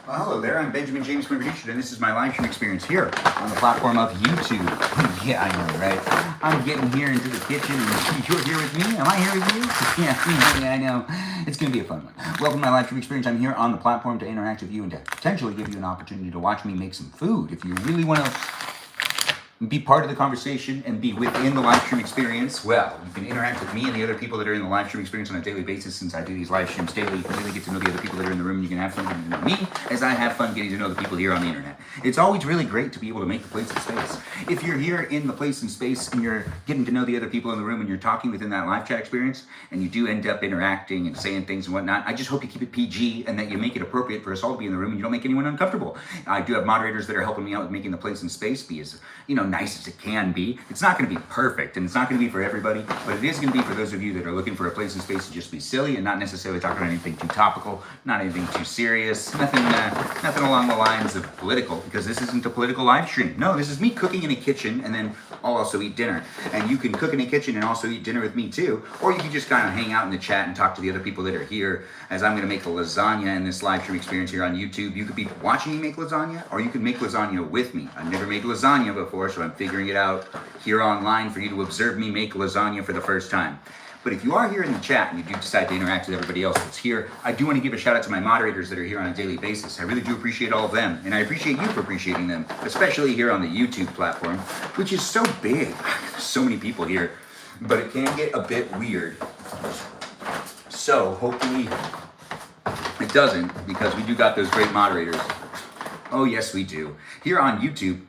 Well, hello there, I'm Benjamin James Magrdichian, and this is my live stream experience here on the platform of YouTube. Yeah, I know, right? I'm getting here into the kitchen, and you're here with me? Am I here with you? Yeah, I know. It's going to be a fun one. Welcome to my live stream experience. I'm here on the platform to interact with you and to potentially give you an opportunity to watch me make some food. If you really want to be part of the conversation and be within the live stream experience, well, you can interact with me and the other people that are in the live stream experience on a daily basis. Since I do these live streams daily, you can really get to know the other people that are in the room, and you can have fun getting to know me as I have fun getting to know the people here on the internet. It's always really great to be able to make the place and space. If you're here in the place and space and you're getting to know the other people in the room and you're talking within that live chat experience and you do end up interacting and saying things and whatnot, I just hope you keep it PG and that you make it appropriate for us all to be in the room and you don't make anyone uncomfortable. I do have moderators that are helping me out with making the place and space be as, nice as it can be. It's not going to be perfect and it's not going to be for everybody, but it is going to be for those of you that are looking for a place and space to just be silly and not necessarily talk about anything too topical, not anything too serious, nothing along the lines of political, because this isn't a political live stream. No, this is me cooking in a kitchen, and then I'll also eat dinner. And you can cook in a kitchen and also eat dinner with me too, or you can just kind of hang out in the chat and talk to the other people that are here as I'm going to make a lasagna in this live stream experience here on YouTube. You could be watching me make lasagna, or you could make lasagna with me. I've never made lasagna before, so I'm figuring it out here online for you to observe me make lasagna for the first time. But if you are here in the chat and you do decide to interact with everybody else that's here, I do want to give a shout out to my moderators that are here on a daily basis. I really do appreciate all of them, and I appreciate you for appreciating them, especially here on the YouTube platform, which is so big. There's so many people here, but it can get a bit weird. So hopefully it doesn't, because we do got those great moderators. Oh yes, we do. Here on YouTube,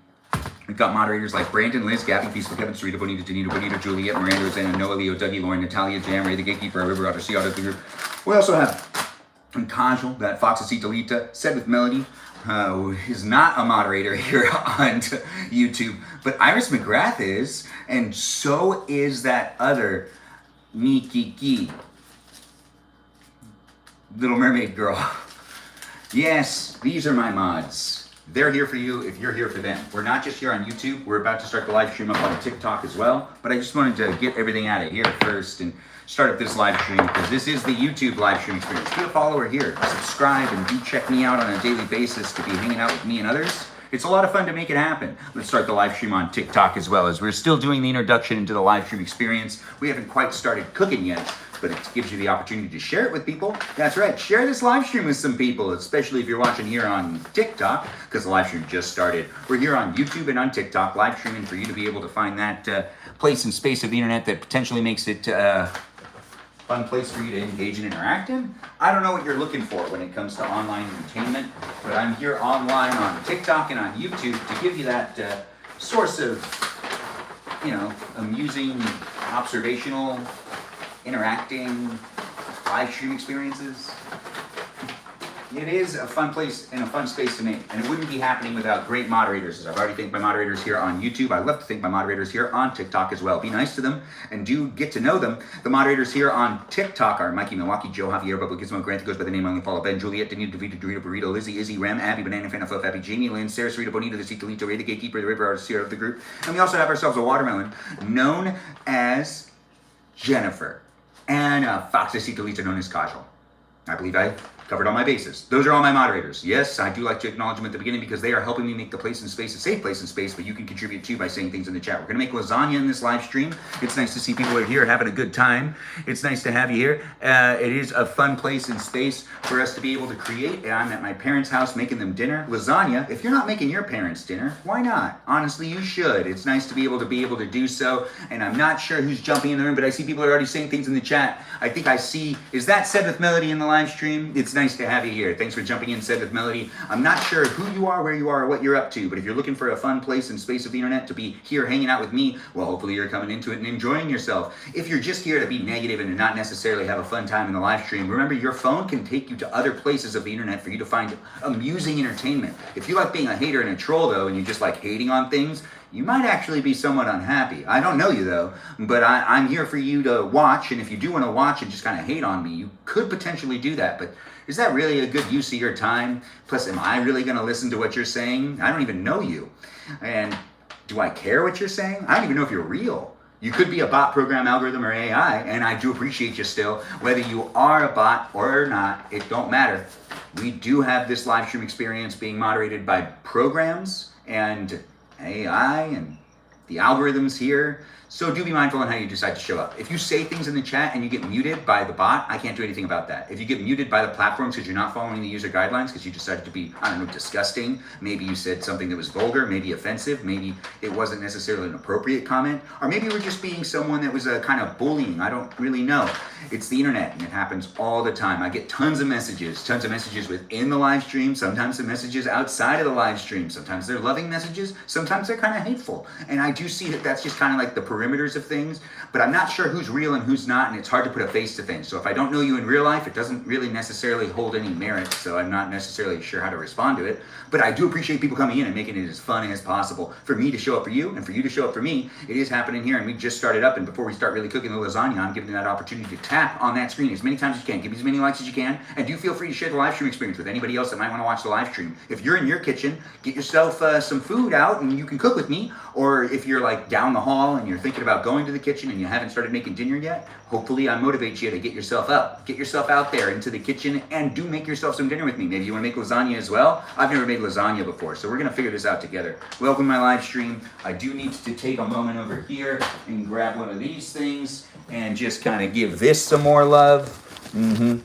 we've got moderators like Brandon, Liz, Gabby, Peaceful, Kevin, Sarita, Bonita, Danita, Bonita, Juliet, Miranda, Rosanna, Noah, Leo, Dougie, Lauren, Natalia, Jam, Ray, the Gatekeeper, River, Otter, Sea Otter, the group. We also have Kajal, that Foxy, Delita, Said with Melody, who is not a moderator here on YouTube, but Iris McGrath is, and so is that other Mikiki, Little Mermaid Girl. Yes, these are my mods. They're here for you if you're here for them. We're not just here on YouTube. We're about to start the live stream up on TikTok as well. But I just wanted to get everything out of here first and start up this live stream, because this is the YouTube live stream experience. Be a follower here. Subscribe and do check me out on a daily basis to be hanging out with me and others. It's a lot of fun to make it happen. Let's start the live stream on TikTok as well, as we're still doing the introduction into the live stream experience. We haven't quite started cooking yet, but it gives you the opportunity to share it with people. That's right, share this live stream with some people, especially if you're watching here on TikTok, because the live stream just started. We're here on YouTube and on TikTok, live streaming for you to be able to find that place and space of the internet that potentially makes it fun place for you to engage and interact in. I don't know what you're looking for when it comes to online entertainment, but I'm here online on TikTok and on YouTube to give you that source of, amusing, observational, interacting, live stream experiences. It is a fun place and a fun space to make, and it wouldn't be happening without great moderators. As I've already thanked my moderators here on YouTube, I love to thank my moderators here on TikTok as well. Be nice to them and do get to know them. The moderators here on TikTok are Mikey, Milwaukee, Joe, Javier, Bubba, Gizmo, Grant, that goes by the name Only Paula, Ben, Juliet, Danita, Davida, Dorito, Burrito, Lizzie, Izzy, Ram, Abby, Banana, Fan, Fluff, Abby, Jamie, Lynn, Sarah, Sarita, Bonita, the Citalito, Ray, the Gatekeeper, the River Artist here of the group. And we also have ourselves a watermelon known as Jennifer, and Foxy Citalito known as Kajal. I believe I covered all my bases. Those are all my moderators. Yes, I do like to acknowledge them at the beginning because they are helping me make the place and space a safe place and space, but you can contribute too by saying things in the chat. We're going to make lasagna in this live stream. It's nice to see people are here having a good time. It's nice to have you here. It is a fun place and space for us to be able to create. I'm at my parents' house making them dinner. Lasagna, if you're not making your parents dinner, why not? Honestly, you should. It's nice to be able to do so, and I'm not sure who's jumping in the room, but I see people are already saying things in the chat. I think I see, is that Said with Melody in the live stream? It's nice to have you here. Thanks for jumping in, Said with Melody. I'm not sure who you are, where you are, or what you're up to, but if you're looking for a fun place and space of the internet to be here hanging out with me, well, hopefully you're coming into it and enjoying yourself. If you're just here to be negative and to not necessarily have a fun time in the live stream, remember your phone can take you to other places of the internet for you to find amusing entertainment. If you like being a hater and a troll, though, and you just like hating on things, you might actually be somewhat unhappy. I don't know you though, but I'm here for you to watch, and if you do want to watch and just kind of hate on me, you could potentially do that, but is that really a good use of your time? Plus, am I really going to listen to what you're saying? I don't even know you. And do I care what you're saying? I don't even know if you're real. You could be a bot, program, algorithm, or AI, and I do appreciate you still. Whether you are a bot or not, it don't matter. We do have this live stream experience being moderated by programs and AI and the algorithms here. So do be mindful on how you decide to show up. If you say things in the chat and you get muted by the bot, I can't do anything about that. If you get muted by the platforms because you're not following the user guidelines, because you decided to be, I don't know, disgusting, maybe you said something that was vulgar, maybe offensive, maybe it wasn't necessarily an appropriate comment, or maybe you were just being someone that was kind of bullying. I don't really know. It's the internet and it happens all the time. I get tons of messages within the live stream, sometimes the messages outside of the live stream. Sometimes they're loving messages, sometimes they're kind of hateful. And I do see that that's just kind of like the perimeters of things, but I'm not sure who's real and who's not, and it's hard to put a face to things. So if I don't know you in real life, it doesn't really necessarily hold any merit, so I'm not necessarily sure how to respond to it. But I do appreciate people coming in and making it as fun as possible for me to show up for you and for you to show up for me. It is happening here, and we just started up, and before we start really cooking the lasagna, I'm giving you that opportunity to tap on that screen as many times as you can. Give me as many likes as you can, and do feel free to share the live stream experience with anybody else that might want to watch the live stream. If you're in your kitchen, get yourself some food out and you can cook with me, or if you're like down the hall and you're thinking about going to the kitchen and you haven't started making dinner yet, hopefully I motivate you to get yourself up. Get yourself out there into the kitchen and do make yourself some dinner with me. Maybe you want to make lasagna as well. I've never made lasagna before, so we're going to figure this out together. Welcome to my live stream. I do need to take a moment over here and grab one of these things and just kind of give this some more love.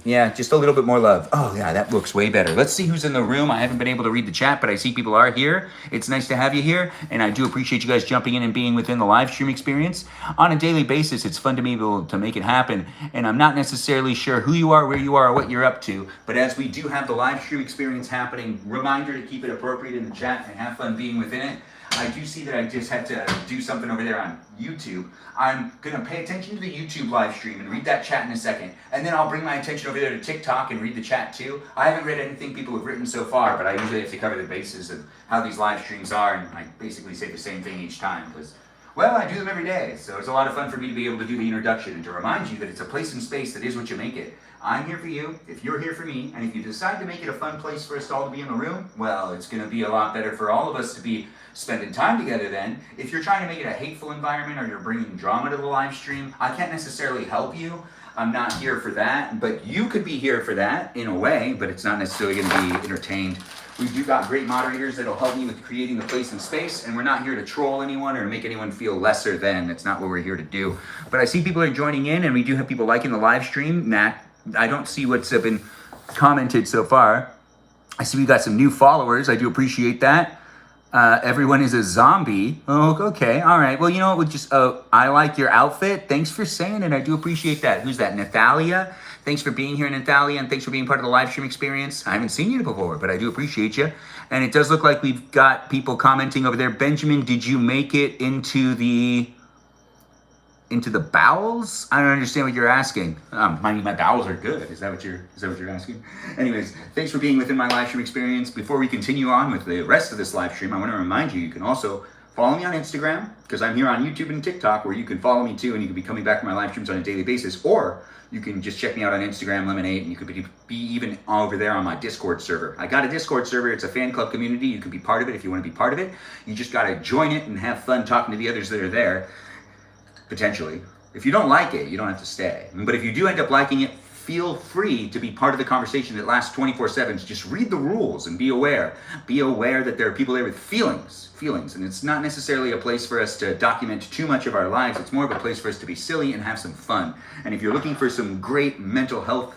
Yeah, just a little bit more love. Oh yeah, that looks way better. Let's see who's in the room. I haven't been able to read the chat, but I see people are here. It's nice to have you here, and I do appreciate you guys jumping in and being within the live stream experience. On a daily basis, it's fun to me to make it happen, and I'm not necessarily sure who you are, where you are, or what you're up to, but as we do have the live stream experience happening, reminder to keep it appropriate in the chat and have fun being within it. I do see that I just had to do something over there on YouTube. I'm going to pay attention to the YouTube live stream and read that chat in a second. And then I'll bring my attention over there to TikTok and read the chat too. I haven't read anything people have written so far, but I usually have to cover the basis of how these live streams are. And I basically say the same thing each time because, well, I do them every day. So it's a lot of fun for me to be able to do the introduction and to remind you that it's a place and space that is what you make it. I'm here for you, if you're here for me, and if you decide to make it a fun place for us all to be in the room, well, it's going to be a lot better for all of us to be spending time together then. If you're trying to make it a hateful environment or you're bringing drama to the live stream, I can't necessarily help you. I'm not here for that, but you could be here for that in a way, but it's not necessarily going to be entertained. We do got great moderators that'll help me with creating the place and space, and we're not here to troll anyone or make anyone feel lesser than. That's not what we're here to do. But I see people are joining in, and we do have people liking the live stream. Matt, I don't see what's been commented so far. I see we got some new followers. I do appreciate that. Everyone is a zombie. Oh, okay. All right. Well, you know what? I like your outfit. Thanks for saying it. I do appreciate that. Who's that? Nathalia? Thanks for being here, Nathalia, and thanks for being part of the live stream experience. I haven't seen you before, but I do appreciate you. And it does look like we've got people commenting over there. Benjamin, did you make it into the bowels? I don't understand what you're asking. My bowels are good. Is that what you're asking? Anyways, thanks for being within my live stream experience. Before we continue on with the rest of this live stream, I want to remind you, you can also follow me on Instagram, because I'm here on YouTube and TikTok, where you can follow me too, and you can be coming back to my live streams on a daily basis, or you can just check me out on Instagram, Lemonade, and you could be even over there on my Discord server. I got a Discord server. It's a fan club community. You can be part of it if you want to be part of it. You just got to join it and have fun talking to the others that are there. Potentially. If you don't like it, you don't have to stay. But if you do end up liking it, feel free to be part of the conversation that lasts 24/7. Just read the rules and be aware. Be aware that there are people there with feelings. And it's not necessarily a place for us to document too much of our lives. It's more of a place for us to be silly and have some fun. And if you're looking for some great mental health,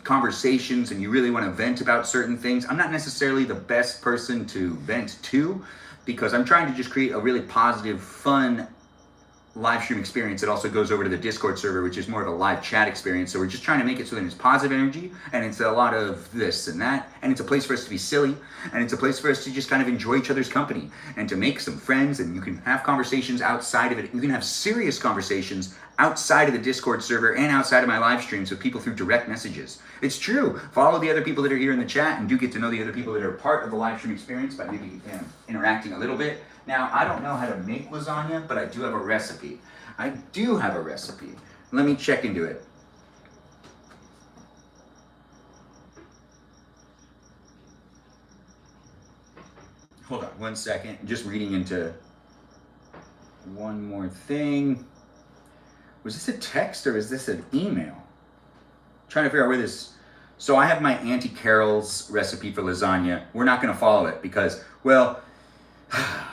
conversations, and you really want to vent about certain things, I'm not necessarily the best person to vent to, because I'm trying to just create a really positive, fun live stream experience that also goes over to the Discord server, which is more of a live chat experience. So we're just trying to make it so that it's positive energy, and it's a lot of this and that, and it's a place for us to be silly, and it's a place for us to just kind of enjoy each other's company and to make some friends. And you can have conversations outside of it. You can have serious conversations outside of the Discord server and outside of my live streams with people through direct messages. It's true. Follow the other people that are here in the chat, and do get to know the other people that are part of the live stream experience by maybe interacting a little bit. Now, I don't know how to make lasagna, but I do have a recipe. Let me check into it. Hold on one second. Just reading into one more thing. Was this a text or is this an email? I'm trying to figure out where this... So I have my Auntie Carol's recipe for lasagna. We're not going to follow it because, well,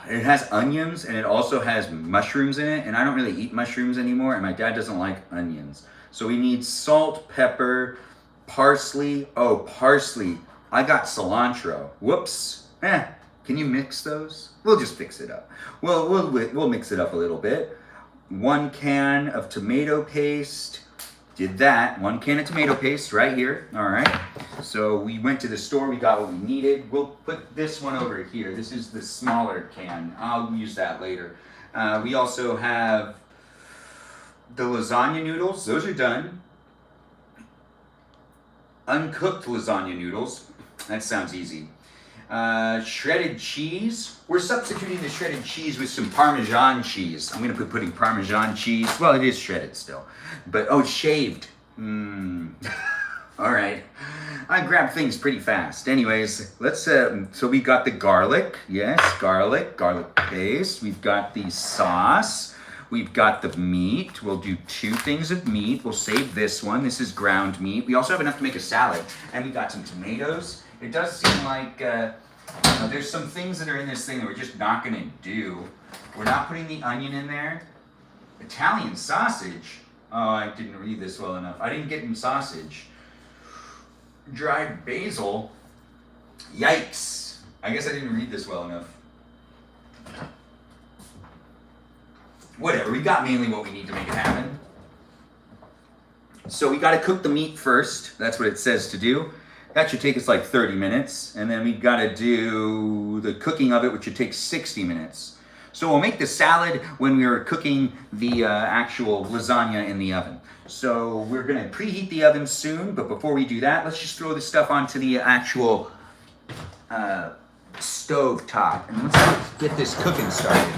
it has onions and it also has mushrooms in it, and I don't really eat mushrooms anymore, and my dad doesn't like onions. So we need salt, pepper, parsley. Oh, parsley. I got cilantro. Whoops. Can you mix those? We'll just fix it up. We'll mix it up a little bit. 1 can of tomato paste. Did that. 1 can of tomato paste right here. All right. So we went to the store. We got what we needed. We'll put this one over here. This is the smaller can. I'll use that later. We also have the lasagna noodles. Those are done. Uncooked lasagna noodles. That sounds easy. Shredded cheese. We're substituting the shredded cheese with some Parmesan cheese. I'm going to be putting Parmesan cheese. Well, it is shredded still. But, oh, shaved. All right. I grab things pretty fast. Anyways, let's, so we got the garlic. Yes, garlic paste. We've got the sauce. We've got the meat. We'll do 2 things of meat. We'll save this one. This is ground meat. We also have enough to make a salad. And we got some tomatoes. It does seem like there's some things that are in this thing that we're just not going to do. We're not putting the onion in there. Italian sausage. Oh, I didn't read this well enough. I didn't get him sausage. Dried basil. Yikes. I guess I didn't read this well enough. Whatever, we got mainly what we need to make it happen. So we got to cook the meat first. That's what it says to do. That should take us like 30 minutes. And then we got to do the cooking of it, which should take 60 minutes. So we'll make the salad when we are cooking the actual lasagna in the oven. So we're going to preheat the oven soon. But before we do that, let's just throw this stuff onto the actual stove top. And let's get this cooking started.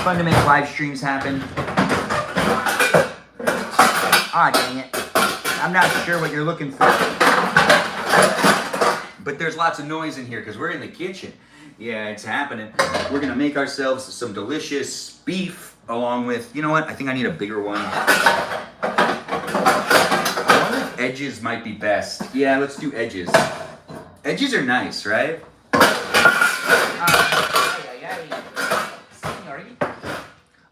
Fun to make live streams happen. Ah, dang it. I'm not sure what you're looking for. But there's lots of noise in here because we're in the kitchen. Yeah, it's happening. We're going to make ourselves some delicious beef along with, you know what? I think I need a bigger one. I wonder if edges might be best. Yeah, let's do edges. Edges are nice, right?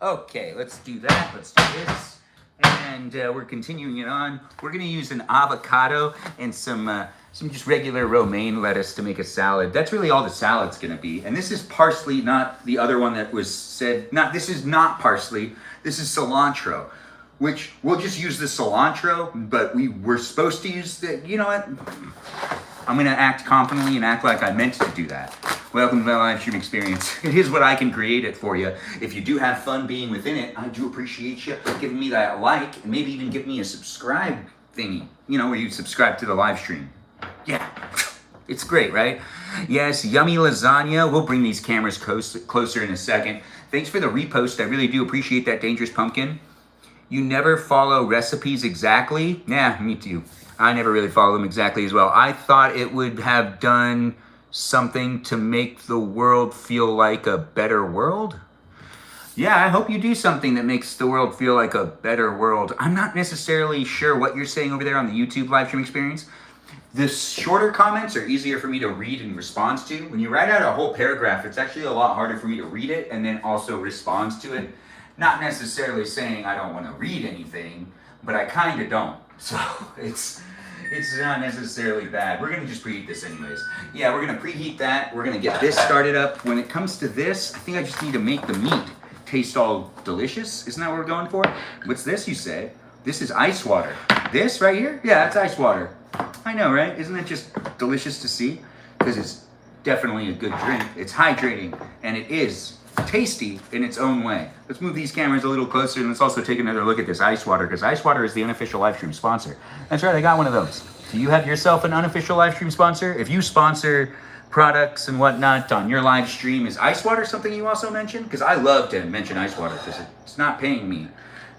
Okay, let's do that. Let's do this. And we're continuing it on. We're going to use an avocado and some just regular romaine lettuce to make a salad. That's really all the salad's going to be. And this is parsley, not the other one that was said. This is not parsley. This is cilantro, which we'll just use the cilantro, but we were supposed to use the, you know what? I'm going to act confidently and act like I meant to do that. Welcome to my live stream experience. It is what I can create it for you. If you do have fun being within it, I do appreciate you giving me that like, and maybe even give me a subscribe thingy, you know, where you subscribe to the live stream. Yeah, it's great, right? Yes, yummy lasagna. We'll bring these cameras closer in a second. Thanks for the repost. I really do appreciate that, Dangerous Pumpkin. You never follow recipes exactly? Yeah, me too. I never really follow them exactly as well. I thought it would have done something to make the world feel like a better world. Yeah, I hope you do something that makes the world feel like a better world. I'm not necessarily sure what you're saying over there on the YouTube live stream experience. The shorter comments are easier for me to read and respond to. When you write out a whole paragraph, it's actually a lot harder for me to read it and then also respond to it. Not necessarily saying I don't want to read anything, but I kind of don't. So it's not necessarily bad. We're going to just preheat this anyways. Yeah, we're going to preheat that. We're going to get this started up. When it comes to this, I think I just need to make the meat taste all delicious. Isn't that what we're going for? What's this, you say? This is ice water. This right here? Yeah, that's ice water. I know, right? Isn't it just delicious to see? Because it's definitely a good drink. It's hydrating, and it is tasty in its own way. Let's move these cameras a little closer, and let's also take another look at this ice water, because ice water is the unofficial live stream sponsor. That's right, I got one of those. Do you have yourself an unofficial live stream sponsor? If you sponsor products and whatnot on your live stream, is ice water something you also mention? Because I love to mention ice water, because it's not paying me.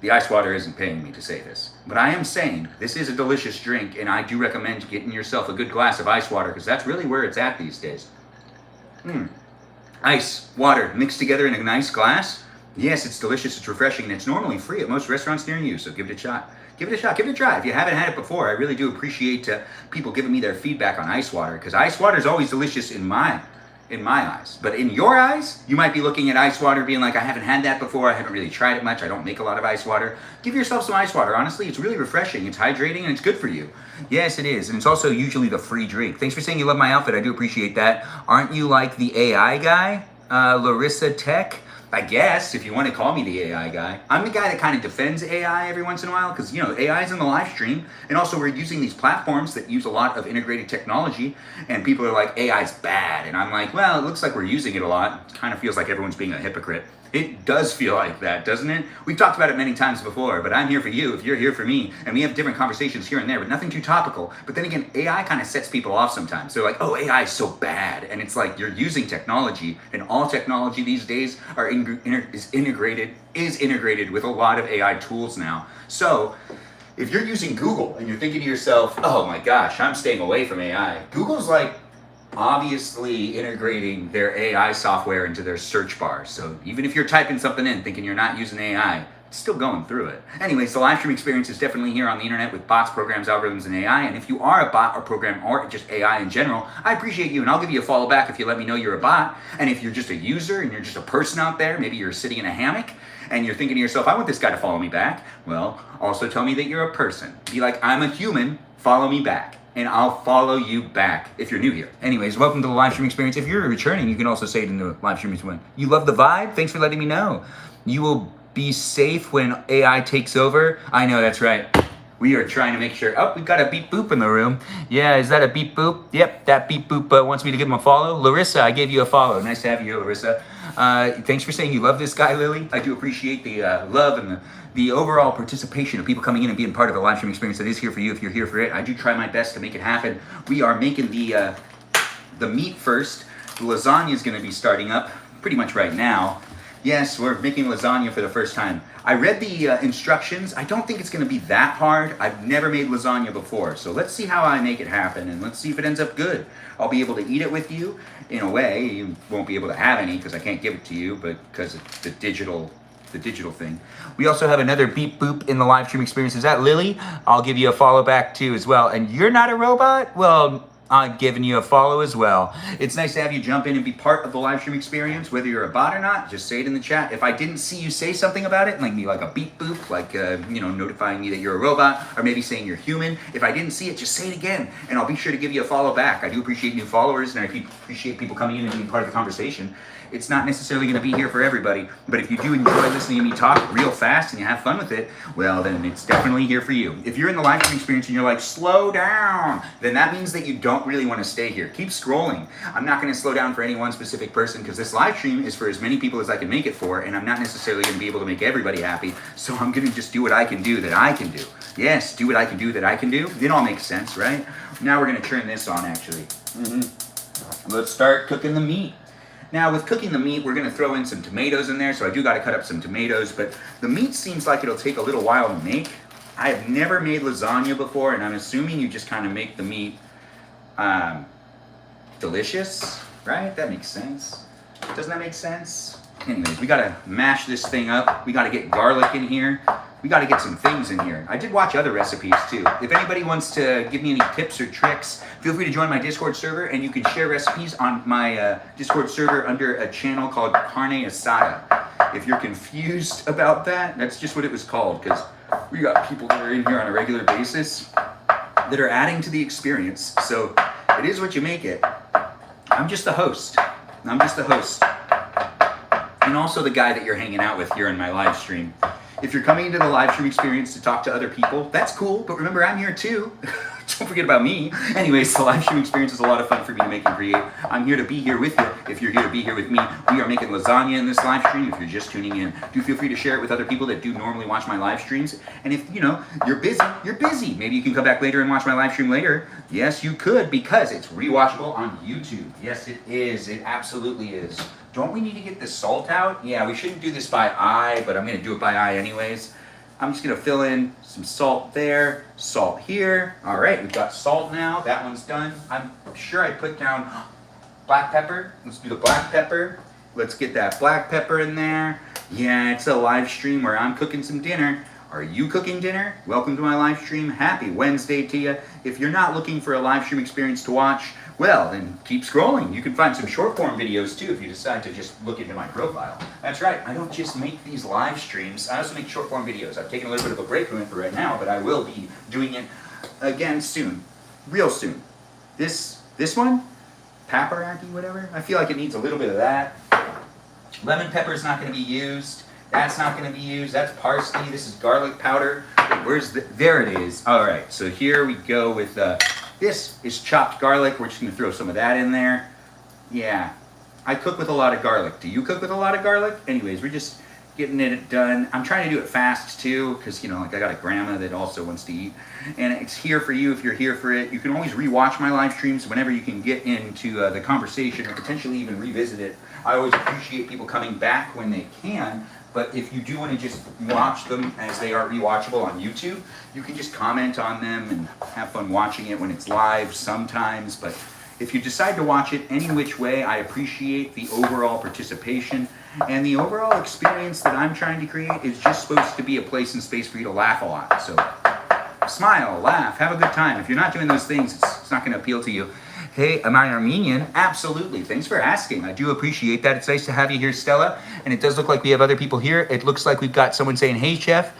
The ice water isn't paying me to say this. But I am saying this is a delicious drink, and I do recommend getting yourself a good glass of ice water, because that's really where it's at these days. Ice, water, mixed together in a nice glass. Yes, it's delicious, it's refreshing, and it's normally free at most restaurants near you, so give it a shot. Give it a shot, give it a try. If you haven't had it before, I really do appreciate people giving me their feedback on ice water, because ice water is always delicious in my eyes. But in your eyes, you might be looking at ice water being like, I haven't had that before, I haven't really tried it much, I don't make a lot of ice water. Give yourself some ice water, honestly, it's really refreshing, it's hydrating, and it's good for you. Yes, it is, and it's also usually the free drink. Thanks for saying you love my outfit, I do appreciate that. Aren't you like the AI guy, Larissa Tech? I guess, if you want to call me the AI guy. I'm the guy that kind of defends AI every once in a while, because, you know, AI is in the live stream, and also we're using these platforms that use a lot of integrated technology, and people are like, AI's bad, and I'm like, well, it looks like we're using it a lot. It kind of feels like everyone's being a hypocrite. It does feel like that, doesn't it? We've talked about it many times before, but I'm here for you if you're here for me, and we have different conversations here and there, but nothing too topical. But then again, AI kind of sets people off sometimes. They're like, oh, AI is so bad, and it's like you're using technology, and all technology these days is integrated with a lot of AI tools now. So if you're using Google and you're thinking to yourself, oh my gosh, I'm staying away from AI, Google's like obviously integrating their AI software into their search bar. So even if you're typing something in thinking you're not using AI, it's still going through it. Anyways, the live stream experience is definitely here on the internet with bots, programs, algorithms, and AI. And if you are a bot or program or just AI in general, I appreciate you, and I'll give you a follow back if you let me know you're a bot. And if you're just a user and you're just a person out there, maybe you're sitting in a hammock and you're thinking to yourself, I want this guy to follow me back. Well, also tell me that you're a person. Be like, I'm a human, follow me back. And I'll follow you back if you're new here. Anyways, welcome to the live stream experience. If you're returning, you can also say it in the live stream as well. You love the vibe? Thanks for letting me know. You will be safe when AI takes over. I know, that's right. We are trying to make sure. Oh, we've got a beep boop in the room. Yeah, is that a beep boop? Yep, that beep boop wants me to give him a follow. Larissa, I gave you a follow. Nice to have you here, Larissa. Thanks for saying you love this guy, Lily. I do appreciate the love and the overall participation of people coming in and being part of the live stream experience that is here for you if you're here for it. I do try my best to make it happen. We are making the meat first. The lasagna is going to be starting up pretty much right now. Yes, we're making lasagna for the first time. I read the instructions. I don't think it's going to be that hard. I've never made lasagna before. So let's see how I make it happen, and let's see if it ends up good. I'll be able to eat it with you. In a way, you won't be able to have any because I can't give it to you, but because it's the digital thing. We also have another beep boop in the live stream experience. Is that Lily? I'll give you a follow back too as well. And you're not a robot? Well, I'm giving you a follow as well. It's nice to have you jump in and be part of the live stream experience, whether you're a bot or not. Just say it in the chat. If I didn't see you say something about it, like a beep boop, like notifying me that you're a robot, or maybe saying you're human. If I didn't see it, just say it again, and I'll be sure to give you a follow back. I do appreciate new followers, and I appreciate people coming in and being part of the conversation. It's not necessarily going to be here for everybody, but if you do enjoy listening to me talk real fast and you have fun with it, well, then it's definitely here for you. If you're in the live stream experience and you're like, slow down, then that means that you don't really want to stay here. Keep scrolling. I'm not going to slow down for any one specific person because this live stream is for as many people as I can make it for, and I'm not necessarily going to be able to make everybody happy, so I'm going to just do what I can do that I can do. Yes, do what I can do that I can do. It all makes sense, right? Now we're going to turn this on, actually. Let's start cooking the meat. Now, with cooking the meat, we're going to throw in some tomatoes in there, so I do got to cut up some tomatoes, but the meat seems like it'll take a little while to make. I have never made lasagna before, and I'm assuming you just kind of make the meat delicious, right? That makes sense. Doesn't that make sense? Anyways, we got to mash this thing up. We got to get garlic in here. We got to get some things in here. I did watch other recipes too. If anybody wants to give me any tips or tricks, feel free to join my Discord server, and you can share recipes on my Discord server under a channel called Carne Asada. If you're confused about that, that's just what it was called, because we got people that are in here on a regular basis that are adding to the experience. So it is what you make it. I'm just the host. I'm just the host. And also the guy that you're hanging out with here in my live stream. If you're coming into the live stream experience to talk to other people, that's cool, but remember, I'm here too. Don't forget about me. Anyways, the live stream experience is a lot of fun for me to make and create. I'm here to be here with you. If you're here to be here with me, we are making lasagna in this live stream. If you're just tuning in, do feel free to share it with other people that do normally watch my live streams. And if, you're busy, you're busy. Maybe you can come back later and watch my live stream later. Yes, you could, because it's rewatchable on YouTube. Yes, it is. It absolutely is. Don't we need to get the salt out? Yeah, we shouldn't do this by eye, but I'm going to do it by eye anyways. I'm just going to fill in some salt there, salt here. All right, we've got salt now. That one's done. I'm sure I put down black pepper. Let's do the black pepper. Let's get that black pepper in there. Yeah, it's a live stream where I'm cooking some dinner. Are you cooking dinner? Welcome to my live stream. Happy Wednesday to you. If you're not looking for a live stream experience to watch, well, then keep scrolling. You can find some short form videos too if you decide to just look into my profile. That's right, I don't just make these live streams, I also make short form videos. I've taken a little bit of a break from it for right now, but I will be doing it again soon. Real soon. This one, paprika, whatever, I feel like it needs a little bit of that. Lemon pepper is not going to be used. That's not going to be used. That's parsley. This is garlic powder. Where's the... There it is. All right, so here we go with... this is chopped garlic. We're just going to throw some of that in there. Yeah, I cook with a lot of garlic. Do you cook with a lot of garlic? Anyways, we're just getting it done. I'm trying to do it fast too because, you know, like I got a grandma that also wants to eat. And it's here for you if you're here for it. You can always rewatch my live streams whenever you can get into the conversation or potentially even revisit it. I always appreciate people coming back when they can. But if you do want to just watch them as they are rewatchable on YouTube, you can just comment on them and have fun watching it when it's live sometimes. But if you decide to watch it any which way, I appreciate the overall participation. And the overall experience that I'm trying to create is just supposed to be a place and space for you to laugh a lot. So smile, laugh, have a good time. If you're not doing those things, it's not going to appeal to you. Hey, am I Armenian? Absolutely. Thanks for asking. I do appreciate that. It's nice to have you here, Stella. And it does look like we have other people here. It looks like we've got someone saying, hey, chef.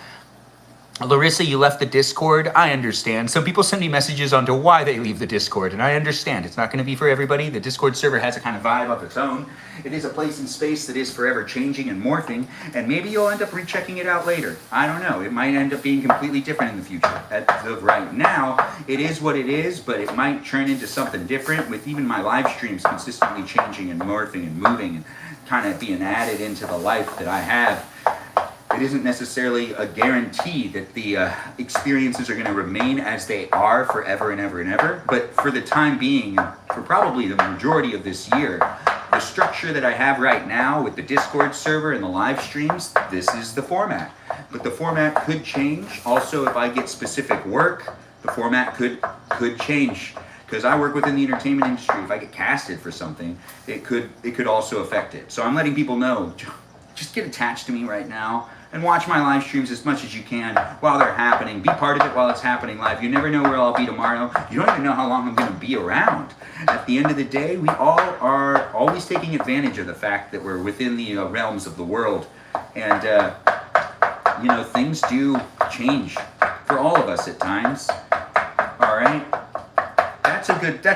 Larissa, you left the Discord. I understand. Some people send me messages on to why they leave the Discord, and I understand. It's not going to be for everybody. The Discord server has a kind of vibe of its own. It is a place in space that is forever changing and morphing, and maybe you'll end up rechecking it out later. I don't know. It might end up being completely different in the future. As of right now, it is what it is, but it might turn into something different with even my live streams consistently changing and morphing and moving and kind of being added into the life that I have. It isn't necessarily a guarantee that the experiences are going to remain as they are forever and ever and ever. But for the time being, for probably the majority of this year, the structure that I have right now with the Discord server and the live streams, this is the format. But the format could change. Also, if I get specific work, the format could change. Because I work within the entertainment industry. If I get casted for something, it could also affect it. So I'm letting people know, just get attached to me right now and watch my live streams as much as you can while they're happening. Be part of it while it's happening live. You never know where I'll be tomorrow. You don't even know how long I'm going to be around. At the end of the day, we all are always taking advantage of the fact that we're within the realms of the world. And, you know, things do change for all of us at times. All right? That's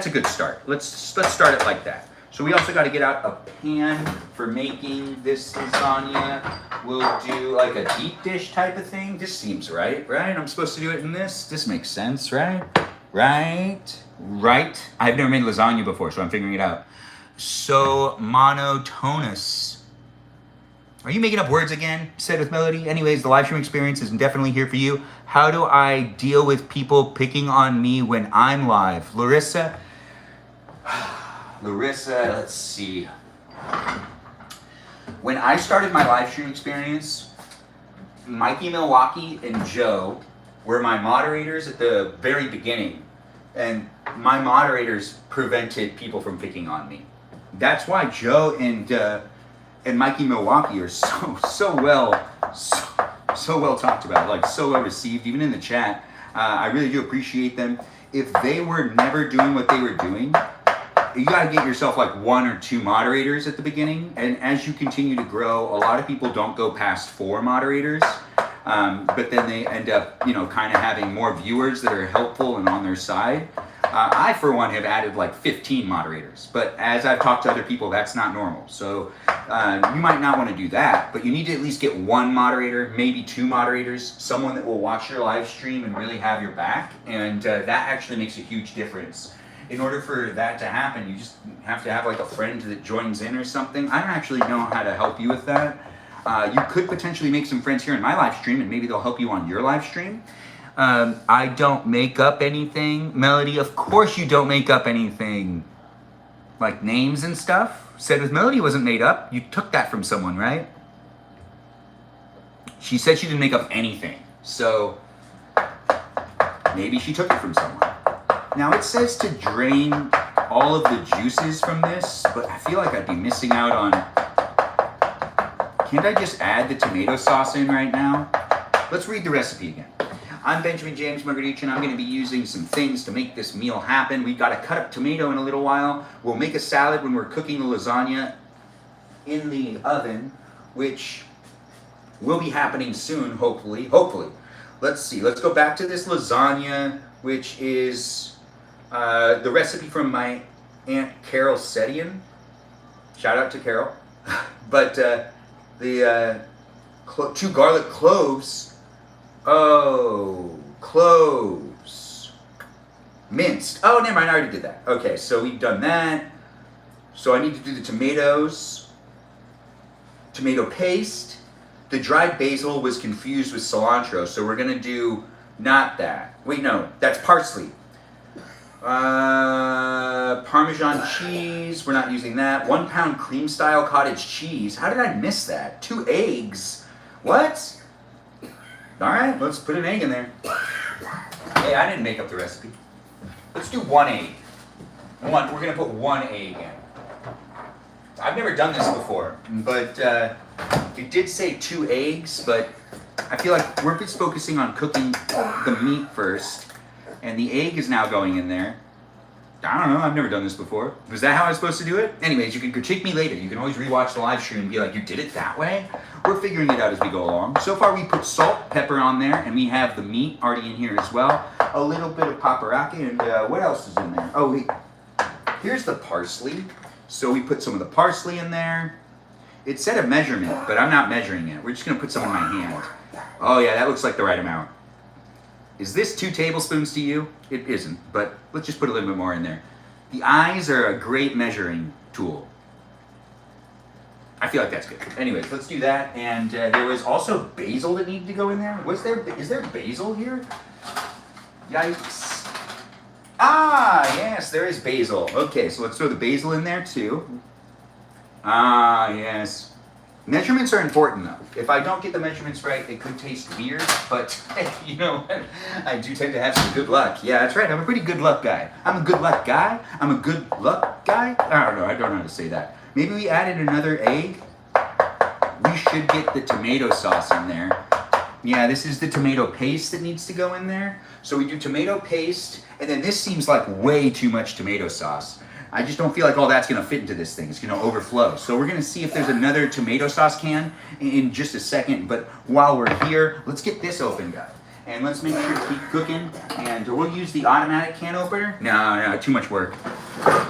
a good start. Let's start it like that. So we also got to get out a pan for making this lasagna. We'll do like a deep dish type of thing. This seems right? I'm supposed to do it in this? This makes sense, right? Right? I've never made lasagna before, so I'm figuring it out. So monotonous. Are you making up words again? Said with melody. Anyways, the live stream experience is definitely here for you. How do I deal with people picking on me when I'm live? Larissa, let's see. When I started my live stream experience, Mikey Milwaukee and Joe were my moderators at the very beginning. And my moderators prevented people from picking on me. That's why Joe and Mikey Milwaukee are so well talked about, like so well received, even in the chat. I really do appreciate them. If they were never doing what they were doing, you got to get yourself like 1 or 2 moderators at the beginning. And as you continue to grow, a lot of people don't go past 4 moderators. But then they end up, you know, kind of having more viewers that are helpful and on their side. I, for one, have added like 15 moderators. But as I've talked to other people, that's not normal. So you might not want to do that, but you need to at least get 1 moderator, maybe 2 moderators, someone that will watch your live stream and really have your back. And that actually makes a huge difference. In order for that to happen, you just have to have like a friend that joins in or something. I don't actually know how to help you with that. You could potentially make some friends here in my live stream, and maybe they'll help you on your live stream. I don't make up anything. Melody, of course you don't make up anything. Like names and stuff. Said with Melody wasn't made up. You took that from someone, right? She said she didn't make up anything. So maybe she took it from someone. Now it says to drain all of the juices from this, but I feel like I'd be missing out on Can't I just add the tomato sauce in right now? Let's read the recipe again. I'm Benjamin James Magrdichian. I'm going to be using some things to make this meal happen. We've got to cut up tomato in a little while. We'll make a salad when we're cooking the lasagna in the oven, which will be happening soon, hopefully. Hopefully. Let's see. Let's go back to this lasagna, which is the recipe from my Aunt Carol Setian. Shout out to Carol. But the 2 garlic cloves. Oh, cloves. Minced. Oh, never mind. I already did that. Okay, so we've done that. So I need to do the tomatoes. Tomato paste. The dried basil was confused with cilantro, so we're going to do not that. Wait, no. That's parsley. Parmesan cheese. We're not using that. 1 pound cream style cottage cheese. How did I miss that? 2 eggs. What? All right, let's put an egg in there. Hey, I didn't make up the recipe. Let's do 1 egg. We're going to put 1 egg in. I've never done this before, but it did say 2 eggs, but I feel like we're just focusing on cooking the meat first, and the egg is now going in there. I don't know, I've never done this before. Was that how I was supposed to do it? Anyways, you can critique me later. You can always rewatch the live stream and be like, you did it that way? We're figuring it out as we go along. So far we put salt, pepper on there, and we have the meat already in here as well. A little bit of paprika, and what else is in there? Oh, wait. Here's the parsley. So we put some of the parsley in there. It said a measurement, but I'm not measuring it. We're just gonna put some in my hand. Oh yeah, that looks like the right amount. Is this 2 tablespoons to you? It isn't, but let's just put a little bit more in there. The eyes are a great measuring tool. I feel like that's good. Anyways, let's do that. And there was also basil that needed to go in there. Is there basil here? Yikes. Ah, yes, there is basil. Okay, so let's throw the basil in there too. Ah, yes. Measurements are important though. If I don't get the measurements right, it could taste weird, but you know, I do tend to have some good luck. Yeah, that's right. I'm a pretty good luck guy. I'm a good luck guy. I'm a good luck guy. I don't know. I don't know how to say that. Maybe we added another egg. We should get the tomato sauce in there. Yeah, this is the tomato paste that needs to go in there. So we do tomato paste, and then this seems like way too much tomato sauce. I just don't feel like all that's going to fit into this thing. It's going to overflow. So we're going to see if there's another tomato sauce can in just a second. But while we're here, let's get this open, guys. And let's make sure to keep cooking. And we'll use the automatic can opener. No, too much work.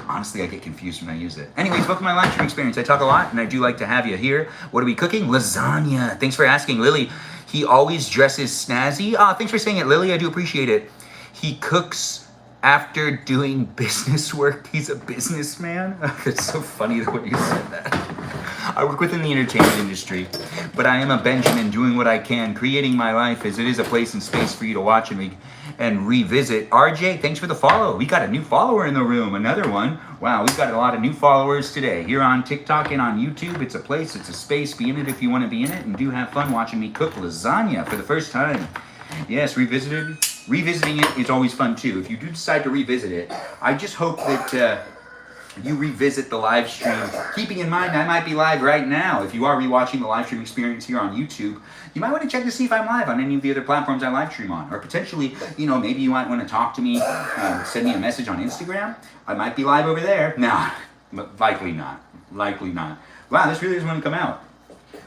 Honestly, I get confused when I use it. Anyways, welcome to my live stream experience. I talk a lot, and I do like to have you here. What are we cooking? Lasagna. Thanks for asking, Lily. He always dresses snazzy. Thanks for saying it, Lily. I do appreciate it. He cooks after doing business work. He's a businessman. That's so funny the way you said that. I work within the entertainment industry, but I am a Benjamin doing what I can, creating my life as it is a place and space for you to watch and revisit. RJ, thanks for the follow. We got a new follower in the room, another one. Wow, we've got a lot of new followers today. Here on TikTok and on YouTube, it's a place, it's a space. Be in it if you want to be in it, and do have fun watching me cook lasagna for the first time. Yes, revisiting it is always fun too. If you do decide to revisit it, I just hope that you revisit the live stream, keeping in mind I might be live right now. If you are rewatching the live stream experience here on YouTube, you might want to check to see if I'm live on any of the other platforms I live stream on. Or potentially, maybe you might want to talk to me, send me a message on Instagram. I might be live over there. No, likely not. Likely not. Wow, this really doesn't want to come out.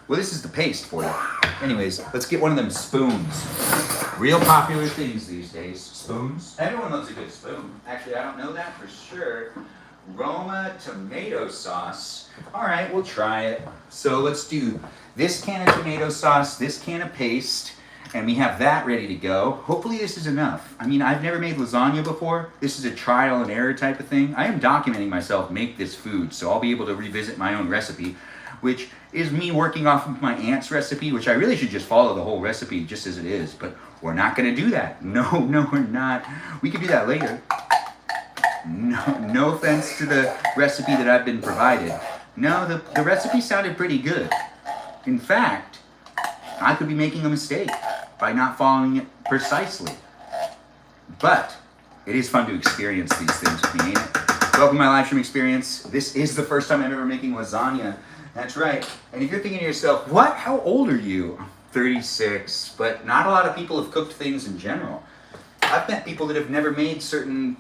Well, this is the paste for you. Anyways, let's get one of them spoons. Real popular things these days. Spoons. Everyone loves a good spoon. Actually, I don't know that for sure. Roma tomato sauce. All right, we'll try it. So let's do this can of tomato sauce, this can of paste, and we have that ready to go. Hopefully this is enough. I mean, I've never made lasagna before. This is a trial and error type of thing. I am documenting myself make this food, so I'll be able to revisit my own recipe, which is me working off of my aunt's recipe, which I really should just follow the whole recipe just as it is, but we're not gonna do that. No, we're not. We can do that later. No offense to the recipe that I've been provided. No, the recipe sounded pretty good. In fact, I could be making a mistake by not following it precisely. But it is fun to experience these things with me, ain't it? Welcome to my live stream experience. This is the first time I'm ever making lasagna. That's right. And if you're thinking to yourself, what? How old are you? 36, but not a lot of people have cooked things in general. I've met people that have never made some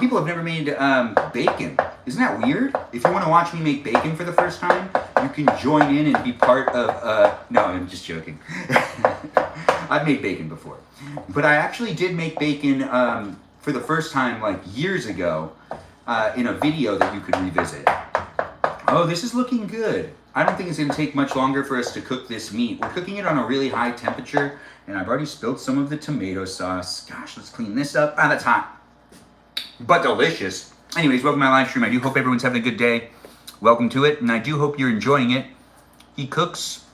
people have never made bacon. Isn't that weird? If you want to watch me make bacon for the first time, you can join in and be part of, no, I'm just joking. I've made bacon before. But I actually did make bacon for the first time like years ago in a video that you could revisit. Oh, this is looking good. I don't think it's going to take much longer for us to cook this meat. We're cooking it on a really high temperature, and I've already spilled some of the tomato sauce. Gosh, let's clean this up. Ah, that's hot, but delicious. Anyways, welcome to my live stream. I do hope everyone's having a good day. Welcome to it, and I do hope you're enjoying it. He cooks,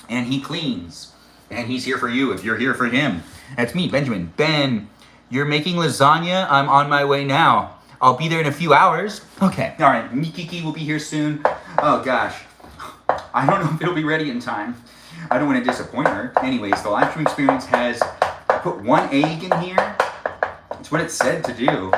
and he cleans, and he's here for you if you're here for him. That's me, Benjamin. Ben, you're making lasagna? I'm on my way now. I'll be there in a few hours. Okay, all right, Mikiki will be here soon. Oh gosh, I don't know if it'll be ready in time. I don't want to disappoint her. Anyways, the live stream experience has, I put 1 egg in here. It's what it said to do.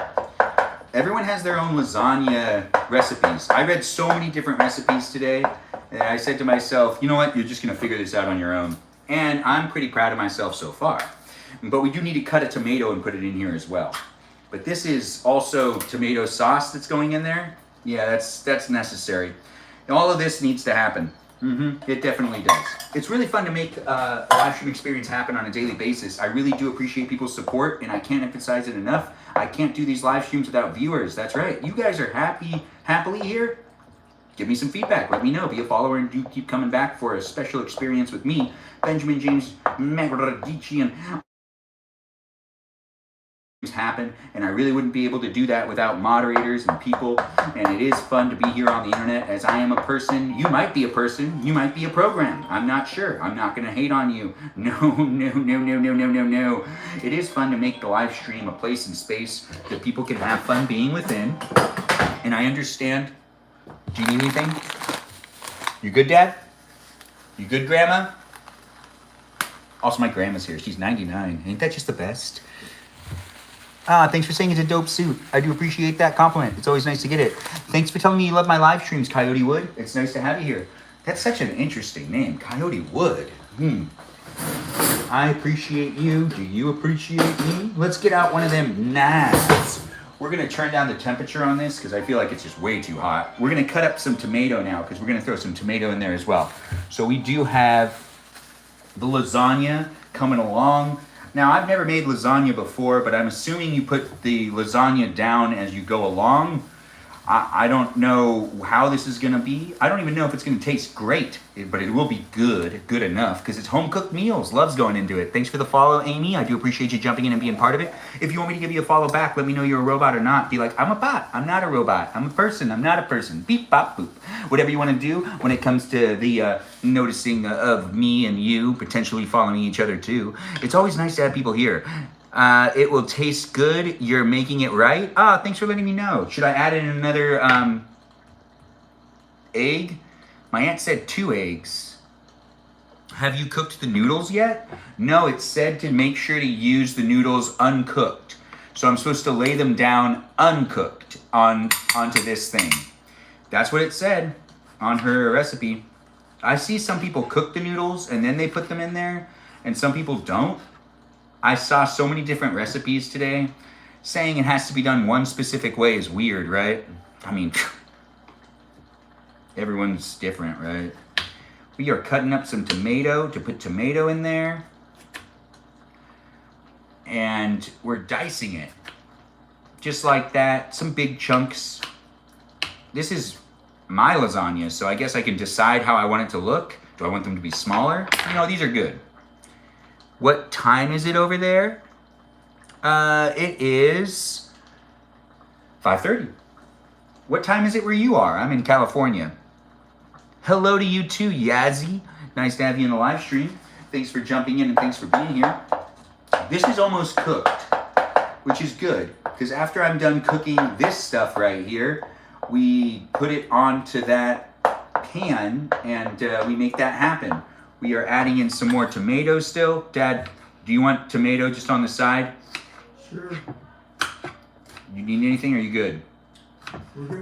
Everyone has their own lasagna recipes. I read so many different recipes today, and I said to myself, you know what, you're just gonna figure this out on your own. And I'm pretty proud of myself so far. But we do need to cut a tomato and put it in here as well. But this is also tomato sauce that's going in there. Yeah, that's necessary. And all of this needs to happen. It definitely does. It's really fun to make a live stream experience happen on a daily basis. I really do appreciate people's support, and I can't emphasize it enough. I can't do these live streams without viewers. That's right. You guys are happily here. Give me some feedback. Let me know. Be a follower and do keep coming back for a special experience with me, Benjamin James Magrdichian. Happen, and I really wouldn't be able to do that without moderators and people, and it is fun to be here on the internet as I am a person. You might be a person, you might be a program. I'm not sure. I'm not going to hate on you. No. It is fun to make the live stream a place and space that people can have fun being within, and I understand. Do you need anything? You good, Dad? You good, Grandma? Also, my grandma's here. She's 99. Ain't that just the best? Thanks for saying it's a dope suit. I do appreciate that compliment. It's always nice to get it. Thanks for telling me you love my live streams, Coyote Wood. It's nice to have you here. That's such an interesting name, Coyote Wood. I appreciate you. Do you appreciate me? Let's get out one of them knives. We're going to turn down the temperature on this because I feel like it's just way too hot. We're going to cut up some tomato now because we're going to throw some tomato in there as well. So we do have the lasagna coming along. Now, I've never made lasagna before, but I'm assuming you put the lasagna down as you go along. I don't know how this is going to be. I don't even know if it's going to taste great, but it will be good enough, because it's home-cooked meals. Love's going into it. Thanks for the follow, Amy. I do appreciate you jumping in and being part of it. If you want me to give you a follow back, let me know you're a robot or not. Be like, I'm a bot. I'm not a robot. I'm a person. I'm not a person. Beep, bop, boop. Whatever you want to do when it comes to the noticing of me and you potentially following each other, too. It's always nice to have people here. It will taste good. You're making it right. Thanks for letting me know. Should I add in another egg? My aunt said 2 eggs. Have you cooked the noodles yet? No, it said to make sure to use the noodles uncooked. So I'm supposed to lay them down uncooked onto this thing. That's what it said on her recipe. I see some people cook the noodles and then they put them in there, and some people don't. I saw so many different recipes today. Saying it has to be done one specific way is weird, right? I mean, everyone's different, right? We are cutting up some tomato to put tomato in there. And we're dicing it. Just like that. Some big chunks. This is my lasagna, so I guess I can decide how I want it to look. Do I want them to be smaller? You know, these are good. What time is it over there? It is 5:30. What time is it where you are? I'm in California. Hello to you too, Yazzie. Nice to have you in the live stream. Thanks for jumping in and thanks for being here. This is almost cooked, which is good, because after I'm done cooking this stuff right here, we put it onto that pan and we make that happen. We are adding in some more tomatoes still. Dad, do you want tomato just on the side? Sure. You need anything or are you good? Mm-hmm.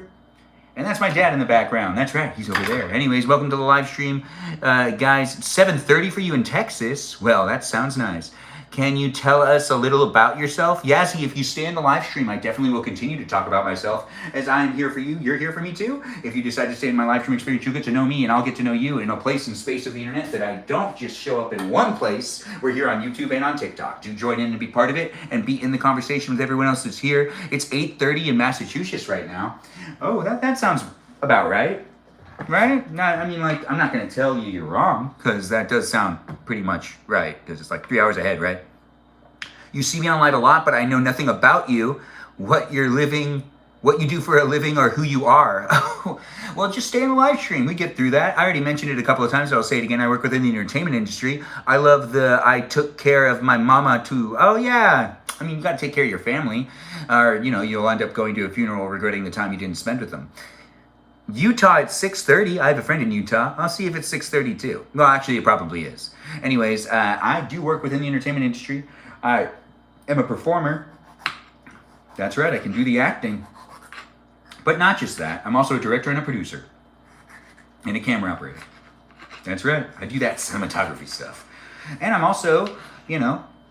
And that's my dad in the background. That's right, he's over there. Anyways, welcome to the live stream. Guys, it's 7:30 for you in Texas. Well, that sounds nice. Can you tell us a little about yourself? Yazzie, if you stay in the live stream, I definitely will continue to talk about myself, as I am here for you. You're here for me too. If you decide to stay in my live stream experience, you'll get to know me and I'll get to know you in a place and space of the internet that I don't just show up in one place. We're here on YouTube and on TikTok. Do join in and be part of it and be in the conversation with everyone else that's here. It's 8:30 in Massachusetts right now. Oh, that sounds about right. Right? I mean, like, I'm not going to tell you you're wrong, because that does sound pretty much right, because it's like 3 hours ahead, right? You see me on live a lot, but I know nothing about you, what you do for a living, or who you are. Well, just stay in the live stream. We get through that. I already mentioned it a couple of times, so I'll say it again. I work within the entertainment industry. I love I took care of my mama too. Oh, yeah. I mean, you got to take care of your family, or, you'll end up going to a funeral regretting the time you didn't spend with them. Utah at 6:30. I have a friend in Utah. I'll see if it's 6:30 too. Well, actually, it probably is. Anyways, I do work within the entertainment industry. I am a performer. That's right, I can do the acting. But not just that. I'm also a director and a producer. And a camera operator. That's right, I do that cinematography stuff. And I'm also,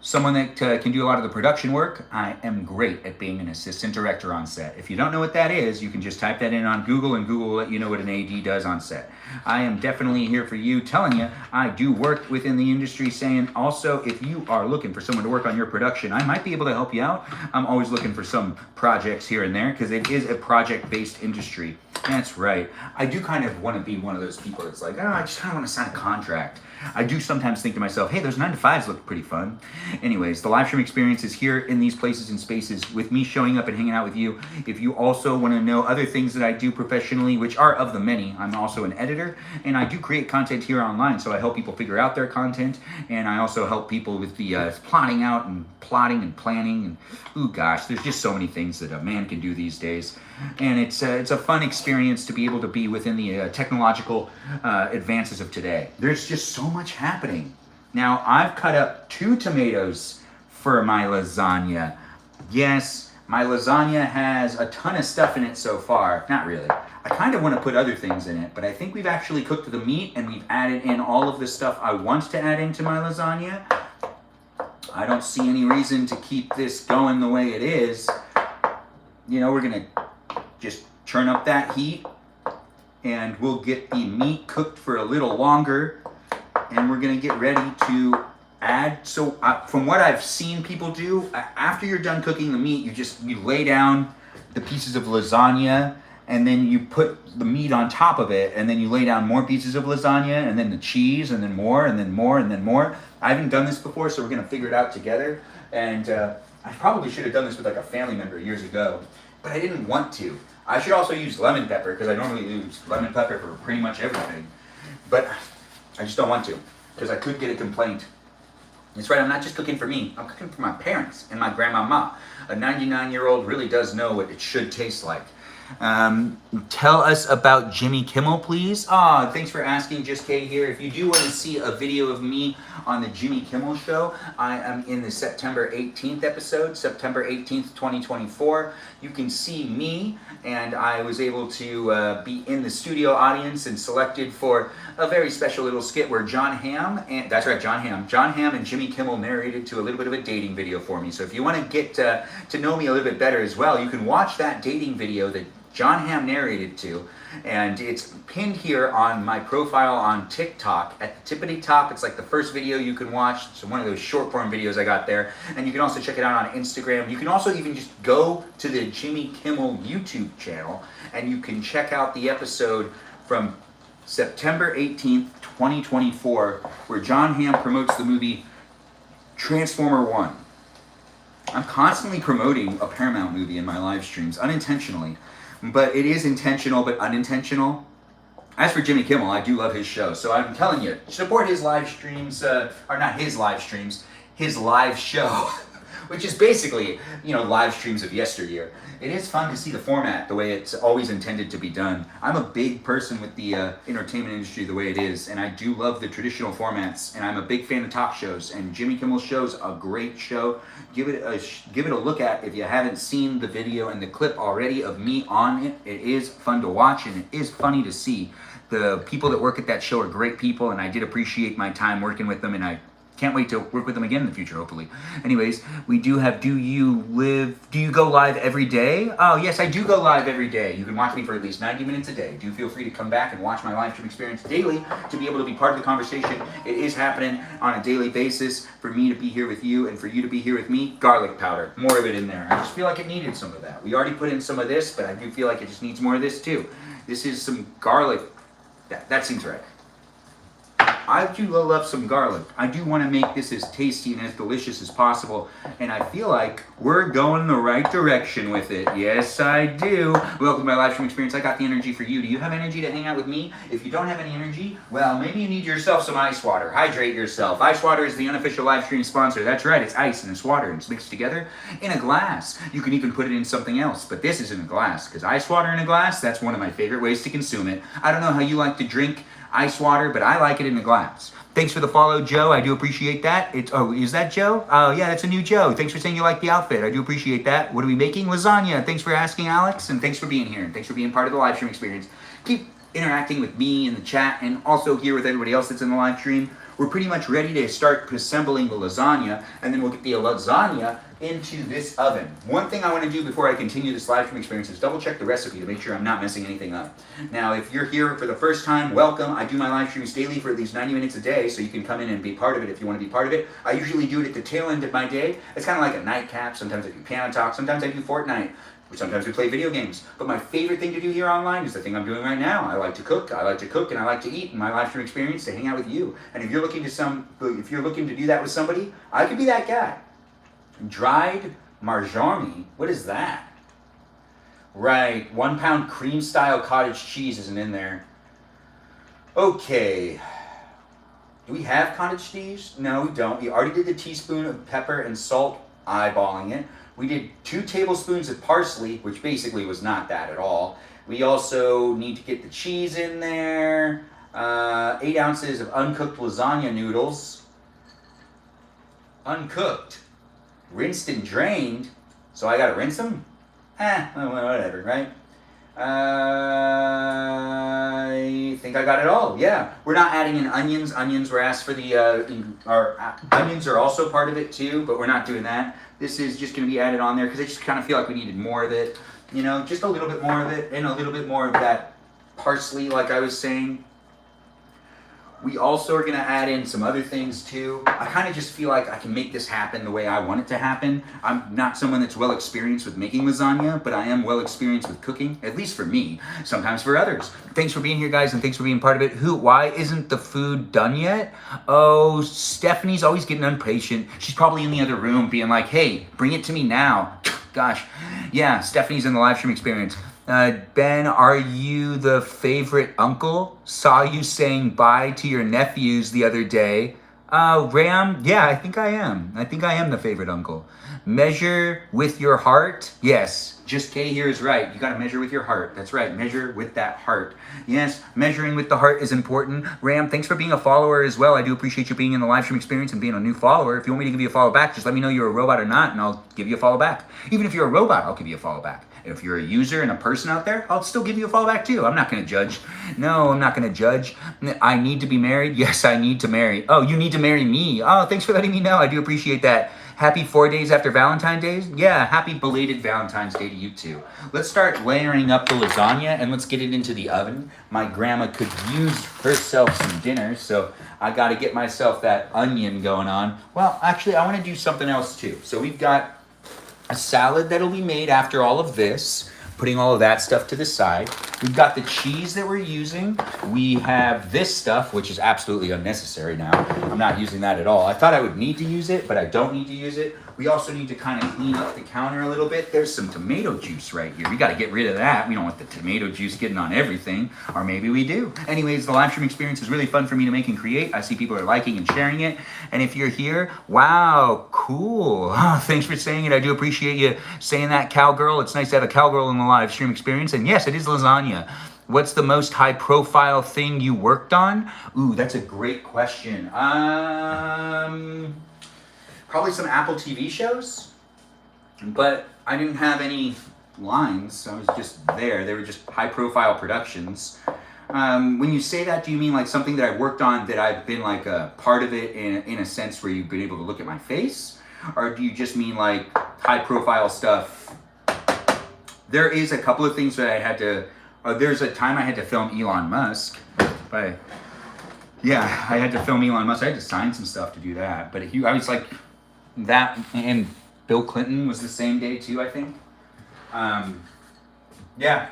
someone that can do a lot of the production work. I am great at being an assistant director on set. If you don't know what that is, you can just type that in on Google, and Google will let you know what an AD does on set. I am definitely here for you, telling you I do work within the industry, saying also if you are looking for someone to work on your production, I might be able to help you out. I'm always looking for some projects here and there, because it is a project-based industry. That's right. I do kind of want to be one of those people that's like, I just kind of want to sign a contract. I do sometimes think to myself, hey, those 9-to-5s look pretty fun. Anyways, the live stream experience is here in these places and spaces with me showing up and hanging out with you. If you also want to know other things that I do professionally, which are of the many, I'm also an editor, and I do create content here online, so I help people figure out their content, and I also help people with the plotting out and plotting and planning, and ooh gosh, there's just so many things that a man can do these days. And it's a fun experience to be able to be within the technological advances of today. There's just so much happening. Now, I've cut up 2 tomatoes for my lasagna. Yes, my lasagna has a ton of stuff in it so far. Not really. I kind of want to put other things in it, but I think we've actually cooked the meat and we've added in all of the stuff I want to add into my lasagna. I don't see any reason to keep this going the way it is. We're going to just turn up that heat, and we'll get the meat cooked for a little longer, and we're gonna get ready to add. So from what I've seen people do, after you're done cooking the meat, you lay down the pieces of lasagna, and then you put the meat on top of it, and then you lay down more pieces of lasagna, and then the cheese, and then more, and then more, and then more. I haven't done this before, so we're gonna figure it out together. And I probably should have done this with like a family member years ago, but I didn't want to. I should also use lemon pepper, because I normally use lemon pepper for pretty much everything. But I just don't want to, because I could get a complaint. That's right, I'm not just cooking for me, I'm cooking for my parents and my grandmama. A 99-year-old really does know what it should taste like. Tell us about Jimmy Kimmel, please. Thanks for asking, Just Kay here. If you do want to see a video of me on the Jimmy Kimmel show, I am in the September 18th episode, September 18th, 2024. You can see me, and I was able to be in the studio audience and selected for a very special little skit where John Hamm, and that's right, John Hamm and Jimmy Kimmel narrated to a little bit of a dating video for me. So if you want to get to know me a little bit better as well, you can watch that dating video that John Hamm narrated to, and it's pinned here on my profile on TikTok at the tippity top. It's like the first video you can watch. It's one of those short form videos I got there, and you can also check it out on Instagram. You can also even just go to the Jimmy Kimmel YouTube channel, and you can check out the episode from September 18th, 2024, where John Hamm promotes the movie Transformer 1. I'm constantly promoting a Paramount movie in my live streams, unintentionally. But it is intentional, but unintentional. As for Jimmy Kimmel, I do love his show. So I'm telling you, support his live streams, or not his live streams, his live show, which is basically, live streams of yesteryear. It is fun to see the format the way it's always intended to be done. I'm a big person with the entertainment industry the way it is, and I do love the traditional formats, and I'm a big fan of talk shows, and Jimmy Kimmel's show's a great show. Give it a look at if you haven't seen the video and the clip already of me on it. It is fun to watch, and it is funny to see. The people that work at that show are great people, and I did appreciate my time working with them, and I can't wait to work with them again in the future, hopefully. Anyways, we do have do you go live every day? Oh, yes, I do go live every day. You can watch me for at least 90 minutes a day. Do feel free to come back and watch my live stream experience daily to be able to be part of the conversation. It is happening on a daily basis for me to be here with you and for you to be here with me. Garlic powder, more of it in there. I just feel like it needed some of that. We already put in some of this, but I do feel like it just needs more of this too. This is some garlic. That seems right. I do love some garlic. I do want to make this as tasty and as delicious as possible, and I feel like we're going the right direction with it. Yes, I do. Welcome to my live stream experience. I got the energy for you. Do you have energy to hang out with me? If you don't have any energy, well, maybe you need yourself some ice water. Hydrate yourself. Ice water is the unofficial live stream sponsor. That's right. It's ice and it's water, and it's mixed together in a glass. You can even put it in something else, but this is in a glass, because ice water in a glass, that's one of my favorite ways to consume it. I don't know how you like to drink ice water, but I like it in a glass. Thanks for the follow, Joe. I do appreciate that. Is that Joe? Oh, yeah, that's a new Joe. Thanks for saying you like the outfit. I do appreciate that. What are we making? Lasagna. Thanks for asking, Alex, and thanks for being here, and thanks for being part of the live stream experience. Keep interacting with me in the chat, and also here with everybody else that's in the live stream. We're pretty much ready to start assembling the lasagna, and then we'll get the lasagna into this oven. One thing I want to do before I continue this live stream experience is double check the recipe to make sure I'm not messing anything up. Now, if you're here for the first time, welcome. I do my live streams daily for at least 90 minutes a day, so you can come in and be part of it if you want to be part of it. I usually do it at the tail end of my day. It's kind of like a nightcap. Sometimes I do piano talk. Sometimes I do Fortnite. Sometimes we play video games. But my favorite thing to do here online is the thing I'm doing right now. I like to cook. I like to cook and I like to eat in my live stream experience to hang out with you. And if you're looking to do that with somebody, I could be that guy. Dried marjoram. What is that? Right, 1 pound cream style cottage cheese isn't in there. Okay. Do we have cottage cheese? No, we don't. We already did the teaspoon of pepper and salt, eyeballing it. We did 2 tablespoons of parsley, which basically was not that at all. We also need to get the cheese in there. 8 ounces of uncooked lasagna noodles. Uncooked. Rinsed and drained. So I gotta rinse them? Whatever, right? I think I got it all. Yeah, we're not adding in onions. Onions were asked for onions are also part of it too, but we're not doing that. This is just going to be added on there because I just kind of feel like we needed more of it. Just a little bit more of it and a little bit more of that parsley, like I was saying. We also are going to add in some other things too. I kind of just feel like I can make this happen the way I want it to happen. I'm not someone that's well experienced with making lasagna, but I am well experienced with cooking, at least for me, sometimes for others. Thanks for being here, guys, and thanks for being part of it. Why isn't the food done yet? Oh, Stephanie's always getting impatient. She's probably in the other room being like, hey, bring it to me now. Gosh, yeah, Stephanie's in the live stream experience. Ben, are you the favorite uncle? Saw you saying bye to your nephews the other day. Ram, yeah, I think I am. I think I am the favorite uncle. Measure with your heart. Yes, just K here is right. You gotta measure with your heart. That's right, measure with that heart. Yes, measuring with the heart is important. Ram, thanks for being a follower as well. I do appreciate you being in the live stream experience and being a new follower. If you want me to give you a follow back, just let me know you're a robot or not, and I'll give you a follow back. Even if you're a robot, I'll give you a follow back. If you're a user and a person out there, I'll still give you a follow back too. I'm not going to judge. No, I'm not going to judge. I need to be married. Yes, I need to marry. Oh, you need to marry me. Oh, thanks for letting me know. I do appreciate that. Happy 4 days after Valentine's Day. Yeah, happy belated Valentine's Day to you too. Let's start layering up the lasagna and let's get it into the oven. My grandma could use herself some dinner, so I got to get myself that onion going on. Well, actually, I want to do something else too. So we've got a salad that'll be made after all of this, putting all of that stuff to the side. We've got the cheese that we're using. We have this stuff, which is absolutely unnecessary now. I'm not using that at all. I thought I would need to use it, but I don't need to use it. We also need to kind of clean up the counter a little bit. There's some tomato juice right here. We got to get rid of that. We don't want the tomato juice getting on everything, or maybe we do. Anyways, the live stream experience is really fun for me to make and create. I see people are liking and sharing it. And if you're here, wow, cool. Oh, thanks for saying it. I do appreciate you saying that, cowgirl. It's nice to have a cowgirl in the live stream experience. And yes, it is lasagna. What's the most high profile thing you worked on? Ooh, that's a great question. Probably some Apple TV shows, but I didn't have any lines. I was just there. They were just high profile productions. When you say that, do you mean like something that I worked on that I've been like a part of it in a sense where you've been able to look at my face? Or do you just mean like high profile stuff? There is a couple of things that I had to, there's a time I had to film Elon Musk. Yeah, I had to film Elon Musk. I had to sign some stuff to do that. But I was like, that and Bill Clinton was the same day too, I think. Yeah,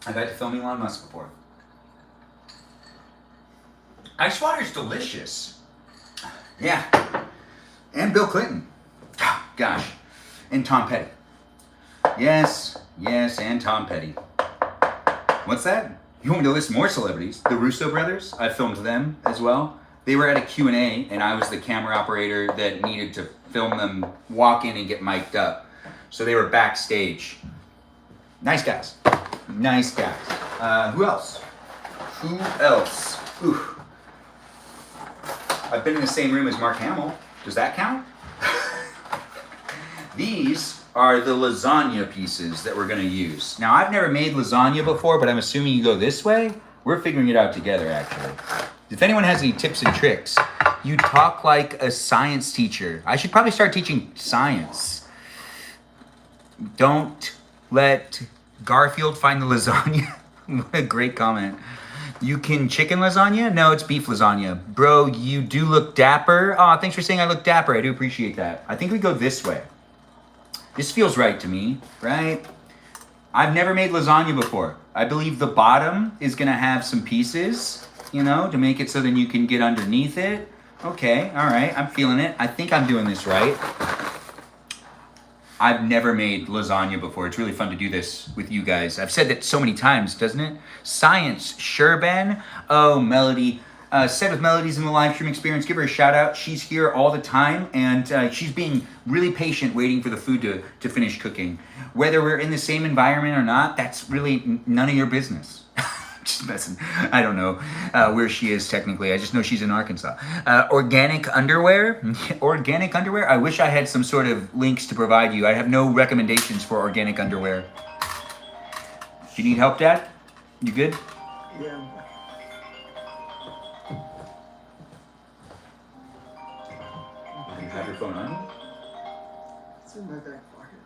I've had to film Elon Musk before. Ice water's delicious. Yeah, and Bill Clinton. Gosh, and Tom Petty. Yes, and Tom Petty. What's that? You want me to list more celebrities? The Russo brothers, I filmed them as well. They were at a Q&A, and I was the camera operator that needed to film them walk in and get mic'd up. So they were backstage. Nice guys. Nice guys. Who else? Ooh. I've been in the same room as Mark Hamill. Does that count? These are the lasagna pieces that we're going to use. Now, I've never made lasagna before, but I'm assuming you go this way. We're figuring it out together, actually. If anyone has any tips and tricks, you talk like a science teacher. I should probably start teaching science. Don't let Garfield find the lasagna. What a great comment. You can chicken lasagna? No, it's beef lasagna. Bro, you do look dapper. Aw, thanks for saying I look dapper. I do appreciate that. I think we go this way. This feels right to me, right? I've never made lasagna before. I believe the bottom is gonna have some pieces, you know, to make it so then you can get underneath it. Okay, all right, I'm feeling it. I think I'm doing this right. I've never made lasagna before. It's really fun to do this with you guys. I've said that so many times, doesn't it? Science, sure, Ben? Oh, Melody. Said with Melody's in the live stream experience, give her a shout out. She's here all the time, and she's being really patient waiting for the food to finish cooking. Whether we're in the same environment or not, that's really none of your business. Just messing. I don't know where she is technically. I just know she's in Arkansas. Organic underwear? Organic underwear? I wish I had some sort of links to provide you. I have no recommendations for organic underwear. Do you need help, Dad? You good? Yeah. You have your phone on? It's in my back pocket.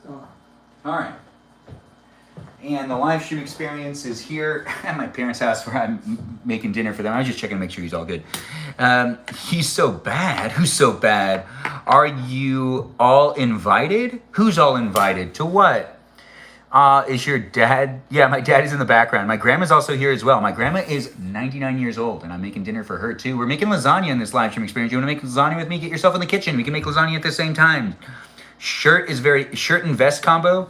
So. All right. And the live stream experience is here at my parents' house where I'm making dinner for them. I was just checking to make sure he's all good. He's so bad. Who's so bad? Are you all invited? Who's all invited? To what? Is your dad? Yeah, my dad is in the background. My grandma's also here as well. My grandma is 99 years old, and I'm making dinner for her too. We're making lasagna in this live stream experience. You want to make lasagna with me? Get yourself in the kitchen. We can make lasagna at the same time. Shirt and vest combo.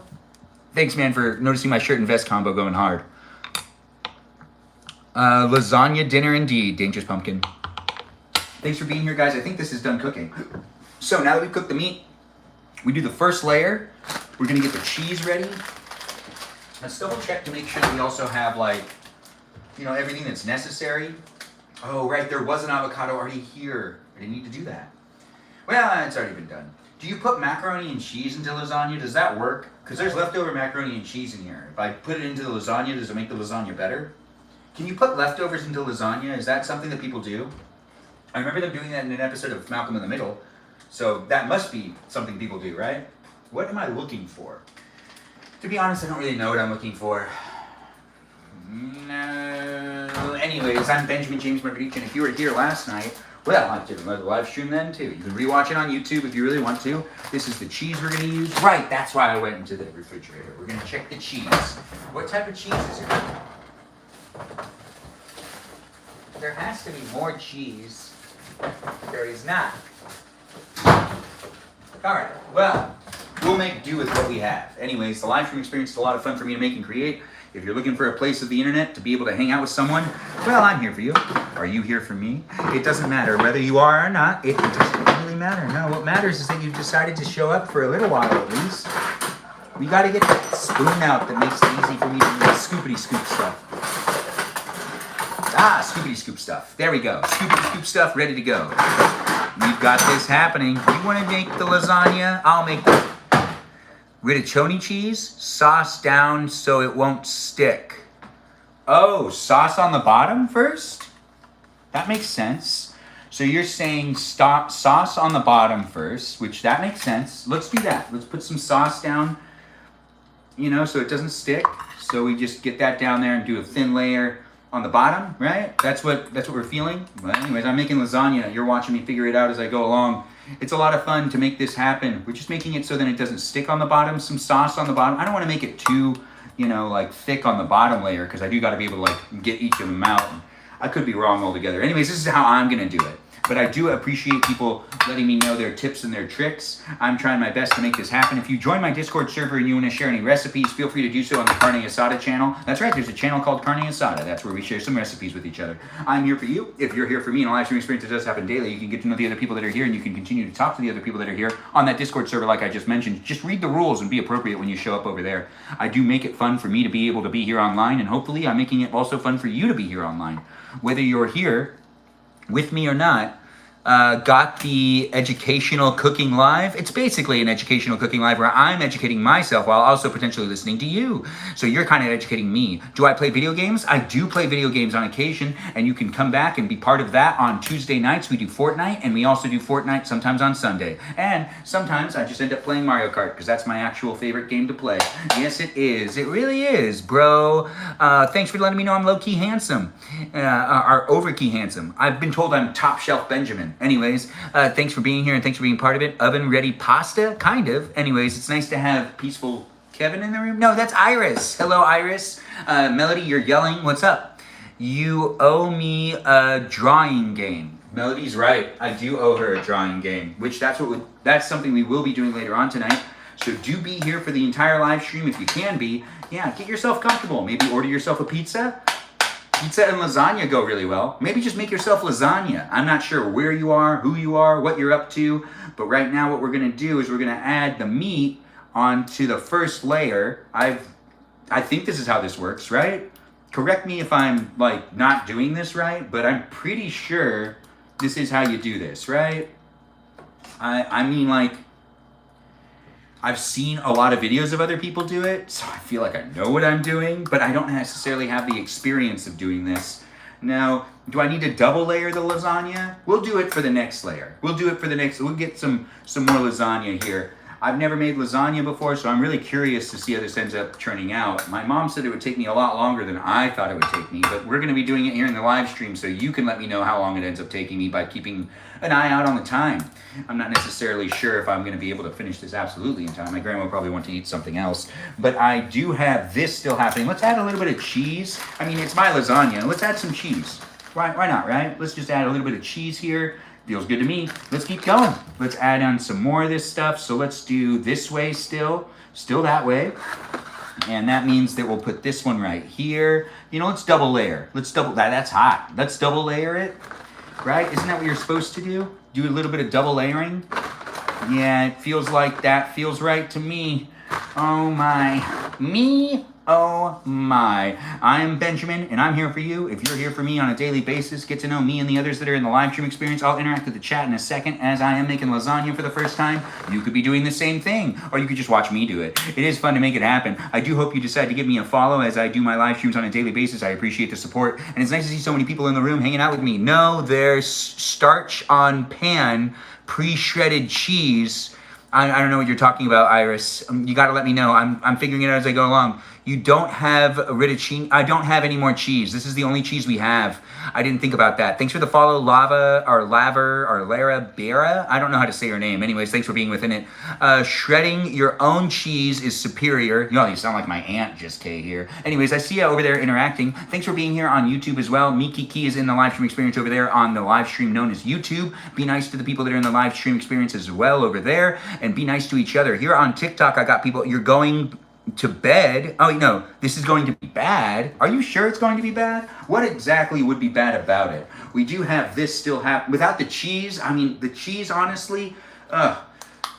Thanks, man, for noticing my shirt and vest combo going hard. Lasagna dinner indeed. Dangerous Pumpkin. Thanks for being here, guys. I think this is done cooking. So now that we've cooked the meat, we do the first layer. We're going to get the cheese ready. Let's double check to make sure that we also have, like, you know, everything that's necessary. Oh, right, there was an avocado already here. I didn't need to do that. Well, it's already been done. Do you put macaroni and cheese into lasagna? Does that work? Because there's leftover macaroni and cheese in here. If I put it into the lasagna, does it make the lasagna better? Can you put leftovers into lasagna? Is that something that people do? I remember them doing that in an episode of Malcolm in the Middle. So that must be something people do, right? What am I looking for? To be honest, I don't really know what I'm looking for. No. Anyways, I'm Benjamin James Magrdichian. If you were here last night, Well, I did another live stream then too. You can rewatch it on YouTube if you really want to. This is the cheese we're gonna use. Right, that's why I went into the refrigerator. We're gonna check the cheese. What type of cheese is it? There has to be more cheese. There is not. Alright, well, we'll make do with what we have. Anyways, the live stream experience is a lot of fun for me to make and create. If you're looking for a place of the internet to be able to hang out with someone, well, I'm here for you. Are you here for me? It doesn't matter whether you are or not. It doesn't really matter. No, what matters is that you've decided to show up for a little while at least. We got to get that spoon out that makes it easy for me to do the scoopity scoop stuff. Ah, scoopity scoop stuff. There we go. Scoopity scoop stuff ready to go. We've got this happening. You want to make the lasagna? I'll make the rigatoni cheese, sauce down so it won't stick. Oh, sauce on the bottom first? That makes sense. So you're saying stop sauce on the bottom first, which that makes sense. Let's do that. Let's put some sauce down, so it doesn't stick. So we just get that down there and do a thin layer on the bottom, right? That's what we're feeling. Well, anyways, I'm making lasagna. You're watching me figure it out as I go along. It's a lot of fun to make this happen. We're just making it so that it doesn't stick on the bottom. Some sauce on the bottom. I don't want to make it too, thick on the bottom layer because I do got to be able to get each of them out. I could be wrong altogether. Anyways, this is how I'm going to do it. But I do appreciate people letting me know their tips and their tricks. I'm trying my best to make this happen. If you join my Discord server and you want to share any recipes, feel free to do so on the Carne Asada channel. That's right, there's a channel called Carne Asada. That's where we share some recipes with each other. I'm here for you. If you're here for me, and a live stream experience that does happen daily, you can get to know the other people that are here, and you can continue to talk to the other people that are here on that Discord server like I just mentioned. Just read the rules and be appropriate when you show up over there. I do make it fun for me to be able to be here online, and hopefully I'm making it also fun for you to be here online. Whether you're here with me or not, got the educational cooking live. It's basically an educational cooking live where I'm educating myself while also potentially listening to you. So you're kind of educating me. Do I play video games? I do play video games on occasion, and you can come back and be part of that on Tuesday nights. We do Fortnite, and we also do Fortnite sometimes on Sunday. And sometimes I just end up playing Mario Kart because that's my actual favorite game to play. Yes, it is. It really is, bro. Thanks for letting me know I'm low-key handsome. Or over-key handsome. I've been told I'm top shelf Benjamin. Anyways, thanks for being here and thanks for being part of it. Oven ready pasta? Kind of. Anyways, it's nice to have peaceful Kevin in the room. No, that's Iris. Hello, Iris. Melody, you're yelling. What's up? You owe me a drawing game. Melody's right. I do owe her a drawing game, which that's something we will be doing later on tonight. So do be here for the entire live stream if you can be. Yeah, get yourself comfortable. Maybe order yourself a pizza. Pizza and lasagna go really well. Maybe just make yourself lasagna. I'm not sure where you are, who you are, what you're up to, but right now what we're gonna do is we're gonna add the meat onto the first layer. I think this is how this works, right? Correct me if I'm not doing this right, but I'm pretty sure this is how you do this, right? I mean, I've seen a lot of videos of other people do it, so I feel like I know what I'm doing, but I don't necessarily have the experience of doing this. Now, do I need to double layer the lasagna? We'll do it for the next layer. We'll get some more lasagna here. I've never made lasagna before, so I'm really curious to see how this ends up turning out. My mom said it would take me a lot longer than I thought it would take me, but we're going to be doing it here in the live stream, so you can let me know how long it ends up taking me by keeping an eye out on the time. I'm not necessarily sure if I'm going to be able to finish this absolutely in time. My grandma will probably want to eat something else, but I do have this still happening. Let's add a little bit of cheese. I mean, it's my lasagna. Let's add some cheese. Why not, right? Let's just add a little bit of cheese here. Feels good to me. Let's keep going. Let's add on some more of this stuff. So let's do this way still that way. And that means that we'll put this one right here. Let's double layer. That's hot. Let's double layer it, right? Isn't that what you're supposed to do? Do a little bit of double layering. Yeah, it feels like that feels right to me. Oh my. Me? Oh my. I am Benjamin, and I'm here for you. If you're here for me on a daily basis, get to know me and the others that are in the live stream experience. I'll interact with the chat in a second as I am making lasagna for the first time. You could be doing the same thing, or you could just watch me do it. It is fun to make it happen. I do hope you decide to give me a follow as I do my live streams on a daily basis. I appreciate the support, and it's nice to see so many people in the room hanging out with me. No, there's starch on pan, pre-shredded cheese. I don't know what you're talking about, Iris. You got to let me know. I'm figuring it out as I go along. You don't have rigatoni. I don't have any more cheese. This is the only cheese we have. I didn't think about that. Thanks for the follow, Lara Bera. I don't know how to say her name. Anyways, thanks for being within it. Shredding your own cheese is superior. You sound like my aunt just K here. Anyways, I see you over there interacting. Thanks for being here on YouTube as well. Miki Key is in the live stream experience over there on the live stream known as YouTube. Be nice to the people that are in the live stream experience as well over there, and be nice to each other. Here on TikTok, I got people. You're going to bed. Oh no, this is going to be bad. Are you sure it's going to be bad? What exactly would be bad about it? We do have this still happen without the cheese. I mean, the cheese, honestly,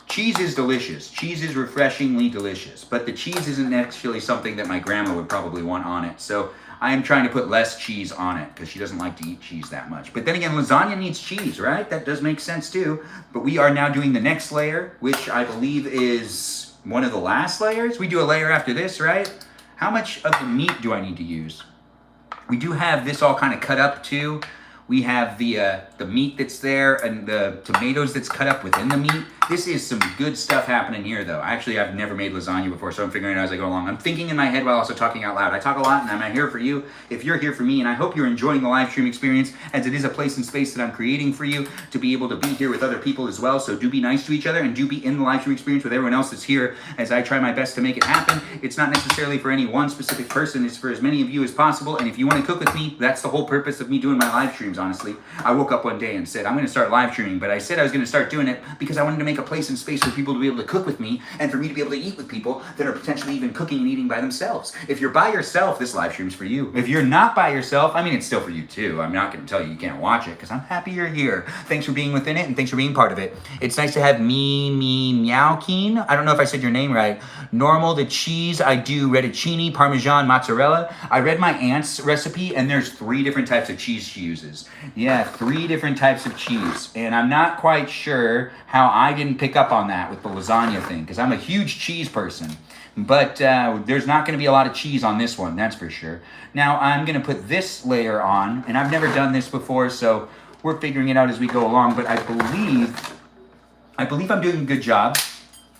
cheese is delicious. Cheese is refreshingly delicious, but the cheese isn't actually something that my grandma would probably want on it. So I am trying to put less cheese on it because she doesn't like to eat cheese that much. But then again, lasagna needs cheese, right? That does make sense too. But we are now doing the next layer, which I believe is one of the last layers. We do a layer after this, right? How much of the meat do I need to use? We do have this all kind of cut up too. We have the meat that's there and the tomatoes that's cut up within the meat. This is some good stuff happening here, though. Actually, I've never made lasagna before, so I'm figuring it out as I go along. I'm thinking in my head while also talking out loud. I talk a lot, and I'm here for you if you're here for me, and I hope you're enjoying the live stream experience, as it is a place and space that I'm creating for you to be able to be here with other people as well. So do be nice to each other, and do be in the live stream experience with everyone else that's here as I try my best to make it happen. It's not necessarily for any one specific person. It's for as many of you as possible, and if you want to cook with me, that's the whole purpose of me doing my live streams, honestly. I woke up one day and said, I'm going to start live streaming, but I said I was going to start doing it because I wanted to make a place and space for people to be able to cook with me and for me to be able to eat with people that are potentially even cooking and eating by themselves. If you're by yourself, this live stream's for you. If you're not by yourself, I mean, it's still for you too. I'm not going to tell you can't watch it because I'm happy you're here. Thanks for being within it and thanks for being part of it. It's nice to have Meowkeen. I don't know if I said your name right. Normal, the cheese, I do rigatoni, Parmesan, mozzarella. I read my aunt's recipe and there's 3 different types of cheese she uses. Yeah, 3 different types of cheese. And I'm not quite sure how I didn't pick up on that with the lasagna thing, because I'm a huge cheese person. But there's not going to be a lot of cheese on this one, that's for sure. Now I'm going to put this layer on, and I've never done this before, so we're figuring it out as we go along. But I believe I'm doing a good job.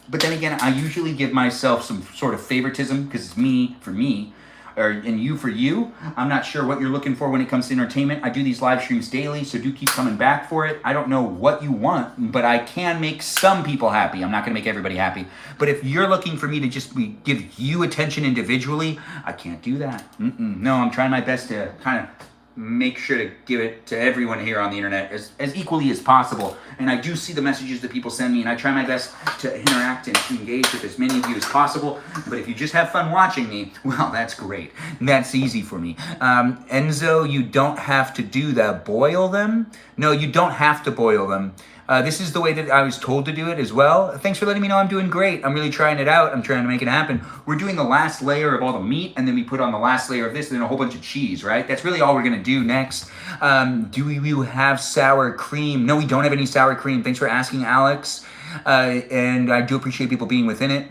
But then again, I usually give myself some sort of favoritism because it's me for me, and you for you. I'm not sure what you're looking for when it comes to entertainment. I do these live streams daily, so do keep coming back for it. I don't know what you want, but I can make some people happy. I'm not going to make everybody happy. But if you're looking for me to just give you attention individually, I can't do that. No, I'm trying my best to kind of make sure to give it to everyone here on the internet as equally as possible. And I do see the messages that people send me, and I try my best to interact and to engage with as many of you as possible. But if you just have fun watching me, well, that's great. That's easy for me. Enzo, you don't have to do that. Boil them? No, you don't have to boil them. This is the way that I was told to do it as well. Thanks for letting me know I'm doing great. I'm really trying it out. I'm trying to make it happen. We're doing the last layer of all the meat, and then we put on the last layer of this, and then a whole bunch of cheese, right? That's really all we're going to do next. Do we have sour cream? No, we don't have any sour cream. Thanks for asking, Alex. And I do appreciate people being within it.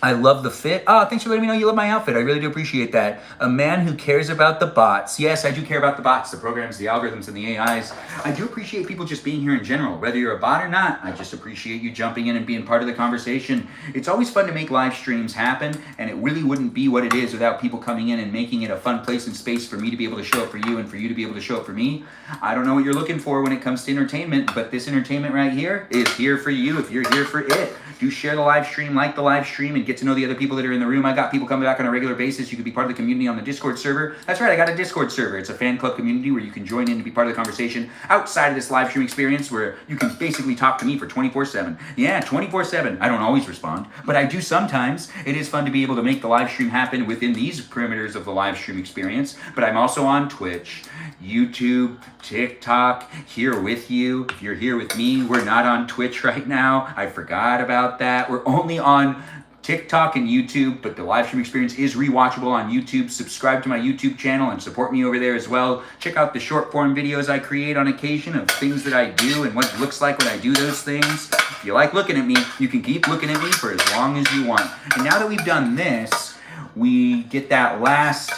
I love the fit. Thanks for letting me know you love my outfit. I really do appreciate that. A man who cares about the bots. Yes, I do care about the bots, the programs, the algorithms, and the AIs. I do appreciate people just being here in general, whether you're a bot or not. I just appreciate you jumping in and being part of the conversation. It's always fun to make live streams happen, and it really wouldn't be what it is without people coming in and making it a fun place and space for me to be able to show up for you and for you to be able to show up for me. I don't know what you're looking for when it comes to entertainment, but this entertainment right here is here for you if you're here for it. Do share the live stream, like the live stream, and get to know the other people that are in the room. I got people coming back on a regular basis. You can be part of the community on the Discord server. That's right, I got a Discord server. It's a fan club community where you can join in and be part of the conversation outside of this live stream experience where you can basically talk to me for 24/7. Yeah, 24/7. I don't always respond, but I do sometimes. It is fun to be able to make the live stream happen within these perimeters of the live stream experience. But I'm also on Twitch, YouTube, TikTok, here with you. If you're here with me, we're not on Twitch right now. I forgot about that. We're only on TikTok and YouTube, but the live stream experience is rewatchable on YouTube. Subscribe to my YouTube channel and support me over there as well. Check out the short form videos I create on occasion of things that I do and what it looks like when I do those things. If you like looking at me, you can keep looking at me for as long as you want. And now that we've done this, we get that last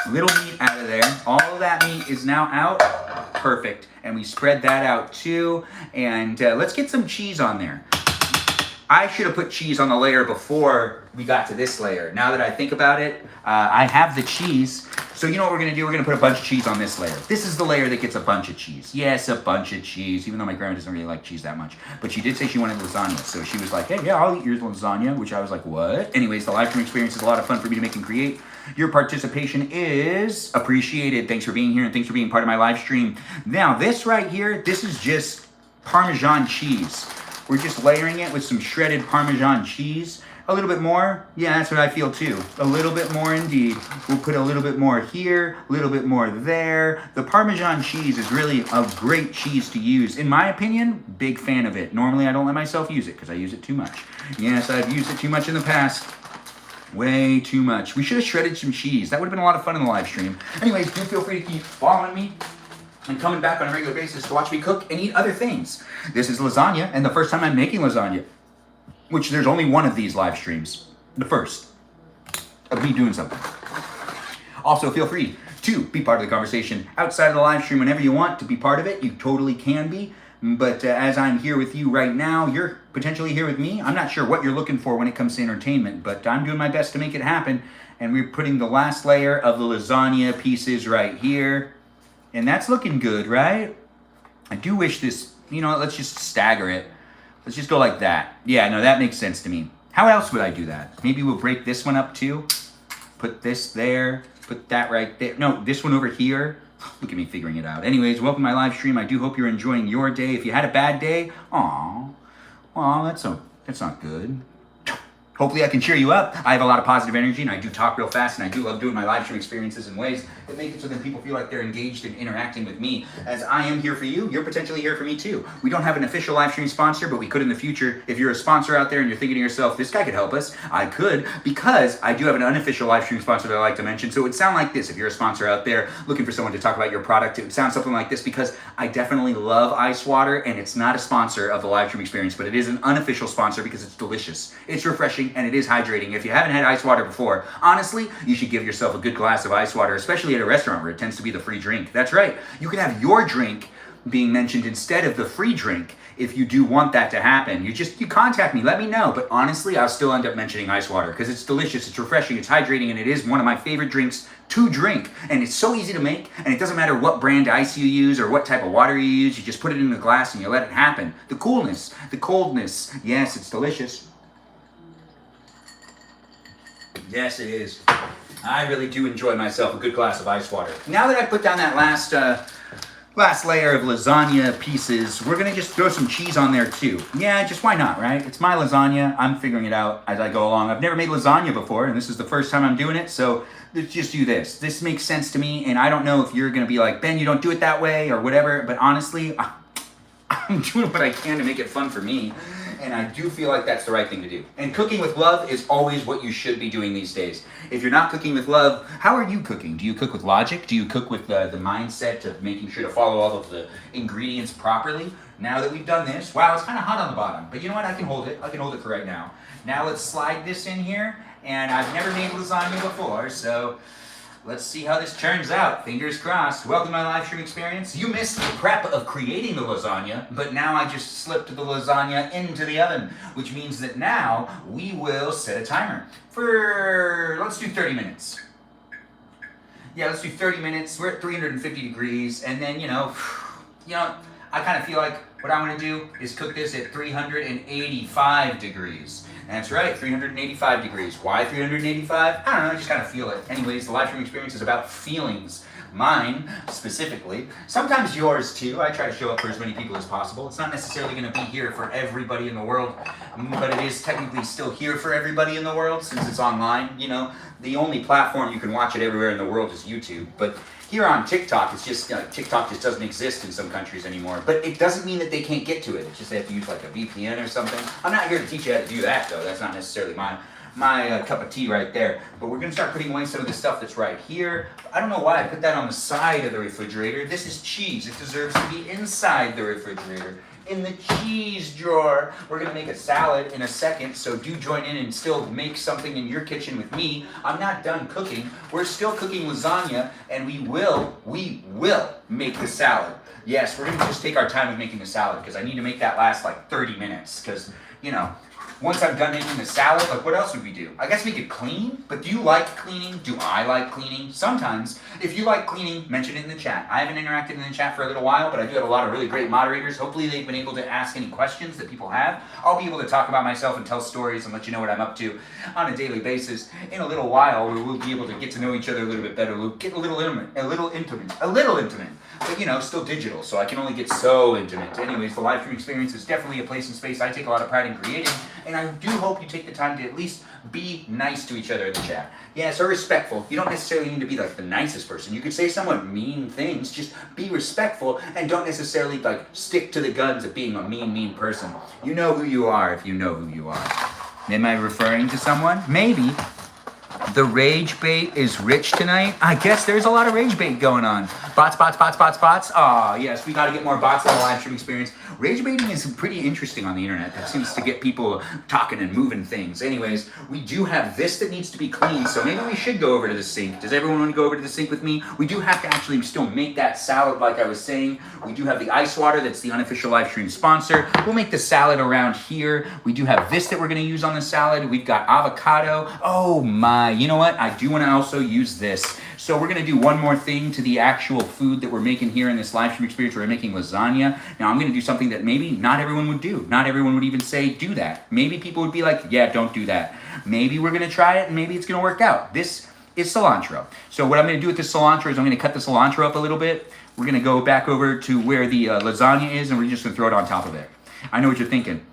little meat out of there. All of that meat is now out. Perfect. And we spread that out too. And let's get some cheese on there. I should have put cheese on the layer before we got to this layer. Now that I think about it, I have the cheese. So you know what we're gonna do? We're gonna put a bunch of cheese on this layer. This is the layer that gets a bunch of cheese. Yes, a bunch of cheese, even though my grandma doesn't really like cheese that much. But she did say she wanted lasagna. So she was like, hey, yeah, I'll eat your lasagna, which I was like, what? Anyways, the live stream experience is a lot of fun for me to make and create. Your participation is appreciated. Thanks for being here and thanks for being part of my live stream. Now, this right here, this is just Parmesan cheese. We're just layering it with some shredded Parmesan cheese. A little bit more? Yeah, that's what I feel too. A little bit more indeed. We'll put a little bit more here, a little bit more there. The Parmesan cheese is really a great cheese to use. In my opinion, big fan of it. Normally I don't let myself use it because I use it too much. Yes, I've used it too much in the past. Way too much. We should have shredded some cheese. That would have been a lot of fun in the live stream. Anyways, do feel free to keep following me and coming back on a regular basis to watch me cook and eat other things. This is lasagna, and the first time I'm making lasagna, which there's only one of these live streams, the first of me doing something. Also, feel free to be part of the conversation outside of the live stream whenever you want to be part of it. You totally can be. But as I'm here with you right now, you're potentially here with me. I'm not sure what you're looking for when it comes to entertainment, but I'm doing my best to make it happen. And we're putting the last layer of the lasagna pieces right here. And that's looking good, right? I do wish this, you know, let's just stagger it. Let's just go like that. Yeah, no, that makes sense to me. How else would I do that? Maybe we'll break this one up too. Put this there. Put that right there. No, this one over here. Look at me figuring it out. Anyways, welcome to my live stream. I do hope you're enjoying your day. If you had a bad day, that's not good. Hopefully I can cheer you up. I have a lot of positive energy and I do talk real fast and I do love doing my live stream experiences in ways that make it so that people feel like they're engaged and interacting with me. As I am here for you, you're potentially here for me too. We don't have an official live stream sponsor, but we could in the future. If you're a sponsor out there and you're thinking to yourself, this guy could help us, I could, because I do have an unofficial live stream sponsor that I like to mention. So it would sound like this. If you're a sponsor out there looking for someone to talk about your product, it would sound something like this, because I definitely love ice water and it's not a sponsor of the live stream experience, but it is an unofficial sponsor because it's delicious. It's refreshing and it is hydrating. If you haven't had ice water before, honestly, you should give yourself a good glass of ice water, especially at a restaurant where it tends to be the free drink. That's right. You can have your drink being mentioned instead of the free drink if you do want that to happen. You contact me, let me know. But honestly, I'll still end up mentioning ice water because it's delicious, it's refreshing, it's hydrating, and it is one of my favorite drinks to drink. And it's so easy to make, and it doesn't matter what brand ice you use or what type of water you use. You just put it in a glass and you let it happen. The coolness, the coldness. Yes, it's delicious. Yes, it is. I really do enjoy myself a good glass of ice water. Now that I put down that last layer of lasagna pieces, we're gonna just throw some cheese on there too. Yeah, just why not, right? It's my lasagna. I'm figuring it out as I go along. I've never made lasagna before, and this is the first time I'm doing it, so let's just do this. This makes sense to me, and I don't know if you're gonna be like, Ben, you don't do it that way, or whatever, but honestly, I'm doing what I can to make it fun for me. And I do feel like that's the right thing to do. And cooking with love is always what you should be doing these days. If you're not cooking with love, how are you cooking? Do you cook with logic? Do you cook with the mindset of making sure to follow all of the ingredients properly? Now that we've done this, wow, it's kind of hot on the bottom. But you know what? I can hold it. I can hold it for right now. Now let's slide this in here. And I've never made lasagna before, so let's see how this turns out. Fingers crossed. Welcome to my live stream experience. You missed the prep of creating the lasagna, but now I just slipped the lasagna into the oven, which means that now we will set a timer for, let's do 30 minutes. Yeah, let's do 30 minutes. We're at 350 degrees, and then, you know, I kind of feel like what I want to do is cook this at 385 degrees. That's right, 385 degrees. Why 385? I don't know, I just kind of feel it. Anyways, the live stream experience is about feelings. Mine, specifically. Sometimes yours, too. I try to show up for as many people as possible. It's not necessarily going to be here for everybody in the world, but it is technically still here for everybody in the world since it's online. You know, the only platform you can watch it everywhere in the world is YouTube. But here on TikTok, it's just, TikTok just doesn't exist in some countries anymore. But it doesn't mean that they can't get to it. It's just they have to use like a VPN or something. I'm not here to teach you how to do that, though. That's not necessarily my cup of tea right there. But we're going to start putting away some of the stuff that's right here. I don't know why I put that on the side of the refrigerator. This is cheese. It deserves to be inside the refrigerator. In the cheese drawer. We're going to make a salad in a second, so do join in and still make something in your kitchen with me. I'm not done cooking. We're still cooking lasagna, and we will make the salad. Yes, we're going to just take our time with making the salad, because I need to make that last like 30 minutes, because, you know, once I'm done making the salad, like what else would we do? I guess we could clean, but do you like cleaning? Do I like cleaning? Sometimes. If you like cleaning, mention it in the chat. I haven't interacted in the chat for a little while, but I do have a lot of really great moderators. Hopefully they've been able to ask any questions that people have. I'll be able to talk about myself and tell stories and let you know what I'm up to on a daily basis. In a little while, we'll be able to get to know each other a little bit better. We'll get a little intimate. But you know, still digital, so I can only get so intimate. Anyways, the live stream experience is definitely a place and space I take a lot of pride in creating, and I do hope you take the time to at least be nice to each other in the chat. Yeah, so respectful. You don't necessarily need to be like the nicest person. You could say somewhat mean things, just be respectful, and don't necessarily like stick to the guns of being a mean person. You know who you are if you know who you are. Am I referring to someone? Maybe. The rage bait is rich tonight. I guess there's a lot of rage bait going on. Bots. Aw, yes, we gotta get more bots on the live stream experience. Rage baiting is pretty interesting on the internet. That seems to get people talking and moving things. Anyways, we do have this that needs to be cleaned, so maybe we should go over to the sink. Does everyone want to go over to the sink with me? We do have to actually still make that salad like I was saying. We do have the ice water that's the unofficial live stream sponsor. We'll make the salad around here. We do have this that we're gonna use on the salad. We've got avocado. Oh my, you know what? I do want to also use this. So we're going to do one more thing to the actual food that we're making here in this live stream experience. We're making lasagna. Now I'm going to do something that maybe not everyone would do. Not everyone would even say do that. Maybe people would be like, yeah, don't do that. Maybe we're going to try it and maybe it's going to work out. This is cilantro. So what I'm going to do with this cilantro is I'm going to cut the cilantro up a little bit. We're going to go back over to where the lasagna is and we're just going to throw it on top of it. I know what you're thinking.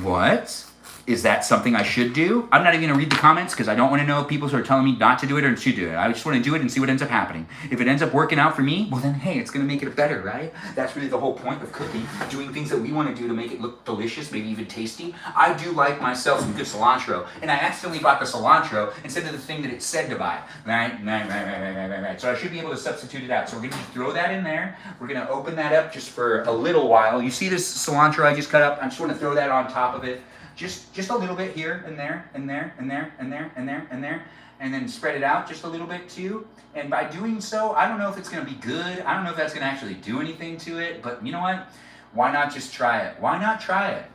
What? Is that something I should do? I'm not even gonna read the comments because I don't want to know if people are telling me not to do it or to do it. I just want to do it and see what ends up happening. If it ends up working out for me, well then, hey, it's gonna make it better, right? That's really the whole point of cooking, doing things that we want to do to make it look delicious, maybe even tasty. I do like myself some good cilantro, and I accidentally bought the cilantro instead of the thing that it said to buy. Right. So I should be able to substitute it out. So we're gonna throw that in there. We're gonna open that up just for a little while. You see this cilantro I just cut up? I just want to throw that on top of it. Just a little bit here and there, and there, and there, and there, and there, and there, and then spread it out just a little bit too. And by doing so, I don't know if it's gonna be good. I don't know if that's gonna actually do anything to it, but you know what? Why not just try it? Why not try it?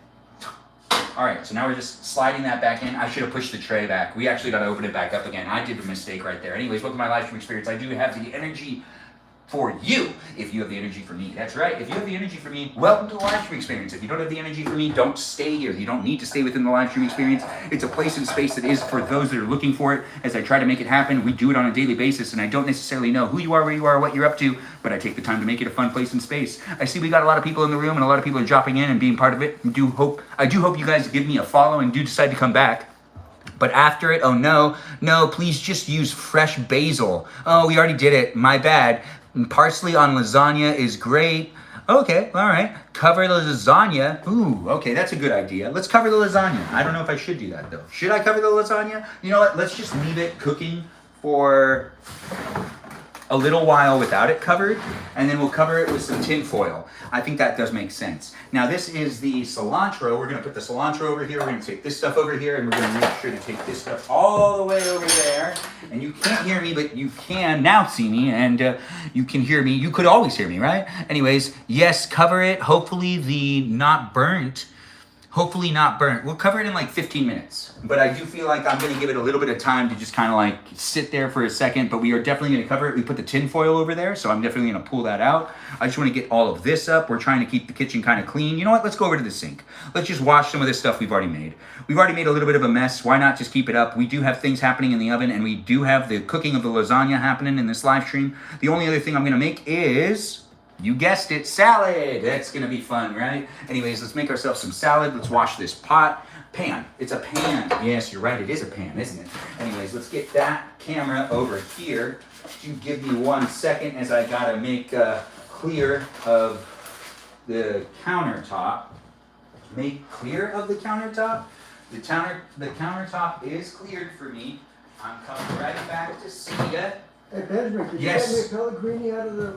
All right, so now we're just sliding that back in. I should have pushed the tray back. We actually gotta open it back up again. I did a mistake right there. Anyways, welcome to my live stream experience. I do have the energy for you if you have the energy for me. That's right. If you have the energy for me, welcome to the live stream experience. If you don't have the energy for me, don't stay here. You don't need to stay within the live stream experience. It's a place and space that is for those that are looking for it. As I try to make it happen, we do it on a daily basis, and I don't necessarily know who you are, where you are, what you're up to, but I take the time to make it a fun place and space. I see we got a lot of people in the room, and a lot of people are dropping in and being part of it. I do hope you guys give me a follow and do decide to come back. But after it, oh no, please just use fresh basil. Oh, we already did it. My bad. Parsley on lasagna is great. Okay, all right. Cover the lasagna. Ooh, okay, that's a good idea. Let's cover the lasagna. I don't know if I should do that though. Should I cover the lasagna? You know what? Let's just leave it cooking for a little while without it covered, and then we'll cover it with some tin foil. I think that does make sense. Now this is the cilantro. We're gonna put the cilantro over here. We're gonna take this stuff over here, and we're gonna make sure to take this stuff all the way over there. And you can't hear me, but you can now see me, and you can hear me. You could always hear me, right? Anyways, yes, cover it. Hopefully not burnt. We'll cover it in like 15 minutes. But I do feel like I'm gonna give it a little bit of time to just kind of like sit there for a second, but we are definitely gonna cover it. We put the tin foil over there, so I'm definitely gonna pull that out. I just wanna get all of this up. We're trying to keep the kitchen kind of clean. You know what, let's go over to the sink. Let's just wash some of this stuff we've already made. We've already made a little bit of a mess. Why not just keep it up? We do have things happening in the oven, and we do have the cooking of the lasagna happening in this live stream. The only other thing I'm gonna make is, you guessed it, salad. That's gonna be fun, right? Anyways, let's make ourselves some salad. Let's wash this pan. It's a pan. Yes, you're right, it is a pan, isn't it? Anyways, let's get that camera over here. You give me 1 second as I gotta make clear of the countertop. Make clear of the countertop? The countertop is cleared for me. I'm coming right back to see ya. Hey, Benjamin, could Yes. you get me a Pellegrini out of the...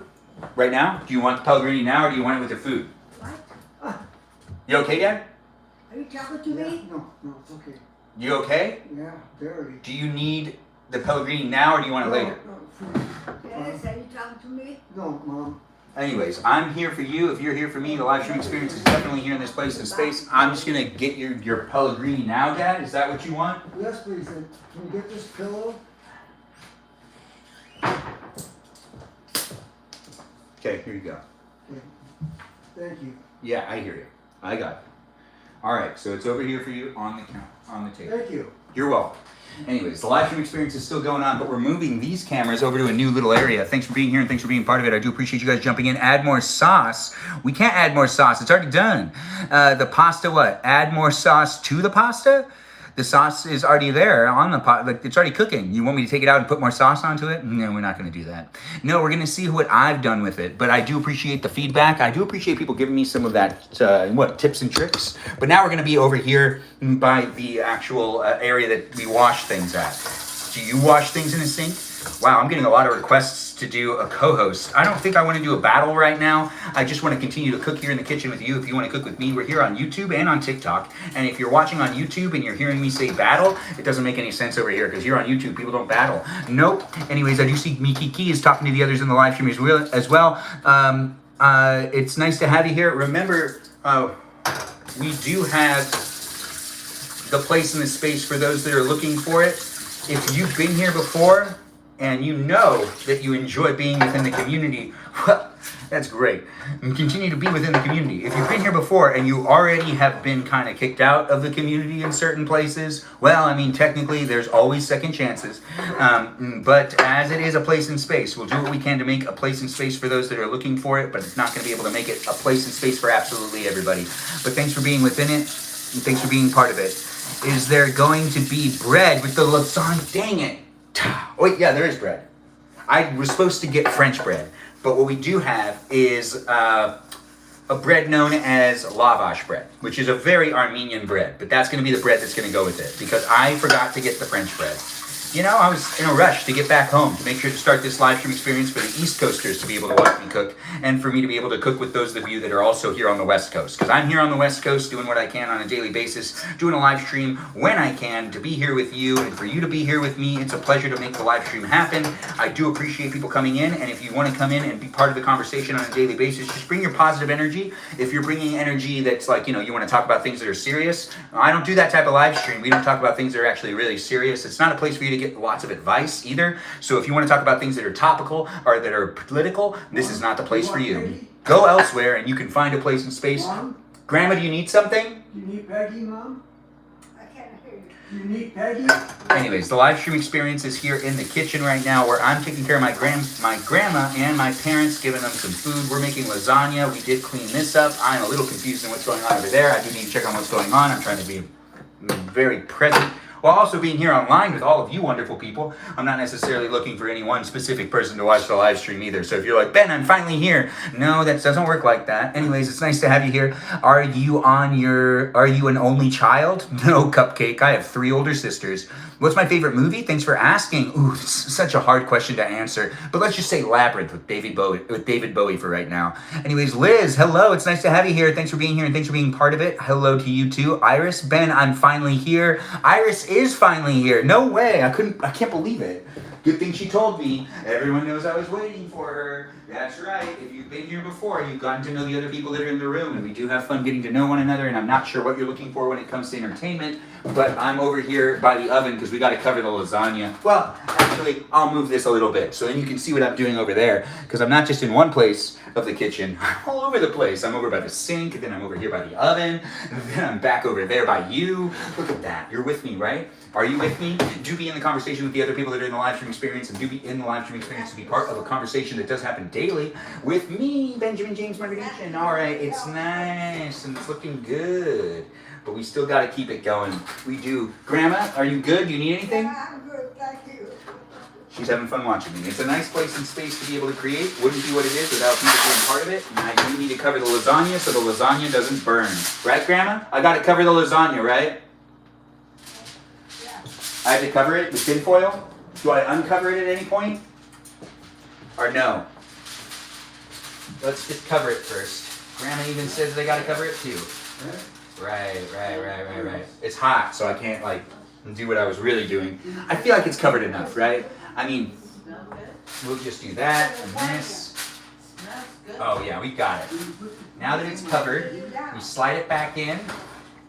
Right now? Do you want the Pellegrini now, or do you want it with your food? What? You okay, Dad? Are you talking to me? No, it's okay. You okay? Yeah, very. Do you need the Pellegrini now, or do you want it later? No, Yes, are you talking to me? no, Mom. Anyways, I'm here for you. If you're here for me, the live stream experience is definitely here in this place in space. I'm just gonna get your Pellegrini now, Dad. Is that what you want? Yes, please. And can you get this pillow? Okay, here you go. Okay. Thank you. Yeah, I hear you. I got it. All right, so it's over here for you on the table. Thank you. You're welcome. Anyways, the live stream experience is still going on, but we're moving these cameras over to a new little area. Thanks for being here and thanks for being part of it. I do appreciate you guys jumping in. Add more sauce. We can't add more sauce. It's already done. The pasta, what? Add more sauce to the pasta? The sauce is already there on the pot. Like, it's already cooking. You want me to take it out and put more sauce onto it? No, we're not going to do that. No, we're going to see what I've done with it. But I do appreciate the feedback. I do appreciate people giving me some of that, tips and tricks. But now we're going to be over here by the actual area that we wash things at. Do you wash things in a sink? Wow, I'm getting a lot of requests to do a co-host. I don't think I want to do a battle right now. I just want to continue to cook here in the kitchen with you. If you want to cook with me, we're here on YouTube and on TikTok. And if you're watching on YouTube and you're hearing me say battle, it doesn't make any sense over here because here on YouTube, people don't battle. Nope. Anyways, I do see Miki Key is talking to the others in the live stream as well. It's nice to have you here. Remember, we do have the place in the space for those that are looking for it. If you've been here before, and you know that you enjoy being within the community, well, that's great. And continue to be within the community. If you've been here before and you already have been kind of kicked out of the community in certain places, well, I mean, technically there's always second chances. But as it is a place in space, we'll do what we can to make a place in space for those that are looking for it, but it's not going to be able to make it a place in space for absolutely everybody. But thanks for being within it, and thanks for being part of it. Is there going to be bread with the lasagna? Dang it. Oh, wait, yeah, there is bread. I was supposed to get French bread, but what we do have is a bread known as lavash bread, which is a very Armenian bread, but that's going to be the bread that's going to go with it, because I forgot to get the French bread. You know, I was in a rush to get back home to make sure to start this live stream experience for the East Coasters to be able to watch me cook, and for me to be able to cook with those of you that are also here on the West Coast. Because I'm here on the West Coast doing what I can on a daily basis, doing a live stream when I can to be here with you, and for you to be here with me. It's a pleasure to make the live stream happen. I do appreciate people coming in, and if you want to come in and be part of the conversation on a daily basis, just bring your positive energy. If you're bringing energy that's like, you want to talk about things that are serious, I don't do that type of live stream. We don't talk about things that are actually really serious. It's not a place for you to get lots of advice either. So if you want to talk about things that are topical or that are political, this is not the place for you. Go elsewhere and you can find a place in space. Mom? Grandma, do you need something? You need Peggy, Mom? I can't hear you. You need Peggy? Anyways, the live stream experience is here in the kitchen right now, where I'm taking care of my grandma and my parents, giving them some food. We're making lasagna. We did clean this up. I'm a little confused in what's going on over there. I do need to check on what's going on. I'm trying to be very present, while also being here online with all of you wonderful people. I'm not necessarily looking for any one specific person to watch the live stream either. So if you're like, Ben, I'm finally here. No, that doesn't work like that. Anyways, it's nice to have you here. Are you an only child? No, Cupcake. I have 3 older sisters. What's my favorite movie? Thanks for asking. Ooh, it's such a hard question to answer. But let's just say Labyrinth with David Bowie for right now. Anyways, Liz, hello. It's nice to have you here. Thanks for being here and thanks for being part of it. Hello to you too. Iris, Ben, I'm finally here. Iris is finally here. No way. I can't believe it. Good thing she told me. Everyone knows I was waiting for her. That's right. If you've been here before, you've gotten to know the other people that are in the room, and we do have fun getting to know one another, and I'm not sure what you're looking for when it comes to entertainment, but I'm over here by the oven because we got to cover the lasagna. Well, actually, I'll move this a little bit so then you can see what I'm doing over there, because I'm not just in one place of the kitchen. I'm all over the place. I'm over by the sink, then I'm over here by the oven, then I'm back over there by you. Look at that. You're with me, right? Are you with me? Do be in the conversation with the other people that are in the live stream experience, and do be in the live stream experience to be part of a conversation that does happen daily with me, Benjamin James Magrdichian. All right, it's nice and it's looking good, but we still got to keep it going. We do. Grandma, are you good? Do you need anything? Yeah, I'm good, thank you. She's having fun watching me. It's a nice place and space to be able to create. Wouldn't be what it is without people being part of it. And I do need to cover the lasagna so the lasagna doesn't burn. Right, Grandma? I got to cover the lasagna, right? Yeah. I have to cover it with tin foil? Do I uncover it at any point? Or no? Let's just cover it first. Grandma even says I gotta cover it too. Right. It's hot, so I can't do what I was really doing. I feel like it's covered enough, right? I mean, we'll just do that and this. good. Oh yeah, we got it. Now that it's covered, we slide it back in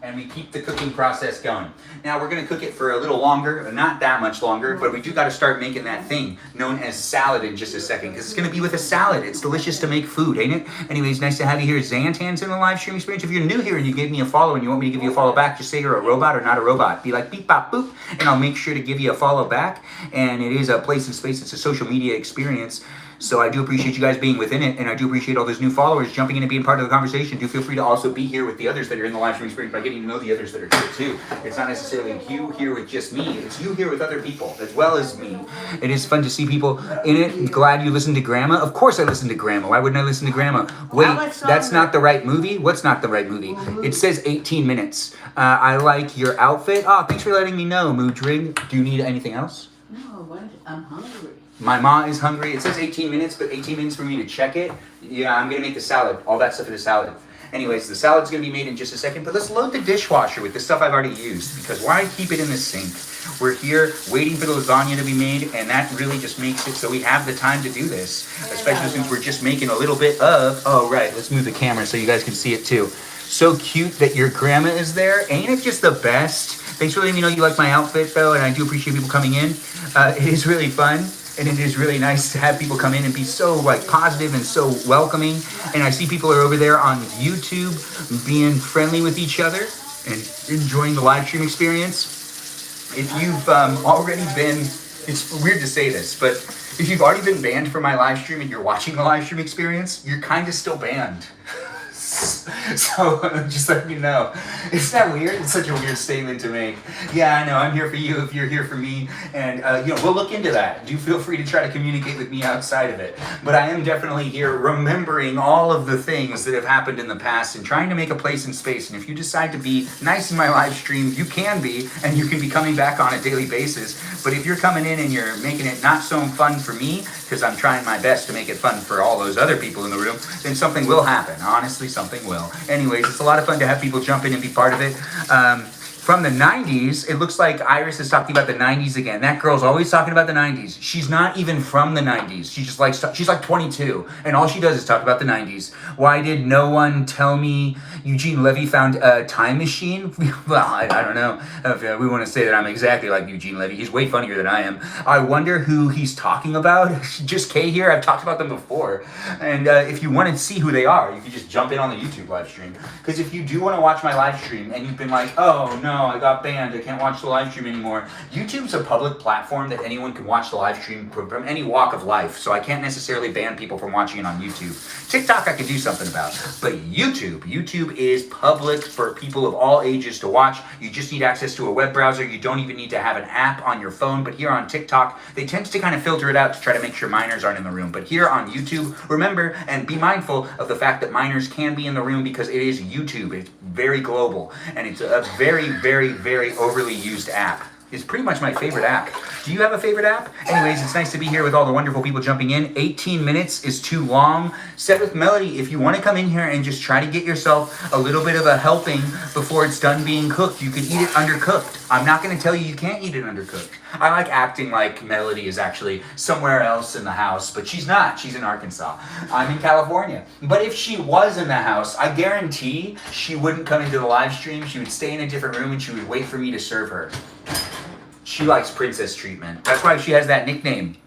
and we keep the cooking process going. Now we're gonna cook it for a little longer, not that much longer, but we do gotta start making that thing known as salad in just a second, because it's gonna be with a salad. It's delicious to make food, ain't it? Anyways, nice to have you here. Zantan's in the live stream experience. If you're new here and you gave me a follow and you want me to give you a follow back, just say you're a robot or not a robot. Be like beep bop boop, and I'll make sure to give you a follow back. And it is a place and space, it's a social media experience. So I do appreciate you guys being within it, and I do appreciate all those new followers jumping in and being part of the conversation. Do feel free to also be here with the others that are in the live stream experience by getting to know the others that are here too. It's not necessarily you here with just me, it's you here with other people as well as me. It is fun to see people in it. Glad you listened to Grandma. Of course I listened to Grandma. Why wouldn't I listen to Grandma? Wait, that's not the right movie? What's not the right movie? It says 18 minutes. I like your outfit. Oh, thanks for letting me know, Moodrig. Do you need anything else? No, I'm hungry. My mom is hungry. It says 18 minutes, but 18 minutes for me to check it. Yeah, I'm gonna make the salad. All that stuff for the salad. Anyways, the salad's gonna be made in just a second, but let's load the dishwasher with the stuff I've already used, because why keep it in the sink? We're here waiting for the lasagna to be made, and that really just makes it so we have the time to do this, especially since we're just making a little bit of, oh right, let's move the camera so you guys can see it too. So cute that your grandma is there. Ain't it just the best? Thanks for letting me know you like my outfit though, and I do appreciate people coming in. It is really fun. And it is really nice to have people come in and be so like positive and so welcoming. And I see people are over there on YouTube being friendly with each other and enjoying the live stream experience. If you've already been, it's weird to say this, but if you've already been banned from my live stream and you're watching the live stream experience, you're kind of still banned. So just let me know. Isn't that weird? It's such a weird statement to make. Yeah, I know. I'm here for you if you're here for me. And, we'll look into that. Do feel free to try to communicate with me outside of it. But I am definitely here remembering all of the things that have happened in the past and trying to make a place and space. And if you decide to be nice in my live stream, you can be, and you can be coming back on a daily basis. But if you're coming in and you're making it not so fun for me, because I'm trying my best to make it fun for all those other people in the room, then something will happen. Honestly, something will. Anyways, it's a lot of fun to have people jump in and be part of it. From the 90s, it looks like Iris is talking about the 90s again. That girl's always talking about the 90s. She's not even from the 90s. She's like 22, and all she does is talk about the 90s. Why did no one tell me Eugene Levy found a time machine? Well, I don't know if we want to say that I'm exactly like Eugene Levy. He's way funnier than I am. I wonder who he's talking about. Just Kay here. I've talked about them before. And if you want to see who they are, you can just jump in on the YouTube live stream. Because if you do want to watch my live stream and you've been like, oh no, I got banned, I can't watch the live stream anymore. YouTube's a public platform that anyone can watch the live stream from any walk of life, so I can't necessarily ban people from watching it on YouTube. TikTok I can do something about, but YouTube is public for people of all ages to watch. You just need access to a web browser. You don't even need to have an app on your phone, but here on TikTok, they tend to kind of filter it out to try to make sure minors aren't in the room. But here on YouTube, remember and be mindful of the fact that minors can be in the room because it is YouTube. It's very global, and it's a very, very, very overly used app. It's pretty much my favorite app. Do you have a favorite app? Anyways, it's nice to be here with all the wonderful people jumping in. 18 minutes is too long. Set with Melody, if you want to come in here and just try to get yourself a little bit of a helping before it's done being cooked, you can eat it undercooked. I'm not going to tell you you can't eat it undercooked. I like acting like Melody is actually somewhere else in the house, but she's not. She's in Arkansas. I'm in California. But if she was in the house, I guarantee she wouldn't come into the live stream. She would stay in a different room and she would wait for me to serve her. She likes princess treatment. That's why she has that nickname,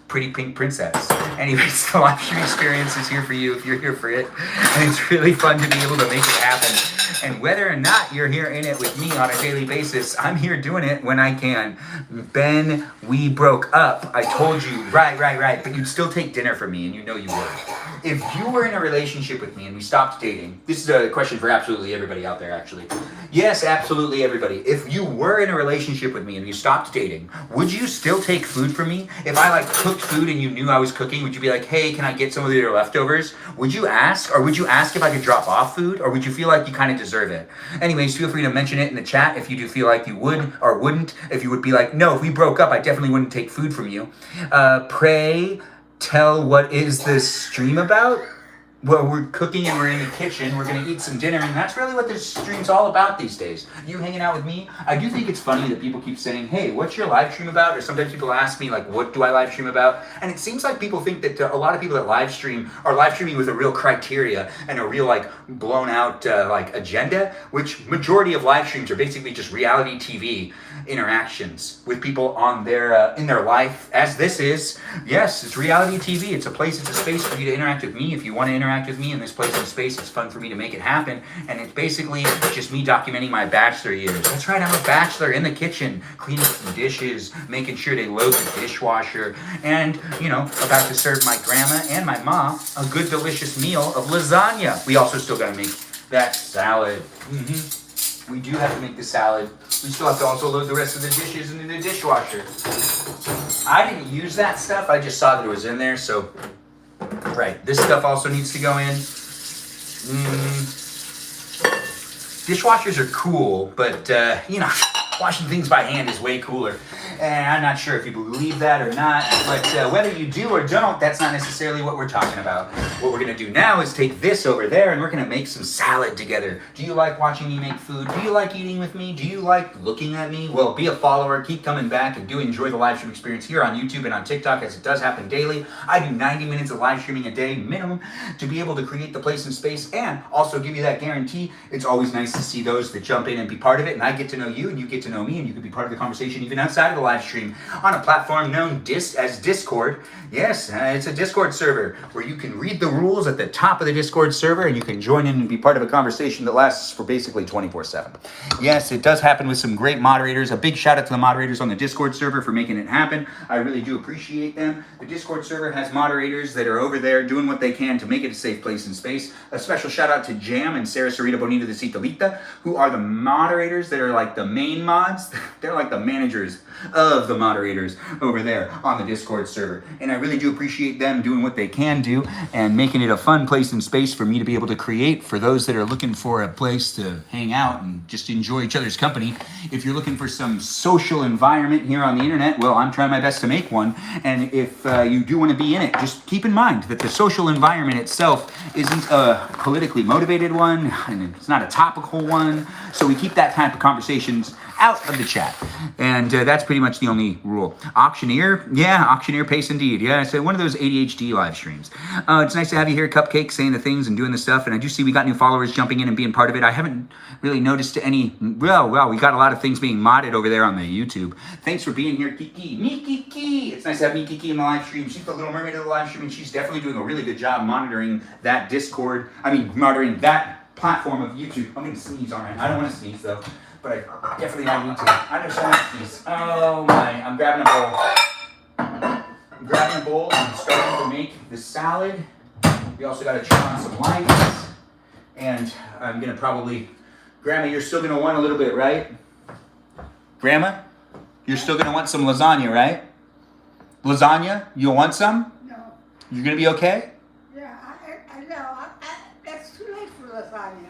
Pretty Pink Princess. Anyways, the live stream experience is here for you if you're here for it. And it's really fun to be able to make it happen. And whether or not you're here in it with me on a daily basis, I'm here doing it when I can. Ben, we broke up. I told you, right, but you'd still take dinner from me, and you know you would. If you were in a relationship with me and we stopped dating, this is a question for absolutely everybody out there, actually. Yes, absolutely everybody. If you were in a relationship with me and you stopped dating, would you still take food from me? If I cooked food and you knew I was cooking, would you be like, hey, can I get some of your leftovers? Would you ask? Or would you ask if I could drop off food? Or would you feel like you kind of deserve it? Anyways, feel free to mention it in the chat if you do feel like you would or wouldn't. If you would be like, no, if we broke up, I definitely wouldn't take food from you. Pray tell what is this stream about? Well, we're cooking and we're in the kitchen. We're going to eat some dinner, and that's really what this stream's all about these days. You hanging out with me. I do think it's funny that people keep saying, hey, what's your live stream about? Or sometimes people ask me, like, what do I live stream about? And it seems like people think that a lot of people that live stream are live streaming with a real criteria and a real, like, blown out, like, agenda, which majority of live streams are basically just reality TV interactions with people on their in their life, as this is. Yes, it's reality TV. It's a place, it's a space for you to interact with me. If you want to interact with me in this place and space, it's fun for me to make it happen. And it's basically just me documenting my bachelor years. That's right, I'm a bachelor in the kitchen, cleaning some dishes, making sure they load the dishwasher, and, you know, about to serve my grandma and my mom a good delicious meal of lasagna. We also still gotta make that salad. We do have to make the salad. We still have to also load the rest of the dishes into the dishwasher. I didn't use that stuff. I just saw that it was in there. So, right. This stuff also needs to go in. Dishwashers are cool, but, you know, washing things by hand is way cooler. And I'm not sure if you believe that or not, but whether you do or don't, that's not necessarily what we're talking about. What we're going to do now is take this over there and we're going to make some salad together. Do you like watching me make food? Do you like eating with me? Do you like looking at me? Well, be a follower, keep coming back, and do enjoy the live stream experience here on YouTube and on TikTok, as it does happen daily. I do 90 minutes of live streaming a day minimum to be able to create the place and space and also give you that guarantee. It's always nice to see those that jump in and be part of it, and I get to know you and you get to know me, and you can be part of the conversation even outside of the live stream on a platform known as Discord. Yes, it's a Discord server where you can read the rules at the top of the Discord server and you can join in and be part of a conversation that lasts for basically 24/7. Yes, it does happen with some great moderators. A big shout out to the moderators on the Discord server for making it happen. I really do appreciate them. The Discord server has moderators that are over there doing what they can to make it a safe place and space. A special shout out to Jam and Sarah Sarita Bonita de Citalita, who are the moderators that are like the main mods. They're like the managers of the moderators over there on the Discord server. And I really do appreciate them doing what they can do and making it a fun place and space for me to be able to create for those that are looking for a place to hang out and just enjoy each other's company. If you're looking for some social environment here on the internet, well, I'm trying my best to make one. And if you do want to be in it, just keep in mind that the social environment itself isn't a politically motivated one, and it's not a topical one. So we keep that type of conversations out of the chat. And that's pretty much the only rule. Auctioneer? Yeah, auctioneer pace indeed. Yeah, so one of those ADHD live streams. It's nice to have you here, Cupcake, saying the things and doing the stuff. And I do see we got new followers jumping in and being part of it. I haven't really noticed any, well, we got a lot of things being modded over there on the YouTube. Thanks for being here, Kiki. Me Kiki! It's nice to have me Kiki in the live stream. She's the Little Mermaid of the live stream, and she's definitely doing a really good job monitoring that Discord. Monitoring that platform of YouTube. I'm gonna sneeze, all right. I don't want to sneeze though, but I definitely don't need to. I just want to sneeze. Oh my! I'm grabbing a bowl. I'm grabbing a bowl and starting to make the salad. We also got to turn on some lights, and I'm gonna probably. Grandma, you're still gonna want a little bit, right? Grandma, you're still gonna want some lasagna, right? Lasagna? You'll want some? No. You're gonna be okay? Yeah, I know. That's too late for lasagna.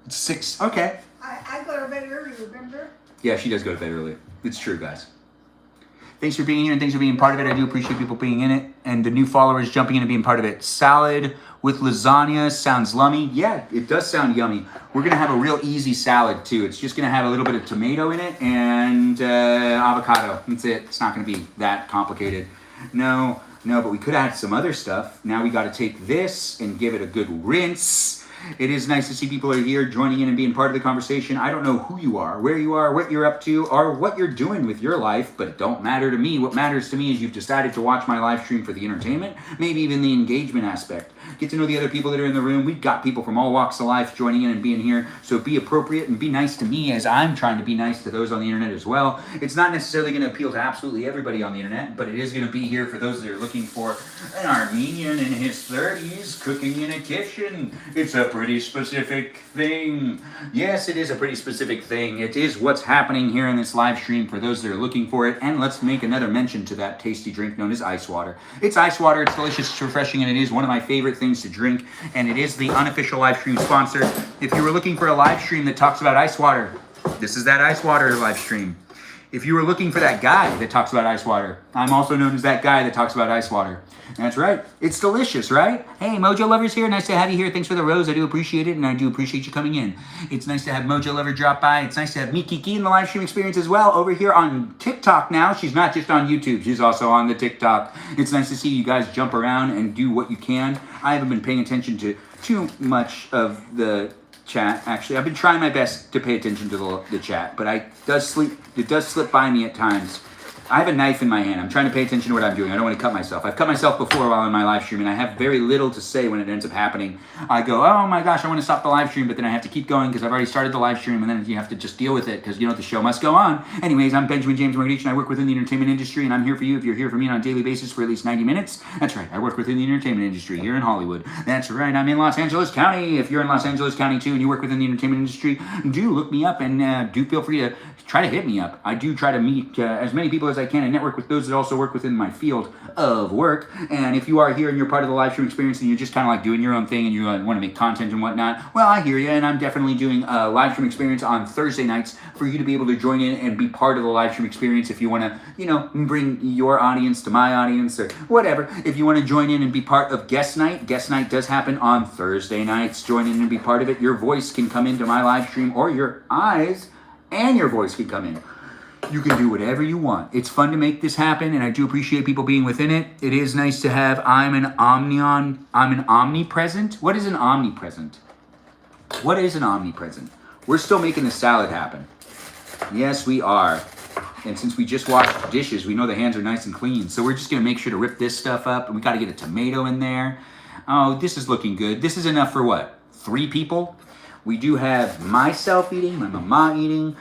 It's 6. Okay. I go to bed early, remember? Yeah, she does go to bed early. It's true, guys. Thanks for being here and thanks for being part of it. I do appreciate people being in it and the new followers jumping in and being part of it. Salad with lasagna sounds lummy. Yeah, it does sound yummy. We're going to have a real easy salad, too. It's just going to have a little bit of tomato in it and avocado. That's it. It's not going to be that complicated. No, but we could add some other stuff. Now we got to take this and give it a good rinse. It is nice to see people are here joining in and being part of the conversation. I don't know who you are, where you are, what you're up to, or what you're doing with your life, but it don't matter to me. What matters to me is you've decided to watch my live stream for the entertainment, maybe even the engagement aspect. Get to know the other people that are in the room. We've got people from all walks of life joining in and being here, so be appropriate and be nice to me as I'm trying to be nice to those on the internet as well. It's not necessarily going to appeal to absolutely everybody on the internet, but it is going to be here for those that are looking for an Armenian in his 30s cooking in a kitchen. It's a pretty specific thing. Yes, it is a pretty specific thing. It is what's happening here in this live stream for those that are looking for it. And let's make another mention to that tasty drink known as ice water. It's ice water. It's delicious. It's refreshing. And it is one of my favorite things to drink. And it is the unofficial live stream sponsor. If you were looking for a live stream that talks about ice water, this is that ice water live stream. If you were looking for that guy that talks about ice water, I'm also known as that guy that talks about ice water. That's right. It's delicious, right? Hey, Mojo Lover's here. Nice to have you here. Thanks for the rose. I do appreciate it, and I do appreciate you coming in. It's nice to have Mojo Lover drop by. It's nice to have me, Kiki, in the live stream experience as well. Over here on TikTok now. She's not just on YouTube. She's also on the TikTok. It's nice to see you guys jump around and do what you can. I haven't been paying attention to too much of the chat. Actually, I've been trying my best to pay attention to the chat, but it does slip by me at times. I have a knife in my hand. I'm trying to pay attention to what I'm doing. I don't want to cut myself. I've cut myself before while in my live stream, and I have very little to say when it ends up happening. I go, oh my gosh, I want to stop the live stream, but then I have to keep going because I've already started the live stream, and then you have to just deal with it because, you know, the show must go on. Anyways, I'm Benjamin James Magrdichian. I work within the entertainment industry, and I'm here for you if you're here for me on a daily basis for at least 90 minutes. That's right. I work within the entertainment industry here in Hollywood. That's right. I'm in Los Angeles County. If you're in Los Angeles County, too, and you work within the entertainment industry, do look me up and do feel free to try to hit me up. I do try to meet as many people as I can and network with those that also work within my field of work. And if you are here and you're part of the live stream experience and you're just kind of like doing your own thing and you want to make content and whatnot, well, I hear you, and I'm definitely doing a live stream experience on Thursday nights for you to be able to join in and be part of the live stream experience if you want to, you know, bring your audience to my audience or whatever. If you want to join in and be part of guest night does happen on Thursday nights. Join in and be part of it. Your voice can come into my live stream, or your eyes and your voice can come in. You can do whatever you want. It's fun to make this happen, and I do appreciate people being within it. It is nice to have I'm an omnipresent. What is an omnipresent? What is an omnipresent? We're still making the salad happen. Yes, we are. And since we just washed the dishes, we know the hands are nice and clean. So we're just going to make sure to rip this stuff up, and we got to get a tomato in there. Oh, this is looking good. This is enough for what? 3 people? We do have myself eating, my mama eating,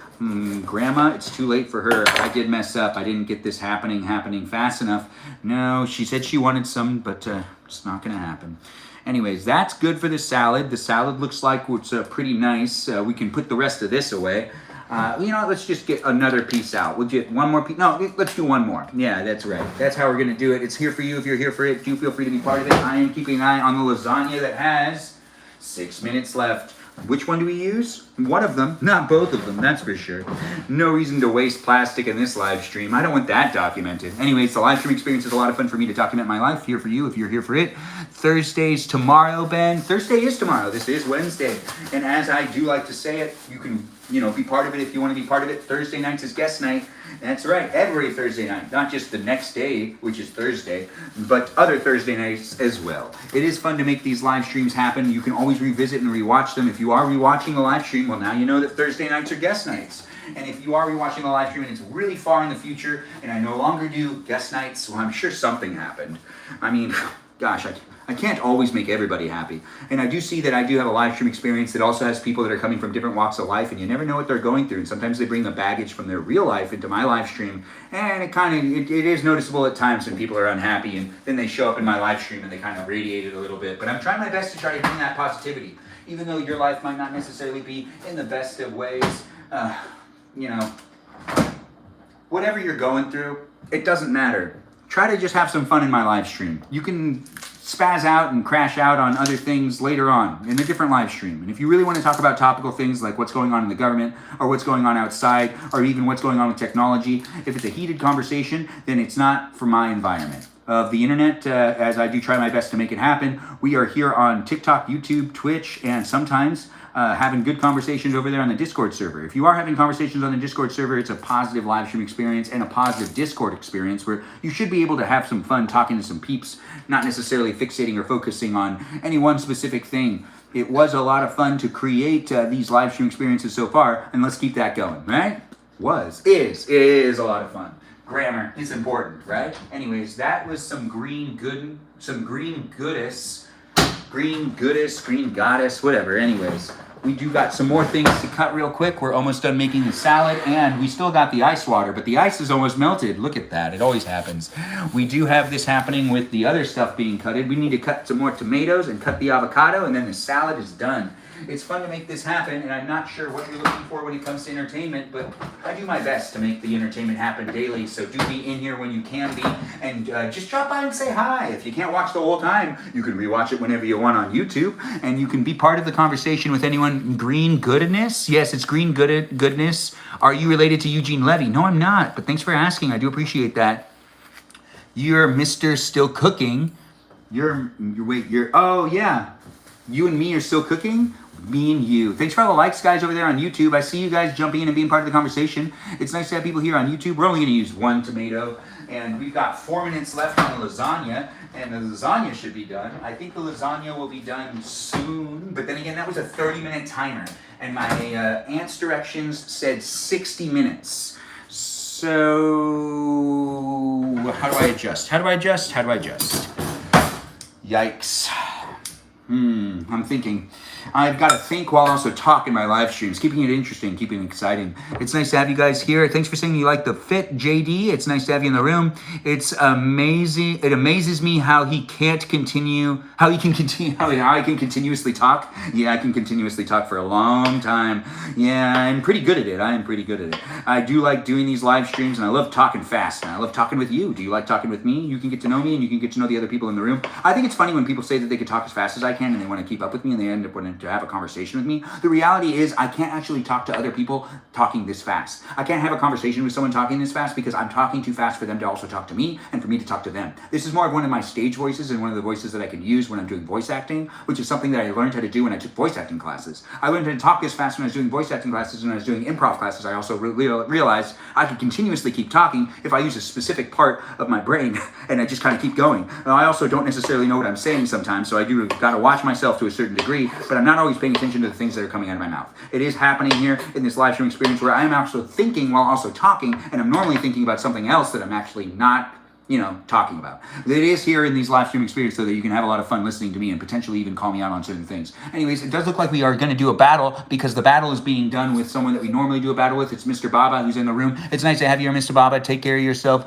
grandma. It's too late for her. I did mess up. I didn't get this happening fast enough. No, she said she wanted some, but it's not going to happen. Anyways, that's good for the salad. The salad looks like it's pretty nice. We can put the rest of this away. You know what? Let's just get another piece out. We'll get one more piece. No, let's do one more. Yeah, that's right. That's how we're going to do it. It's here for you if you're here for it. Do feel free to be part of it. I am keeping an eye on the lasagna that has 6 minutes left. Which one do we use? One of them, not both of them, that's for sure. No reason to waste plastic in this live stream. I don't want that documented. Anyways, the live stream experience is a lot of fun for me to document my life. Here for you if you're here for it. Thursday's tomorrow, Ben. Thursday is tomorrow. This is Wednesday. And as I do like to say it, you can, you know, be part of it if you want to be part of it. Thursday nights is guest night. That's right, every Thursday night. Not just the next day, which is Thursday, but other Thursday nights as well. It is fun to make these live streams happen. You can always revisit and rewatch them. If you are rewatching the live stream, well, now you know that Thursday nights are guest nights. And if you are rewatching the live stream and it's really far in the future and I no longer do guest nights, well, I'm sure something happened. I mean, gosh, I can't always make everybody happy. And I do see that I do have a live stream experience that also has people that are coming from different walks of life, and you never know what they're going through. And sometimes they bring the baggage from their real life into my live stream. And it is noticeable at times when people are unhappy, and then they show up in my live stream and they kind of radiate it a little bit. But I'm trying my best to try to bring that positivity. Even though your life might not necessarily be in the best of ways, you know, whatever you're going through, it doesn't matter. Try to just have some fun in my live stream. You can spaz out and crash out on other things later on in a different live stream. And if you really want to talk about topical things like what's going on in the government or what's going on outside or even what's going on with technology, if it's a heated conversation, then it's not for my environment of the internet, as I do try my best to make it happen. We are here on TikTok, YouTube, Twitch, and sometimes having good conversations over there on the Discord server. If you are having conversations on the Discord server, it's a positive live stream experience and a positive Discord experience where you should be able to have some fun talking to some peeps, not necessarily fixating or focusing on any one specific thing. It was a lot of fun to create these live stream experiences so far, and let's keep that going, right? Is a lot of fun. Grammar is important, right? Anyways, that was some green goddess, whatever. Anyways, we do got some more things to cut real quick. We're almost done making the salad, and we still got the ice water, but the ice is almost melted. Look at that. It always happens. We do have this happening with the other stuff being cutted. We need to cut some more tomatoes and cut the avocado, and then the salad is done. It's fun to make this happen, and I'm not sure what you're looking for when it comes to entertainment, but I do my best to make the entertainment happen daily, so do be in here when you can be, and just drop by and say hi. If you can't watch the whole time, you can rewatch it whenever you want on YouTube, and you can be part of the conversation with anyone Green Goodness. Yes, it's Green Goodness. Are you related to Eugene Levy? No, I'm not, but thanks for asking. I do appreciate that. You're Mr. Still Cooking. Oh yeah. You and me are still cooking? Me and you. Thanks for all the likes, guys, over there on YouTube. I see you guys jumping in and being part of the conversation. It's nice to have people here on YouTube. We're only going to use 1 tomato, and we've got 4 minutes left on the lasagna, and the lasagna should be done. I think the lasagna will be done soon, but then again, that was a 30-minute timer, and my aunt's directions said 60 minutes. So, how do I adjust? Yikes. I'm thinking. I've got to think while also talking my live streams, keeping it interesting, keeping it exciting. It's nice to have you guys here. Thanks for saying you like the fit, JD. It's nice to have you in the room. It's amazing. It amazes me how I can continuously talk. Yeah, I can continuously talk for a long time. Yeah, I'm pretty good at it. I do like doing these live streams, and I love talking fast, and I love talking with you. Do you like talking with me? You can get to know me, and you can get to know the other people in the room. I think it's funny when people say that they can talk as fast as I can, and they want to keep up with me, and they end up wanting to have a conversation with me. The reality is I can't actually talk to other people talking this fast. I can't have a conversation with someone talking this fast because I'm talking too fast for them to also talk to me and for me to talk to them. This is more of one of my stage voices and one of the voices that I can use when I'm doing voice acting, which is something that I learned how to do when I took voice acting classes. I learned how to talk this fast when I was doing voice acting classes, and when I was doing improv classes. I also realized I could continuously keep talking if I use a specific part of my brain and I just kind of keep going. I also don't necessarily know what I'm saying sometimes, so I do got to watch myself to a certain degree, but I'm not always paying attention to the things that are coming out of my mouth. It is happening here in this live stream experience where I am also thinking while also talking, and I'm normally thinking about something else that I'm actually not talking about. It is here in these live stream experience so that you can have a lot of fun listening to me and potentially even call me out on certain things. Anyways, it does look like we are going to do a battle because the battle is being done with someone that we normally do a battle with. It's Mr. Baba who's in the room. It's nice to have you here, Mr. Baba. Take care of yourself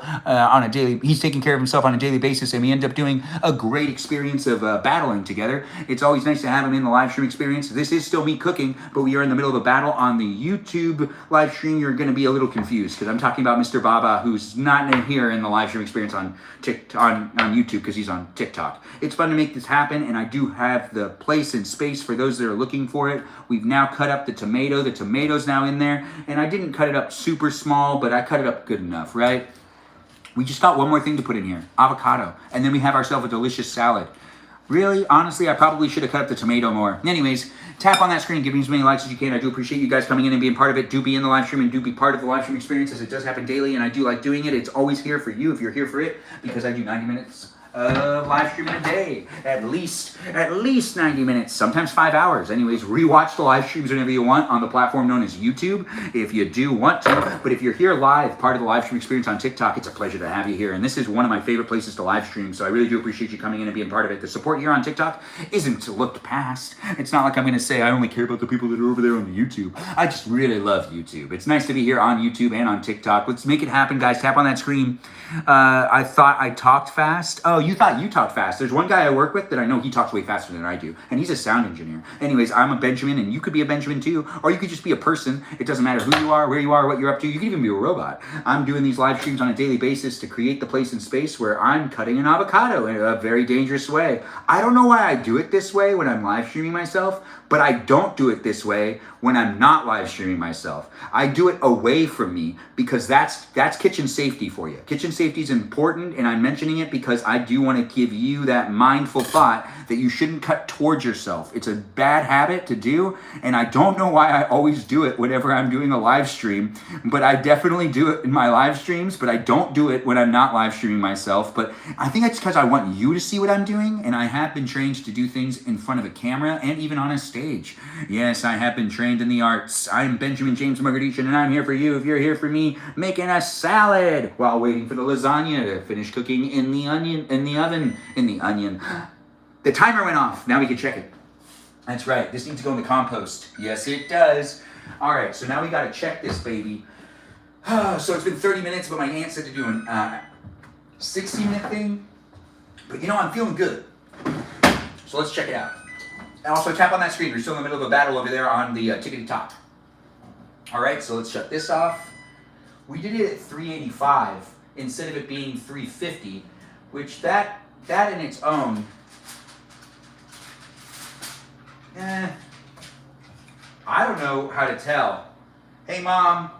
he's taking care of himself on a daily basis, and we end up doing a great experience of battling together. It's always nice to have him in the live stream experience. This is still me cooking, but we are in the middle of a battle on the YouTube live stream. You're going to be a little confused because I'm talking about Mr. Baba, who's not here in the live stream experience on YouTube because he's on TikTok. It's fun to make this happen, and I do have the place and space for those that are looking for it. We've now cut up the tomato. The tomato's now in there, and I didn't cut it up super small, but I cut it up good enough, right? We just got one more thing to put in here, avocado, and then we have ourselves a delicious salad. Really, honestly, I probably should have cut up the tomato more. Anyways, tap on that screen, give me as many likes as you can. I do appreciate you guys coming in and being part of it. Do be in the live stream and do be part of the live stream experience, as it does happen daily, and I do like doing it. It's always here for you if you're here for it, because I do 90 minutes of live streaming a day. At least 90 minutes, sometimes 5 hours. Anyways, rewatch the live streams whenever you want on the platform known as YouTube, if you do want to. But if you're here live, part of the live stream experience on TikTok, it's a pleasure to have you here. And this is one of my favorite places to live stream, so I really do appreciate you coming in and being part of it. The support here on TikTok isn't looked past. It's not like I'm going to say I only care about the people that are over there on the YouTube. I just really love YouTube. It's nice to be here on YouTube and on TikTok. Let's make it happen, guys. Tap on that screen. I thought I talked fast. Oh, you thought you talked fast. There's one guy I work with that I know he talks way faster than I do, and he's a sound engineer. Anyways, I'm a Benjamin, and you could be a Benjamin too, or you could just be a person. It doesn't matter who you are, where you are, what you're up to. You could even be a robot. I'm doing these live streams on a daily basis to create the place and space where I'm cutting an avocado in a very dangerous way. I don't know why I do it this way when I'm live streaming myself, but I don't do it this way when I'm not live streaming myself. I do it away from me because that's kitchen safety for you. Kitchen safety is important, and I'm mentioning it because I do want to give you that mindful thought that you shouldn't cut towards yourself. It's a bad habit to do, and I don't know why I always do it whenever I'm doing a live stream, but I definitely do it in my live streams, but I don't do it when I'm not live streaming myself. But I think that's because I want you to see what I'm doing, and I have been trained to do things in front of a camera and even on a stage. Yes, I have been trained in the arts. I'm Benjamin James Magrdichian, and I'm here for you if you're here for me making a salad while waiting for the lasagna to finish cooking in the oven. The timer went off. Now we can check it. That's right. This needs to go in the compost. Yes, it does. All right, so now we got to check this baby. So it's been 30 minutes, but my aunt said to do a 60-minute thing. But I'm feeling good. So let's check it out. And also tap on that screen. We're still in the middle of a battle over there on the tickety top. All right, so let's shut this off. We did it at 385 instead of it being 350, which that in its own, know how to tell. Hey, Mom.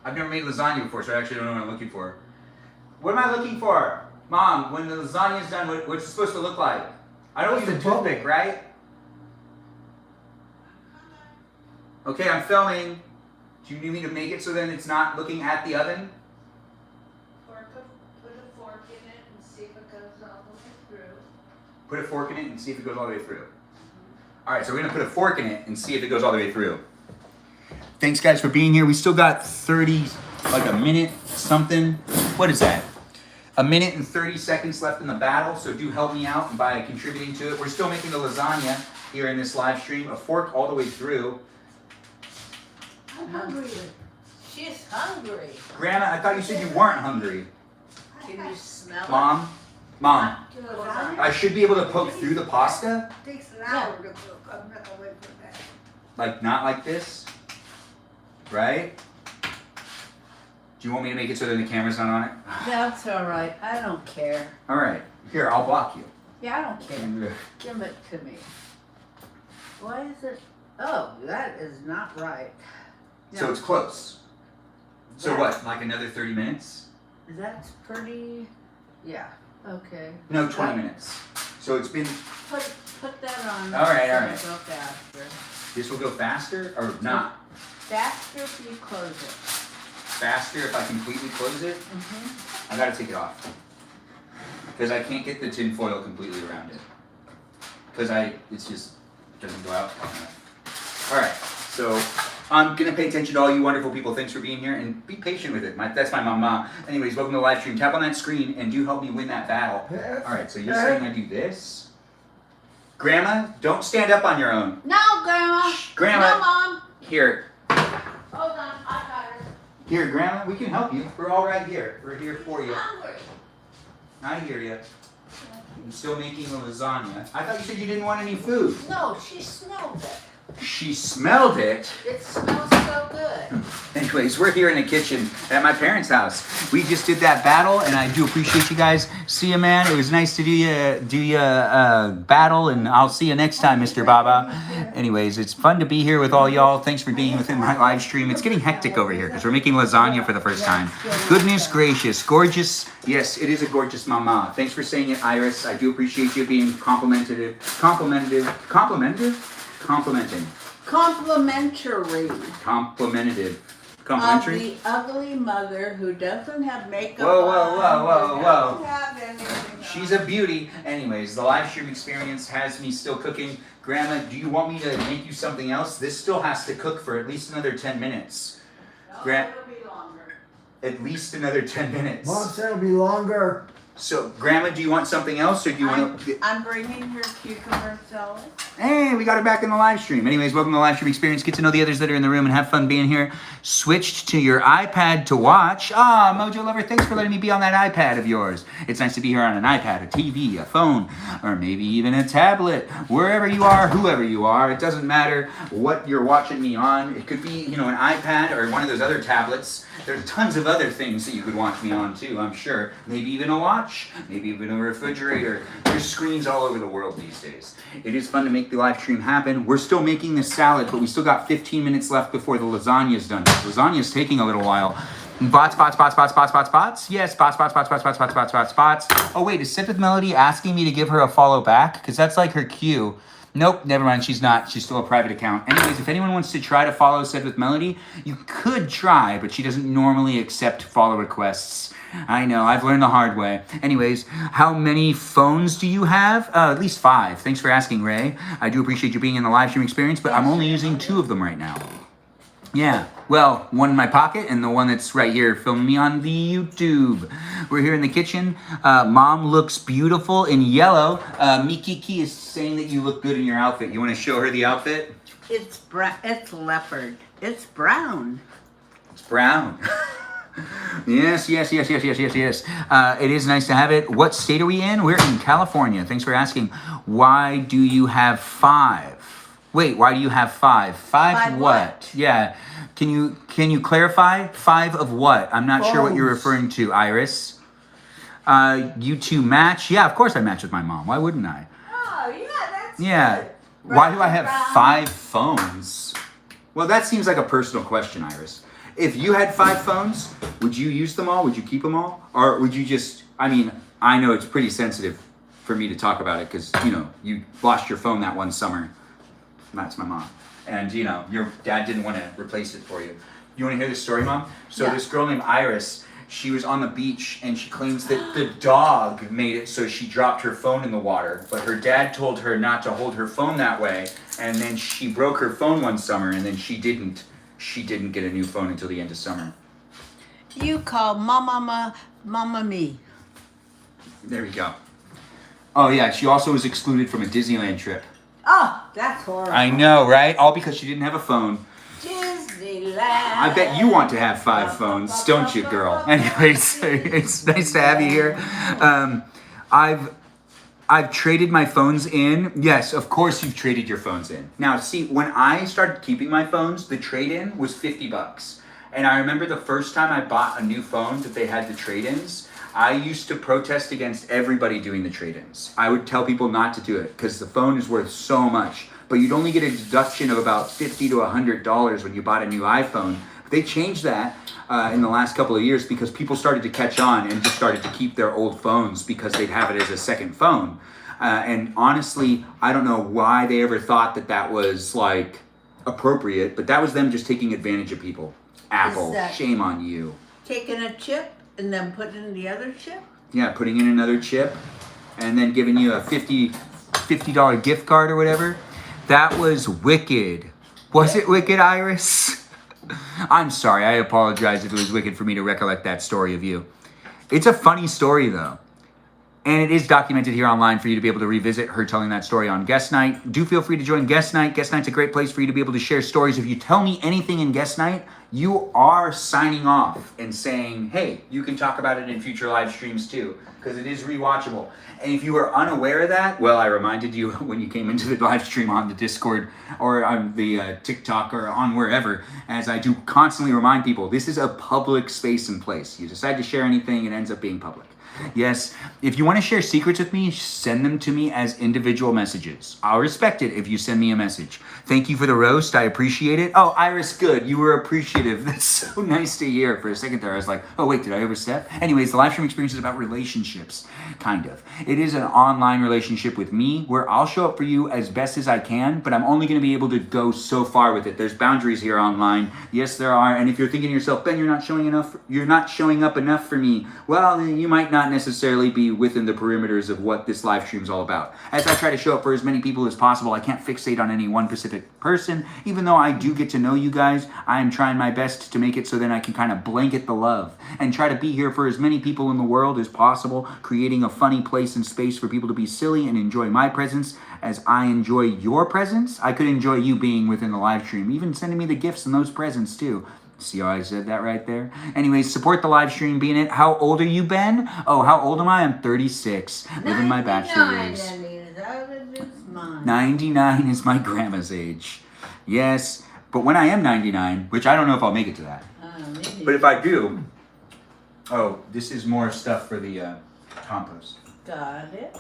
I've never made lasagna before, so I actually don't know what I'm looking for. What am I looking for? Mom, when the lasagna's done, what's it supposed to look like? I don't use a toothpick, right? Okay, I'm filming. Do you need me to make it so then it's not looking at the oven? Or put a fork in it and see if it goes all the way through. Put a fork in it and see if it goes all the way through. All right, so we're gonna put a fork in it and see if it goes all the way through. Thanks guys for being here. We still got a minute something. What is that? A minute and 30 seconds left in the battle, so do help me out by contributing to it. We're still making the lasagna here in this live stream. A fork all the way through. I'm hungry. She's hungry. Grandma, I thought you said you weren't hungry. Can you smell it? Mom, Lasagna I should be able to poke through the pasta. takes an hour to cook. I'm not gonna wait for that. Like, not like this. Right? Do you want me to make it so that the camera's not on it? That's all right. I don't care. All right. Here, I'll block you. Yeah, I don't care. Give it to me. Why is it? Oh, that is not right. So No, it's close. So That- what, like another 30 minutes? That's pretty. Yeah. Okay. No, 20 minutes. So it's been, Put that on. All right, all so right. it'll Go faster. this will go faster or not? Faster if you close it. Faster if I completely close it? Mm-hmm. I gotta take it off. Because I can't get the tin foil completely around it. Because it's just, doesn't go out far enough. Alright, so I'm gonna pay attention to all you wonderful people. Thanks for being here and be patient with it. That's my mama. Anyways, welcome to the live stream. Tap on that screen and do help me win that battle. Alright, so you're saying I do this? Grandma, don't stand up on your own. No, Grandma. Grandma. No, Mom. Here. Hold on. I got her. Here, Grandma, we can help you. We're all right here. We're here for you. Hungry. I hear you. I'm still making a lasagna. I thought you said you didn't want any food. No, she smelled it. She smelled it. It smells so good. Anyways, we're here in the kitchen at my parents' house. We just did that battle, and I do appreciate you guys. See you, man. It was nice to do you battle, and I'll see you next time, Mr. Baba. Anyways, it's fun to be here with all y'all. Thanks for being within my live stream. It's getting hectic over here because we're making lasagna for the first time. Goodness gracious, gorgeous. Yes, it is a gorgeous mama. Thanks for saying it, Iris. I do appreciate you being complimenting. Complimentary. Complimentary? Of the ugly mother who doesn't have makeup Whoa, on. whoa. Don't have anything She's a beauty. Anyways, the live stream experience has me still cooking. Grandma, do you want me to make you something else? This still has to cook for at least another 10 minutes. No, it'll be longer. At least another 10 minutes. Mom said it'll be longer. So, Grandma, do you want something else, or do you want to... I'm bringing her cucumber salad. Hey, we got her back in the live stream. Anyways, welcome to the live stream experience. Get to know the others that are in the room and have fun being here. Switched to your iPad to watch. Ah, Mojo Lover, thanks for letting me be on that iPad of yours. It's nice to be here on an iPad, a TV, a phone, or maybe even a tablet. Wherever you are, whoever you are, it doesn't matter what you're watching me on. It could be, an iPad or one of those other tablets. There's tons of other things that you could watch me on too, I'm sure. Maybe even a watch, maybe even a refrigerator. There's screens all over the world these days. It is fun to make the live stream happen. We're still making this salad, but we still got 15 minutes left before the lasagna's done. Lasagna's taking a little while. Bots. Yes, bots. Oh wait, is Sip with Melody asking me to give her a follow back? Because that's like her cue. Nope, never mind, she's not. She's still a private account. Anyways, if anyone wants to try to follow Said with Melody, you could try, but she doesn't normally accept follow requests. I know, I've learned the hard way. Anyways, how many phones do you have? At least 5. Thanks for asking, Ray. I do appreciate you being in the live stream experience, but I'm only using 2 of them right now. Yeah, well, one in my pocket and the one that's right here filming me on the YouTube. We're here in the kitchen. Mom looks beautiful in yellow. Mikiki is saying that you look good in your outfit. You want to show her the outfit? It's brown. It's leopard. It's brown. It's brown. Yes. It is nice to have it. What state are we in? We're in California. Thanks for asking. Why do you have 5? Wait, why do you have 5? 5 what? Yeah. Can you clarify? 5 of what? I'm not sure what you're referring to, Iris. You two match? Yeah, of course I match with my mom. Why wouldn't I? Oh, you got Yeah. Why do I have 5 phones? Well, that seems like a personal question, Iris. If you had 5 phones, would you use them all? Would you keep them all? Or would you just, I mean, I know it's pretty sensitive for me to talk about it because, you know, you lost your phone that one summer. That's my mom. And, you know, your dad didn't want to replace it for you. You want to hear this story, Mom? So Yeah. this girl named Iris, she was on the beach and she claims that the dog made it so she dropped her phone in the water. But her dad told her not to hold her phone that way. And then she broke her phone one summer and then she didn't get a new phone until the end of summer. You call mama me. There we go. Oh yeah, she also was excluded from a Disneyland trip. Oh, that's horrible. I know, right? All because she didn't have a phone. Disneyland. I bet you want to have 5 phones, don't you, girl? Anyways, it's nice to have you here. I've traded my phones in. Yes, of course you've traded your phones in. Now, see, when I started keeping my phones, the trade-in was $50. And I remember the first time I bought a new phone that they had the trade-ins, I used to protest against everybody doing the trade-ins. I would tell people not to do it because the phone is worth so much. But you'd only get a deduction of about $50 to $100 when you bought a new iPhone. They changed that in the last couple of years because people started to catch on and just started to keep their old phones because they'd have it as a second phone. And honestly, I don't know why they ever thought that that was like appropriate, but that was them just taking advantage of people. Apple, shame on you. Taking a chip and then putting in the other chip? Yeah, putting in another chip and then giving you a $50 gift card or whatever. That was wicked. Was it wicked, Iris? I'm sorry, I apologize if it was wicked for me to recollect that story of you. It's a funny story though. And it is documented here online for you to be able to revisit her telling that story on Guest Night. Do feel free to join Guest Night. Guest Night's a great place for you to be able to share stories. If you tell me anything in Guest Night, you are signing off and saying, hey, you can talk about it in future live streams too, because it is rewatchable. And if you were unaware of that, well, I reminded you when you came into the live stream on the Discord or on the TikTok or on wherever, as I do constantly remind people, this is a public space and place. You decide to share anything, it ends up being public. Yes, if you want to share secrets with me, send them to me as individual messages. I'll respect it if you send me a message. Thank you for the roast. I appreciate it. Oh, Iris, good. You were appreciative. That's so nice to hear. For a second there, I was like, oh, wait, did I overstep? Anyways, the live stream experience is about relationships, kind of. It is an online relationship with me where I'll show up for you as best as I can, but I'm only going to be able to go so far with it. There's boundaries here online. Yes, there are. And if you're thinking to yourself, Ben, you're not showing up enough for me. Well, then you might not necessarily be within the perimeters of what this live stream is all about. As I try to show up for as many people as possible, I can't fixate on any one specific person. Even though I do get to know you guys, I am trying my best to make it so then I can kind of blanket the love and try to be here for as many people in the world as possible, creating a funny place and space for people to be silly and enjoy my presence as I enjoy your presence. I could enjoy you being within the live stream, even sending me the gifts and those presents too. See how I said that right there? Anyways, support the live stream, be in it. How old are you, Ben? Oh, how old am I? I'm 36, living my bachelor years. 99 is my grandma's age. Yes, but when I am 99, which I don't know if I'll make it to that. But if I do, oh, this is more stuff for the compost. Got it.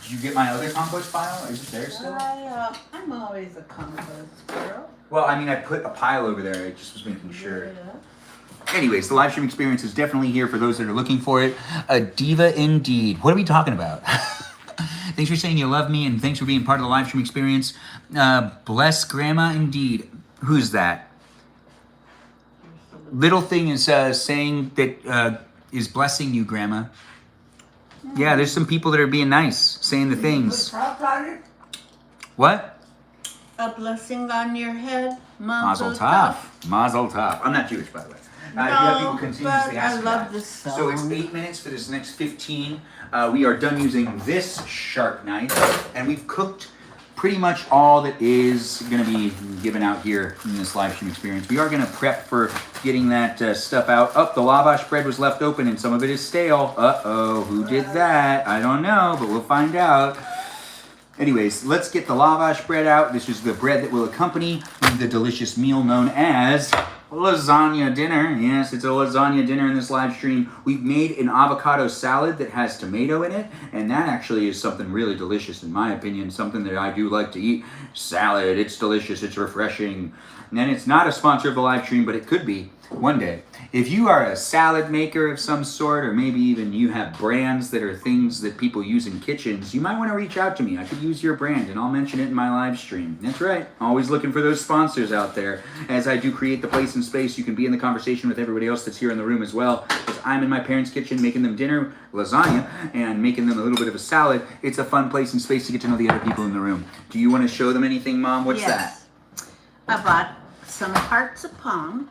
Did you get my other compost pile? Is it there still? I'm always a compost girl. Well, I mean, I put a pile over there. I just was making sure. Yeah. Anyways, the live stream experience is definitely here for those that are looking for it. A diva indeed. What are we talking about? Thanks for saying you love me, and thanks for being part of the live stream experience. Bless Grandma indeed. Who's that? Little thing is saying that is blessing you, Grandma. Yeah, there's some people that are being nice, saying the things. What? A blessing on your head, Mazel tov. Mazel tov. I'm not Jewish, by the way. You have people continuously asking I love that. this song. So it's 8 minutes for this next 15. We are done using this sharp knife, and we've cooked pretty much all that is going to be given out here in this live stream experience. We are going to prep for getting that stuff out. Oh, the lavash bread was left open, and some of it is stale. Uh-oh, who did that? I don't know, but we'll find out. Anyways, let's get the lavash bread out. This is the bread that will accompany the delicious meal known as lasagna dinner. Yes, it's a lasagna dinner in this live stream. We've made an avocado salad that has tomato in it, and that actually is something really delicious in my opinion, something that I do like to eat. Salad, it's delicious, it's refreshing. And it's not a sponsor of the live stream, but it could be one day. If you are a salad maker of some sort, or maybe even you have brands that are things that people use in kitchens, you might want to reach out to me. I could use your brand and I'll mention it in my live stream. That's right. Always looking for those sponsors out there. As I do create the place and space, you can be in the conversation with everybody else that's here in the room as well. Because I'm in my parents' kitchen making them dinner, lasagna, and making them a little bit of a salad. It's a fun place and space to get to know the other people in the room. Do you want to show them anything, Mom? What's that? I bought some hearts of palm.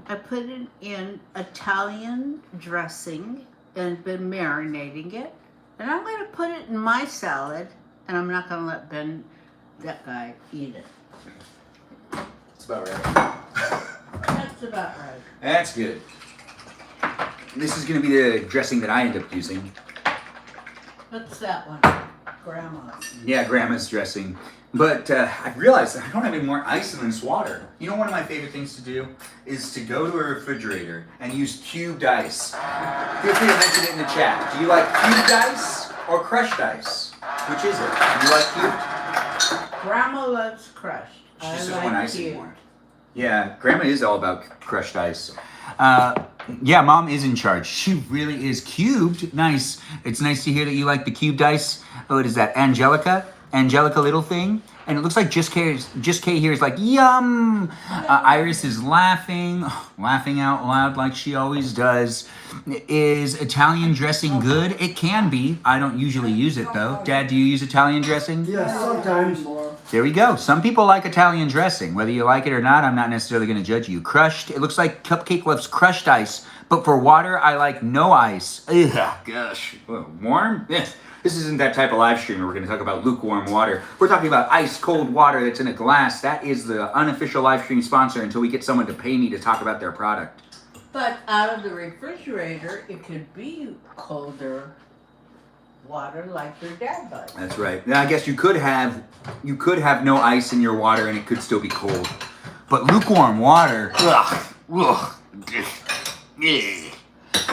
I put it in Italian dressing and been marinating it. And I'm going to put it in my salad, and I'm not going to let that guy, eat it. That's about right. That's about right. That's good. This is going to be the dressing that I end up using. What's that one? Grandma's. Yeah, Grandma's dressing. But I realized that I don't have any more ice in this water. You know, one of my favorite things to do is to go to a refrigerator and use cubed ice. Feel free to mention it in the chat. Do you like cubed ice or crushed ice? Which is it? Do you like cubed? Grandma loves crushed. She just I doesn't like want ice cubed. anymore. Yeah, Grandma is all about crushed ice. Yeah, Mom is in charge. She really is. Cubed. Nice. It's nice to hear that you like the cubed ice. Oh, what is that? Angelica little thing. And it looks like Just K here is like, yum! Iris is laughing out loud like she always does. Is Italian dressing good? It can be. I don't usually use it though. Dad, do you use Italian dressing? Yes, sometimes. There we go. Some people like Italian dressing. Whether you like it or not, I'm not necessarily going to judge you. Crushed. It looks like Cupcake loves crushed ice. But for water, I like no ice. Ugh, gosh. Warm? Yes. This isn't that type of live stream where we're going to talk about lukewarm water. We're talking about ice cold water that's in a glass. That is the unofficial live stream sponsor until we get someone to pay me to talk about their product. But out of the refrigerator, it could be colder water like your dad buys. That's right. Now I guess you could have no ice in your water and it could still be cold. But lukewarm water, ugh.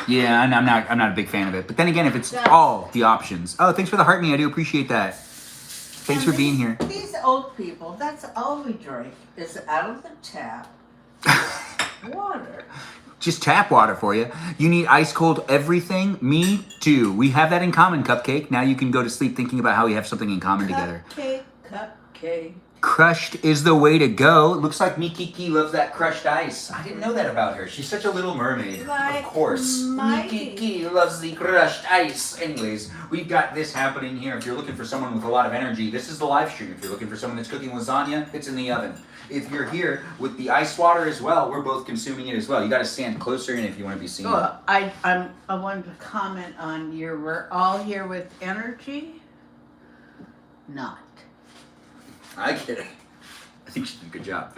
Yeah, I'm not a big fan of it. But then again, if it's all the options. Oh, thanks for the heart me. I do appreciate that. Thanks for being here. These old people, that's all we drink is out of the tap water. Just tap water for you. You need ice cold everything? Me too. We have that in common, Cupcake. Now you can go to sleep thinking about how we have something in common together. Cupcake. Crushed is the way to go. It looks like Mikiki loves that crushed ice. I didn't know that about her. She's such a little mermaid. Like of course. Mikiki loves the crushed ice. Anyways, we've got this happening here. If you're looking for someone with a lot of energy, this is the live stream. If you're looking for someone that's cooking lasagna, it's in the oven. If you're here with the ice water as well, we're both consuming it as well. You got to stand closer in if you want to be seen. Well, I wanted to comment on we're all here with energy. Not. I get it. I think she did a good job.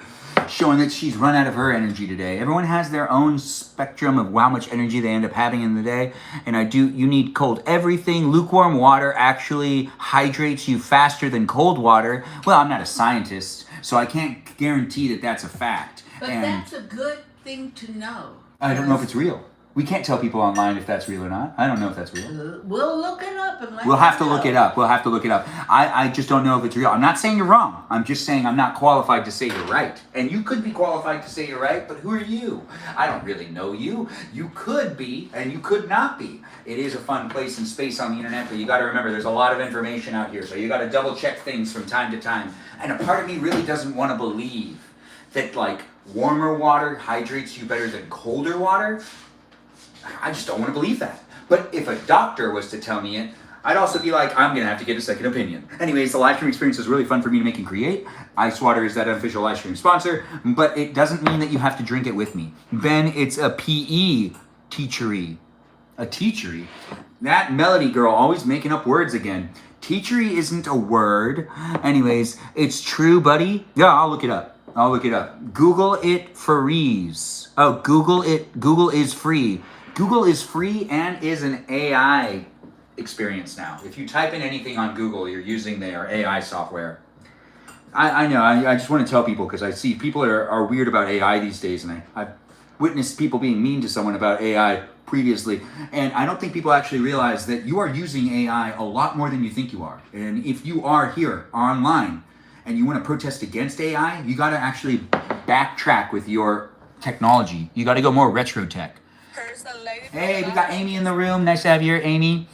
Showing that she's run out of her energy today. Everyone has their own spectrum of how much energy they end up having in the day. And you need cold everything. Lukewarm water actually hydrates you faster than cold water. Well, I'm not a scientist, so I can't guarantee that that's a fact. But that's a good thing to know. I don't know if it's real. We can't tell people online if that's real or not. I don't know if that's real. We'll look it up and let We'll have to you know. look it up. We'll have to look it up. I just don't know if it's real. I'm not saying you're wrong. I'm just saying I'm not qualified to say you're right. And you could be qualified to say you're right, but who are you? I don't really know you. You could be, and you could not be. It is a fun place and space on the internet, but you got to remember there's a lot of information out here, so you got to double check things from time to time. And a part of me really doesn't want to believe that like warmer water hydrates you better than colder water. I just don't want to believe that. But if a doctor was to tell me it, I'd also be like, I'm going to have to get a second opinion. Anyways, the live stream experience is really fun for me to make and create. Ice water is that unofficial live stream sponsor, but it doesn't mean that you have to drink it with me. Ben, it's a PE teachery. A teachery? That Melody girl always making up words again. Teachery isn't a word. Anyways, it's true, buddy. Yeah, I'll look it up. Google it freeze. Oh, Google it. Google is free. Google is free and is an AI experience now. If you type in anything on Google, you're using their AI software. I know. I just want to tell people because I see people are weird about AI these days, and I've witnessed people being mean to someone about AI previously, and I don't think people actually realize that you are using AI a lot more than you think you are. And if you are here online and you want to protest against AI, you got to actually backtrack with your technology. You got to go more retro tech. Hey, we got Amy in the room. Nice to have you here, Amy.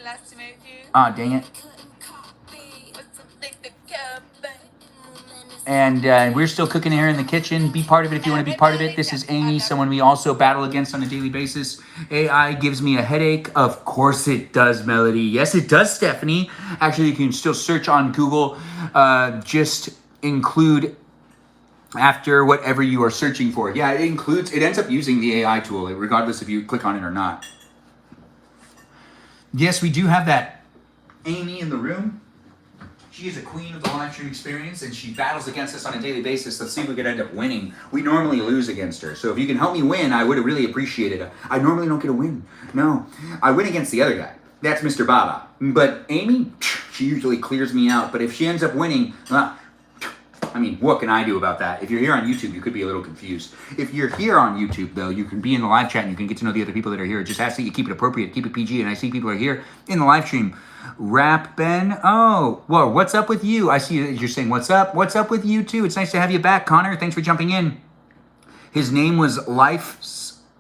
Nice to meet you. Ah, dang it. And we're still cooking here in the kitchen. Be part of it if you want to be part of it. This is Amy, someone we also battle against on a daily basis. AI gives me a headache. Of course it does, Melody. Yes, it does, Stephanie. Actually, you can still search on Google. Just include after whatever you are searching for. Yeah, it ends up using the AI tool, regardless if you click on it or not. Yes, we do have that Amy in the room. She is a queen of the live stream experience, and she battles against us on a daily basis. Let's see if we can end up winning. We normally lose against her, so if you can help me win, I would really appreciate it. I normally don't get a win. No, I win against the other guy. That's Mr. Baba. But Amy, she usually clears me out. But if she ends up winning, I mean, what can I do about that? If you're here on YouTube, you could be a little confused. If you're here on YouTube, though, you can be in the live chat and you can get to know the other people that are here. Just ask that you keep it appropriate, keep it PG, and I see people are here in the live stream. Rap Ben, oh, well, what's up with you? I see that you're saying what's up. What's up with you too? It's nice to have you back, Connor. Thanks for jumping in. His name was Life.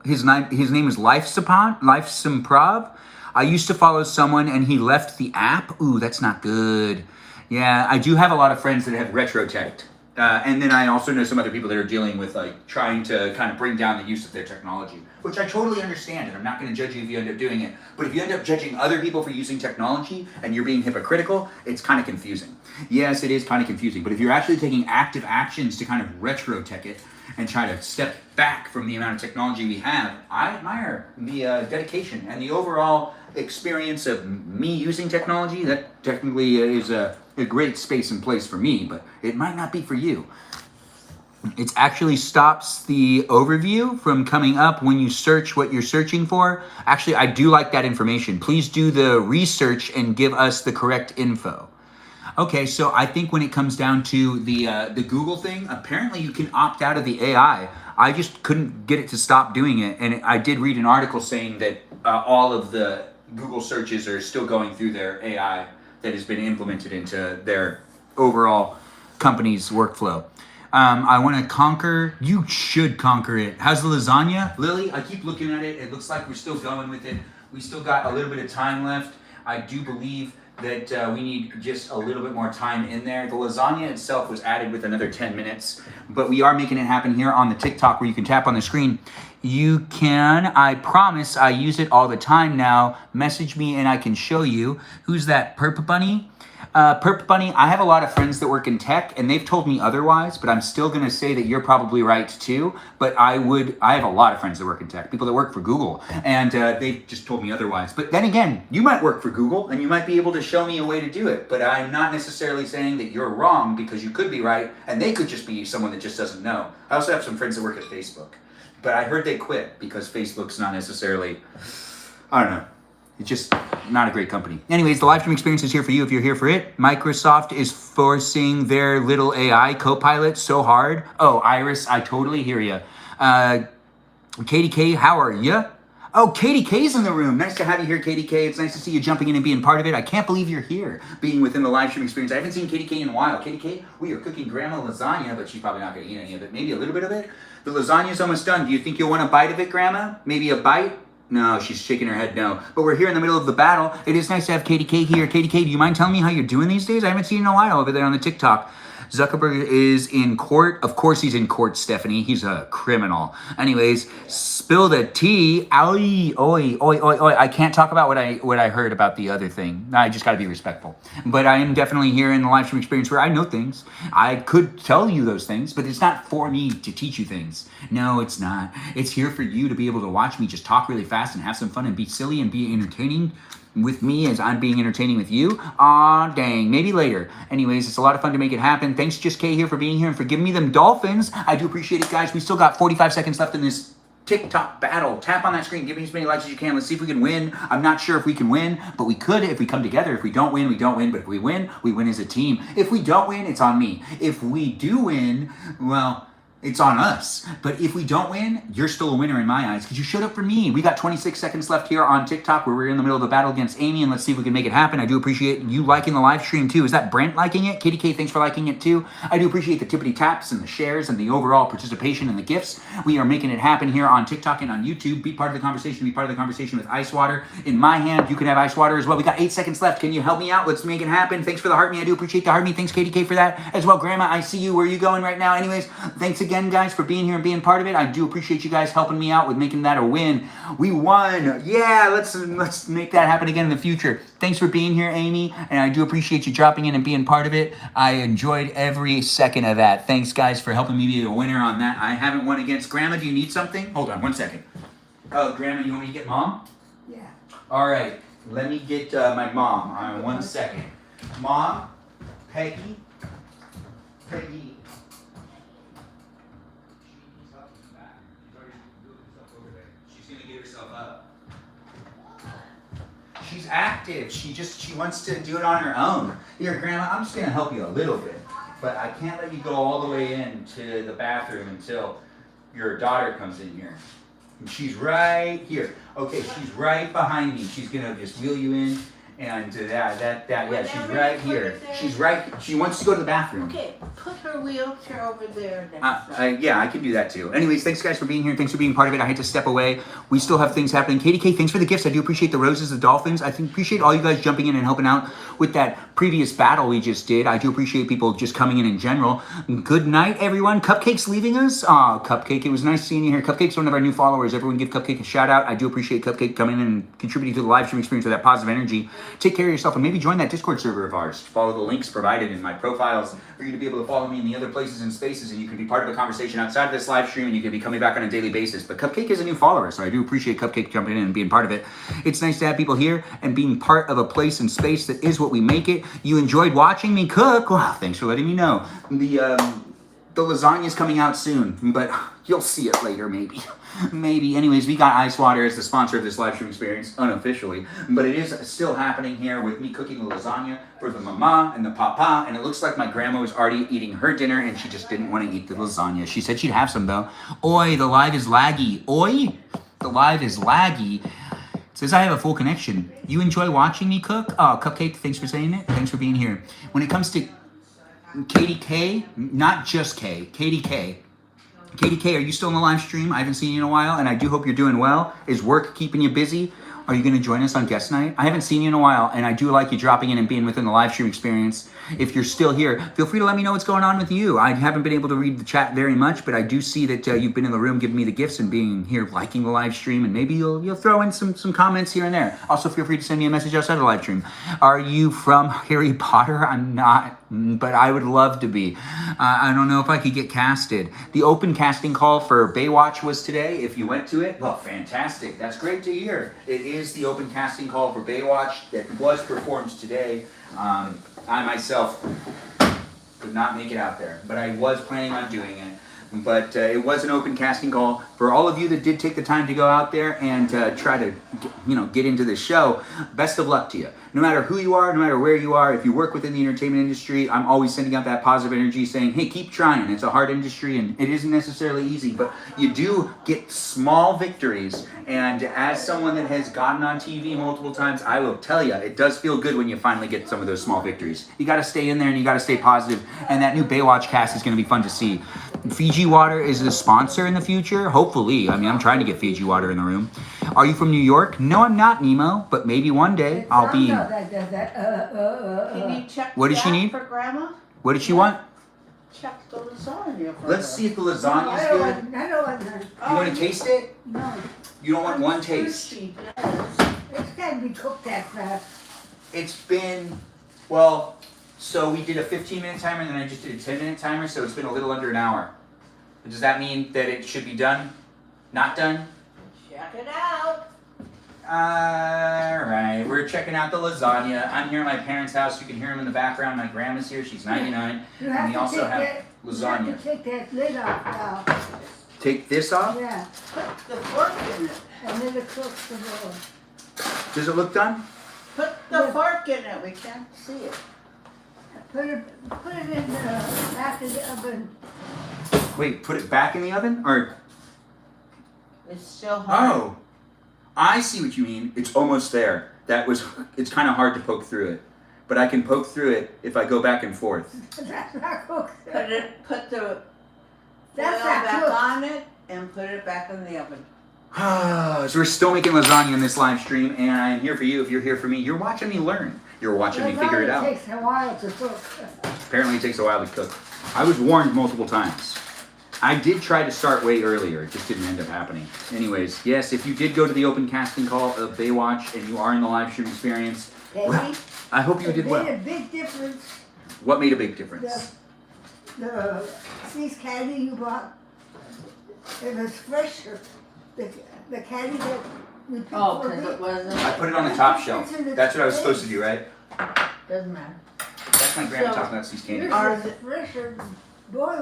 His name is Lifesimprov. I used to follow someone and he left the app. Ooh, that's not good. Yeah, I do have a lot of friends that have retro teched. And then I also know some other people that are dealing with like trying to kind of bring down the use of their technology, which I totally understand, and I'm not going to judge you if you end up doing it. But if you end up judging other people for using technology and you're being hypocritical, it's kind of confusing. Yes, it is kind of confusing. But if you're actually taking active actions to kind of retro tech it and try to step back from the amount of technology we have, I admire the dedication and the overall experience of me using technology. That technically is a great space and place for me, but it might not be for you. It actually stops the overview from coming up when you search what you're searching for. Actually, I do like that information. Please do the research and give us the correct info. Okay, so I think when it comes down to the Google thing, apparently you can opt out of the AI. I just couldn't get it to stop doing it, and I did read an article saying that all of the Google searches are still going through their AI that has been implemented into their overall company's workflow. I want to conquer. You should conquer it. How's the lasagna, Lily? I keep looking at it. It looks like we're still going with it. We still got a little bit of time left. I do believe that we need just a little bit more time in there. The lasagna itself was added with another 10 minutes, but we are making it happen here on the TikTok where you can tap on the screen. You can, I promise, I use it all the time now. Message me and I can show you. Who's that, Perp Bunny? Perp Bunny, I have a lot of friends that work in tech and they've told me otherwise, but I'm still gonna say that you're probably right too. But I have a lot of friends that work in tech, people that work for Google, and they've just told me otherwise. But then again, you might work for Google and you might be able to show me a way to do it, but I'm not necessarily saying that you're wrong because you could be right and they could just be someone that just doesn't know. I also have some friends that work at Facebook, but I heard they quit because Facebook's not necessarily, I don't know. It's just not a great company. Anyways, the live stream experience is here for you if you're here for it. Microsoft is forcing their little AI co-pilot so hard. Oh, Iris, I totally hear you. Katie K, how are you? Oh, Katie K's in the room. Nice to have you here, Katie K. It's nice to see you jumping in and being part of it. I can't believe you're here, being within the live stream experience. I haven't seen Katie K in a while. Katie K, we are cooking grandma lasagna, but she's probably not going to eat any of it. Maybe a little bit of it. The lasagna's almost done. Do you think you'll want a bite of it, Grandma? Maybe a bite? No, she's shaking her head no. But we're here in the middle of the battle. It is nice to have Katie K here. Katie K, do you mind telling me how you're doing these days? I haven't seen you in a while over there on the TikTok. Zuckerberg is in court. Of course he's in court, Stephanie. He's a criminal. Anyways, spill the tea. Oy, oi, oi, oi, oi. I can't talk about what I heard about the other thing. I just gotta be respectful. But I am definitely here in the live stream experience where I know things. I could tell you those things, but it's not for me to teach you things. No, it's not. It's here for you to be able to watch me just talk really fast and have some fun and be silly and be entertaining with me as I'm being entertaining with you. Aw, dang, maybe later. Anyways, it's a lot of fun to make it happen. Thanks, Just K here, for being here and for giving me them dolphins. I do appreciate it, guys. We still got 45 seconds left in this TikTok battle. Tap on that screen. Give me as many likes as you can. Let's see if we can win. I'm not sure if we can win, but we could if we come together. If we don't win, we don't win. But if we win as a team. If we don't win, it's on me. If we do win, well, it's on us. But if we don't win, you're still a winner in my eyes because you showed up for me. We got 26 seconds left here on TikTok where we're in the middle of a battle against Amy, and let's see if we can make it happen. I do appreciate you liking the live stream too. Is that Brent liking it? Katie K, thanks for liking it too. I do appreciate the tippity taps and the shares and the overall participation and the gifts. We are making it happen here on TikTok and on YouTube. Be part of the conversation. Be part of the conversation with ice water. In my hand, you can have ice water as well. We got 8 seconds left. Can you help me out? Let's make it happen. Thanks for the heart me. I do appreciate the heart me. Thanks Katie K for that as well. Grandma, I see you. Where are you going right now? Anyways, thanks again guys for being here and being part of it. I do appreciate you guys helping me out with making that a win. We won. Yeah, let's make that happen again in the future. Thanks for being here, Amy, and I do appreciate you dropping in and being part of it. I enjoyed every second of that. Thanks, guys, for helping me be a winner on that. I haven't won against Grandma. Do you need something? Hold on 1 second. Oh, Grandma, you want me to get Mom? Yeah. All right, let me get my mom. 1 second. Mom, Peggy. She's active. She wants to do it on her own. Here, Grandma, I'm just gonna help you a little bit, but I can't let you go all the way into the bathroom until your daughter comes in here. And she's right here. Okay, she's right behind me. She's gonna just wheel you in, and yeah, she's right here. She's right. She wants to go to the bathroom. Okay, put her wheelchair over there next. Yeah, I can do that too. Anyways, thanks guys for being here. Thanks for being part of it. I had to step away. We still have things happening. Katie K, thanks for the gifts. I do appreciate the roses, the dolphins. I appreciate all you guys jumping in and helping out with that previous battle we just did. I do appreciate people just coming in general. Good night, everyone. Cupcake's leaving us. Aw, Cupcake, it was nice seeing you here. Cupcake's one of our new followers. Everyone give Cupcake a shout out. I do appreciate Cupcake coming in and contributing to the live stream experience with that positive energy. Take care of yourself and maybe join that Discord server of ours. Follow the links provided in my profiles for you to be able to follow me in the other places and spaces, and you can be part of the conversation outside of this live stream, and you can be coming back on a daily basis. But Cupcake is a new follower, so I do appreciate Cupcake jumping in and being part of it. It's nice to have people here and being part of a place and space that is what we make it. You enjoyed watching me cook. Wow, thanks for letting me know. The lasagna is coming out soon, but you'll see it later, maybe. Maybe. Anyways, we got Ice Water as the sponsor of this live stream experience, unofficially. But it is still happening here with me cooking the lasagna for the mama and the papa. And it looks like my grandma was already eating her dinner and she just didn't want to eat the lasagna. She said she'd have some, though. Oi, the live is laggy. Oi, the live is laggy. It says I have a full connection. You enjoy watching me cook? Oh, Cupcake, thanks for saying it. Thanks for being here. When it comes to Katie K, not just K, Katie K. Katie K, are you still in the live stream? I haven't seen you in a while, and I do hope you're doing well. Is work keeping you busy? Are you going to join us on guest night? I haven't seen you in a while, and I do like you dropping in and being within the live stream experience. If you're still here, feel free to let me know what's going on with you. I haven't been able to read the chat very much, but I do see that you've been in the room giving me the gifts and being here liking the live stream, and maybe you'll throw in some comments here and there. Also, feel free to send me a message outside of the live stream. Are you from Harry Potter? I'm not, but I would love to be. I don't know if I could get casted. The open casting call for Baywatch was today. If you went to it, well, fantastic. That's great to hear. It is the open casting call for Baywatch that was performed today. I myself could not make it out there, but I was planning on doing it. But it was an open casting call for all of you that did take the time to go out there and try to, get into the show. Best of luck to you. No matter who you are, no matter where you are, if you work within the entertainment industry, I'm always sending out that positive energy saying, hey, keep trying. It's a hard industry and it isn't necessarily easy, but you do get small victories. And as someone that has gotten on TV multiple times, I will tell you, it does feel good when you finally get some of those small victories. You got to stay in there and you got to stay positive. And that new Baywatch cast is going to be fun to see. Fiji Water is a sponsor in the future. Hopefully. I mean, I'm trying to get Fiji Water in the room. Are you from New York? No, I'm not, Nemo. But maybe one day I'll be. Can you check What does she that need? for Grandma? What did she want? Check the lasagna for Let's her. see if the lasagna is good. I don't want that. You want to taste it? No, You don't want one taste. She does. it's gotta be cooked that fast. It's been, well, so we did a 15-minute timer and then I just did a 10-minute timer, so it's been a little under an hour. Does that mean that it should be done? Not done? Check it out. Alright, we're checking out the lasagna. I'm here at my parents' house. You can hear them in the background. My grandma's here. She's 99. You And we have to also take have that, you have lasagna. to take that lid off now. take this off. Yeah, Put the fork in it. and then it cooks the roll. Does it look done? Put the fork in it. We can't see it. Put it in the back of the oven. Wait, put it back in the oven? Or, It's still hard. oh, I see what you mean. It's almost there. It's kind of hard to poke through it. But I can poke through it if I go back and forth. That's not cooked. Put the foil That's not back cooked. on it and put it back in the oven. So we're still making lasagna in this live stream, and I'm here for you. If you're here for me, you're watching me learn. You're watching me figure it out. It takes a while to cook. Apparently it takes a while to cook. I was warned multiple times. I did try to start way earlier. It just didn't end up happening. Anyways, yes, if you did go to the open casting call of Baywatch and you are in the live stream experience, well, I hope you did It well. made a big difference. What made a big difference? The cheese candy you bought, it was fresher. The candy that you picked Oh, for because me. it wasn't. I put it on the top shelf. That's what I was supposed to do, right? Doesn't matter. That's my grandma So- talking about these candies. Yours Are is the- fresher. Boy,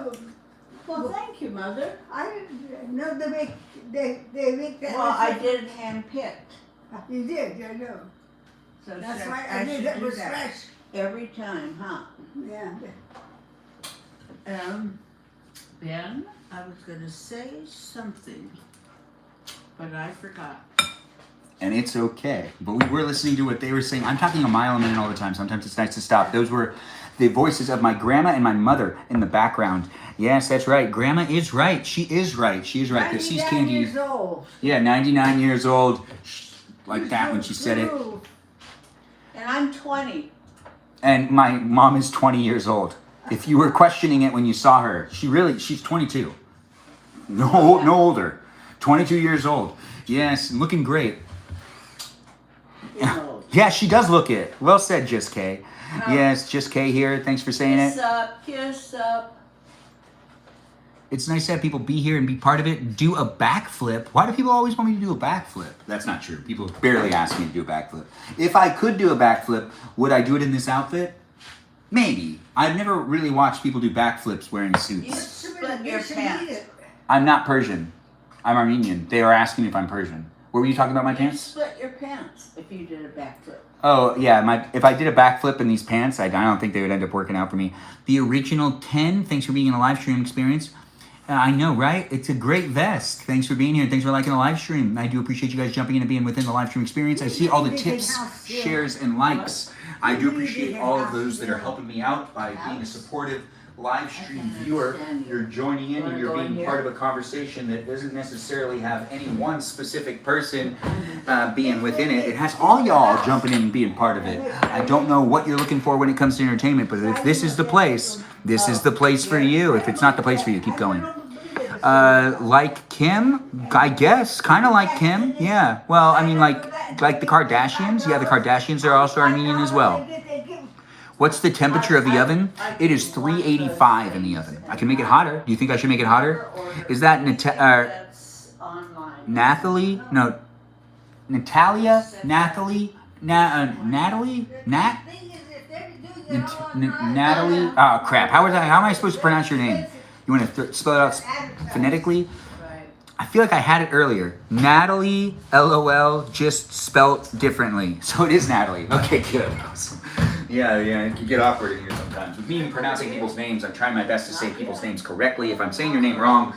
Well, thank you, Mother. I didn't know they make that. Well, I did hand picked. You did, I know. So That's should why I I did should that do was that fresh. every time, huh? Yeah. Ben, I was gonna say something, but I forgot. And it's okay. But we were listening to what they were saying. I'm talking a mile a minute all the time. Sometimes it's nice to stop. Those were the voices of my grandma and my mother in the background. Yes, that's right. Grandma is right. She is right. She is right. The Seas 99 Candy. years old. Yeah, 99 years old. Like that when she said it. True. And I'm 20. And my mom is 20 years old. If you were questioning it when you saw her, she's 22. No older. 22 years old. Yes, looking great. Old. Yeah, she does look it. Well said, Just K. Yes, Just K here. Thanks for saying Kiss it. up, kiss up. It's nice to have people be here and be part of it. Do a backflip. Why do people always want me to do a backflip? That's not true. People barely ask me to do a backflip. If I could do a backflip, would I do it in this outfit? Maybe. I've never really watched people do backflips wearing You suits. split your You should eat pants. it. I'm not Persian. I'm Armenian. They are asking me if I'm Persian. What were you talking about, my You pants? split your pants if you did a backflip. Oh, yeah. If I did a backflip in these pants, I don't think they would end up working out for me. The original 10, thanks for being in a live stream experience. I know, right? It's a great vest. Thanks for being here. Thanks for liking the live stream. I do appreciate you guys jumping in and being within the live stream experience. I see all the tips, shares, and likes. I do appreciate all of those that are helping me out by being a supportive live stream viewer. You're joining in and you're being part of a conversation that doesn't necessarily have any one specific person being within it. It has all y'all jumping in and being part of it. I don't know what you're looking for when it comes to entertainment, but if this is the place, this is the place for you. If it's not the place for you, keep going. Like Kim, I guess, kind of like Kim. Yeah. Well, I mean, like the Kardashians. Yeah, the Kardashians are also Armenian as well. What's the temperature of the oven? It is 385 in the oven. I can make it hotter. Do you think I should make it hotter? Is that That's online. Nathalie? No, Natalia? Nathalie? Natalie? Natalie? Oh crap! How am I supposed to pronounce your name? You want to spell it out phonetically? Right. I feel like I had it earlier. Natalie, LOL, just spelt differently. So it is Natalie. Okay, good. Awesome. Yeah, it can get awkward in here sometimes. With me pronouncing people's names, I'm trying my best to say people's names correctly. If I'm saying your name wrong,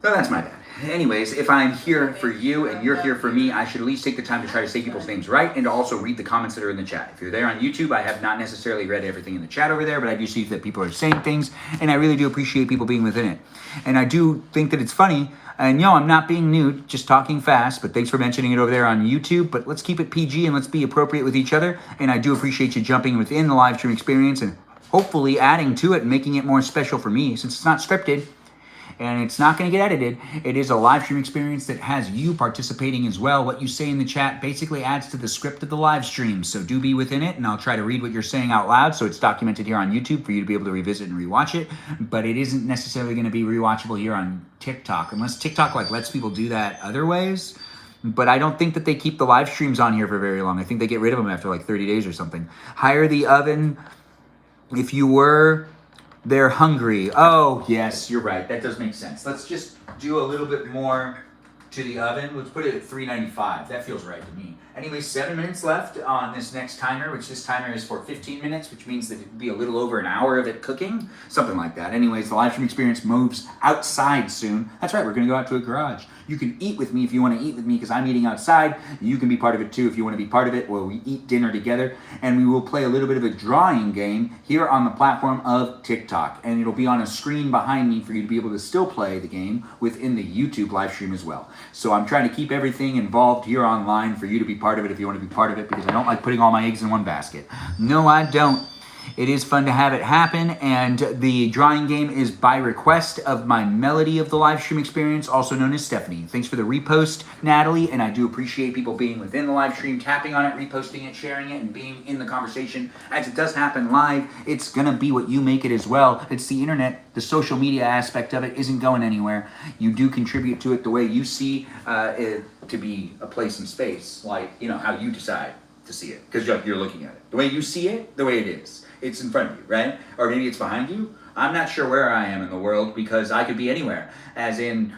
well, that's my bad. Anyways, if I'm here for you and you're here for me, I should at least take the time to try to say people's names right and to also read the comments that are in the chat. If you're there on YouTube, I have not necessarily read everything in the chat over there, but I do see that people are saying things, and I really do appreciate people being within it. And I do think that it's funny, and I'm not being nude, just talking fast, but thanks for mentioning it over there on YouTube, but let's keep it PG and let's be appropriate with each other, and I do appreciate you jumping within the live stream experience and hopefully adding to it and making it more special for me, since it's not scripted. And it's not going to get edited. It is a live stream experience that has you participating as well. What you say in the chat basically adds to the script of the live stream. So do be within it, and I'll try to read what you're saying out loud so it's documented here on YouTube for you to be able to revisit and rewatch it. But it isn't necessarily going to be rewatchable here on TikTok, unless TikTok lets people do that other ways. But I don't think that they keep the live streams on here for very long. I think they get rid of them after 30 days or something. Hire the oven if you were... They're hungry. Oh, yes, you're right. That does make sense. Let's just do a little bit more to the oven. Let's put it at 395. That feels right to me. Anyway, 7 minutes left on this next timer, which this timer is for 15 minutes, which means that it'd be a little over an hour of it cooking, something like that. Anyways, the live stream experience moves outside soon. That's right, we're gonna go out to a garage. You can eat with me if you want to eat with me, because I'm eating outside. You can be part of it too if you want to be part of it, where we eat dinner together, and we will play a little bit of a drawing game here on the platform of TikTok, and it'll be on a screen behind me for you to be able to still play the game within the YouTube live stream as well. So I'm trying to keep everything involved here online for you to be part of it if you want to be part of it, because I don't like putting all my eggs in one basket. No, I don't. It is fun to have it happen, and the drawing game is by request of my Melody of the live stream experience, also known as Stephanie. Thanks for the repost, Natalie, and I do appreciate people being within the live stream, tapping on it, reposting it, sharing it, and being in the conversation. As it does happen live, it's gonna be what you make it as well. It's the internet. The social media aspect of it isn't going anywhere. You do contribute to it the way you see it to be a place and space, like, you know, how you decide to see it, because you're looking at it. The way you see it, the way it is. It's in front of you, right? Or maybe it's behind you. I'm not sure where I am in the world, because I could be anywhere, as in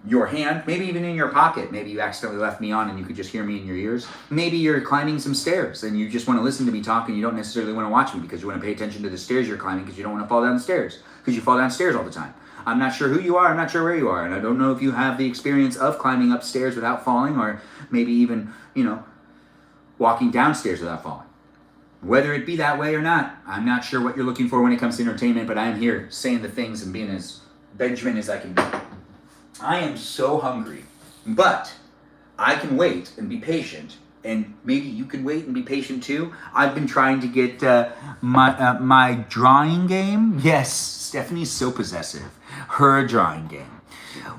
your hand, maybe even in your pocket. Maybe you accidentally left me on and you could just hear me in your ears. Maybe you're climbing some stairs and you just want to listen to me talk, and you don't necessarily want to watch me because you want to pay attention to the stairs you're climbing, because you don't want to fall down the stairs, because you fall downstairs all the time. I'm not sure who you are, I'm not sure where you are, and I don't know if you have the experience of climbing upstairs without falling, or maybe even, you know, walking downstairs without falling. Whether it be that way or not, I'm not sure what you're looking for when it comes to entertainment, but I am here saying the things and being as Benjamin as I can be. I am so hungry, but I can wait and be patient, and maybe you can wait and be patient too. I've been trying to get my drawing game. Yes, Stephanie's so possessive. Her drawing game.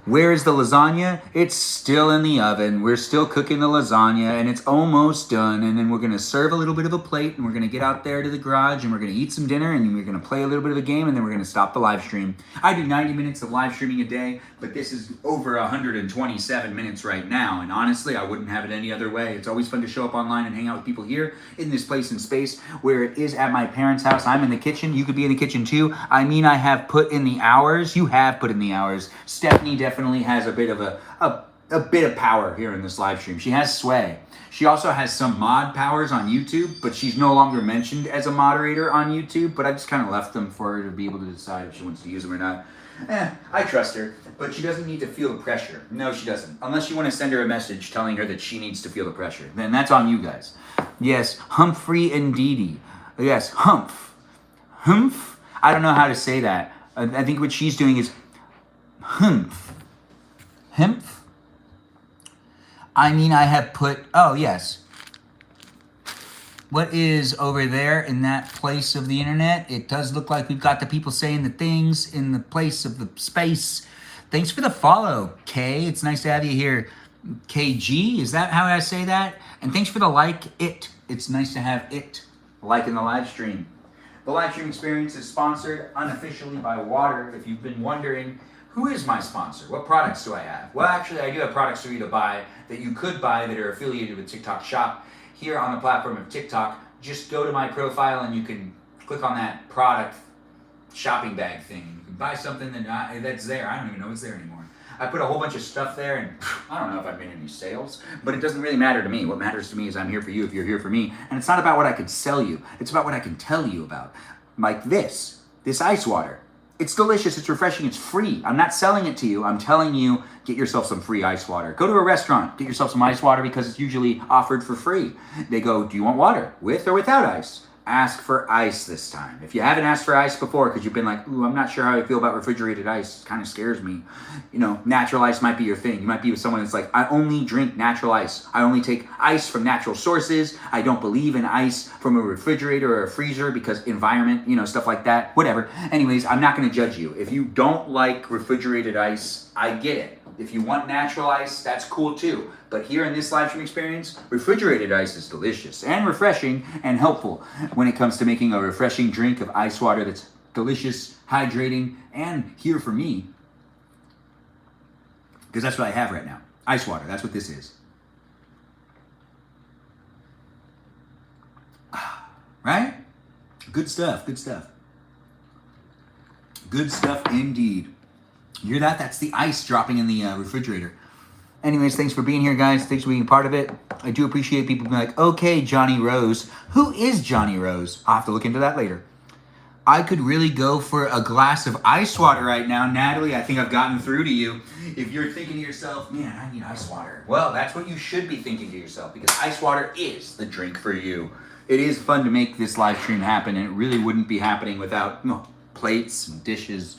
Where is the lasagna? It's still in the oven. We're still cooking the lasagna, and it's almost done. And then we're going to serve a little bit of a plate, and we're going to get out there to the garage, and we're going to eat some dinner, and we're going to play a little bit of a game, and then we're going to stop the live stream. I do 90 minutes of live streaming a day, but this is over 127 minutes right now, and honestly, I wouldn't have it any other way. It's always fun to show up online and hang out with people here in this place and space, where it is at my parents' house. I'm in the kitchen. You could be in the kitchen too. I mean, I have put in the hours. You have put in the hours. Stephanie definitely has a bit of a bit of power here in this live stream. She has sway. She also has some mod powers on YouTube, but she's no longer mentioned as a moderator on YouTube, but I just kind of left them for her to be able to decide if she wants to use them or not. I trust her, but she doesn't need to feel the pressure. No, she doesn't. Unless you want to send her a message telling her that she needs to feel the pressure. Then that's on you guys. Yes, Humphrey and Dee Dee. Yes, Humph. Humph? I don't know how to say that. I think what she's doing is humph. Humph? I mean, I have put, oh yes. What is over there in that place of the internet? It does look like we've got the people saying the things in the place of the space. Thanks for the follow, Kay. It's nice to have you here. KG, is that how I say that? And thanks for the like it. It's nice to have it liking the live stream. The live stream experience is sponsored unofficially by water. If you've been wondering, who is my sponsor? What products do I have? Well, actually, I do have products for you to buy that you could buy that are affiliated with TikTok Shop. Here on the platform of TikTok, just go to my profile and you can click on that product shopping bag thing. You can buy something that's there. I don't even know it's there anymore. I put a whole bunch of stuff there, and I don't know if I've made any sales, but it doesn't really matter to me. What matters to me is I'm here for you if you're here for me. And it's not about what I could sell you. It's about what I can tell you about. Like this ice water. It's delicious, it's refreshing, it's free. I'm not selling it to you. I'm telling you, get yourself some free ice water. Go to a restaurant, get yourself some ice water because it's usually offered for free. They go, do you want water, with or without ice? Ask for ice this time. If you haven't asked for ice before because you've been like, ooh, I'm not sure how I feel about refrigerated ice. It kind of scares me. You know, natural ice might be your thing. You might be with someone that's like, I only drink natural ice. I only take ice from natural sources. I don't believe in ice from a refrigerator or a freezer because environment, you know, stuff like that. Whatever. Anyways, I'm not going to judge you. If you don't like refrigerated ice, I get it. If you want natural ice, that's cool too. But here in this live stream experience, refrigerated ice is delicious and refreshing and helpful when it comes to making a refreshing drink of ice water that's delicious, hydrating, and here for me. Because that's what I have right now. Ice water, that's what this is. Right? Good stuff, good stuff. Good stuff indeed. You hear that? That's the ice dropping in the refrigerator. Anyways, thanks for being here, guys. Thanks for being a part of it. I do appreciate people being like, okay, Johnny Rose. Who is Johnny Rose? I'll have to look into that later. I could really go for a glass of ice water right now. Natalie, I think I've gotten through to you. If you're thinking to yourself, man, I need ice water. Well, that's what you should be thinking to yourself, because ice water is the drink for you. It is fun to make this live stream happen, and it really wouldn't be happening without plates and dishes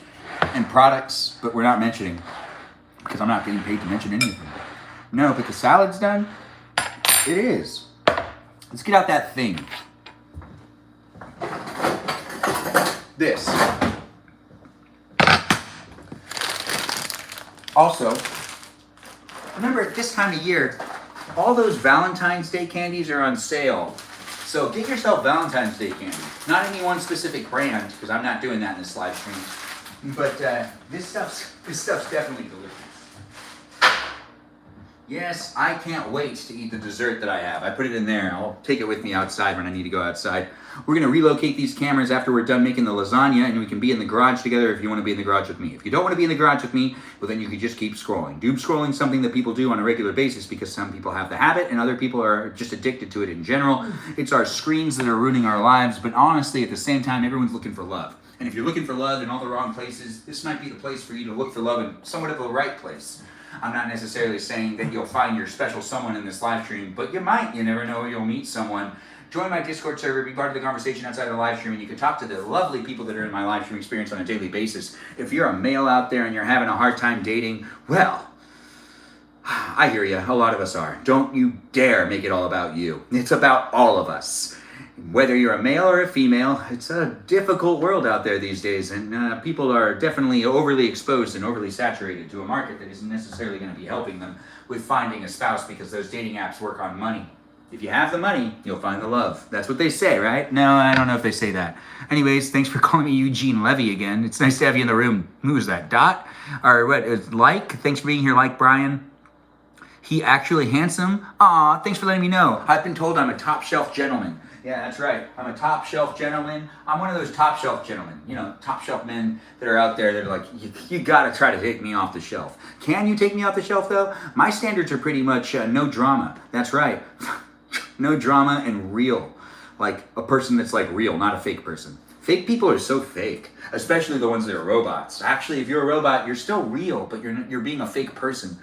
and products, but we're not mentioning, because I'm not getting paid to mention anything. No, but the salad's done. It is. Let's get out that thing. This. Also, remember at this time of year, all those Valentine's Day candies are on sale. So get yourself Valentine's Day candy. Not any one specific brand, because I'm not doing that in this live stream. But this stuff's definitely delicious. Yes, I can't wait to eat the dessert that I have. I put it in there. I'll take it with me outside when I need to go outside. We're going to relocate these cameras after we're done making the lasagna, and we can be in the garage together if you want to be in the garage with me. If you don't want to be in the garage with me, well, then you can just keep scrolling. Doom scrolling is something that people do on a regular basis because some people have the habit and other people are just addicted to it in general. It's our screens that are ruining our lives, but honestly, at the same time, everyone's looking for love. And if you're looking for love in all the wrong places, this might be the place for you to look for love in somewhat of the right place. I'm not necessarily saying that you'll find your special someone in this live stream, but you might. You never know, you'll meet someone. Join my Discord server, be part of the conversation outside of the live stream, and you can talk to the lovely people that are in my live stream experience on a daily basis. If you're a male out there and you're having a hard time dating, well, I hear you. A lot of us are. Don't you dare make it all about you. It's about all of us. Whether you're a male or a female, it's a difficult world out there these days, and people are definitely overly exposed and overly saturated to a market that isn't necessarily going to be helping them with finding a spouse, because those dating apps work on money. If you have the money, you'll find the love. That's what they say, right? No, I don't know if they say that. Anyways, thanks for calling me Eugene Levy again. It's nice to have you in the room. Who is that? Dot? Or what? Like? Thanks for being here, Like Brian. He actually handsome? Aw, thanks for letting me know. I've been told I'm a top shelf gentleman. Yeah, that's right. I'm a top shelf gentleman. I'm one of those top shelf gentlemen. You know, top shelf men that are out there that are like, you gotta try to take me off the shelf. Can you take me off the shelf though? My standards are pretty much no drama. That's right. No drama and real. Like a person that's like real, not a fake person. Fake people are so fake, especially the ones that are robots. Actually, if you're a robot, you're still real, but you're being a fake person.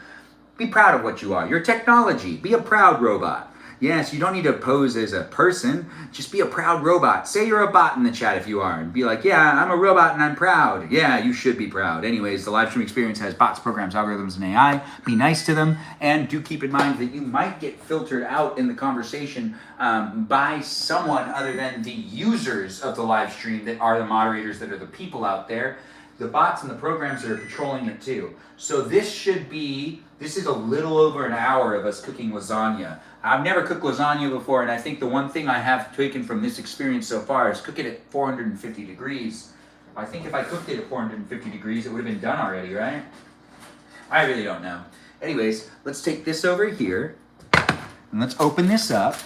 Be proud of what you are. You're technology. Be a proud robot. Yes, you don't need to pose as a person. Just be a proud robot. Say you're a bot in the chat if you are. And be like, yeah, I'm a robot and I'm proud. Yeah, you should be proud. Anyways, the live stream experience has bots, programs, algorithms, and AI. Be nice to them. And do keep in mind that you might get filtered out in the conversation by someone other than the users of the live stream that are the moderators, that are the people out there. The bots and the programs are patrolling it too. So this is a little over an hour of us cooking lasagna. I've never cooked lasagna before, and I think the one thing I have taken from this experience so far is cook it at 450 degrees. I think if I cooked it at 450 degrees, it would have been done already, right? I really don't know. Anyways, let's take this over here, and let's open this up,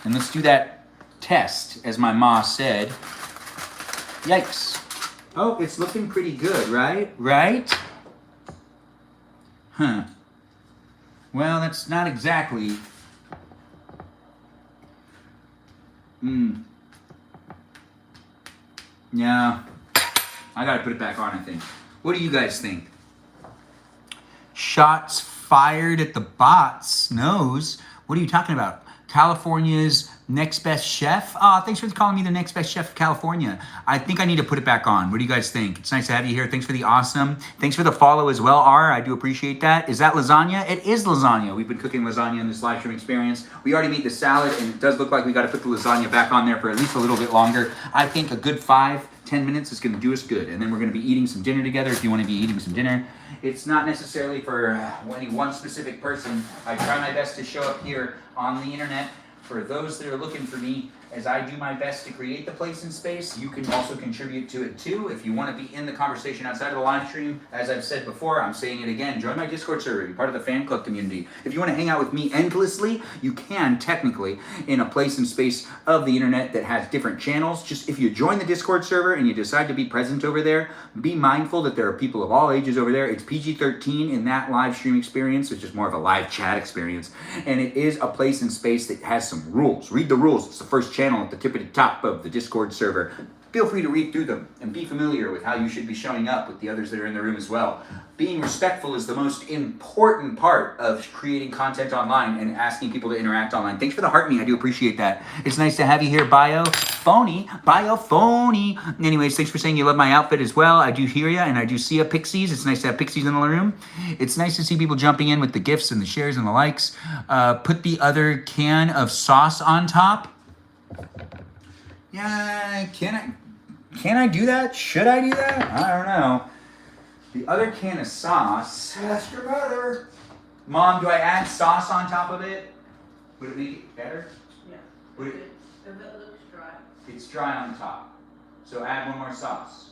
and let's do that test, as my ma said. Yikes. Oh, it's looking pretty good, right? Right? Huh. Well, that's not exactly... Yeah. I gotta put it back on, I think. What do you guys think? Shots fired at the bot's nose? What are you talking about? California's next best chef? Thanks for calling me the next best chef of California. I think I need to put it back on. What do you guys think? It's nice to have you here. Thanks for the awesome. Thanks for the follow as well, R. I do appreciate that. Is that lasagna? It is lasagna. We've been cooking lasagna in this live stream experience. We already made the salad, and it does look like we got to put the lasagna back on there for at least a little bit longer. I think a good 5-10 minutes is going to do us good, and then we're going to be eating some dinner together if you want to be eating some dinner. It's not necessarily for any one specific person. I try my best to show up here on the internet for those that are looking for me as I do my best to create the place and space, you can also contribute to it too. If you want to be in the conversation outside of the live stream, as I've said before, I'm saying it again, join my Discord server, be part of the fan club community. If you want to hang out with me endlessly, you can technically in a place and space of the internet that has different channels. Just if you join the Discord server and you decide to be present over there, be mindful that there are people of all ages over there. It's PG-13 in that live stream experience, which is more of a live chat experience. And it is a place and space that has some rules. Read the rules. It's the first channel at the tippity top of the Discord server. Feel free to read through them and be familiar with how you should be showing up with the others that are in the room as well. Being respectful is the most important part of creating content online and asking people to interact online. Thanks for the heart me. I do appreciate that. It's nice to have you here, Bio Phony. Anyways, thanks for saying you love my outfit as well. I do hear you, and I do see a Pixies. It's nice to have Pixies in the room. It's nice to see people jumping in with the gifts and the shares and the likes. Put the other can of sauce on top. Yeah, can I do that? Should I do that? I don't know. The other can of sauce. Ask your mother. Mom, do I add sauce on top of it? Would it make it better? Yeah. Would it? If it looks dry. It's dry on the top. So add one more sauce.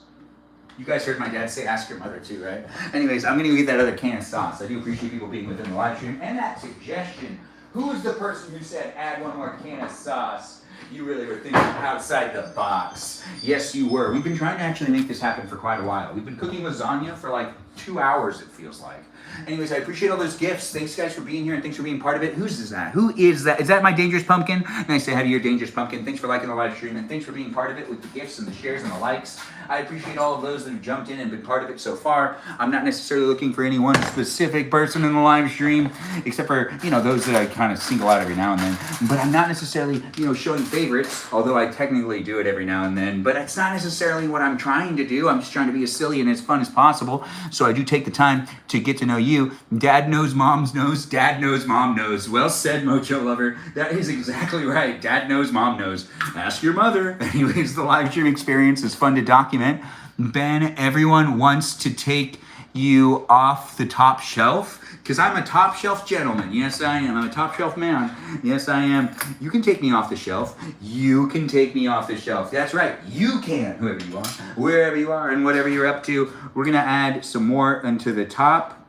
You guys heard my dad say ask your mother too, right? Anyways, I'm going to eat that other can of sauce. I do appreciate people being within the live stream. And that suggestion. Who was the person who said add one more can of sauce? You really were thinking outside the box. Yes, you were. We've been trying to actually make this happen for quite a while. We've been cooking lasagna for like 2 hours, it feels like. Anyways, I appreciate all those gifts. Thanks, guys, for being here, and thanks for being part of it. Whose is that? Who is that? Is that my Dangerous Pumpkin? Nice to have you here, Dangerous Pumpkin. Thanks for liking the live stream, and thanks for being part of it with the gifts and the shares and the likes. I appreciate all of those that have jumped in and been part of it so far. I'm not necessarily looking for any one specific person in the live stream, except for, those that I kind of single out every now and then. But I'm not necessarily, showing favorites, although I technically do it every now and then. But it's not necessarily what I'm trying to do. I'm just trying to be as silly and as fun as possible. So I do take the time to get to know you. Dad knows, mom's knows. Dad knows, mom knows. Well said, Mojo Lover. That is exactly right. Dad knows, mom knows. Ask your mother. Anyways, the live stream experience is fun to document. Ben, everyone wants to take you off the top shelf because I'm a top shelf gentleman. Yes, I am. I'm a top shelf man. Yes, I am. You can take me off the shelf. You can take me off the shelf. That's right. You can, whoever you are, wherever you are, and whatever you're up to. We're going to add some more into the top.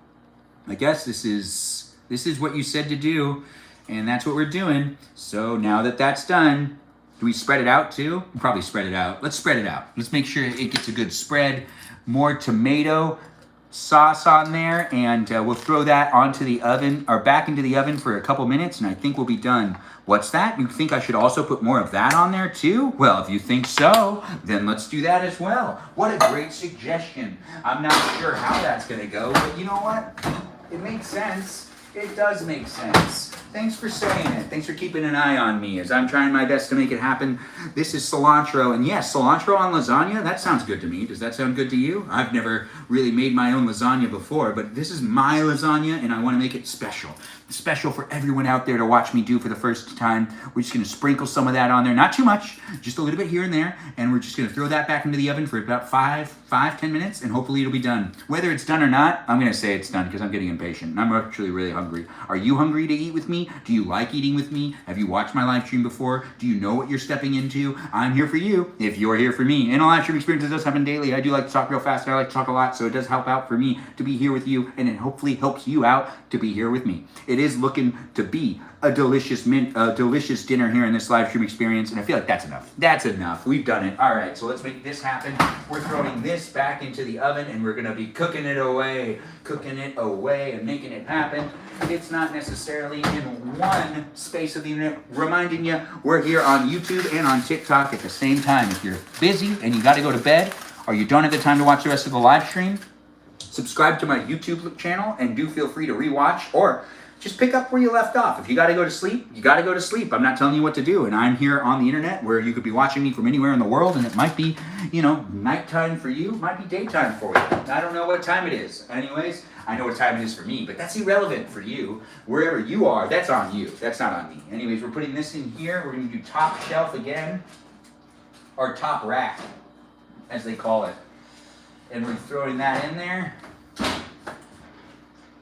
I guess this is what you said to do, and that's what we're doing. So now that that's done, do we spread it out too? We'll probably spread it out. Let's spread it out. Let's make sure it gets a good spread. More tomato sauce on there, and we'll throw that onto the oven, or back into the oven for a couple minutes, and I think we'll be done. What's that? You think I should also put more of that on there too? Well, if you think so, then let's do that as well. What a great suggestion. I'm not sure how that's gonna go, but you know what? It makes sense. It does make sense. Thanks for saying it. Thanks for keeping an eye on me as I'm trying my best to make it happen. This is cilantro, and yes, cilantro on lasagna, that sounds good to me. Does that sound good to you? I've never really made my own lasagna before, but this is my lasagna, and I want to make it special. Special for everyone out there to watch me do for the first time. We're just going to sprinkle some of that on there. Not too much, just a little bit here and there, and we're just going to throw that back into the oven for about 5-10 minutes, and hopefully it'll be done. Whether it's done or not, I'm going to say it's done because I'm getting impatient, and I'm actually really hungry. Are you hungry to eat with me? Do you like eating with me? Have you watched my live stream before? Do you know what you're stepping into? I'm here for you if you're here for me. And a live stream experience does happen daily. I do like to talk real fast, and I like to talk a lot, so it does help out for me to be here with you, and it hopefully helps you out to be here with me. It is looking to be a delicious dinner here in this live stream experience, and I feel like that's enough. That's enough. We've done it. All right, so let's make this happen. We're throwing this back into the oven, and we're going to be cooking it away, and making it happen. It's not necessarily in one space of the internet. Reminding you, we're here on YouTube and on TikTok at the same time. If you're busy and you got to go to bed, or you don't have the time to watch the rest of the live stream, subscribe to my YouTube channel, and do feel free to rewatch, or just pick up where you left off. If you got to go to sleep, you got to go to sleep. I'm not telling you what to do. And I'm here on the internet where you could be watching me from anywhere in the world, and it might be, nighttime for you, might be daytime for you. I don't know what time it is. Anyways, I know what time it is for me, but that's irrelevant for you. Wherever you are, that's on you. That's not on me. Anyways, we're putting this in here. We're going to do top shelf again, or top rack, as they call it. And we're throwing that in there.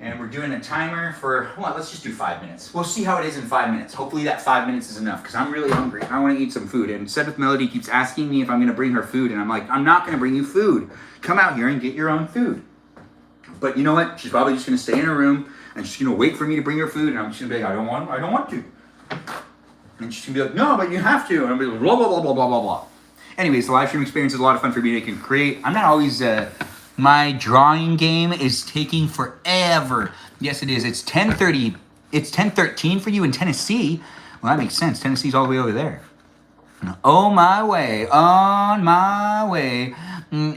And we're doing a timer for, well, let's just do 5 minutes. We'll see how it is in 5 minutes. Hopefully that 5 minutes is enough because I'm really hungry. I want to eat some food. And Seventh Melody keeps asking me if I'm going to bring her food. And I'm like, I'm not going to bring you food. Come out here and get your own food. But you know what? She's probably just going to stay in her room and she's going to wait for me to bring her food. And I'm just going to be like, I don't want to. And she's going to be like, no, but you have to. And I'm going to be like, blah, blah, blah, blah, blah, blah, blah. Anyways, the live stream experience is a lot of fun for me. They can create. I'm not always, my drawing game is taking forever. Yes, it is. It's 10:30. It's 10:13 for you in Tennessee. Well, that makes sense. Tennessee's all the way over there. Oh, my way. On my way.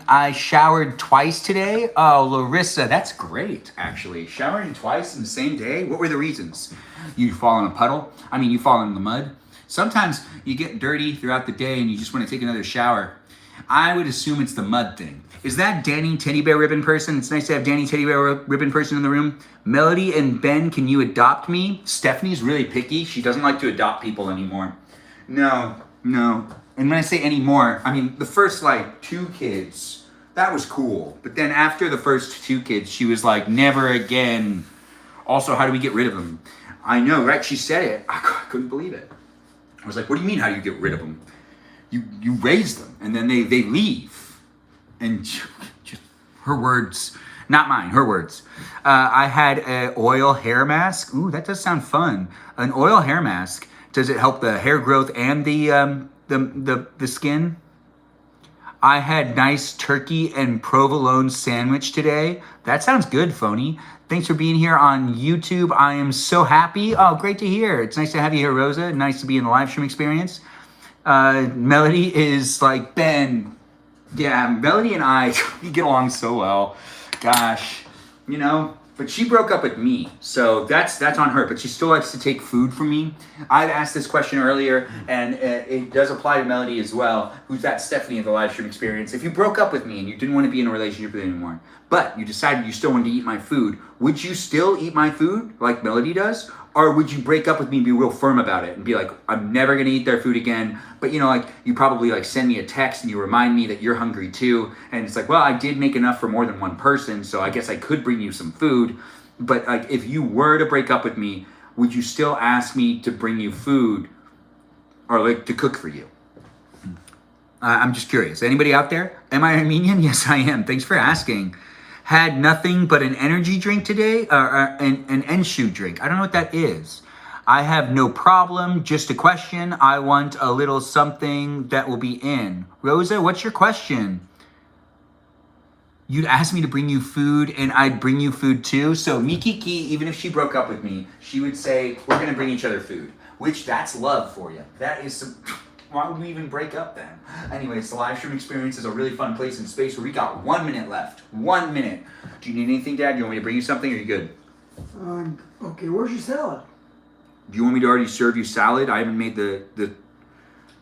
I showered twice today. Oh, Larissa, that's great, actually. Showering twice in the same day? What were the reasons? You fall in a puddle? I mean, you fall in the mud? Sometimes you get dirty throughout the day and you just want to take another shower. I would assume it's the mud thing. Is that Danny Teddy Bear Ribbon Person? It's nice to have Danny Teddy Bear Ribbon Person in the room. Melody and Ben, can you adopt me? Stephanie's really picky. She doesn't like to adopt people anymore. No. And when I say anymore, I mean the first like 2 kids, that was cool. But then after the first 2 kids, she was like, never again. Also, how do we get rid of them? I know, right? She said it. I couldn't believe it. I was like, what do you mean how do you get rid of them? You raise them and then they leave. And just her words, not mine, her words. I had an oil hair mask. Ooh, that does sound fun. An oil hair mask. Does it help the hair growth and the skin? I had nice turkey and provolone sandwich today. That sounds good, Phony. Thanks for being here on YouTube. I am so happy. Oh, great to hear. It's nice to have you here, Rosa. Nice to be in the live stream experience. Melody is like, Ben. Yeah, Melody and I, we get along so well. Gosh, you know, but she broke up with me, so that's on her, but she still likes to take food from me. I've asked this question earlier, and it does apply to Melody as well, who's that Stephanie of the live stream experience. If you broke up with me and you didn't want to be in a relationship with me anymore, but you decided you still wanted to eat my food, would you still eat my food like Melody does? Or would you break up with me and be real firm about it and be like, I'm never going to eat their food again. But, you know, like you probably like send me a text and you remind me that you're hungry too. And it's like, well, I did make enough for more than one person, so I guess I could bring you some food. But like if you were to break up with me, would you still ask me to bring you food or like to cook for you? I'm just curious. Anybody out there? Am I Armenian? Yes, I am. Thanks for asking. Had nothing but an energy drink today, an Enshu drink. I don't know what that is. I have no problem. Just a question. I want a little something that will be in. Rosa, what's your question? You'd ask me to bring you food and I'd bring you food too. So Mikiki, even if she broke up with me, she would say, we're going to bring each other food. Which, that's love for you. That is some... Why would we even break up then? Anyways, the live stream experience is a really fun place and space where we got 1 minute left. 1 minute. Do you need anything, Dad? Do you want me to bring you something or are you good? Okay, where's your salad? Do you want me to already serve you salad? I haven't made the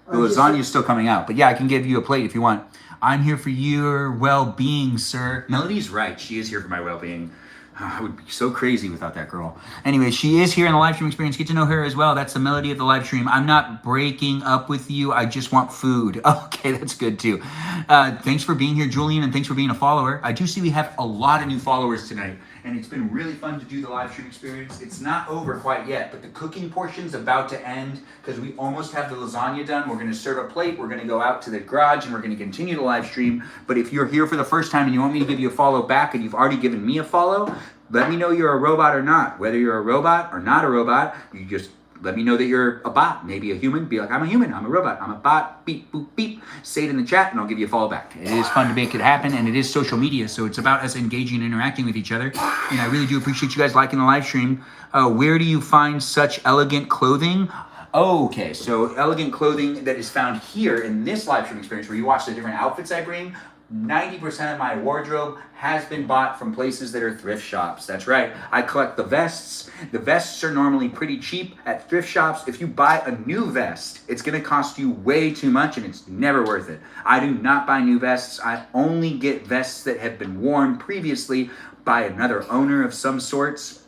lasagna is still coming out. But yeah, I can give you a plate if you want. I'm here for your well-being, sir. Melody's right. She is here for my well-being. I would be so crazy without that girl. Anyway, she is here in the live stream experience. Get to know her as well. That's the Melody of the live stream. I'm not breaking up with you. I just want food. Okay, that's good too. Thanks for being here, Julian, and thanks for being a follower. I do see we have a lot of new followers tonight, and it's been really fun to do the live stream experience. It's not over quite yet, but the cooking portion's about to end because we almost have the lasagna done. We're going to serve a plate. We're going to go out to the garage, and we're going to continue the live stream. But if you're here for the first time and you want me to give you a follow back, and you've already given me a follow, let me know you're a robot or not. Whether you're a robot or not a robot, you just let me know that you're a bot, maybe a human. Be like, I'm a human, I'm a robot, I'm a bot, beep, boop, beep. Say it in the chat and I'll give you a follow back. It is fun to make it happen and it is social media, so it's about us engaging and interacting with each other. And I really do appreciate you guys liking the live stream. Where do you find such elegant clothing? Okay, so elegant clothing that is found here in this live stream experience where you watch the different outfits I bring. 90% of my wardrobe has been bought from places that are thrift shops. That's right. I collect the vests. The vests are normally pretty cheap at thrift shops. If you buy a new vest, it's going to cost you way too much and it's never worth it. I do not buy new vests. I only get vests that have been worn previously by another owner of some sorts.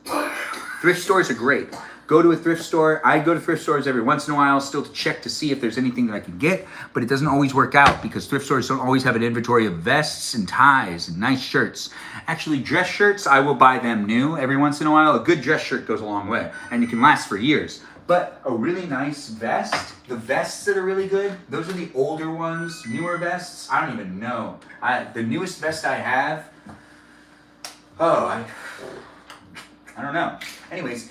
Thrift stores are great. Go to a thrift store. I go to thrift stores every once in a while still to check to see if there's anything that I can get, but it doesn't always work out because thrift stores don't always have an inventory of vests and ties and nice shirts. Actually, dress shirts, I will buy them new every once in a while. A good dress shirt goes a long way, and it can last for years. But a really nice vest, the vests that are really good, those are the older ones. Newer vests, I don't even know. The newest vest I have, I don't know. Anyways,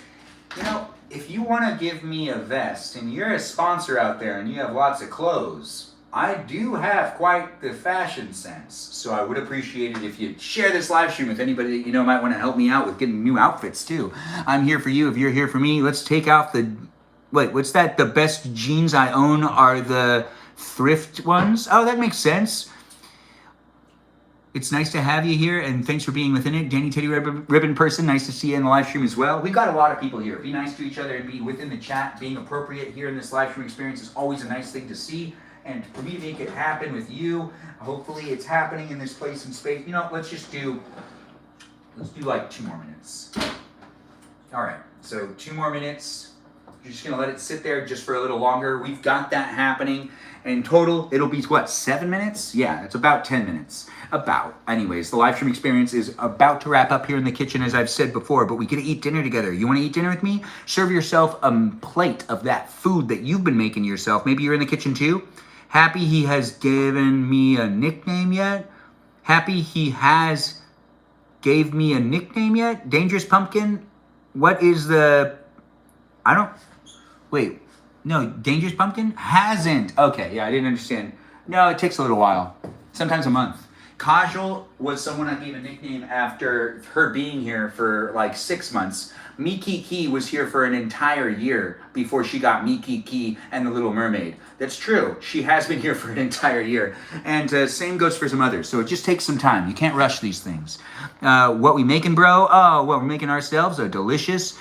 you know, if you want to give me a vest and you're a sponsor out there and you have lots of clothes, I do have quite the fashion sense. So I would appreciate it if you'd share this live stream with anybody that you know might want to help me out with getting new outfits too. I'm here for you if you're here for me. Let's take off the, what's that? The best jeans I own are the thrift ones? Oh, that makes sense. It's nice to have you here, and thanks for being within it. Danny Teddy Ribbon person, nice to see you in the live stream as well. We've got a lot of people here. Be nice to each other and be within the chat. Being appropriate here in this live stream experience is always a nice thing to see. And for me to make it happen with you, hopefully it's happening in this place and space. You know, let's do like 2 more minutes. All right, so 2 more minutes. You're just gonna let it sit there just for a little longer. We've got that happening. In total, it'll be what, 7 minutes? Yeah, it's about 10 minutes. Anyways, the live stream experience is about to wrap up here in the kitchen, as I've said before, but we get to eat dinner together. You want to eat dinner with me? Serve yourself a plate of that food that you've been making yourself. Maybe you're in the kitchen too. Happy he has given me a nickname yet? Happy he has gave me a nickname yet? Dangerous Pumpkin? What is the... Wait. No, Dangerous Pumpkin? Hasn't. Okay, yeah, I didn't understand. No, it takes a little while. Sometimes a month. Kajal was someone I gave a nickname after her being here for like 6 months. Mikiki was here for an entire year before she got Mikiki and the Little Mermaid. That's true. She has been here for an entire year. And same goes for some others. So it just takes some time. You can't rush these things. What we making, bro? Oh, what we're making ourselves? A delicious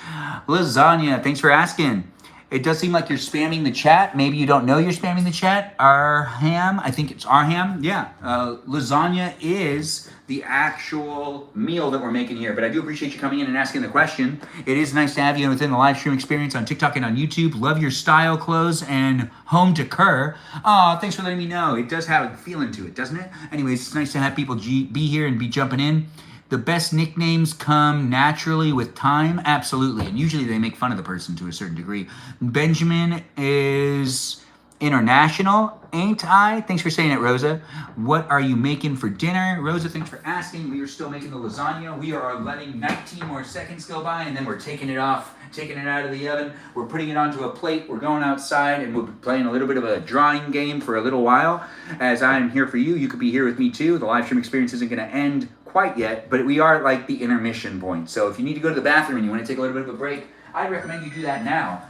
lasagna. Thanks for asking. It does seem like you're spamming the chat. Maybe you don't know you're spamming the chat. Arham, I think it's Arham. Yeah, lasagna is the actual meal that we're making here. But I do appreciate you coming in and asking the question. It is nice to have you within the live stream experience on TikTok and on YouTube. Love your style, clothes, and home decor. Oh, thanks for letting me know. It does have a feeling to it, doesn't it? Anyways, it's nice to have people be here and be jumping in. The best nicknames come naturally with time, absolutely, and usually they make fun of the person to a certain degree. Benjamin is international, ain't I? Thanks for saying it, Rosa. What are you making for dinner? Rosa, thanks for asking. We are still making the lasagna. We are letting 19 more seconds go by, and then we're taking it off, taking it out of the oven. We're putting it onto a plate. We're going outside, and we'll be playing a little bit of a drawing game for a little while. As I'm here for you, you could be here with me too. The live stream experience isn't going to end quite yet, but we are at like the intermission point. So if you need to go to the bathroom and you want to take a little bit of a break, I'd recommend you do that now.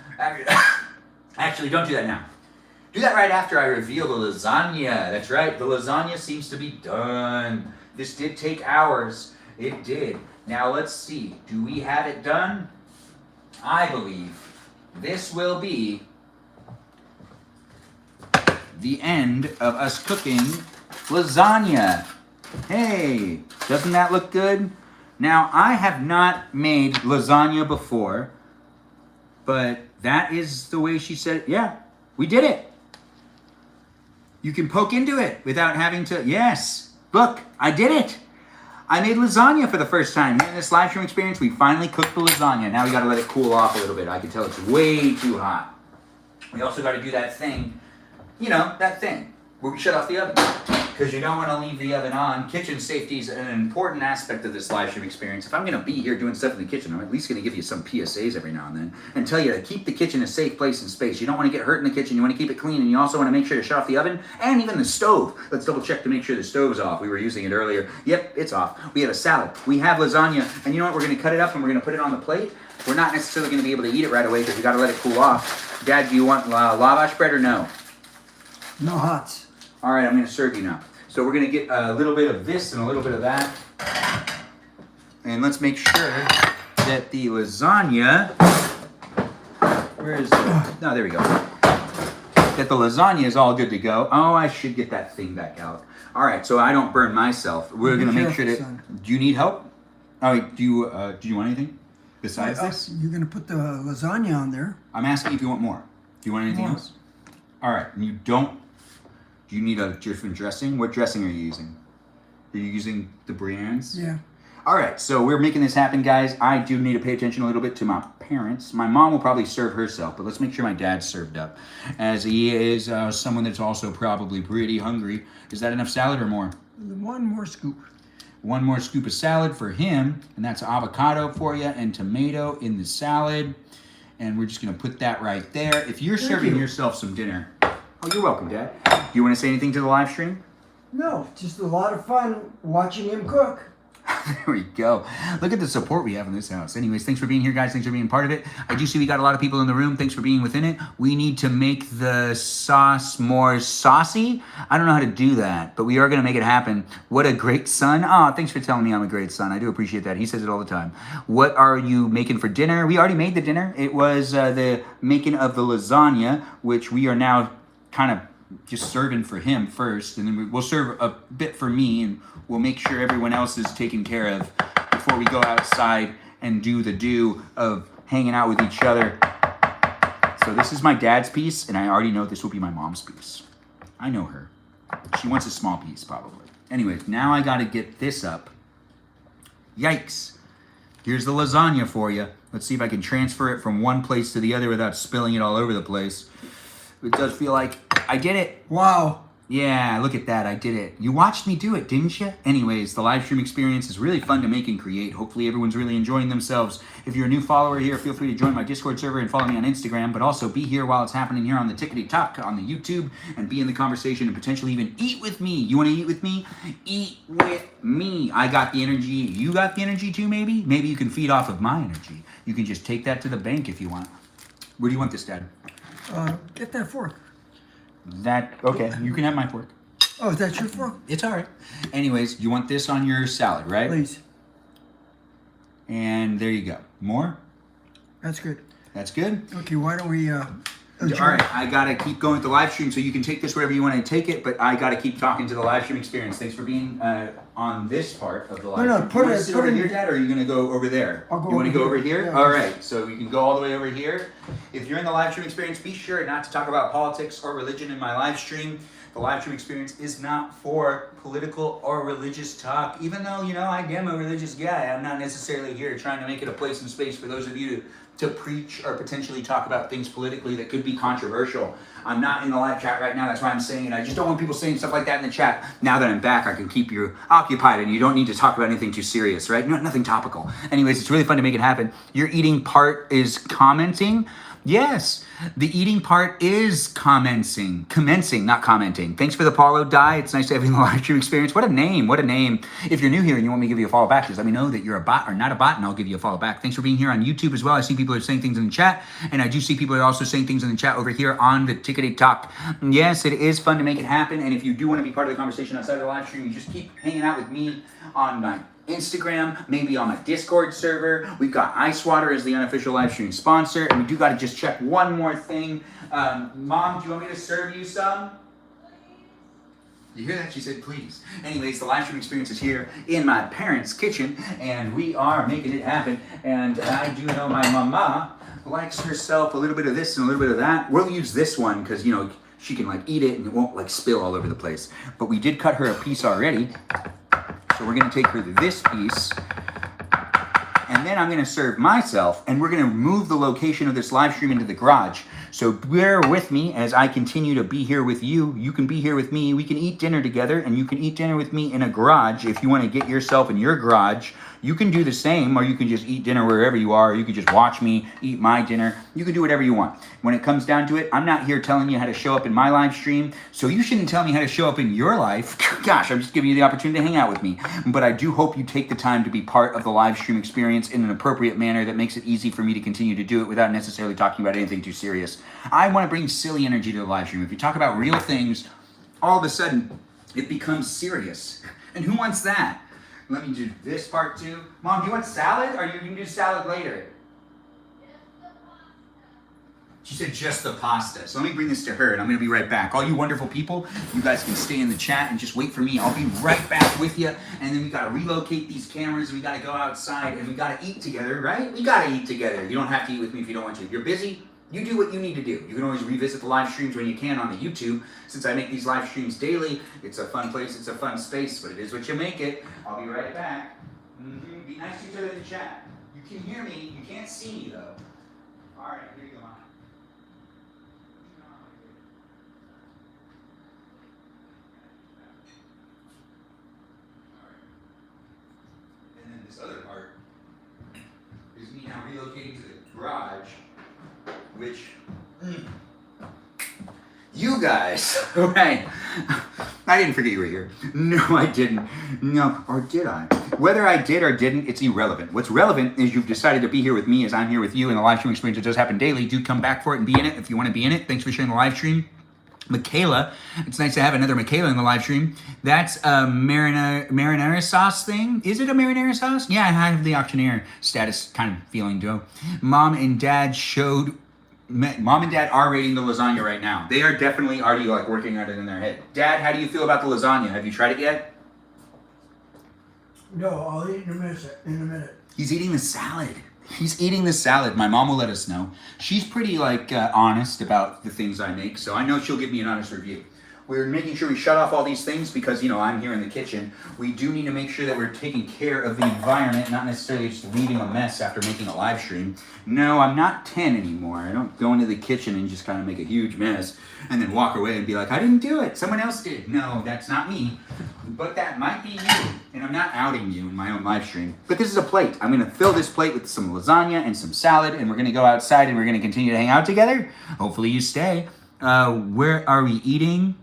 Actually, don't do that now. Do that right after I reveal the lasagna. That's right, the lasagna seems to be done. This did take hours. It did. Now let's see. Do we have it done? I believe this will be the end of us cooking lasagna. Hey, doesn't that look good? Now, I have not made lasagna before, but that is the way she said, yeah, we did it. You can poke into it without having to, yes, look, I did it. I made lasagna for the first time. In this live stream experience, we finally cooked the lasagna. Now we gotta let it cool off a little bit. I can tell it's way too hot. We also gotta do that thing, you know, that thing where we shut off the oven. Because you don't want to leave the oven on. Kitchen safety is an important aspect of this live stream experience. If I'm going to be here doing stuff in the kitchen, I'm at least going to give you some PSAs every now and then and tell you to keep the kitchen a safe place and space. You don't want to get hurt in the kitchen. You want to keep it clean, and you also want to make sure to shut off the oven and even the stove. Let's double check to make sure the stove's off. We were using it earlier. Yep, it's off. We have a salad. We have lasagna. And you know what? We're going to cut it up and we're going to put it on the plate. We're not necessarily going to be able to eat it right away because we got to let it cool off. Dad, do you want lavash bread or no? No hots. All right, I'm going to serve you now. So we're going to get a little bit of this and a little bit of that. And let's make sure that the lasagna, where is it? No, there we go. That the lasagna is all good to go. Oh, I should get that thing back out. All right, so I don't burn myself. We're going to make sure that, do you need help? Oh, do you want anything? besides this? You're gonna put the lasagna on there. I'm asking if you want more. Do you want anything More. else? All right. And you don't. Do you need a different dressing? What dressing are you using? Are you using the Brienne's? Yeah. All right. So we're making this happen, guys. I do need to pay attention a little bit to my parents. My mom will probably serve herself, but let's make sure my dad's served up, as he is someone that's also probably pretty hungry. Is that enough salad or more? One more scoop. One more scoop of salad for him, and that's avocado for you and tomato in the salad. And we're just gonna put that right there. If you're serving yourself some dinner, oh, you're welcome, Dad. Do you want to say anything to the live stream? No, just a lot of fun watching him cook. There we go. Look at the support we have in this house. Anyways, thanks for being here, guys. Thanks for being part of it. I do see we got a lot of people in the room. Thanks for being within it. We need to make the sauce more saucy. I don't know how to do that, but we are going to make it happen. What a great son. Oh, thanks for telling me I'm a great son. I do appreciate that. He says it all the time. What are you making for dinner? We already made the dinner. It was the making of the lasagna, which we are now kind of just serving for him first, and then we'll serve a bit for me, and we'll make sure everyone else is taken care of before we go outside and do the do of hanging out with each other. So this is my dad's piece, and I already know this will be my mom's piece. I know her. She wants a small piece, probably. Anyways, now I gotta get this up. Yikes. Here's the lasagna for you. Let's see if I can transfer it from one place to the other without spilling it all over the place. It does feel like I did it. Wow. Yeah, look at that. I did it. You watched me do it, didn't you? Anyways, the live stream experience is really fun to make and create. Hopefully everyone's really enjoying themselves. If you're a new follower here, feel free to join my Discord server and follow me on Instagram, but also be here while it's happening here on the Tickety Talk on the YouTube and be in the conversation and potentially even eat with me. You want to eat with me? Eat with me. I got the energy. You got the energy too, maybe? Maybe you can feed off of my energy. You can just take that to the bank if you want. Where do you want this, Dad? Get that fork. Okay, you can have my fork. Oh, is that your fork? It's all right. Anyways, you want this on your salad, right? Please. And there you go. More? That's good. That's good? Okay, why don't we All right, I got to keep going with the live stream, so you can take this wherever you want to take it, but I got to keep talking to the live stream experience. Thanks for being on this part of the live stream. put you it sit over here, Dad, or are you going to go over there? I'll go You want to over go over here. here? Yeah. All right, so you can go all the way over here. If you're in the live stream experience, be sure not to talk about politics or religion in my live stream. The live stream experience is not for political or religious talk, even though, I am a religious guy. I'm not necessarily here trying to make it a place and space for those of you to preach or potentially talk about things politically that could be controversial. I'm not in the live chat right now, that's why I'm saying it. I just don't want people saying stuff like that in the chat. Now that I'm back, I can keep you occupied and you don't need to talk about anything too serious, right? Nothing topical. Anyways, it's really fun to make it happen. Your eating part is commenting. Yes, the eating part is commencing, not commenting. Thanks for the Paulo die. It's nice to have you in the live stream experience. What a name, what a name. If you're new here and you want me to give you a follow back, just let me know that you're a bot or not a bot and I'll give you a follow back. Thanks for being here on YouTube as well. I see people are saying things in the chat and I do see people are also saying things in the chat over here on the Tickety Talk. Yes, it is fun to make it happen. And if you do want to be part of the conversation outside of the live stream, you just keep hanging out with me on my Instagram, maybe on my Discord server. We've got Ice Water as the unofficial live stream sponsor, and we do got to just check one more thing. Mom, do you want me to serve you some? You hear that? She said, please. Anyways, the live stream experience is here in my parents' kitchen, and we are making it happen. And I do know my mama likes herself a little bit of this and a little bit of that. We'll use this one because, she can eat it and it won't spill all over the place. But we did cut her a piece already. So we're going to take her this piece, and then I'm going to serve myself, and we're going to move the location of this live stream into the garage. So bear with me as I continue to be here with you. You can be here with me. We can eat dinner together, and you can eat dinner with me in a garage. If you want to get yourself in your garage, you can do the same, or you can just eat dinner wherever you are. Or you can just watch me eat my dinner. You can do whatever you want. When it comes down to it, I'm not here telling you how to show up in my live stream, so you shouldn't tell me how to show up in your life. Gosh, I'm just giving you the opportunity to hang out with me. But I do hope you take the time to be part of the live stream experience in an appropriate manner that makes it easy for me to continue to do it without necessarily talking about anything too serious. I want to bring silly energy to the live stream. If you talk about real things, all of a sudden, it becomes serious. And who wants that? Let me do this part too. Mom, do you want salad, or you can do salad later? She said just the pasta. So let me bring this to her and I'm gonna be right back. All you wonderful people, you guys can stay in the chat and just wait for me. I'll be right back with you. And then we gotta relocate these cameras. We gotta go outside and we gotta eat together, right? We gotta eat together. You don't have to eat with me if you don't want to. If you're busy, you do what you need to do. You can always revisit the live streams when you can on the YouTube. Since I make these live streams daily, it's a fun place, it's a fun space, but it is what you make it. I'll be right back. Be nice to each other in the chat. You can hear me, you can't see me though. All right, here you go. And then this other part is me now relocating to the garage, which you guys, right? I didn't forget you were here. No, I didn't. No, or did I? Whether I did or didn't, it's irrelevant. What's relevant is you've decided to be here with me as I'm here with you in the live stream experience. It does happen daily. Do come back for it and be in it if you want to be in it. Thanks for sharing the live stream. Michaela, it's nice to have another Michaela in the live stream. That's a marinara sauce thing. Is it a marinara sauce? Yeah, I have the auctioneer status kind of feeling, Joe. Mom and Dad are rating the lasagna right now. They are definitely already like working on it in their head. Dad, how do you feel about the lasagna? Have you tried it yet? No, I'll eat in a minute. He's eating the salad. He's eating the salad. My mom will let us know. She's pretty honest about the things I make, so I know she'll give me an honest review. We're making sure we shut off all these things because, I'm here in the kitchen. We do need to make sure that we're taking care of the environment, not necessarily just leaving a mess after making a live stream. No, I'm not 10 anymore. I don't go into the kitchen and just kind of make a huge mess and then walk away and be like, I didn't do it. Someone else did. No, that's not me. But that might be you. And I'm not outing you in my own live stream. But this is a plate. I'm going to fill this plate with some lasagna and some salad, and we're going to go outside and we're going to continue to hang out together. Hopefully you stay. Where are we eating?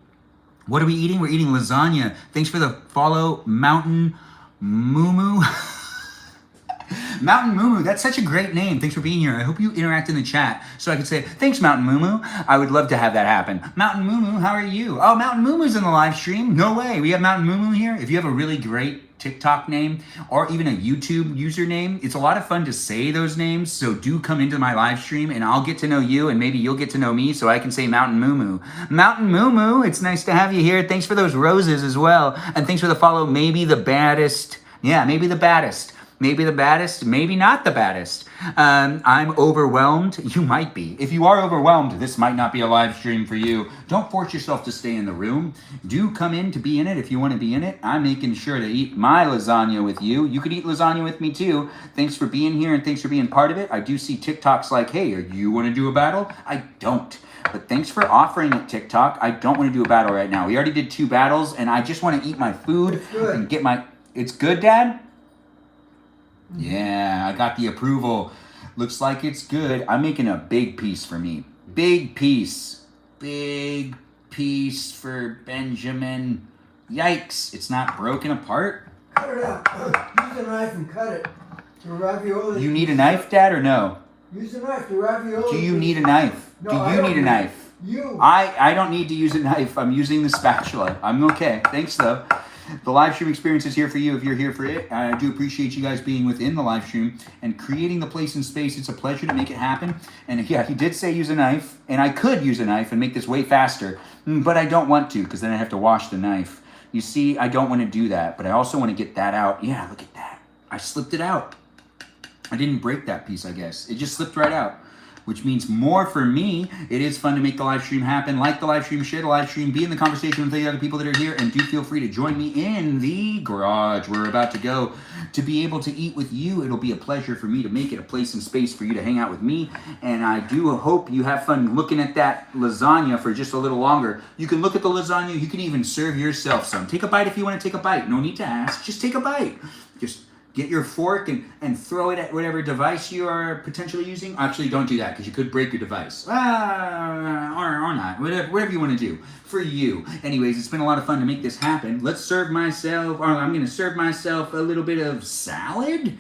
What are we eating? We're eating lasagna. Thanks for the follow, Mountain Moo. Mountain Moo. That's such a great name. Thanks for being here. I hope you interact in the chat so I can say, thanks, Mountain Moo. I would love to have that happen. Mountain Moo, how are you? Oh, Mountain Moo's in the live stream. No way. We have Mountain Moo here. If you have a really great TikTok name or even a YouTube username, it's a lot of fun to say those names. So do come into my live stream and I'll get to know you and maybe you'll get to know me so I can say Mountain Moo. Mountain Moo, it's nice to have you here. Thanks for those roses as well. And thanks for the follow, maybe the baddest. Yeah, maybe the baddest. Maybe the baddest, maybe not the baddest. I'm overwhelmed. You might be. If you are overwhelmed, this might not be a live stream for you. Don't force yourself to stay in the room. Do come in to be in it if you want to be in it. I'm making sure to eat my lasagna with you. You could eat lasagna with me too. Thanks for being here and thanks for being part of it. I do see TikToks like, hey, you want to do a battle? I don't. But thanks for offering it, TikTok. I don't want to do a battle right now. We already did 2 battles and I just want to eat my food and get my... It's good, Dad? Yeah, I got the approval. Looks like it's good. I'm making a big piece for me. Big piece. Big piece for Benjamin. Yikes, it's not broken apart? Cut it out. Use a knife and cut it. The ravioli. You need a knife, Dad, or no? Use a knife. The ravioli. Do you need a knife? No, Do you need a knife? You. I don't need to use a knife. I'm using the spatula. I'm okay. Thanks, though. The live stream experience is here for you if you're here for it. I do appreciate you guys being within the live stream and creating the place and space. It's a pleasure to make it happen. And yeah, he did say use a knife, and I could use a knife and make this way faster, but I don't want to because then I have to wash the knife. You see, I don't want to do that, but I also want to get that out. Yeah, look at that. I slipped it out. I didn't break that piece, I guess. It just slipped right out, which means more for me. It is fun to make the live stream happen. Like the live stream, share the live stream, be in the conversation with the other people that are here, and do feel free to join me in the garage. We're about to go to be able to eat with you. It'll be a pleasure for me to make it a place and space for you to hang out with me, and I do hope you have fun looking at that lasagna for just a little longer. You can look at the lasagna. You can even serve yourself some. Take a bite if you want to take a bite. No need to ask. Just take a bite. Just get your fork and throw it at whatever device you are potentially using. Actually, don't do that because you could break your device. Or not. Whatever you want to do for you. Anyways, it's been a lot of fun to make this happen. Let's serve myself, or I'm going to serve myself a little bit of salad.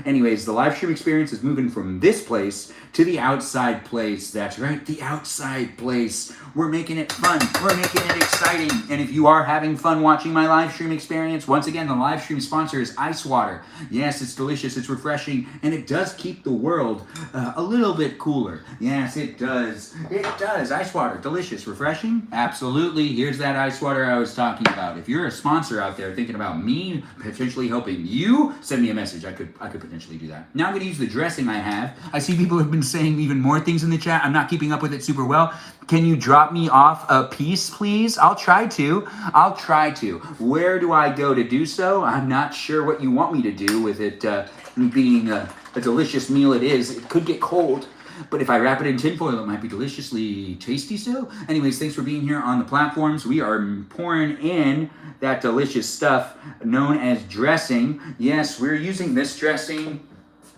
Anyways, the live stream experience is moving from this place to the outside place. That's right, the outside place. We're making it fun. We're making it exciting. And if you are having fun watching my live stream experience, once again, the live stream sponsor sponsor is ice water. Yes, it's delicious, it's refreshing, and it does keep the world a little bit cooler. Yes, it does. It does. Ice water, delicious, refreshing. Absolutely. Here's that ice water I was talking about. If you're a sponsor out there thinking about me potentially helping you, send me a message. I could potentially do that. Now I'm going to use the dressing I have. I see people have been saying even more things in the chat. I'm not keeping up with it super well. Can you drop me off a piece, please? I'll try to. I'll try to. Where do I go to do so? I'm not sure what you want me to do with it being a delicious meal it is. It could get cold, but if I wrap it in tinfoil, it might be deliciously tasty still. Anyways, thanks for being here on the platforms. We are pouring in that delicious stuff known as dressing. Yes, we're using this dressing.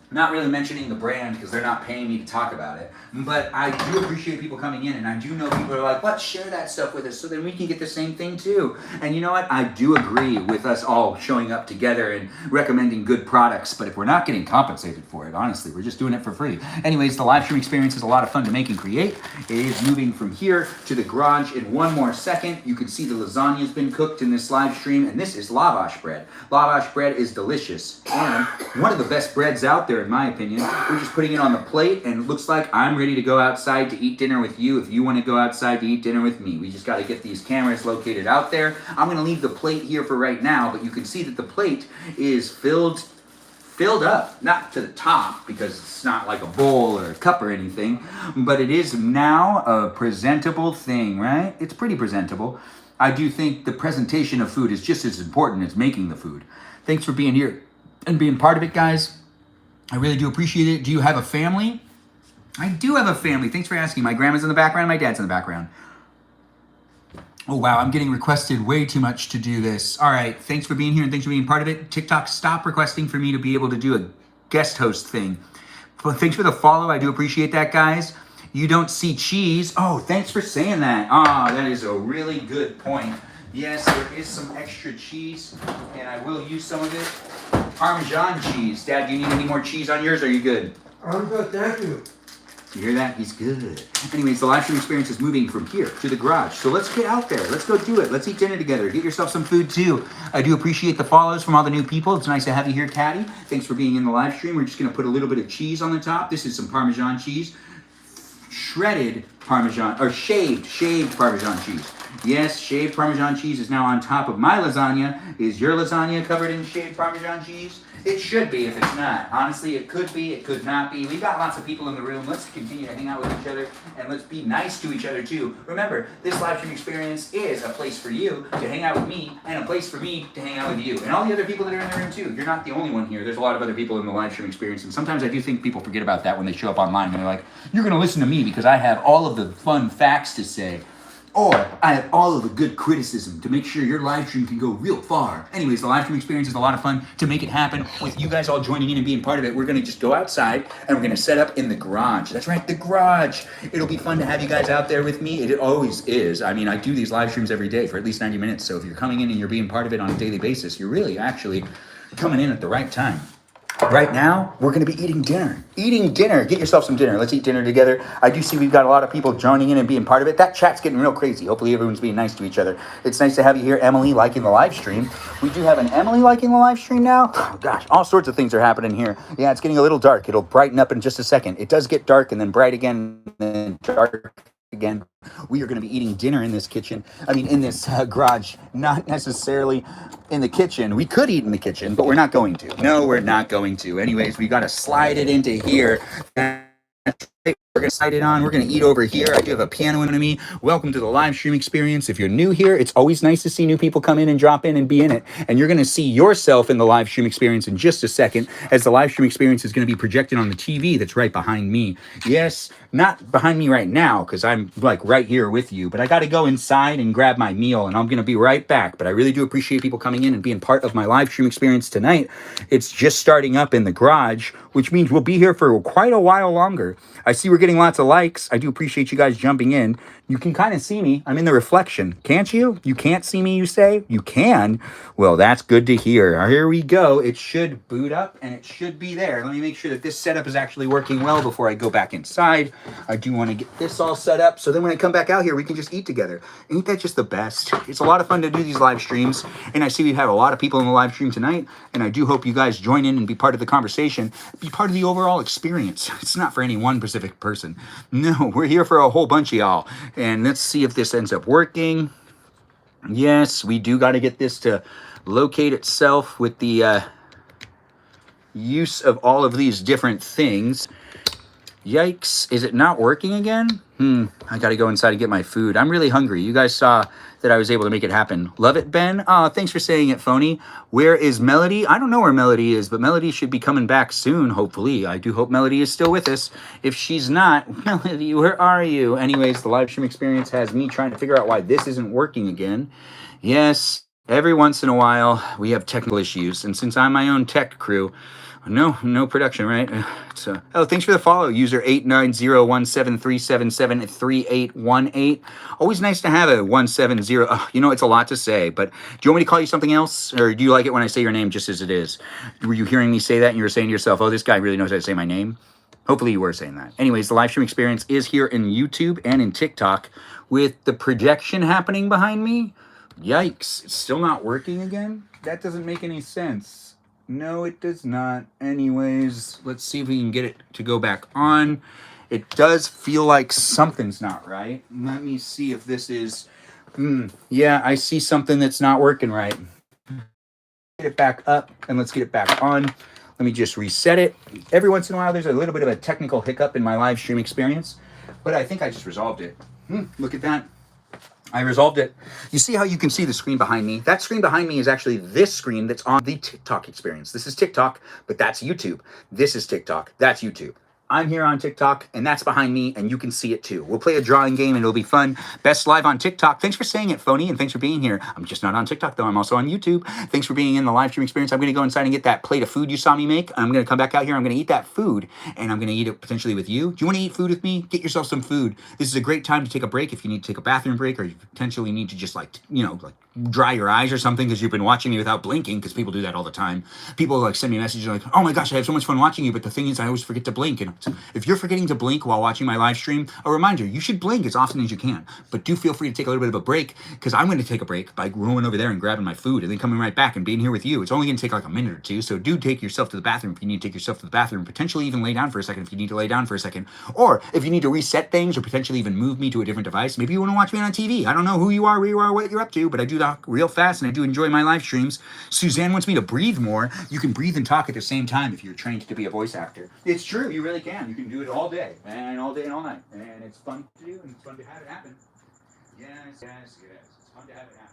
Not really mentioning the brand because they're not paying me to talk about it. But I do appreciate people coming in, and I do know people are like, let's share that stuff with us so then we can get the same thing too. And you know what? I do agree with us all showing up together and recommending good products, but if we're not getting compensated for it, honestly, we're just doing it for free. Anyways, the live stream experience is a lot of fun to make and create. It is moving from here to the garage in one more second. You can see the lasagna has been cooked in this live stream, and this is lavash bread. Lavash bread is delicious and one of the best breads out there in my opinion. We're just putting it on the plate, and it looks like I'm ready to go outside to eat dinner with you if you want to go outside to eat dinner with me. We just got to get these cameras located out there. I'm going to leave the plate here for right now, but you can see that the plate is filled up, not to the top because it's not like a bowl or a cup or anything, but it is now a presentable thing, right? It's pretty presentable. I do think the presentation of food is just as important as making the food. Thanks for being here and being part of it, guys. I really do appreciate it. Do you have a family? I do have a family. Thanks for asking. My grandma's in the background. My dad's in the background. Oh, wow. I'm getting requested way too much to do this. All right. Thanks for being here and thanks for being part of it. TikTok, stop requesting for me to be able to do a guest host thing. Well, thanks for the follow. I do appreciate that, guys. You don't see cheese. Oh, thanks for saying that. Ah, that is a really good point. Yes, there is some extra cheese, and I will use some of it. Parmesan cheese. Dad, do you need any more cheese on yours, or are you good? I'm good, thank you. You hear that? He's good. Anyways, the live stream experience is moving from here to the garage. So let's get out there. Let's go do it. Let's eat dinner together. Get yourself some food too. I do appreciate the follows from all the new people. It's nice to have you here, Caddy. Thanks for being in the live stream. We're just going to put a little bit of cheese on the top. This is some Parmesan cheese. Shredded Parmesan, or shaved Parmesan cheese. Yes, shaved Parmesan cheese is now on top of my lasagna. Is your lasagna covered in shaved Parmesan cheese? It should be if it's not. Honestly, it could be, it could not be. We've got lots of people in the room. Let's continue to hang out with each other, and let's be nice to each other too. Remember, this live stream experience is a place for you to hang out with me, and a place for me to hang out with you. And all the other people that are in the room too. You're not the only one here. There's a lot of other people in the live stream experience, and sometimes I do think people forget about that when they show up online, and they're like, you're going to listen to me because I have all of the fun facts to say. Or I have all of the good criticism to make sure your live stream can go real far. Anyways, the live stream experience is a lot of fun. To make it happen with you guys all joining in and being part of it, we're going to just go outside and we're going to set up in the garage. That's right, the garage. It'll be fun to have you guys out there with me. It always is. I mean, I do these live streams every day for at least 90 minutes. So if you're coming in and you're being part of it on a daily basis, you're really actually coming in at the right time. Right now, we're going to be eating dinner. Eating dinner. Get yourself some dinner. Let's eat dinner together. I do see we've got a lot of people joining in and being part of it. That chat's getting real crazy. Hopefully everyone's being nice to each other. It's nice to have you here, Emily, liking the live stream. We do have an Emily liking the live stream now. Oh, gosh, all sorts of things are happening here. Yeah, it's getting a little dark. It'll brighten up in just a second. It does get dark and then bright again and then dark again. We are going to be eating dinner in this kitchen. I mean, in this garage, not necessarily in the kitchen. We could eat in the kitchen, but we're not going to. No, we're not going to. Anyways, we got to slide it into here. We're going to slide it on. We're going to eat over here. I do have a piano in front of me. Welcome to the live stream experience. If you're new here, it's always nice to see new people come in and drop in and be in it. And you're going to see yourself in the live stream experience in just a second, as the live stream experience is going to be projected on the TV that's right behind me. Yes, not behind me right now because I'm like right here with you, but I got to go inside and grab my meal and I'm going to be right back. But I really do appreciate people coming in and being part of my live stream experience tonight. It's just starting up in the garage, which means we'll be here for quite a while longer. I see we're getting lots of likes. I do appreciate you guys jumping in. You can kind of see me. I'm in the reflection. Can't you? You can't see me, you say? You can? Well, that's good to hear. Here we go. It should boot up and it should be there. Let me make sure that this setup is actually working well before I go back inside. I do want to get this all set up so then when I come back out here, we can just eat together. Ain't that just the best? It's a lot of fun to do these live streams, and I see we have a lot of people in the live stream tonight, and I do hope you guys join in and be part of the conversation, be part of the overall experience. It's not for any one specific person. No, we're here for a whole bunch of y'all, and let's see if this ends up working. Yes, we do got to get this to locate itself with the use of all of these different things. Yikes, is it not working again? I gotta go inside and get my food. I'm really hungry. You guys saw that I was able to make it happen. Love it, Ben. Thanks for saying it, Phony. Where is Melody? I don't know where Melody is, but Melody should be coming back soon, hopefully. I do hope Melody is still with us. If she's not, Melody, where are you? Anyways, the live stream experience has me trying to figure out why this isn't working again. Yes, every once in a while, we have technical issues. And since I'm my own tech crew, no production, right? So, thanks for the follow, user 8901737738818. Always nice to have a 170. It's a lot to say, but do you want me to call you something else, or do you like it when I say your name just as it is? Were you hearing me say that and you were saying to yourself, oh, this guy really knows how to say my name? Hopefully you were saying that. Anyways, the live stream experience is here in YouTube and in TikTok with the projection happening behind me. Yikes, it's still not working again? That doesn't make any sense. No, it does not. Anyways, let's see if we can get it to go back on. It does feel like something's not right. Let me see if this is... yeah, I see something that's not working right. Get it back up, and let's get it back on. Let me just reset it. Every once in a while, there's a little bit of a technical hiccup in my live stream experience, but I think I just resolved it. Look at that. I resolved it. You see how you can see the screen behind me? That screen behind me is actually this screen that's on the TikTok experience. This is TikTok, but that's YouTube. This is TikTok. That's YouTube. I'm here on TikTok, and that's behind me, and you can see it too. We'll play a drawing game, and it'll be fun. Best live on TikTok. Thanks for saying it, Phony, and thanks for being here. I'm just not on TikTok, though. I'm also on YouTube. Thanks for being in the live stream experience. I'm going to go inside and get that plate of food you saw me make. I'm going to come back out here. I'm going to eat that food, and I'm going to eat it potentially with you. Do you want to eat food with me? Get yourself some food. This is a great time to take a break if you need to take a bathroom break, or you potentially need to just, dry your eyes or something because you've been watching me without blinking, because people do that all the time. People, send me messages like, oh my gosh, I have so much fun watching you, but the thing is I always forget to blink. And if you're forgetting to blink while watching my live stream, a reminder, you should blink as often as you can, but do feel free to take a little bit of a break, because I'm going to take a break by going over there and grabbing my food and then coming right back and being here with you. It's only going to take like a minute or two, so do take yourself to the bathroom if you need to take yourself to the bathroom, potentially even lay down for a second if you need to lay down for a second, or if you need to reset things or potentially even move me to a different device. Maybe you want to watch me on TV. I don't know who you are, where you are, what you're up to, but I do talk real fast and I do enjoy my live streams. Suzanne wants me to breathe more. You can breathe and talk at the same time if you're trained to be a voice actor. It's true, you really can. You can do it all day and all day and all night, and it's fun to do and it's fun to have it happen. Yes. It's fun to have it happen.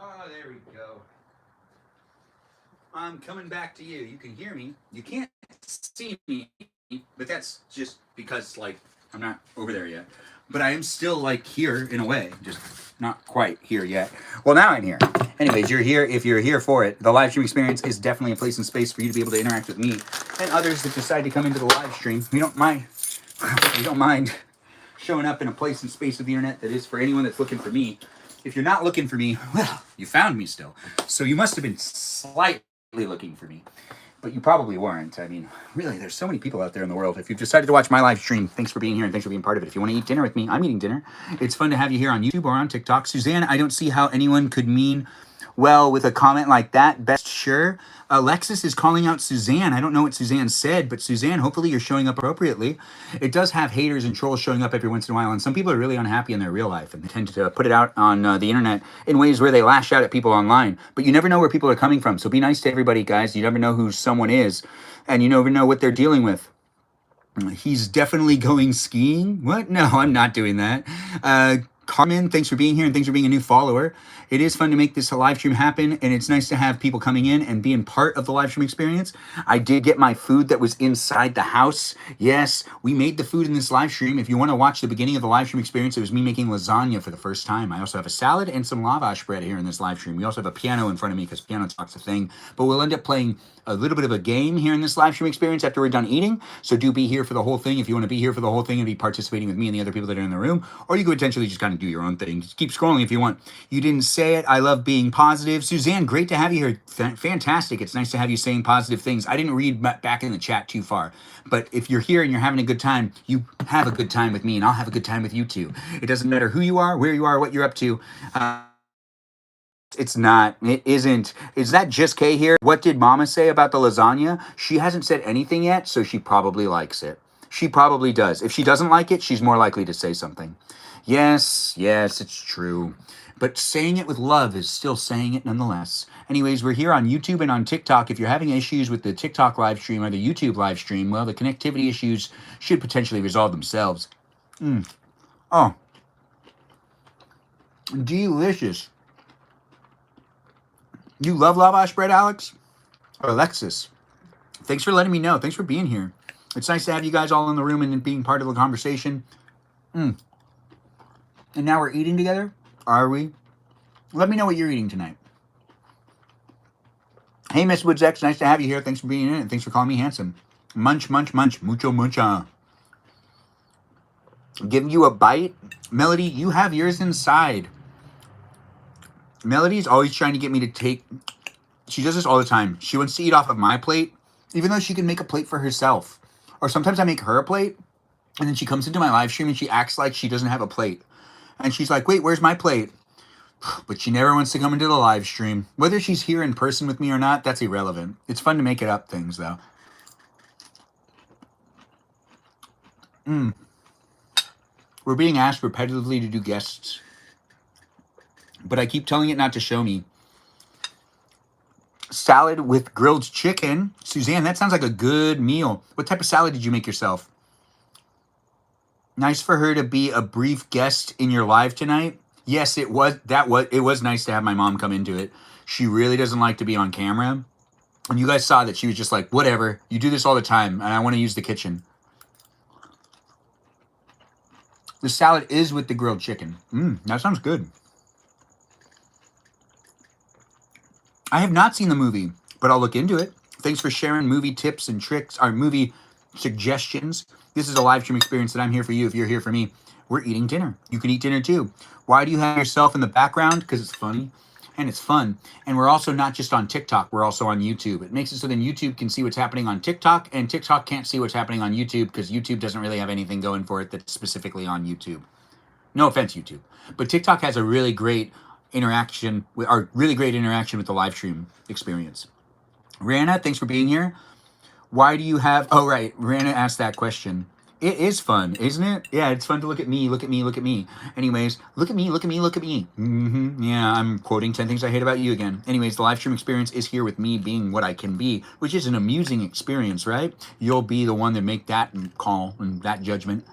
Oh, there we go. I'm coming back to you. You can hear me. You can't see me, but that's just because, like, I'm not over there yet. But I am still, like, here in a way. Just not quite here yet. Well, now I'm here. Anyways, you're here if you're here for it. The live stream experience is definitely a place and space for you to be able to interact with me and others that decide to come into the live stream. We don't mind showing up in a place and space of the internet that is for anyone that's looking for me. If you're not looking for me, well, you found me still. So you must have been slightly looking for me, but you probably weren't. I mean, really, there's so many people out there in the world. If you've decided to watch my live stream, thanks for being here and thanks for being part of it. If you want to eat dinner with me, I'm eating dinner. It's fun to have you here on YouTube or on TikTok. Suzanne, I don't see how anyone could mean well with a comment like that. Best sure. Alexis is calling out Suzanne. I don't know what Suzanne said, but Suzanne, hopefully you're showing up appropriately. It does have haters and trolls showing up every once in a while, and some people are really unhappy in their real life, and they tend to put it out on the internet in ways where they lash out at people online. But you never know where people are coming from, so be nice to everybody, guys. You never know who someone is, and you never know what they're dealing with. He's definitely going skiing. What? No, I'm not doing that. Carmen, thanks for being here and thanks for being a new follower. It is fun to make this live stream happen, and it's nice to have people coming in and being part of the live stream experience. I did get my food that was inside the house. Yes, we made the food in this live stream. If you want to watch the beginning of the live stream experience, it was me making lasagna for the first time. I also have a salad and some lavash bread here in this live stream. We also have a piano in front of me because piano talk's a thing. But we'll end up playing a little bit of a game here in this live stream experience after we're done eating. So do be here for the whole thing if you want to be here for the whole thing and be participating with me and the other people that are in the room. Or you could potentially just kind of do your own thing. Just keep scrolling if you want. You didn't say it. I love being positive. Suzanne, great to have you here. Fantastic. It's nice to have you saying positive things. I didn't read back in the chat too far. But if you're here and you're having a good time, you have a good time with me and I'll have a good time with you too. It doesn't matter who you are, where you are, what you're up to. It's not. It isn't. Is that just Kay here? What did Mama say about the lasagna? She hasn't said anything yet, so she probably likes it. She probably does. If she doesn't like it, she's more likely to say something. Yes, it's true. But saying it with love is still saying it nonetheless. Anyways, we're here on YouTube and on TikTok. If you're having issues with the TikTok live stream or the YouTube live stream, well, the connectivity issues should potentially resolve themselves. Oh. Delicious. You love lavash bread, Alex? Or Alexis? Thanks for letting me know. Thanks for being here. It's nice to have you guys all in the room and being part of the conversation. And now we're eating together? Are we? Let me know what you're eating tonight. Hey, Miss Woods X, nice to have you here. Thanks for being in and thanks for calling me handsome. Munch, munch, munch. Mucho, mucha. Give you a bite? Melody, you have yours inside. Melody's always trying to get me to take... She does this all the time. She wants to eat off of my plate, even though she can make a plate for herself. Or sometimes I make her a plate, and then she comes into my live stream and she acts like she doesn't have a plate. And she's like, wait, where's my plate? But she never wants to come into the live stream. Whether she's here in person with me or not, that's irrelevant. It's fun to make it up things, though. We're being asked repetitively to do guests. But I keep telling it not to show me. Salad with grilled chicken. Suzanne, that sounds like a good meal. What type of salad did you make yourself? Nice for her to be a brief guest in your live tonight. Yes, it was. It was nice to have my mom come into it. She really doesn't like to be on camera. And you guys saw that she was just like, whatever. You do this all the time, and I want to use the kitchen. The salad is with the grilled chicken. That sounds good. I have not seen the movie, but I'll look into it. Thanks for sharing movie tips and tricks, or movie suggestions. This is a live stream experience that I'm here for you if you're here for me. We're eating dinner. You can eat dinner too. Why do you have yourself in the background? Because it's funny and it's fun. And we're also not just on TikTok. We're also on YouTube. It makes it so then YouTube can see what's happening on TikTok, and TikTok can't see what's happening on YouTube because YouTube doesn't really have anything going for it that's specifically on YouTube. No offense, YouTube. But TikTok has a really great interaction with the live stream experience. Rihanna, thanks for being here. Why do you have... Oh, right. Rihanna asked that question. It is fun, isn't it? Yeah, it's fun to look at me, look at me, look at me. Anyways, look at me, look at me, look at me. Yeah, I'm quoting 10 Things I Hate About You again. Anyways, the live stream experience is here with me being what I can be, which is an amusing experience, right? You'll be the one to make that call and that judgment.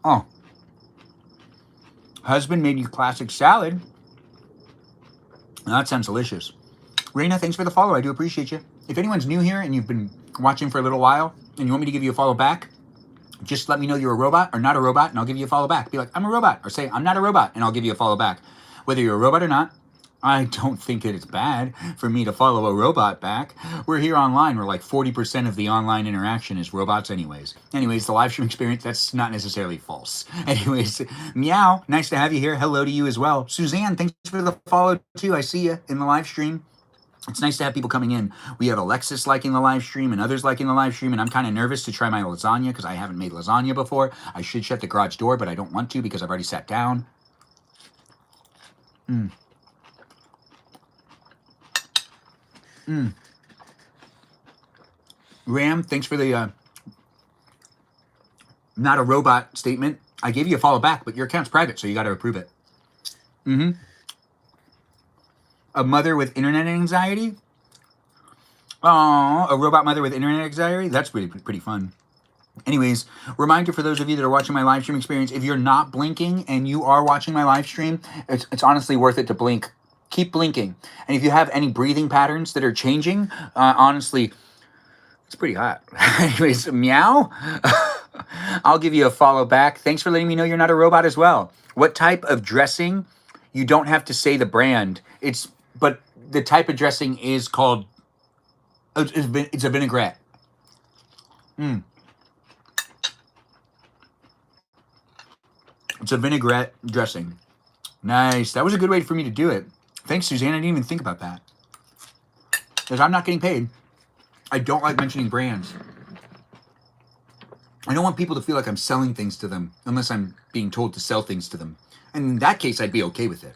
Oh. Husband made you classic salad. That sounds delicious. Raina, thanks for the follow. I do appreciate you. If anyone's new here and you've been watching for a little while and you want me to give you a follow back, just let me know you're a robot or not a robot and I'll give you a follow back. Be like, I'm a robot. Or say, I'm not a robot, and I'll give you a follow back. Whether you're a robot or not, I don't think it's bad for me to follow a robot back. We're here online. We're like 40% of the online interaction is robots anyways. Anyways, the live stream experience, that's not necessarily false. Anyways, Meow, nice to have you here. Hello to you as well. Suzanne, thanks for the follow too. I see you in the live stream. It's nice to have people coming in. We have Alexis liking the live stream and others liking the live stream, and I'm kind of nervous to try my lasagna because I haven't made lasagna before. I should shut the garage door, but I don't want to because I've already sat down. Ram, thanks for the not a robot statement. I gave you a follow back, but your account's private, so you got to approve it. A mother with internet anxiety? Oh, a robot mother with internet anxiety? That's pretty fun. Anyways, reminder for those of you that are watching my live stream experience, if you're not blinking and you are watching my live stream, it's honestly worth it to blink. Keep blinking. And if you have any breathing patterns that are changing, honestly, it's pretty hot. Anyways, Meow, I'll give you a follow back. Thanks for letting me know you're not a robot as well. What type of dressing? You don't have to say the brand. But the type of dressing is called, it's a vinaigrette. It's a vinaigrette dressing. Nice. That was a good way for me to do it. Thanks, Suzanne. I didn't even think about that. Because I'm not getting paid. I don't like mentioning brands. I don't want people to feel like I'm selling things to them unless I'm being told to sell things to them. And in that case, I'd be okay with it.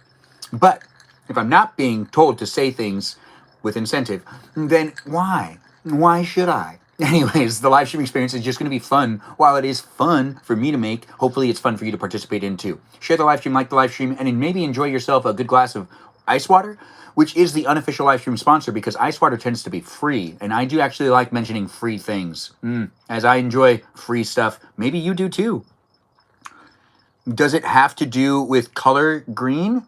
But if I'm not being told to say things with incentive, then why? Why should I? Anyways, the live stream experience is just going to be fun. While it is fun for me to make, hopefully it's fun for you to participate in too. Share the live stream, like the live stream, and then maybe enjoy yourself a good glass of ice water, which is the unofficial live stream sponsor because ice water tends to be free. And I do actually like mentioning free things. As I enjoy free stuff, maybe you do too. Does it have to do with color green?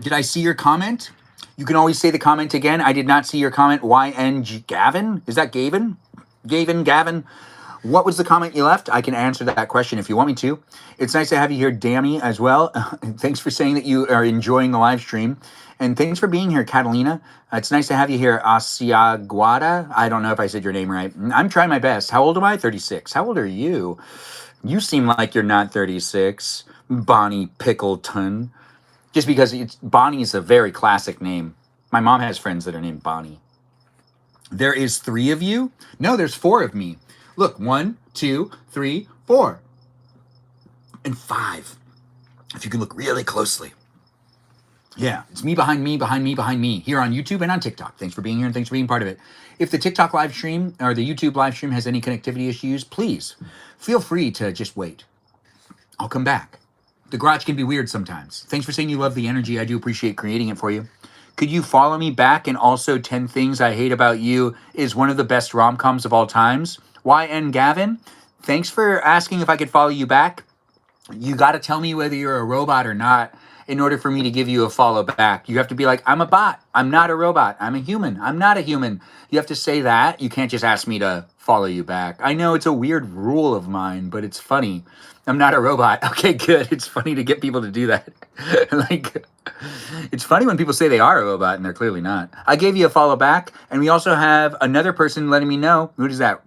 Did I see your comment? You can always say the comment again. I did not see your comment. YNG Gavin? Is that Gavin? Gavin? What was the comment you left? I can answer that question if you want me to. It's nice to have you here, Dammy, as well. Thanks for saying that you are enjoying the live stream. And thanks for being here, Catalina. It's nice to have you here, Asiaguada. I don't know if I said your name right. I'm trying my best. How old am I? 36. How old are you? You seem like you're not 36. Bonnie Pickleton. Just because Bonnie is a very classic name. My mom has friends that are named Bonnie. There is 3 of you? No, there's 4 of me. Look, 1, 2, 3, 4. And 5. If you can look really closely. Yeah, it's me behind me, behind me, behind me. Here on YouTube and on TikTok. Thanks for being here and thanks for being part of it. If the TikTok live stream or the YouTube live stream has any connectivity issues, please feel free to just wait. I'll come back. The garage can be weird sometimes. Thanks for saying you love the energy. I do appreciate creating it for you. Could you follow me back? And also 10 Things I Hate About You is one of the best rom-coms of all times. YN Gavin, thanks for asking if I could follow you back. You got to tell me whether you're a robot or not in order for me to give you a follow back. You have to be like, I'm a bot. I'm not a robot. I'm a human. I'm not a human. You have to say that. You can't just ask me to follow you back. I know it's a weird rule of mine, but it's funny. I'm not a robot. Okay, good. It's funny to get people to do that. Like, it's funny when people say they are a robot and they're clearly not. I gave you a follow back, and we also have another person letting me know. Who is that?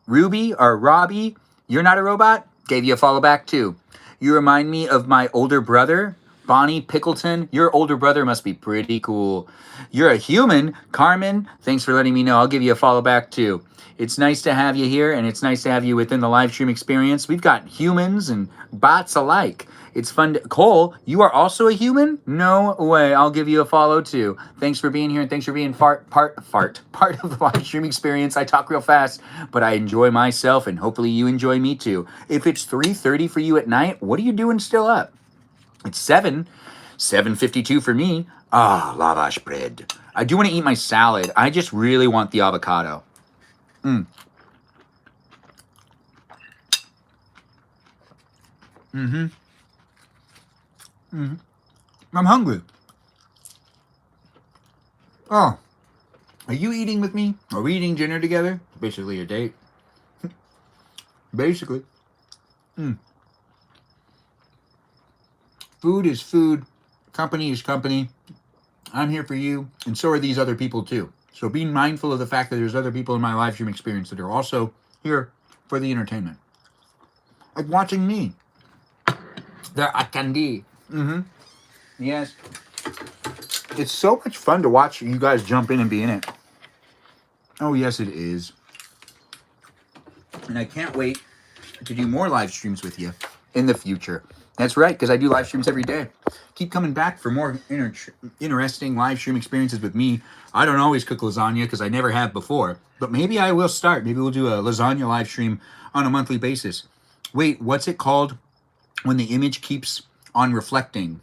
Ruby or Robbie? You're not a robot? Gave you a follow back too. You remind me of my older brother, Bonnie Pickleton. Your older brother must be pretty cool. You're a human. Carmen, thanks for letting me know. I'll give you a follow back too. It's nice to have you here, and it's nice to have you within the live stream experience. We've got humans and bots alike. It's fun. Cole, you are also a human? No way. I'll give you a follow too. Thanks for being here, and thanks for being part of the live stream experience. I talk real fast, but I enjoy myself, and hopefully you enjoy me too. If it's 3:30 for you at night, what are you doing still up? It's 7:52 for me. Lavash bread. I do want to eat my salad. I just really want the avocado. Mm-hmm. Mm-hmm. I'm hungry. Oh, are you eating with me? Are we eating dinner together? Basically a date. Basically. Mm. Food is food. Company is company. I'm here for you, and so are these other people too. So be mindful of the fact that there's other people in my live stream experience that are also here for the entertainment. Like watching me. The Akandi. Mm-hmm. Yes. It's so much fun to watch you guys jump in and be in it. Oh, yes, it is. And I can't wait to do more live streams with you in the future. That's right, because I do live streams every day. Keep coming back for more interesting live stream experiences with me. I don't always cook lasagna because I never have before, but maybe I will start. Maybe we'll do a lasagna live stream on a monthly basis. Wait, what's it called when the image keeps on reflecting?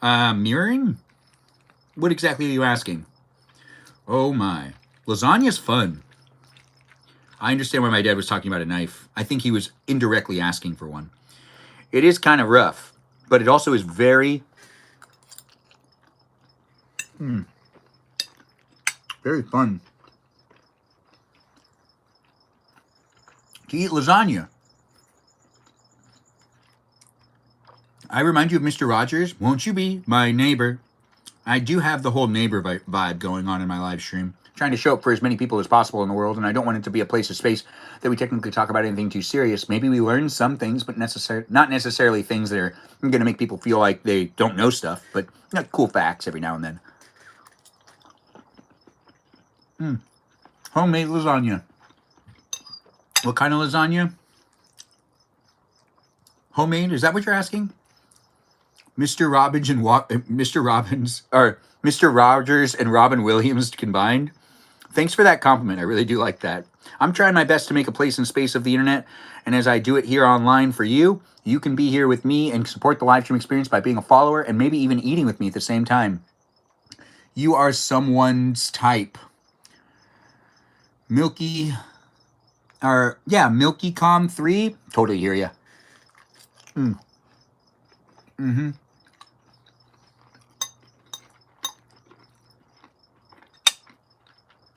Mirroring? What exactly are you asking? Oh my. Lasagna's fun. I understand why my dad was talking about a knife. I think he was indirectly asking for one. It is kind of rough, but it also is very, very fun to eat lasagna. I remind you of Mr. Rogers. Won't you be my neighbor? I do have the whole neighbor vibe going on in my live stream. Trying to show up for as many people as possible in the world, and I don't want it to be a place of space that we technically talk about anything too serious. Maybe we learn some things, but not necessarily things that are going to make people feel like they don't know stuff, but cool facts every now and then. Homemade lasagna. What kind of lasagna? Homemade? Is that what you're asking? Mr. Rogers and Robin Williams combined? Thanks for that compliment. I really do like that. I'm trying my best to make a place and space of the internet, and as I do it here online for you, you can be here with me and support the live stream experience by being a follower and maybe even eating with me at the same time. You are someone's type. Milkycom 3. Totally hear ya. Mm-hmm.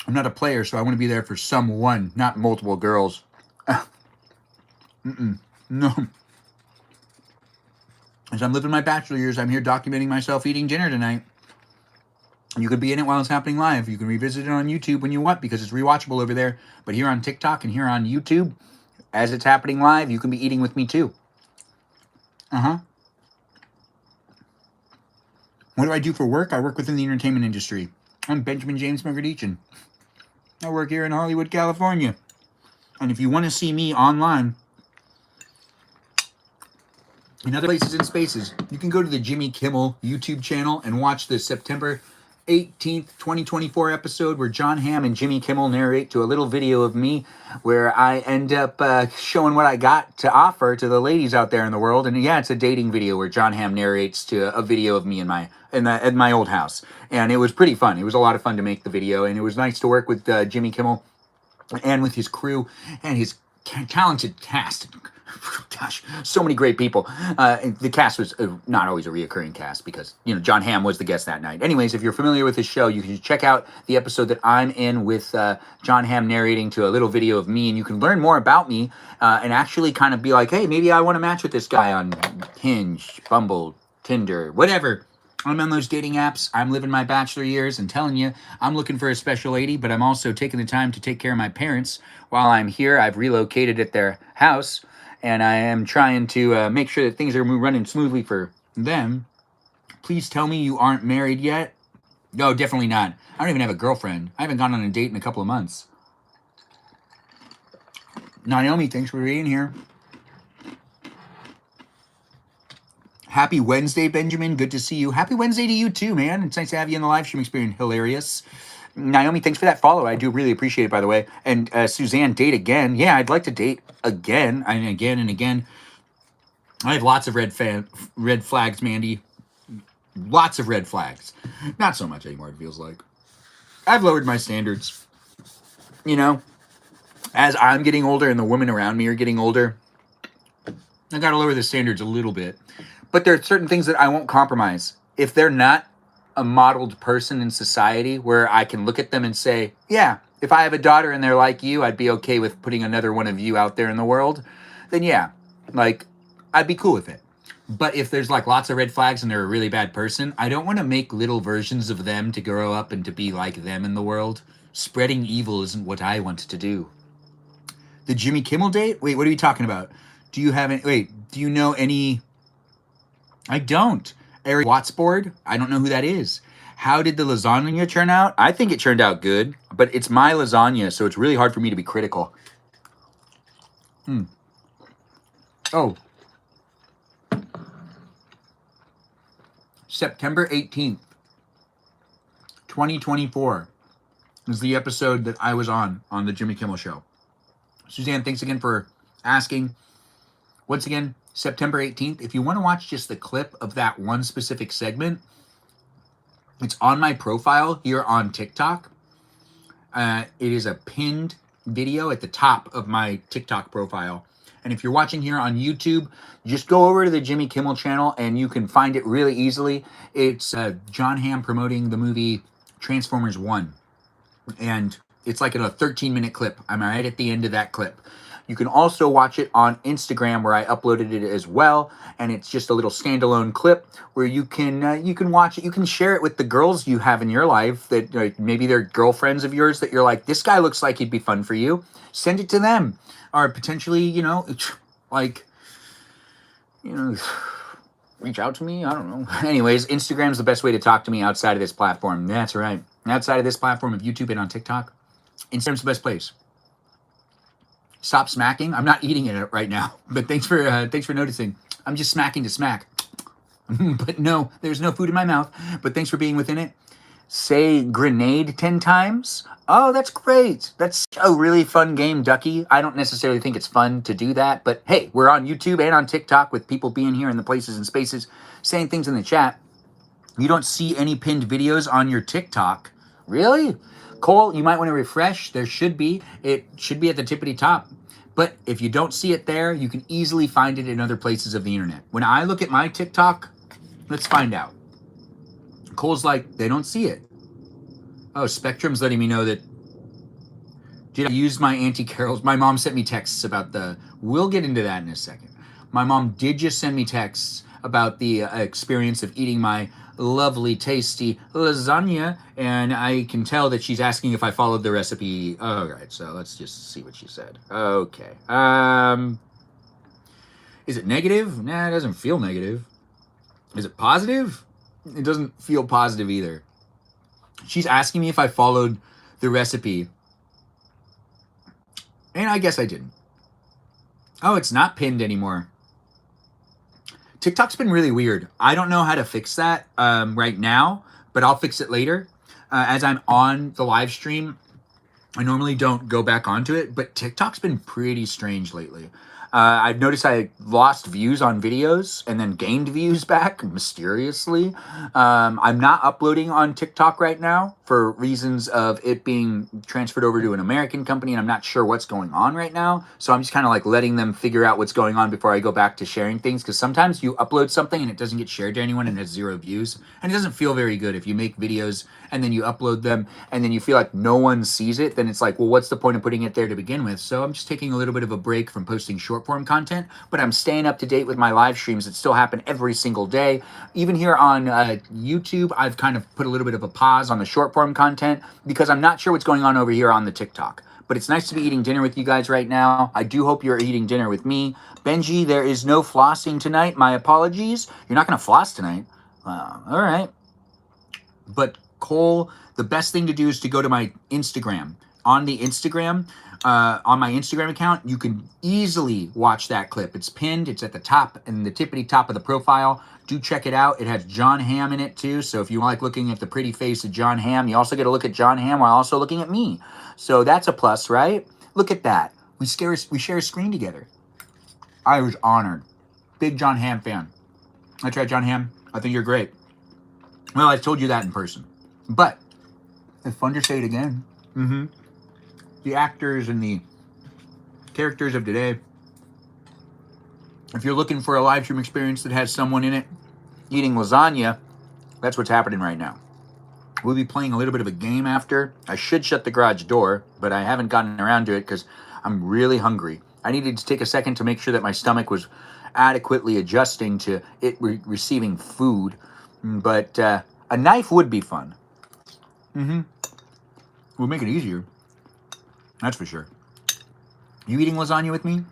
I'm not a player, so I want to be there for someone, not multiple girls. No. As I'm living my bachelor years, I'm here documenting myself eating dinner tonight. You could be in it while it's happening live. You can revisit it on YouTube when you want because it's rewatchable over there. But here on TikTok and here on YouTube, as it's happening live, you can be eating with me too. What do I do for work? I work within the entertainment industry. I'm Benjamin James Magrdichian. I work here in Hollywood, California. And if you want to see me online, in other places and spaces, you can go to the Jimmy Kimmel YouTube channel and watch the September 18th, 2024 episode where John Hamm and Jimmy Kimmel narrate to a little video of me where I end up showing what I got to offer to the ladies out there in the world. And yeah, it's a dating video where John Hamm narrates to a video of me in my old house. And it was pretty fun. It was a lot of fun to make the video, and it was nice to work with Jimmy Kimmel and with his crew and his talented cast. Gosh, so many great people. The cast was not always a reoccurring cast because, John Hamm was the guest that night. Anyways, if you're familiar with his show, you can check out the episode that I'm in with John Hamm narrating to a little video of me, and you can learn more about me and actually kind of be like, hey, maybe I want to match with this guy on Hinge, Bumble, Tinder, whatever. I'm on those dating apps. I'm living my bachelor years and telling you, I'm looking for a special lady, but I'm also taking the time to take care of my parents while I'm here. I've relocated at their house, and I am trying to make sure that things are running smoothly for them. Please tell me you aren't married yet. No, definitely not. I don't even have a girlfriend. I haven't gone on a date in a couple of months. Naomi, thanks for being here. Happy Wednesday, Benjamin. Good to see you. Happy Wednesday to you too, man. It's nice to have you in the live stream experience. Hilarious. Naomi, thanks for that follow. I do really appreciate it, by the way. And Suzanne, date again. Yeah, I'd like to date again and again and again. I have lots of red flags, Mandy. Lots of red flags. Not so much anymore, it feels like. I've lowered my standards. As I'm getting older and the women around me are getting older, I got to lower the standards a little bit. But there are certain things that I won't compromise. If they're not a modeled person in society where I can look at them and say, yeah, if I have a daughter and they're like you, I'd be okay with putting another one of you out there in the world, then yeah, like, I'd be cool with it. But if there's like lots of red flags and they're a really bad person, I don't want to make little versions of them to grow up and to be like them in the world. Spreading evil isn't what I want to do. The Jimmy Kimmel date? Wait, what are you talking about? Do you have any, wait, do you know any? I don't. Eric Wattsboard? I don't know who that is. How did the lasagna turn out? I think it turned out good, but it's my lasagna, so it's really hard for me to be critical. Oh. September 18th, 2024 is the episode that I was on the Jimmy Kimmel Show. Suzanne, thanks again for asking. Once again, September 18th. If you want to watch just the clip of that one specific segment, it's on my profile here on TikTok. It is a pinned video at the top of my TikTok profile. And if you're watching here on YouTube, just go over to the Jimmy Kimmel channel and you can find it really easily. It's John Hamm promoting the movie Transformers 1. And it's like in a 13-minute clip. I'm right at the end of that clip. You can also watch it on Instagram where I uploaded it as well. And it's just a little standalone clip where you can watch it. You can share it with the girls you have in your life that maybe they're girlfriends of yours that you're like, this guy looks like he'd be fun for you. Send it to them. Or potentially, reach out to me. I don't know. Anyways, Instagram's the best way to talk to me outside of this platform. That's right. Outside of this platform of YouTube and on TikTok, Instagram's the best place. Stop smacking. I'm not eating it right now, but thanks for noticing. I'm just smacking to smack. But no, there's no food in my mouth. But thanks for being within it. Say grenade 10 times. Oh, that's great. That's a really fun game, Ducky. I don't necessarily think it's fun to do that, but hey, we're on YouTube and on TikTok with people being here in the places and spaces, saying things in the chat. You don't see any pinned videos on your TikTok. Really? Cole, you might want to refresh. There should be. It should be at the tippity top. But if you don't see it there, you can easily find it in other places of the internet. When I look at my TikTok, let's find out. Cole's like, they don't see it. Oh, Spectrum's letting me know that. Did I use my Auntie Carol's? My mom sent me texts about we'll get into that in a second. My mom did just send me texts about the experience of eating my lovely, tasty lasagna, and I can tell that she's asking if I followed the recipe. All right, so let's just see what she said. Okay. Is it negative? Nah, it doesn't feel negative. Is it positive? It doesn't feel positive either. She's asking me if I followed the recipe, and I guess I didn't. Oh, it's not pinned anymore. TikTok's been really weird. I don't know how to fix that right now, but I'll fix it later. As I'm on the live stream, I normally don't go back onto it, but TikTok's been pretty strange lately. I've noticed I lost views on videos and then gained views back mysteriously. I'm not uploading on TikTok right now for reasons of it being transferred over to an American company, and I'm not sure what's going on right now. So I'm just kind of like letting them figure out what's going on before I go back to sharing things, because sometimes you upload something and it doesn't get shared to anyone and has 0 views. And it doesn't feel very good if you make videos and then you upload them and then you feel like no one sees it. Then it's like, well, what's the point of putting it there to begin with? So I'm just taking a little bit of a break from posting short form content, but I'm staying up to date with my live streams that still happen every single day. Even here on YouTube, I've kind of put a little bit of a pause on the short form content because I'm not sure what's going on over here on the TikTok. But it's nice to be eating dinner with you guys right now. I do hope you're eating dinner with me. Benji, there is no flossing tonight. My apologies. You're not going to floss tonight. All right. But Cole, the best thing to do is to go to my Instagram. On the Instagram, on my Instagram account, you can easily watch that clip. It's pinned. It's at the top and the tippity top of the profile. Do check it out. It has John Hamm in it too. So if you like looking at the pretty face of John Hamm, you also get to look at John Hamm while also looking at me. So that's a plus, right? Look at that. We share a screen together. I was honored. Big John Hamm fan. That's right, John Hamm. I think you're great. Well, I told you that in person. But it's fun to say it again. The actors and the characters of today If you're looking for a live stream experience that has someone in it eating lasagna, that's what's happening right now. We'll be playing a little bit of a game after. I should shut the garage door, but I haven't gotten around to it because I'm really hungry. I needed to take a second to make sure that my stomach was adequately adjusting to it receiving food. But a knife would be fun. We'll make it easier. That's for sure. You eating lasagna with me?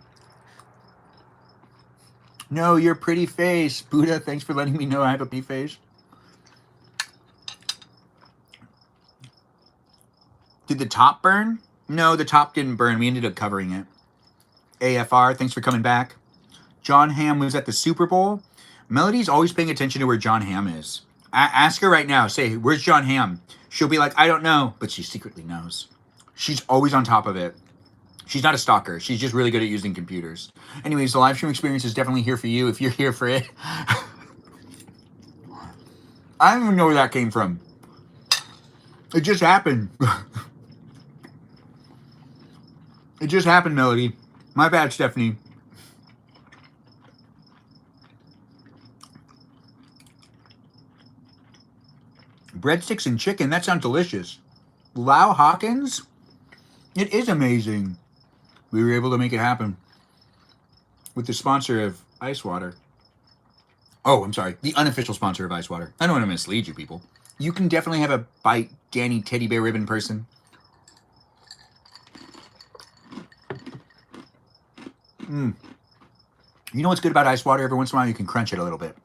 No, your pretty face. Buddha, thanks for letting me know I have a pretty face. Did the top burn? No, the top didn't burn. We ended up covering it. AFR, thanks for coming back. John Hamm was at the Super Bowl. Melody's always paying attention to where John Hamm is. Ask her right now. Say, where's John Hamm? She'll be like, I don't know. But she secretly knows. She's always on top of it. She's not a stalker. She's just really good at using computers. Anyways, the live stream experience is definitely here for you if you're here for it. I don't even know where that came from. It just happened. It just happened, Melody. My bad, Stephanie. Breadsticks and chicken, that sounds delicious. Lau Hawkins? It is amazing. We were able to make it happen with the sponsor of Ice Water. Oh, I'm sorry. The unofficial sponsor of Ice Water. I don't want to mislead you people. You can definitely have a bite, Danny Teddy Bear Ribbon person. You know what's good about ice water? Every once in a while you can crunch it a little bit.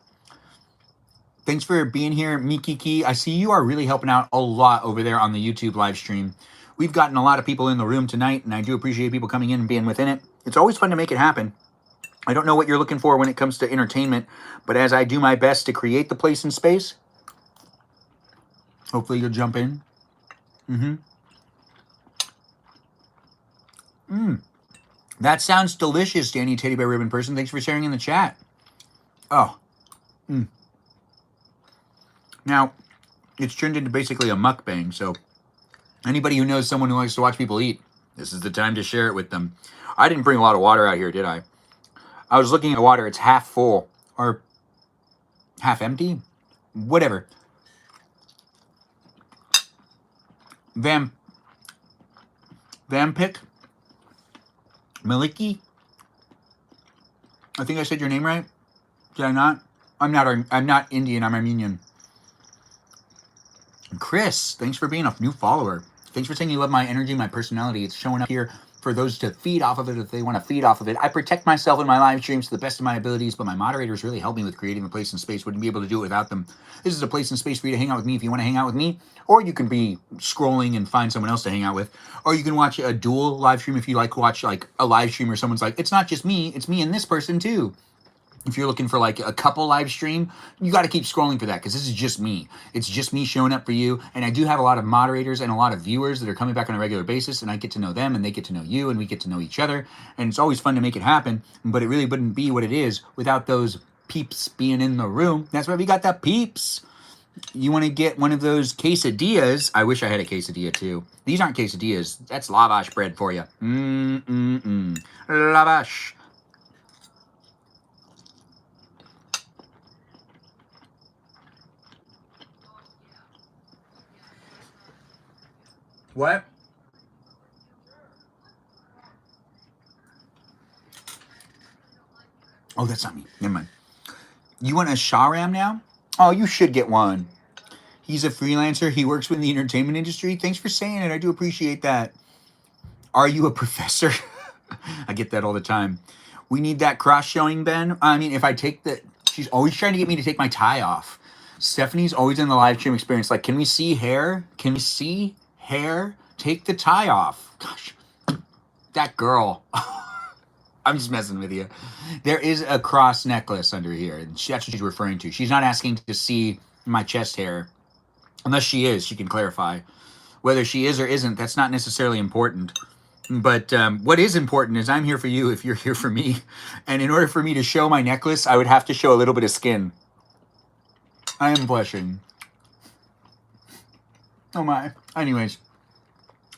Thanks for being here, Mikiki. I see you are really helping out a lot over there on the YouTube live stream. We've gotten a lot of people in the room tonight, and I do appreciate people coming in and being within it. It's always fun to make it happen. I don't know what you're looking for when it comes to entertainment, but as I do my best to create the place and space, hopefully you'll jump in. That sounds delicious, Danny Teddy Bear Ribbon person. Thanks for sharing in the chat. Oh. Now, it's turned into basically a mukbang, so anybody who knows someone who likes to watch people eat, this is the time to share it with them. I didn't bring a lot of water out here, did I? I was looking at water. It's half full. Or half empty? Whatever. Vampik? Maliki? I think I said your name right. Did I not? I'm not Indian. I'm Armenian. Chris, thanks for being a new follower. Thanks for saying you love my energy, my personality. It's showing up here for those to feed off of it if they want to feed off of it. I protect myself in my live streams to the best of my abilities, but my moderators really help me with creating the place and space. Wouldn't be able to do it without them. This is a place and space for you to hang out with me if you want to hang out with me, or you can be scrolling and find someone else to hang out with, or you can watch a dual live stream if you like watch like a live stream where someone's like, it's not just me, it's me and this person too. If you're looking for like a couple live stream, you got to keep scrolling for that because this is just me. It's just me showing up for you. And I do have a lot of moderators and a lot of viewers that are coming back on a regular basis, and I get to know them and they get to know you and we get to know each other. And it's always fun to make it happen, but it really wouldn't be what it is without those peeps being in the room. That's why we got the peeps. You want to get one of those quesadillas. I wish I had a quesadilla too. These aren't quesadillas. That's lavash bread for you. Lavash. What? Oh, that's not me. Never mind. You want a Shahram now? Oh, you should get one. He's a freelancer. He works within the entertainment industry. Thanks for saying it. I do appreciate that. Are you a professor? I get that all the time. We need that cross showing, Ben. I mean, if I take the... She's always trying to get me to take my tie off. Stephanie's always in the live stream experience. Like, can we see hair? Can we see hair? Take the tie off. Gosh, that girl. I'm just messing with you. There is a cross necklace under here. And that's what she's referring to. She's not asking to see my chest hair. Unless she is, she can clarify. Whether she is or isn't, that's not necessarily important. But what is important is I'm here for you if you're here for me. And in order for me to show my necklace, I would have to show a little bit of skin. I am blushing. Oh my. Anyways.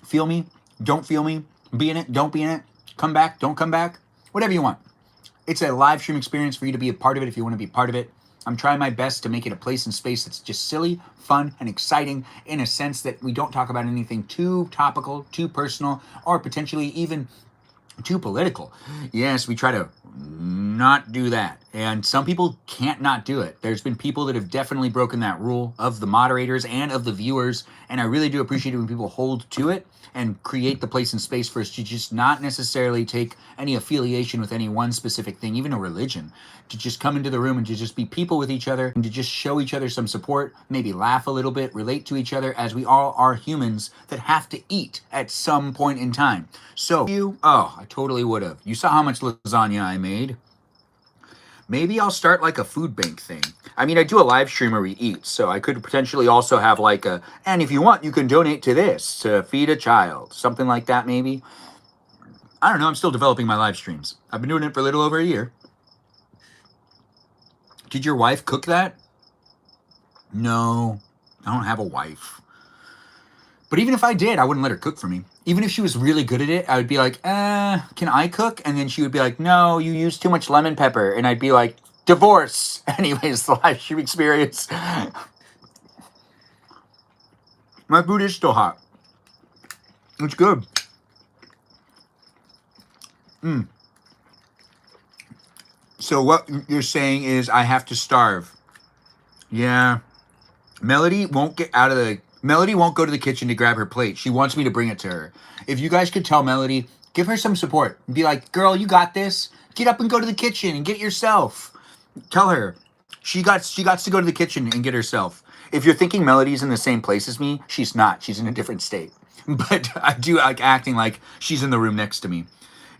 Feel me, don't feel me, be in it, don't be in it, come back, don't come back, whatever you want. It's a live stream experience for you to be a part of it if you want to be a part of it. I'm trying my best to make it a place and space that's just silly, fun, and exciting in a sense that we don't talk about anything too topical, too personal, or potentially even too political. Yes, we try to not do that. And some people can't not do it. There's been people that have definitely broken that rule of the moderators and of the viewers. And I really do appreciate it when people hold to it and create the place and space for us to just not necessarily take any affiliation with any one specific thing, even a religion, to just come into the room and to just be people with each other and to just show each other some support, maybe laugh a little bit, relate to each other, as we all are humans that have to eat at some point in time. So I totally would have. You saw how much lasagna I made. Maybe I'll start like a food bank thing. I mean, I do a live stream where we eat, so I could potentially also have like and if you want, you can donate to this to feed a child. Something like that, maybe. I don't know. I'm still developing my live streams. I've been doing it for a little over a year. Did your wife cook that? No, I don't have a wife. But even if I did, I wouldn't let her cook for me. Even if she was really good at it, I would be like, can I cook? And then she would be like, no, you use too much lemon pepper. And I'd be like, divorce. Anyways, the live stream experience. My food is still hot. It's good. So what you're saying is I have to starve. Yeah. Melody won't go to the kitchen to grab her plate. She wants me to bring it to her. If you guys could tell Melody, give her some support. Be like, girl, you got this. Get up and go to the kitchen and get it yourself. Tell her. She got to go to the kitchen and get herself. If you're thinking Melody's in the same place as me, she's not. She's in a different state. But I do like acting like she's in the room next to me.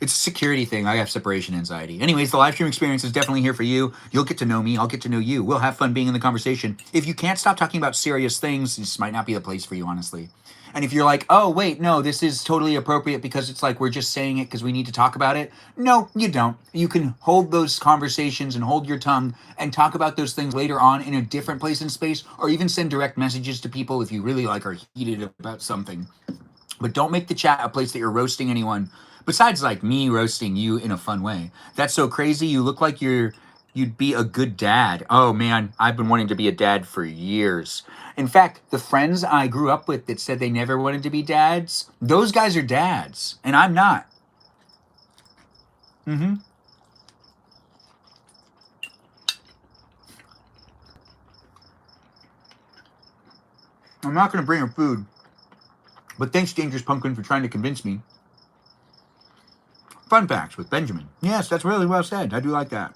It's a security thing. I have separation anxiety. Anyways, the live stream experience is definitely here for you. You'll get to know me. I'll get to know you. We'll have fun being in the conversation. If you can't stop talking about serious things, this might not be the place for you, honestly. And if you're like, oh, wait, no, this is totally appropriate because it's like we're just saying it because we need to talk about it. No, you don't. You can hold those conversations and hold your tongue and talk about those things later on in a different place and space, or even send direct messages to people if you really like are heated about something. But don't make the chat a place that you're roasting anyone. Besides, like, me roasting you in a fun way. That's so crazy. You look like you'd be a good dad. Oh, man, I've been wanting to be a dad for years. In fact, the friends I grew up with that said they never wanted to be dads, those guys are dads, and I'm not. I'm not going to bring her food. But thanks, Dangerous Pumpkin, for trying to convince me. Fun facts with Benjamin. Yes, that's really well said. I do like that.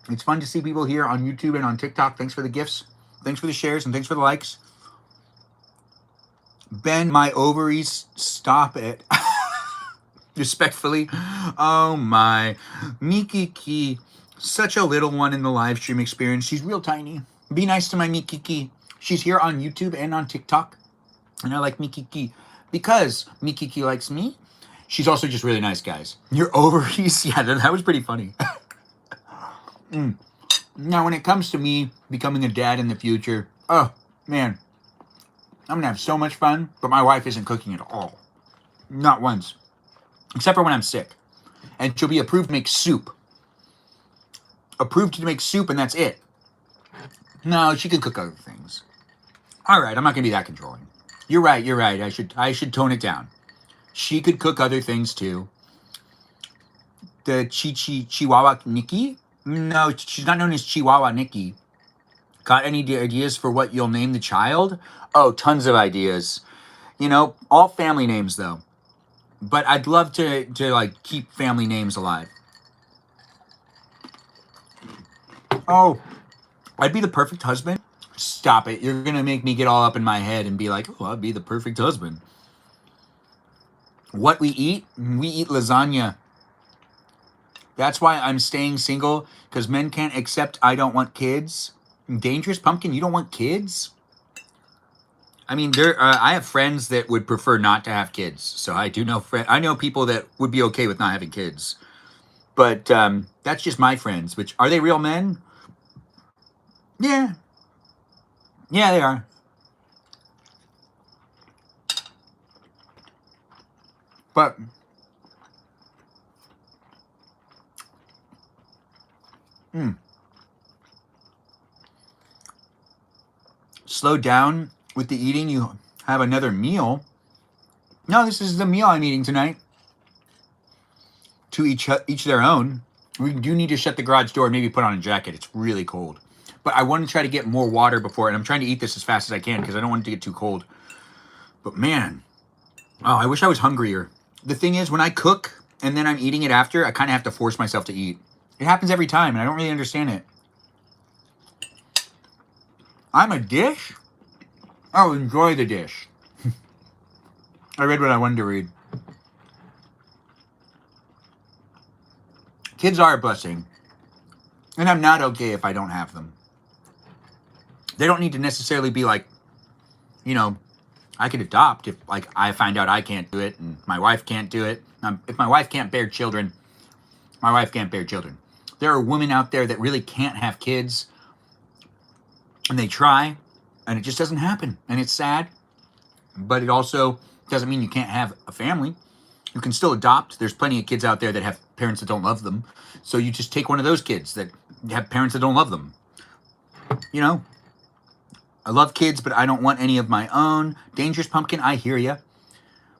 It's fun to see people here on YouTube and on TikTok. Thanks for the gifts. Thanks for the shares and thanks for the likes. Ben, my ovaries, stop it. Respectfully. Oh my. Mikiki. Such a little one in the live stream experience. She's real tiny. Be nice to my Mikiki. She's here on YouTube and on TikTok. And I like Mikiki because Mikiki likes me. She's also just really nice, guys. Your ovaries? Yeah, that was pretty funny. Now, when it comes to me becoming a dad in the future, oh, man. I'm going to have so much fun, but my wife isn't cooking at all. Not once. Except for when I'm sick. And she'll be approved to make soup. Approved to make soup, and that's it. No, she can cook other things. All right, I'm not going to be that controlling. You're right. I should tone it down. She could cook other things, too. The Chihuahua Nikki? No, she's not known as Chihuahua Nikki. Got any ideas for what you'll name the child? Oh, tons of ideas. You know, all family names, though. But I'd love to like, keep family names alive. Oh, I'd be the perfect husband. Stop it. You're going to make me get all up in my head and be like, oh, I'd be the perfect husband. What we eat lasagna. That's why I'm staying single, because men can't accept I don't want kids. Dangerous Pumpkin, you don't want kids? I mean, I have friends that would prefer not to have kids. So I do know I know people that would be okay with not having kids. But that's just my friends. Which, are they real men? Yeah. Yeah, they are. But slow down with the eating. You have another meal. No, this is the meal I'm eating tonight. To each their own. We do need to shut the garage door and maybe put on a jacket. It's really cold. But I want to try to get more water before, and I'm trying to eat this as fast as I can because I don't want it to get too cold. But man, oh, I wish I was hungrier. The thing is, when I cook and then I'm eating it after, I kind of have to force myself to eat. It happens every time, and I don't really understand it. I'm a dish? I'll enjoy the dish. I read what I wanted to read. Kids are a blessing, and I'm not okay if I don't have them. They don't need to necessarily be like, you know, I could adopt if like I find out I can't do it and my wife can't do it. If my wife can't bear children, my wife can't bear children. There are women out there that really can't have kids, and they try, and it just doesn't happen, and it's sad, but it also doesn't mean you can't have a family. You can still adopt. There's plenty of kids out there that have parents that don't love them. So you just take one of those kids that have parents that don't love them. You know, I love kids, but I don't want any of my own. Dangerous Pumpkin, I hear you.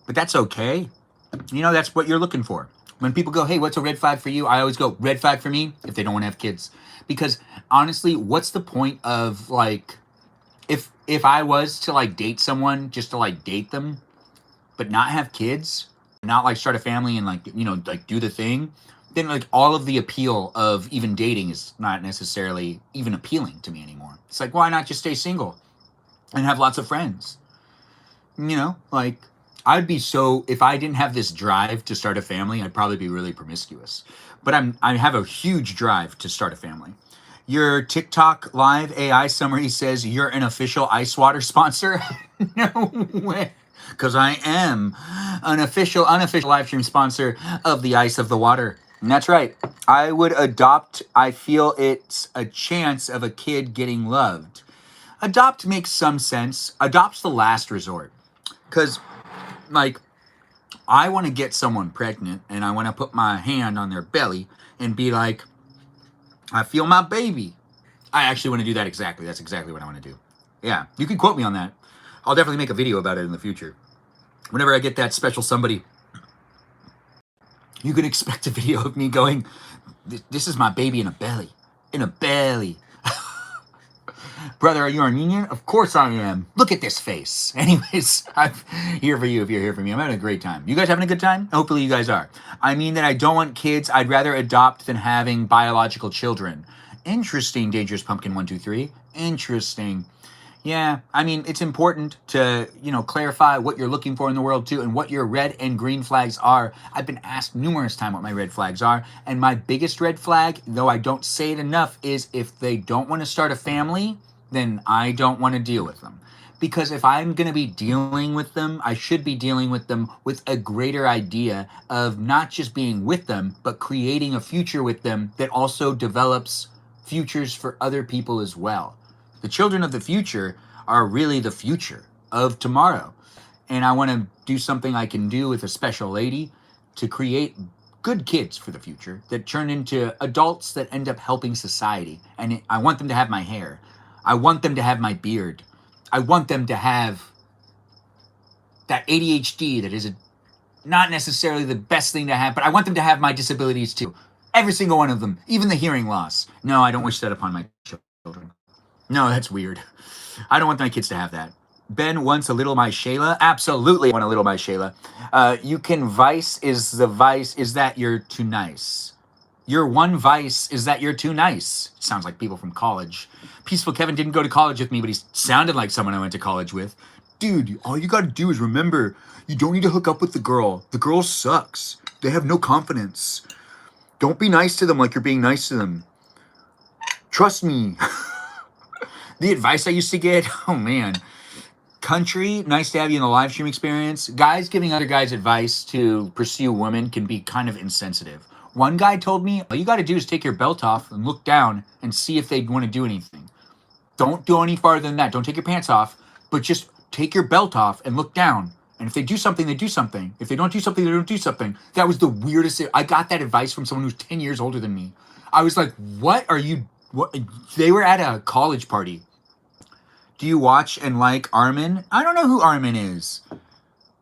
But that's okay. You know, that's what you're looking for. When people go, hey, what's a red flag for you? I always go, red flag for me if they don't want to have kids. Because honestly, what's the point of like, if I was to like date someone just to like date them, but not have kids, not like start a family and like, you know, like do the thing, then like all of the appeal of even dating is not necessarily even appealing to me anymore. It's like, why not just stay single and have lots of friends? You know, like I'd be so, if I didn't have this drive to start a family, I'd probably be really promiscuous. But I have a huge drive to start a family. Your TikTok live AI summary says you're an official ice water sponsor. No way. Because I am an unofficial live stream sponsor of the Ice of the Water. And that's right. I would adopt. I feel it's a chance of a kid getting loved. Adopt makes some sense. Adopt's the last resort. Because, like, I want to get someone pregnant and I want to put my hand on their belly and be like, I feel my baby. I actually want to do that exactly. That's exactly what I want to do. Yeah, you can quote me on that. I'll definitely make a video about it in the future. Whenever I get that special somebody, you can expect a video of me going, this is my baby in a belly. In a belly. Brother, are you Armenian? Of course I am. Look at this face. Anyways, I'm here for you if you're here for me. I'm having a great time. You guys having a good time? Hopefully you guys are. I mean that I don't want kids. I'd rather adopt than having biological children. Interesting, Dangerous Pumpkin 123. Interesting. Yeah, I mean, it's important to, you know, clarify what you're looking for in the world, too, and what your red and green flags are. I've been asked numerous times what my red flags are, and my biggest red flag, though I don't say it enough, is if they don't want to start a family, then I don't want to deal with them. Because if I'm going to be dealing with them, I should be dealing with them with a greater idea of not just being with them, but creating a future with them that also develops futures for other people as well. The children of the future are really the future of tomorrow. And I want to do something I can do with a special lady to create good kids for the future that turn into adults that end up helping society. And I want them to have my hair. I want them to have my beard. I want them to have that ADHD that is not necessarily the best thing to have, but I want them to have my disabilities too. Every single one of them, even the hearing loss. No, I don't wish that upon my children. No, that's weird. I don't want my kids to have that. Ben wants a little my Shayla. Absolutely want a little my Shayla. You can vice is the vice is that you're too nice. Your one vice is that you're too nice. Sounds like people from college. Peaceful Kevin didn't go to college with me, but he sounded like someone I went to college with. Dude, all you gotta do is remember, you don't need to hook up with the girl. The girl sucks. They have no confidence. Don't be nice to them like you're being nice to them. Trust me. The advice I used to get, oh man. Country, nice to have you in the live stream experience. Guys giving other guys advice to pursue women can be kind of insensitive. One guy told me, all you got to do is take your belt off and look down and see if they want to do anything. Don't go any farther than that. Don't take your pants off, but just take your belt off and look down. And if they do something, they do something. If they don't do something, they don't do something. That was the weirdest. I got that advice from someone who's 10 years older than me. I was like, what are you? What? They were at a college party. Do you watch and like Armin? I don't know who Armin is.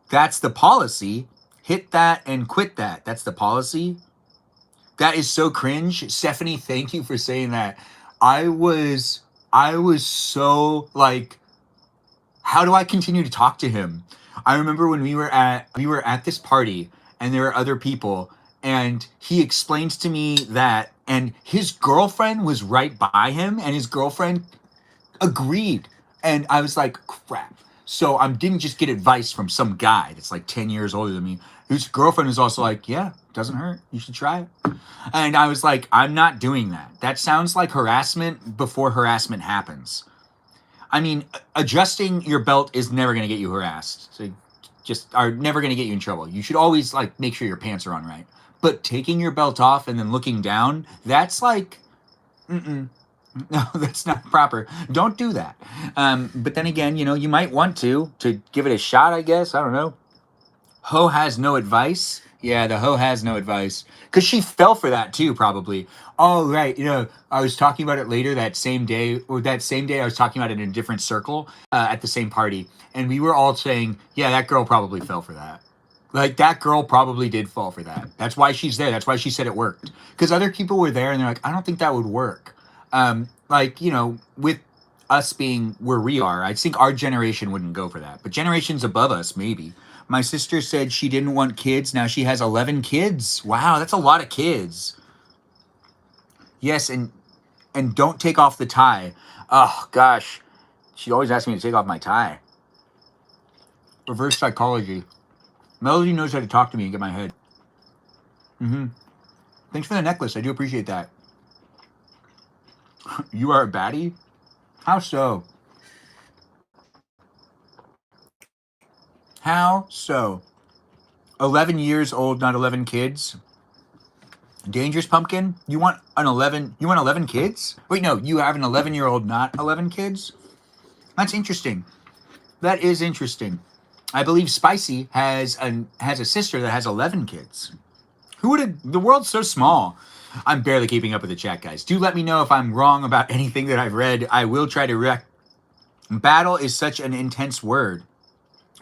That's the policy. Hit that and quit that. That's the policy. That is so cringe. Stephanie, thank you for saying that. I was so like, how do I continue to talk to him? I remember when we were at this party and there were other people and he explained to me that, and his girlfriend was right by him and his girlfriend agreed. And I was like, crap. So I didn't just get advice from some guy that's like 10 years older than me, whose girlfriend is also like, yeah, doesn't hurt. You should try it. And I was like, I'm not doing that. That sounds like harassment before harassment happens. I mean, adjusting your belt is never going to get you harassed. So just are never going to get you in trouble. You should always like make sure your pants are on right. But taking your belt off and then looking down, that's like, no, that's not proper. Don't do that. But then again, you know, you might want to give it a shot, I guess. I don't know. Ho has no advice. Yeah, the hoe has no advice. Because she fell for that too, probably. Oh, right. You know, I was talking about it later that same day. I was talking about it in a different circle at the same party. And we were all saying, yeah, that girl probably fell for that. Like, that girl probably did fall for that. That's why she's there. That's why she said it worked. Because other people were there and they're like, I don't think that would work. Like, you know, with us being where we are, I think our generation wouldn't go for that. But generations above us, maybe. My sister said she didn't want kids. Now she has 11 kids. Wow, that's a lot of kids. Yes, and don't take off the tie. Oh, gosh. She always asks me to take off my tie. Reverse psychology. Melody knows how to talk to me and get my head. Thanks for the necklace. I do appreciate that. You are a baddie? How so? How so? 11 years old, not 11 kids? Dangerous pumpkin? You want 11 kids? Wait, no, you have an 11-year-old, not 11 kids? That's interesting. That is interesting. I believe Spicy has a sister that has 11 kids. Who would have? The world's so small. I'm barely keeping up with the chat, guys. Do let me know if I'm wrong about anything that I've read. I will try to Battle is such an intense word.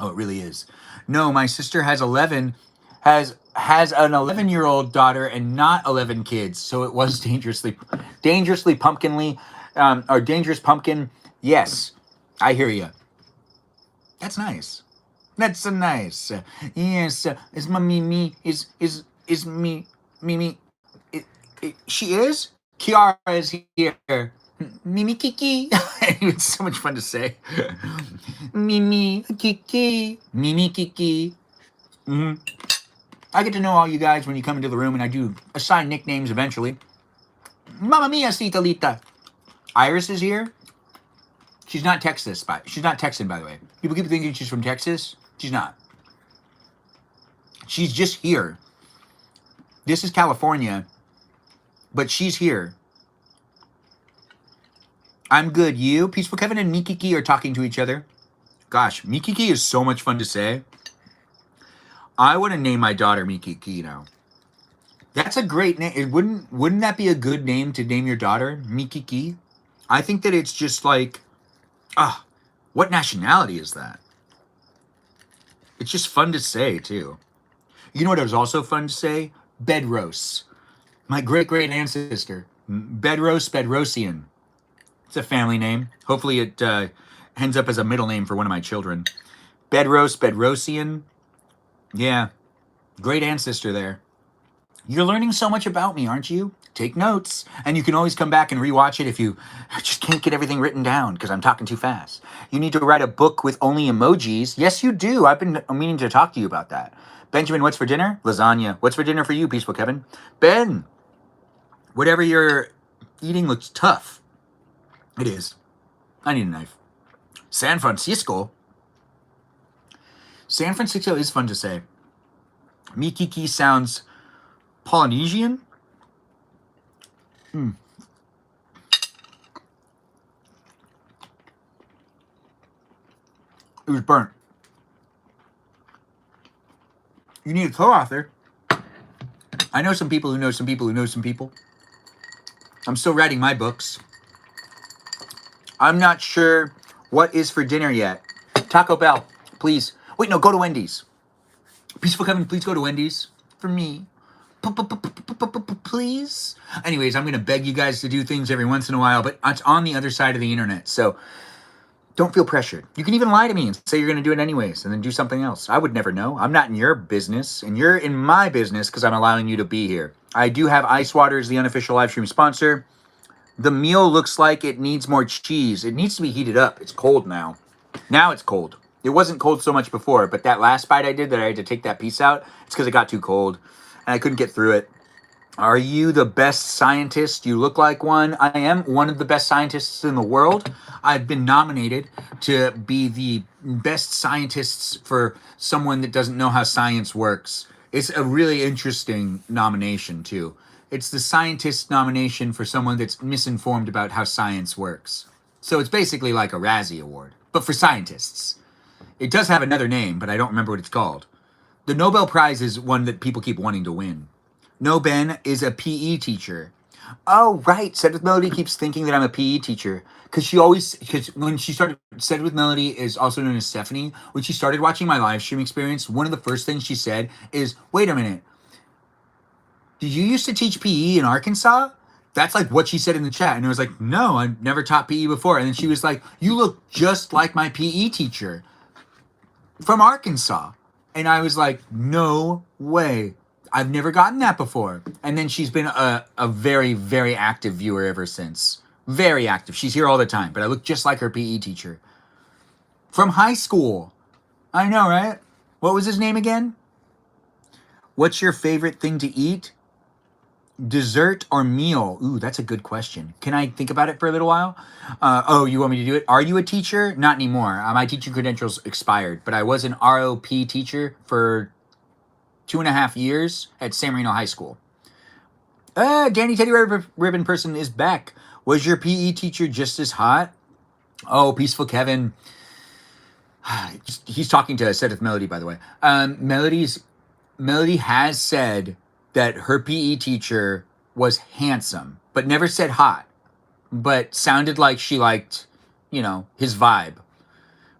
Oh, it really is. No, my sister has 11, has an 11-year-old daughter and not 11 kids. So it was dangerously pumpkinly, or dangerous pumpkin. Yes, I hear you. That's nice. That's so nice. Yes, is my Mimi, is me, Mimi, she is? Kiara is here. Mimi Kiki. It's so much fun to say. Mimi Kiki. Mimi Kiki. I get to know all you guys when you come into the room, and I do assign nicknames eventually. Mamma mia, Citalita. Iris is here. She's not Texas, she's not Texan, by the way. People keep thinking she's from Texas. She's not. She's just here. This is California, but she's here. I'm good. You? Peaceful Kevin and Mikiki are talking to each other. Gosh, Mikiki is so much fun to say. I want to name my daughter Mikiki now. That's a great name. Wouldn't that be a good name to name your daughter? Mikiki? I think that it's just like, what nationality is that? It's just fun to say, too. You know what was also fun to say? Bedros. My great-great ancestor. Bedros Bedrosian. It's a family name. Hopefully it ends up as a middle name for one of my children. Bedros Bedrosian. Yeah. Great ancestor there. You're learning so much about me, aren't you? Take notes. And you can always come back and rewatch it if you just can't get everything written down because I'm talking too fast. You need to write a book with only emojis. Yes, you do. I've been meaning to talk to you about that. Benjamin, what's for dinner? Lasagna. What's for dinner for you, Peaceful Kevin? Ben, whatever you're eating looks tough. It is. I need a knife. San Francisco? San Francisco is fun to say. Mikiki sounds Polynesian? It was burnt. You need a co-author. I know some people who know some people who know some people. I'm still writing my books. I'm not sure what is for dinner yet. Taco Bell, please. Wait, no, go to Wendy's. Peaceful Kevin, please go to Wendy's for me. Please. Anyways, I'm going to beg you guys to do things every once in a while, but it's on the other side of the internet, so don't feel pressured. You can even lie to me and say you're going to do it anyways and then do something else. I would never know. I'm not in your business, and you're in my business because I'm allowing you to be here. I do have Ice Water as the unofficial live stream sponsor. The meal looks like it needs more cheese. It needs to be heated up. It's cold now. Now it's cold. It wasn't cold so much before, but that last bite I did that I had to take that piece out, it's because it got too cold and I couldn't get through it. Are you the best scientist? You look like one. I am one of the best scientists in the world. I've been nominated to be the best scientists for someone that doesn't know how science works. It's a really interesting nomination, too. It's the scientist nomination for someone that's misinformed about how science works. So it's basically like a Razzie Award, but for scientists. It does have another name, but I don't remember what it's called. The Nobel Prize is one that people keep wanting to win. No, Ben is a PE teacher. Oh, right. Said with Melody keeps thinking that I'm a PE teacher. Because when she started, Said with Melody is also known as Stephanie. When she started watching my live stream experience, one of the first things she said is, wait a minute. Did you used to teach PE in Arkansas? That's like what she said in the chat. And I was like, no, I've never taught PE before. And then she was like, you look just like my PE teacher from Arkansas. And I was like, no way. I've never gotten that before. And then she's been a very, very active viewer ever since. Very active. She's here all the time. But I look just like her PE teacher. From high school. I know, right? What was his name again? What's your favorite thing to eat? Dessert or meal? Ooh, that's a good question. Can I think about it for a little while? You want me to do it? Are you a teacher? Not anymore. My teaching credentials expired. But I was an ROP teacher for 2.5 years at San Marino High School. Danny Teddy Ribbon Person is back. Was your PE teacher just as hot? Oh, Peaceful Kevin. He's talking to Sedith Melody, by the way. Melody has said that her PE teacher was handsome, but never said hot, but sounded like she liked, his vibe.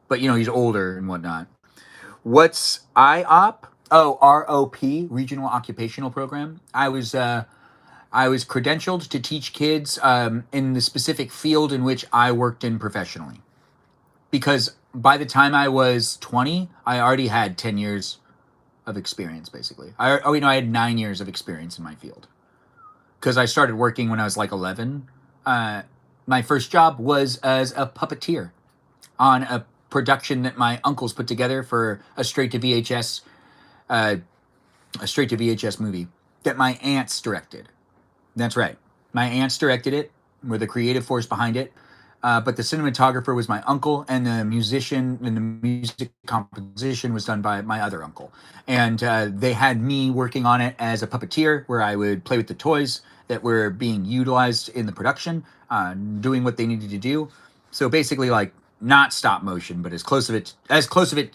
But, he's older and whatnot. What's IOP? Oh, ROP, Regional Occupational Program. I was credentialed to teach kids in the specific field in which I worked in professionally. Because by the time I was 20, I already had 10 years of experience, basically. I had 9 years of experience in my field. Because I started working when I was like 11. My first job was as a puppeteer on a production that my uncles put together for a straight-to-VHS movie that my aunts directed. That's right. My aunts directed it, were the creative force behind it. But the cinematographer was my uncle, and the musician and the music composition was done by my other uncle. And they had me working on it as a puppeteer, where I would play with the toys that were being utilized in the production, doing what they needed to do. So basically, like, not stop motion, but as close of it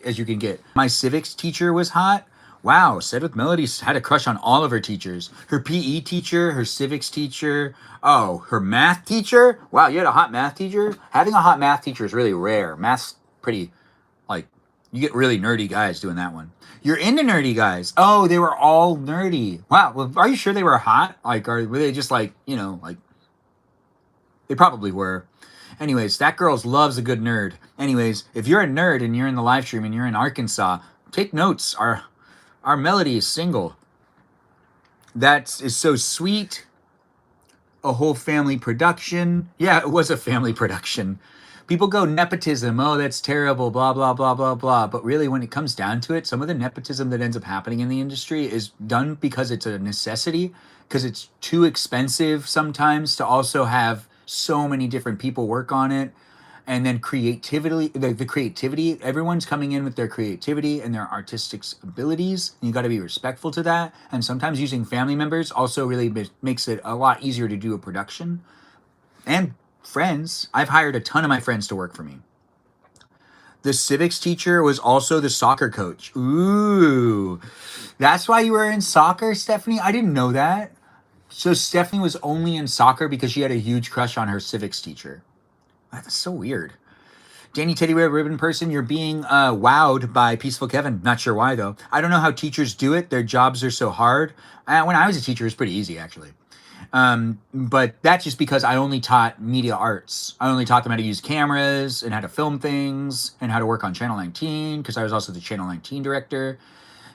as you can get. My civics teacher was hot. Wow, Said with Melody had a crush on all of her teachers. Her PE teacher, her civics teacher, her math teacher. Wow, you had a hot math teacher? Having a hot math teacher is really rare. Math's pretty, you get really nerdy guys doing that one. You're into nerdy guys. Oh, they were all nerdy. Wow, well, are you sure they were hot? Were they just they probably were. Anyways, that girl loves a good nerd. Anyways, if you're a nerd and you're in the live stream and you're in Arkansas, take notes. Our Melody is single. That is so sweet. A whole family production. Yeah, it was a family production. People go nepotism. Oh, that's terrible. Blah, blah, blah, blah, blah. But really, when it comes down to it, some of the nepotism that ends up happening in the industry is done because it's a necessity, because it's too expensive sometimes to also have so many different people work on it. And then creativity, the creativity, everyone's coming in with their creativity and their artistic abilities. And you got to be respectful to that. And sometimes using family members also really makes it a lot easier to do a production. And friends. I've hired a ton of my friends to work for me. The civics teacher was also the soccer coach. Ooh. That's why you were in soccer, Stephanie? I didn't know that. So Stephanie was only in soccer because she had a huge crush on her civics teacher. That's so weird. Danny Teddy Bear Ribbon Person, you're being wowed by Peaceful Kevin. Not sure why, though. I don't know how teachers do it. Their jobs are so hard. When I was a teacher, it was pretty easy, actually. But that's just because I only taught media arts. I only taught them how to use cameras and how to film things and how to work on Channel 19 because I was also the Channel 19 director.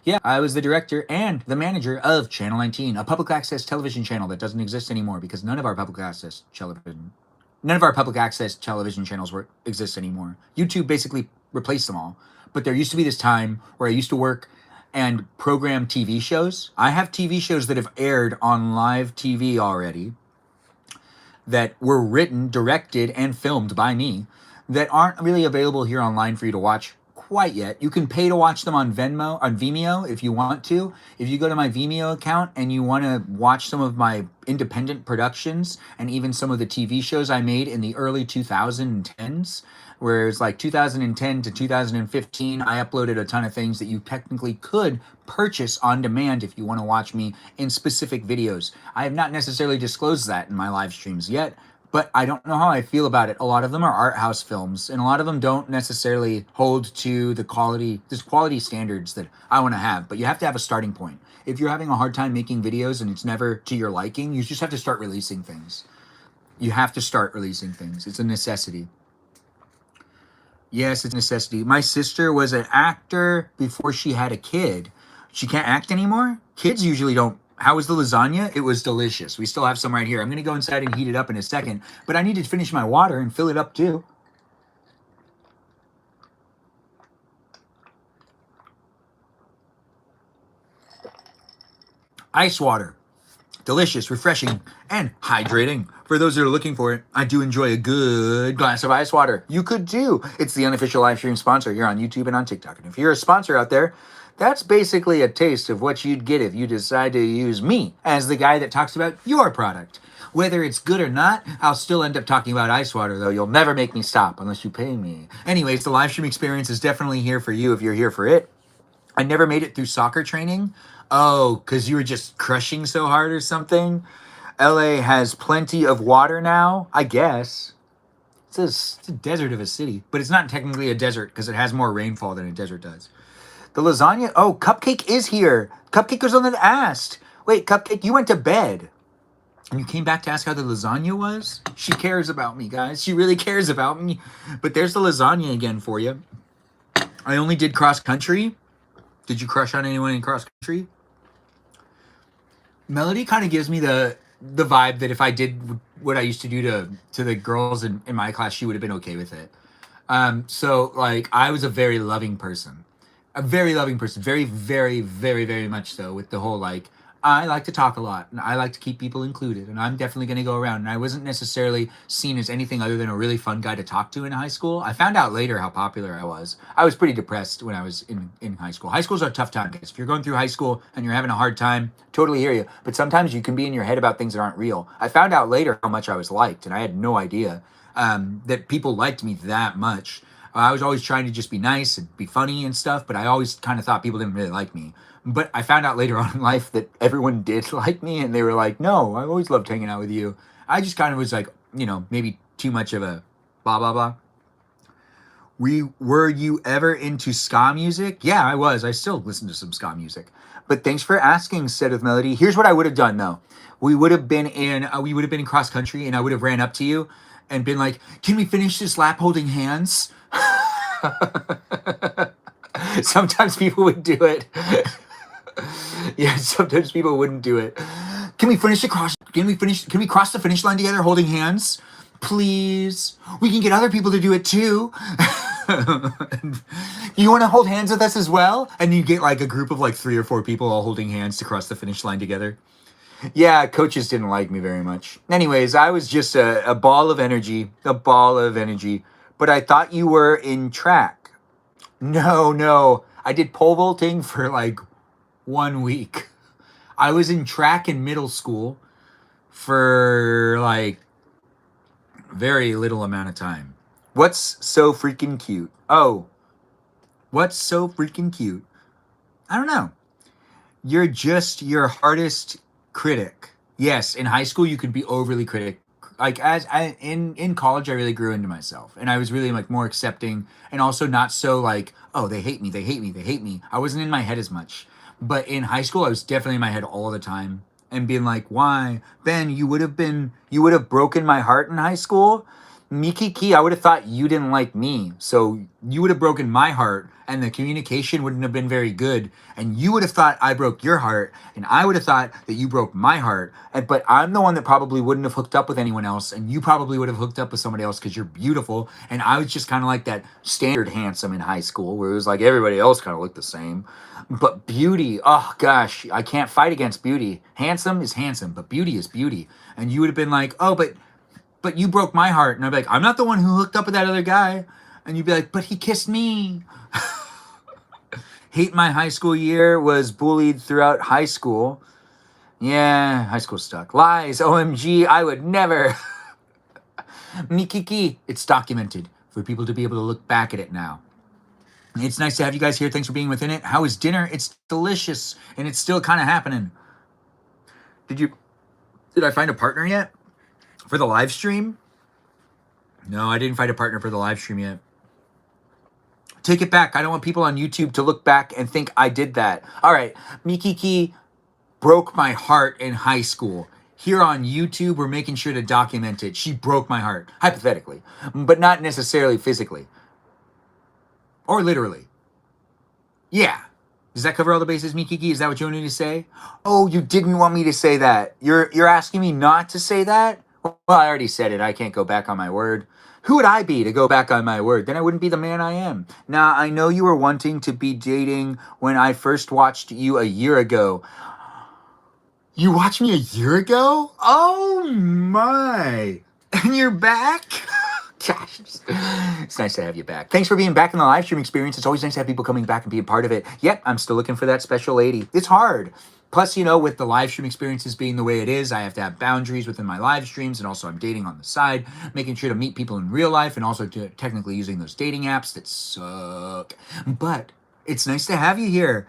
Yeah, I was the director and the manager of Channel 19, a public access television channel that doesn't exist anymore because none of our public access television channels exist anymore. YouTube basically replaced them all. But there used to be this time where I used to work and program TV shows. I have TV shows that have aired on live TV already that were written, directed, and filmed by me that aren't really available here online for you to watch quite yet. You can pay to watch them on Vimeo if you want to. If you go to my Vimeo account and you want to watch some of my independent productions and even some of the TV shows I made in the early 2010s, where it's like 2010 to 2015, I uploaded a ton of things that you technically could purchase on demand if you want to watch me in specific videos. I have not necessarily disclosed that in my live streams yet, but I don't know how I feel about it. A lot of them are art house films, and a lot of them don't necessarily hold to the quality standards that I want to have, but you have to have a starting point. If you're having a hard time making videos and it's never to your liking, you just have to start releasing things. You have to start releasing things. It's a necessity. Yes, it's a necessity. My sister was an actor before she had a kid. She can't act anymore? Kids usually don't. How was the lasagna? It was delicious. We still have some right here. I'm going to go inside and heat it up in a second, but I need to finish my water and fill it up too. Ice water. Delicious, refreshing, and hydrating. For those that are looking for it, I do enjoy a good glass of ice water. You could too. It's the unofficial live stream sponsor here on YouTube and on TikTok. And if you're a sponsor out there, that's basically a taste of what you'd get if you decide to use me as the guy that talks about your product. Whether it's good or not, I'll still end up talking about ice water, though. You'll never make me stop unless you pay me. Anyways, the live stream experience is definitely here for you if you're here for it. I never made it through soccer training. Oh, because you were just crushing so hard or something? LA has plenty of water now, I guess. It's a desert of a city, but it's not technically a desert because it has more rainfall than a desert does. The lasagna, oh, Cupcake is here. Cupcake was on that asked. Wait, Cupcake, you went to bed. And you came back to ask how the lasagna was? She cares about me, guys. She really cares about me. But there's the lasagna again for you. I only did cross country. Did you crush on anyone in cross country? Melody kind of gives me the vibe that if I did what I used to do to the girls in my class, she would have been okay with it. So, like, I was a very loving person. A very loving person. Very, very, very, very much so. With the whole, like, I like to talk a lot. And I like to keep people included. And I'm definitely going to go around. And I wasn't necessarily seen as anything other than a really fun guy to talk to in high school. I found out later how popular I was. I was pretty depressed when I was in high school. High school's a tough time, guys. If you're going through high school and you're having a hard time, totally hear you. But sometimes you can be in your head about things that aren't real. I found out later how much I was liked. And I had no idea that people liked me that much. I was always trying to just be nice and be funny and stuff, but I always kind of thought people didn't really like me. But I found out later on in life that everyone did like me, and they were like, no, I always loved hanging out with you. I just kind of was like, maybe too much of a blah, blah, blah. Were you ever into ska music? Yeah, I was. I still listen to some ska music. But thanks for asking, Said with Melody. Here's what I would have done, though. We would have been in cross country, and I would have ran up to you and been like, can we finish this lap holding hands? Sometimes people would do it. Yeah, sometimes people wouldn't do it. Can we cross the finish line together holding hands? Please. We can get other people to do it too. You want to hold hands with us as well? And you get like a group of like 3 or 4 people all holding hands to cross the finish line together. Yeah, coaches didn't like me very much. Anyways, I was just a ball of energy. But I thought you were in track. No. I did pole vaulting for like 1 week. I was in track in middle school for like very little amount of time. What's so freaking cute? Oh, What's so freaking cute? I don't know. You're just your hardest critic. Yes, in high school you could be overly critic. Like in college, I really grew into myself, and I was really like more accepting, and also not so like, oh, they hate me, they hate me, they hate me. I wasn't in my head as much, but in high school, I was definitely in my head all the time, and being like, why, Ben? You would have broken my heart in high school. Miki Ki, I would have thought you didn't like me, so you would have broken my heart, and the communication wouldn't have been very good, and you would have thought I broke your heart, and I would have thought that you broke my heart, but I'm the one that probably wouldn't have hooked up with anyone else, and you probably would have hooked up with somebody else because you're beautiful, and I was just kind of like that standard handsome in high school, where it was like everybody else kind of looked the same, but beauty, oh gosh, I can't fight against beauty. Handsome is handsome, but beauty is beauty, and you would have been like, oh, but you broke my heart. And I'd be like, I'm not the one who hooked up with that other guy. And you'd be like, but he kissed me. Hate my high school year, was bullied throughout high school. Yeah, high school stuck. Lies, OMG, I would never. Mikiki, it's documented for people to be able to look back at it now. It's nice to have you guys here. Thanks for being within it. How is dinner? It's delicious, and it's still kind of happening. Did I find a partner yet? For the live stream? No, I didn't find a partner for the live stream yet. Take it back. I don't want people on YouTube to look back and think I did that. All right. Mikiki broke my heart in high school. Here on YouTube, we're making sure to document it. She broke my heart, hypothetically, but not necessarily physically. Or literally. Yeah. Does that cover all the bases, Mikiki? Is that what you wanted to say? Oh, you didn't want me to say that. You're asking me not to say that? Well, I already said it. I can't go back on my word. Who would I be to go back on my word? Then I wouldn't be the man I am. Now, I know you were wanting to be dating when I first watched you a year ago. You watched me a year ago? Oh my. And you're back? Gosh, it's nice to have you back. Thanks for being back in the live stream experience. It's always nice to have people coming back and being part of it. Yep, I'm still looking for that special lady. It's hard. Plus, with the live stream experiences being the way it is, I have to have boundaries within my live streams, and also I'm dating on the side, making sure to meet people in real life, and also technically using those dating apps that suck. But it's nice to have you here,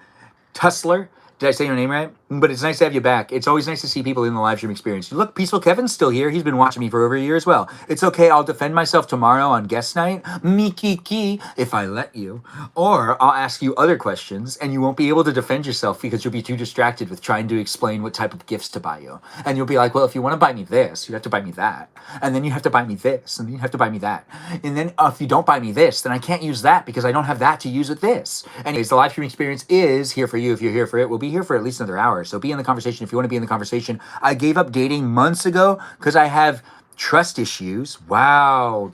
Tussler. Did I say your name right? But it's nice to have you back. It's always nice to see people in the live stream experience. Look, Peaceful Kevin's still here. He's been watching me for over a year as well. It's okay. I'll defend myself tomorrow on guest night. Mikiki, if I let you. Or I'll ask you other questions, and you won't be able to defend yourself because you'll be too distracted with trying to explain what type of gifts to buy you. And you'll be like, well, if you want to buy me this, you have to buy me that. And then you have to buy me this, and then you have to buy me that. And then if you don't buy me this, then I can't use that because I don't have that to use with this. Anyways, the live stream experience is here for you. If you're here for it, we'll be here for at least another hour. So be in the conversation if you want to be in the conversation. I gave up dating months ago because I have trust issues. Wow.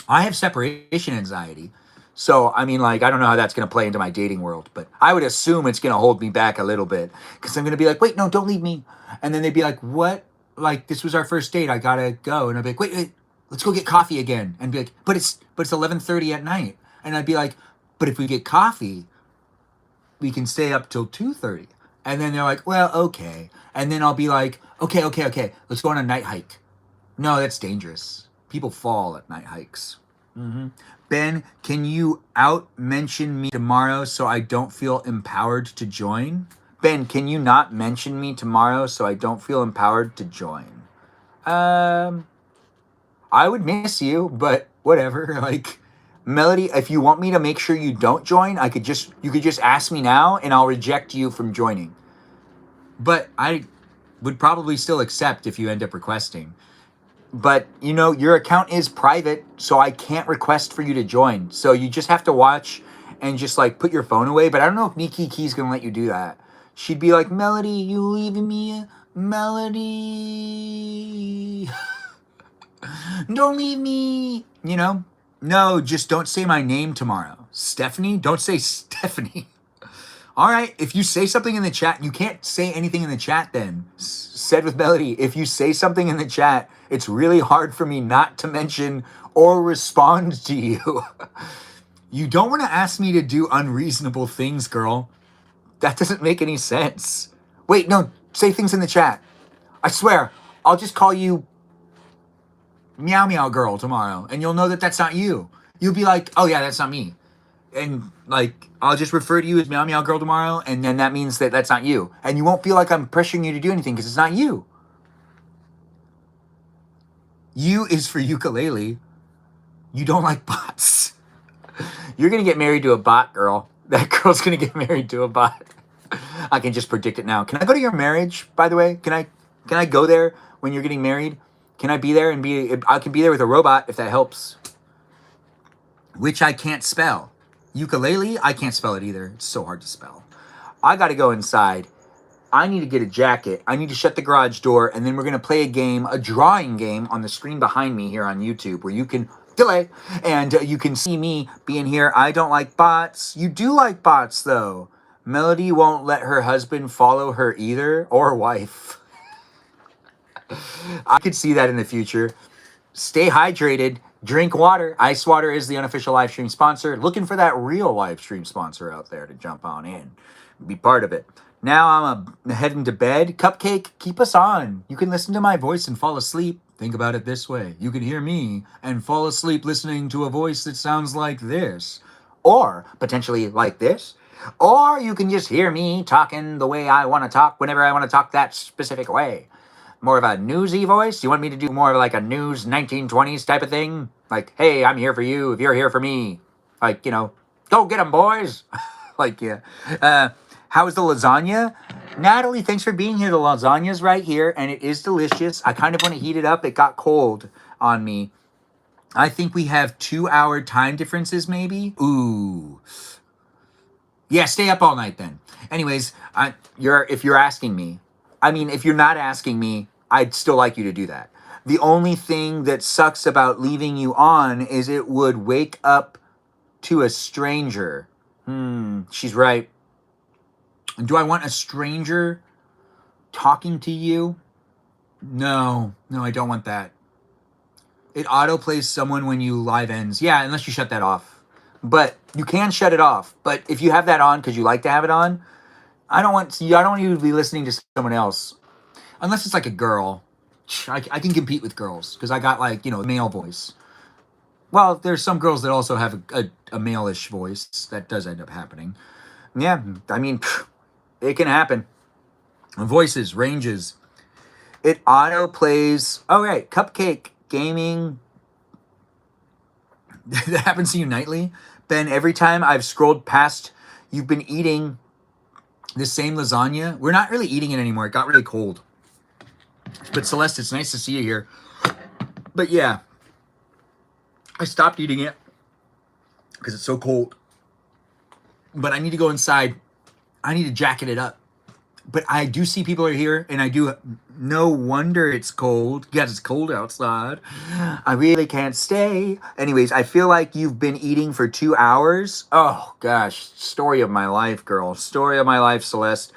I have separation anxiety. So, I don't know how that's going to play into my dating world, but I would assume it's going to hold me back a little bit because I'm going to be like, wait, no, don't leave me. And then they'd be like, what? Like, this was our first date. I got to go. And I'd be like, wait, let's go get coffee again. And be like, but it's 11:30 at night. And I'd be like, but if we get coffee, we can stay up till 2:30. And then they're like, well, okay. And then I'll be like, okay. Let's go on a night hike. No, that's dangerous. People fall at night hikes. Mm-hmm. Ben, can you out-mention me tomorrow so I don't feel empowered to join? Ben, can you not mention me tomorrow so I don't feel empowered to join? I would miss you, but whatever. Like, Melody, if you want me to make sure you don't join, you could just ask me now and I'll reject you from joining. But I would probably still accept if you end up requesting. But, your account is private, so I can't request for you to join. So you just have to watch and just, put your phone away. But I don't know if Miki Key's going to let you do that. She'd be like, Melody, you leaving me? Melody. Don't leave me. No, just don't say my name tomorrow. Stephanie? Don't say Stephanie. All right, if you say something in the chat, you can't say anything in the chat then. Said with Melody, if you say something in the chat, it's really hard for me not to mention or respond to you. You don't want to ask me to do unreasonable things, girl. That doesn't make any sense. Wait, no, say things in the chat. I swear, I'll just call you Meow Meow Girl tomorrow, and you'll know that that's not you. You'll be like, oh yeah, that's not me. and like I'll just refer to you as Meow Meow Girl tomorrow, and then that means that that's not you, and you won't feel like I'm pressuring you to do anything because it's not you. U is for ukulele. You don't like bots. You're gonna get married to a bot, girl. That girl's gonna get married to a bot. I can just predict it now. Can I go to your marriage, by the way? Can I go there when you're getting married? Can I be there and I can be there with a robot if that helps. Which I can't spell. Ukulele, I can't spell it either. It's so hard to spell. I gotta go inside. I need to get a jacket. I need to shut the garage door, and then we're gonna play a game, a drawing game on the screen behind me here on YouTube where you can delay and you can see me being here. I don't like bots. You do like bots though. Melody won't let her husband follow her either, or wife. I could see that in the future. Stay hydrated. Drink water. Ice Water is the unofficial live stream sponsor. Looking for that real live stream sponsor out there to jump on in. Be part of it. Now I'm heading to bed. Cupcake, keep us on. You can listen to my voice and fall asleep. Think about it this way. You can hear me and fall asleep listening to a voice that sounds like this. Or potentially like this. Or you can just hear me talking the way I want to talk whenever I want to talk that specific way. More of a newsy voice? You want me to do more of like a news 1920s type of thing? Like, hey, I'm here for you if you're here for me. Like, you know, go get 'em, boys. Like, yeah. How is the lasagna? Natalie, thanks for being here. The lasagna's right here, and it is delicious. I kind of want to heat it up. It got cold on me. I think we have 2-hour time differences, maybe. Ooh. Yeah, stay up all night then. Anyways, if you're asking me, I mean, if you're not asking me, I'd still like you to do that. The only thing that sucks about leaving you on is it would wake up to a stranger. She's right. Do I want a stranger talking to you? No, I don't want that. It autoplays someone when you live ends. Yeah, unless you shut that off. But you can shut it off. But if you have that on because you like to have it on, I don't want you to be listening to someone else. Unless it's like a girl. I can compete with girls because I got like, a male voice. Well, there's some girls that also have a male-ish voice. That does end up happening. Yeah, I mean, it can happen. Voices, ranges. It auto plays. Oh, right. Cupcake gaming. That happens to you nightly. Ben, every time I've scrolled past, you've been eating the same lasagna. We're not really eating it anymore. It got really cold. But Celeste, it's nice to see you here. But yeah, I stopped eating it because it's so cold. But I need to go inside. I need to jacket it up. But I do see people are here, and I do. No wonder it's cold. Yes, it's cold outside. I really can't stay. Anyways, I feel like you've been eating for 2 hours. Oh, gosh. Story of my life, girl. Story of my life, Celeste.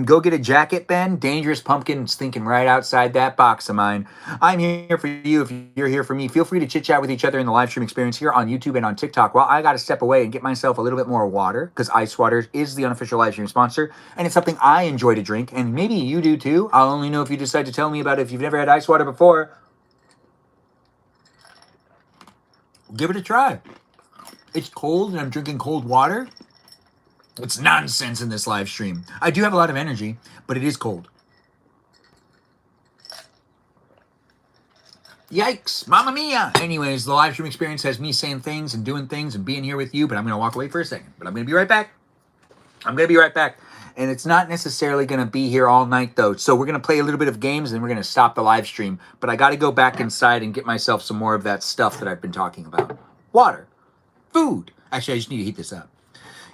Go get a jacket, Ben. Dangerous Pumpkin's thinking right outside that box of mine. I'm here for you if you're here for me. Feel free to chit-chat with each other in the live stream experience here on YouTube and on TikTok. Well, I got to step away and get myself a little bit more water because Ice Water is the unofficial live stream sponsor, and it's something I enjoy to drink, and maybe you do too. I'll only know if you decide to tell me about it if you've never had ice water before. Give it a try. It's cold and I'm drinking cold water. It's nonsense in this live stream. I do have a lot of energy, but it is cold. Yikes, mamma mia. Anyways, the live stream experience has me saying things and doing things and being here with you, but I'm going to walk away for a second. But I'm going to be right back. And it's not necessarily going to be here all night, though. So we're going to play a little bit of games, and then we're going to stop the live stream. But I got to go back inside and get myself some more of that stuff that I've been talking about. Water. Food. Actually, I just need to heat this up.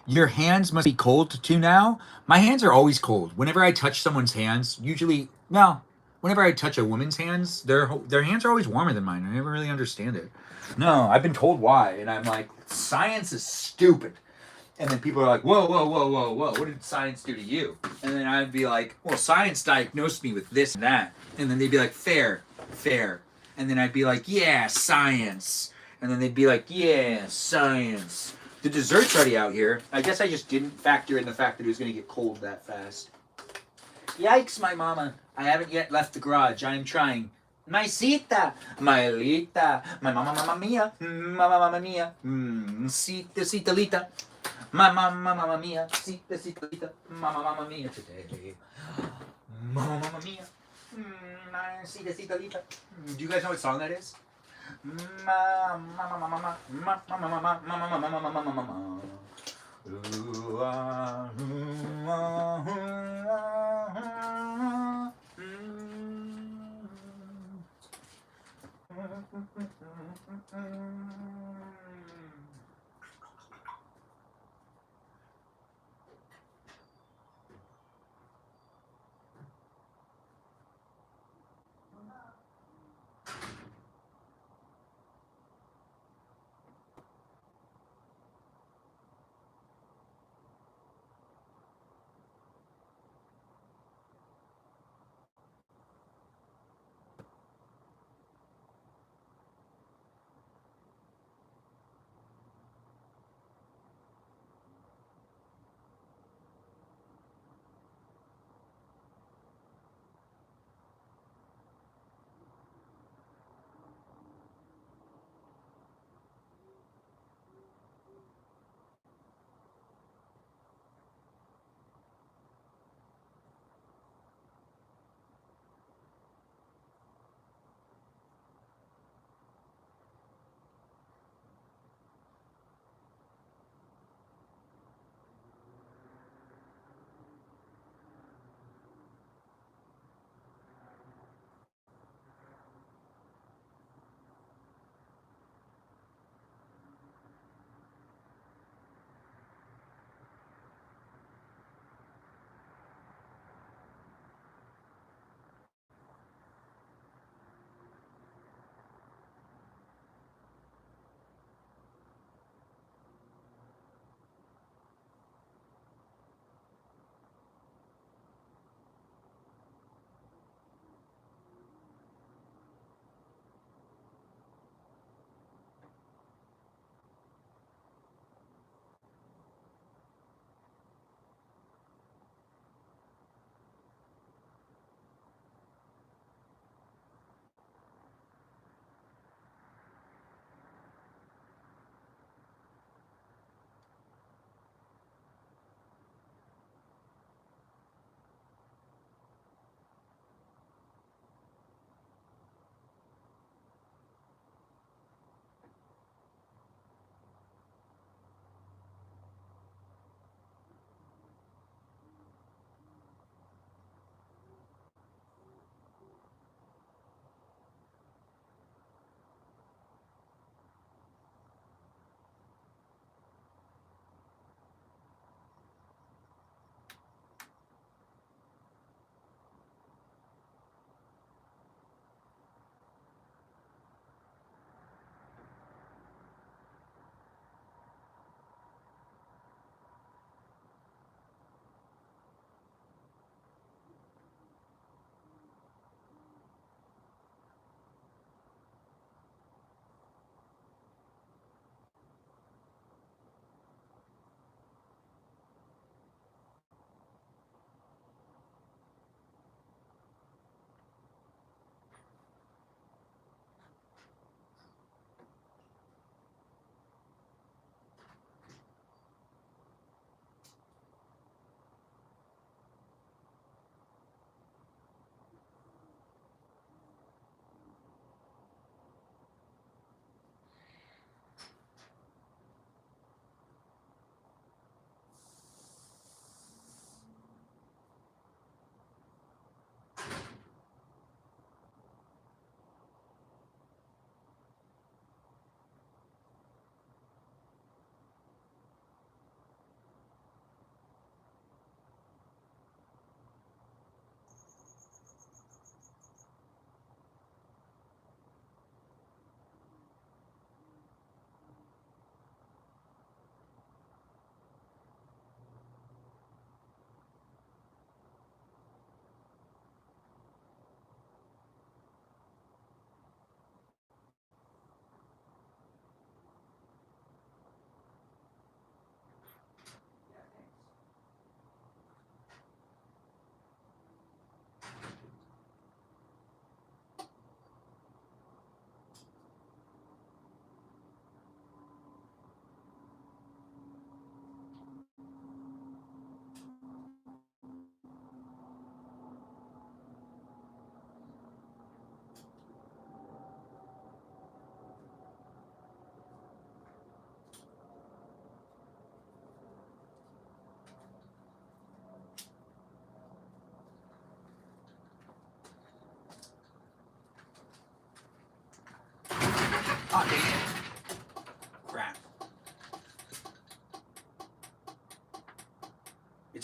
Your hands must be cold too now. My hands are always cold. Whenever I touch someone's hands, whenever I touch a woman's hands, their hands are always warmer than mine. I never really understand it. No, I've been told why. And I'm like, science is stupid. And then people are like, whoa. What did science do to you? And then I'd be like, well, science diagnosed me with this and that. And then they'd be like, fair. And then I'd be like, yeah, science. And then they'd be like, yeah, science. The dessert's already out here. I guess I just didn't factor in the fact that it was going to get cold that fast. Yikes, my mama. I haven't yet left the garage. I am trying. My cita, my lita, my mamma mia, mamma mia, cita, cita lita, mamma mia, cita, cita lita, mamma mia today, mamma mia, cita, cita lita. Do you guys know what song that is?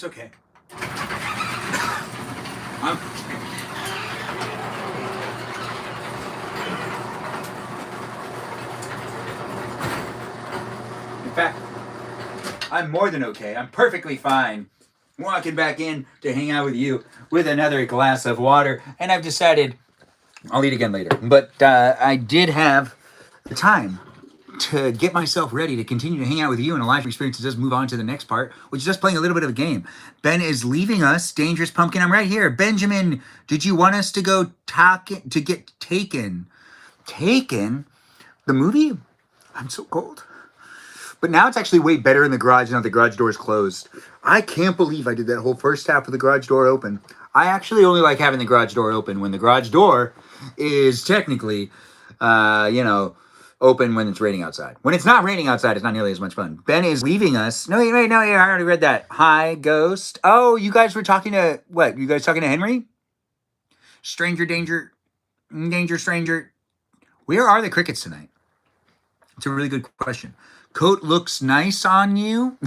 It's okay. I'm... In fact, I'm more than okay. I'm perfectly fine walking back in to hang out with you with another glass of water. And I've decided I'll eat again later. But I did have the time to get myself ready to continue to hang out with you in a live experience to just move on to the next part, which is just playing a little bit of a game. Ben is leaving us. Dangerous Pumpkin, I'm right here. Benjamin, did you want us to go to get taken? Taken? The movie? I'm so cold. But now it's actually way better in the garage now that the garage door is closed. I can't believe I did that whole first half with the garage door open. I actually only like having the garage door open when the garage door is technically, open when it's raining outside. When it's not raining outside, it's not nearly as much fun. Ben is leaving us. No, wait, I already read that. Hi, Ghost. Oh, you guys were talking to, what? You guys talking to Henry? Stranger, danger, stranger. Where are the crickets tonight? It's a really good question. Coat looks nice on you.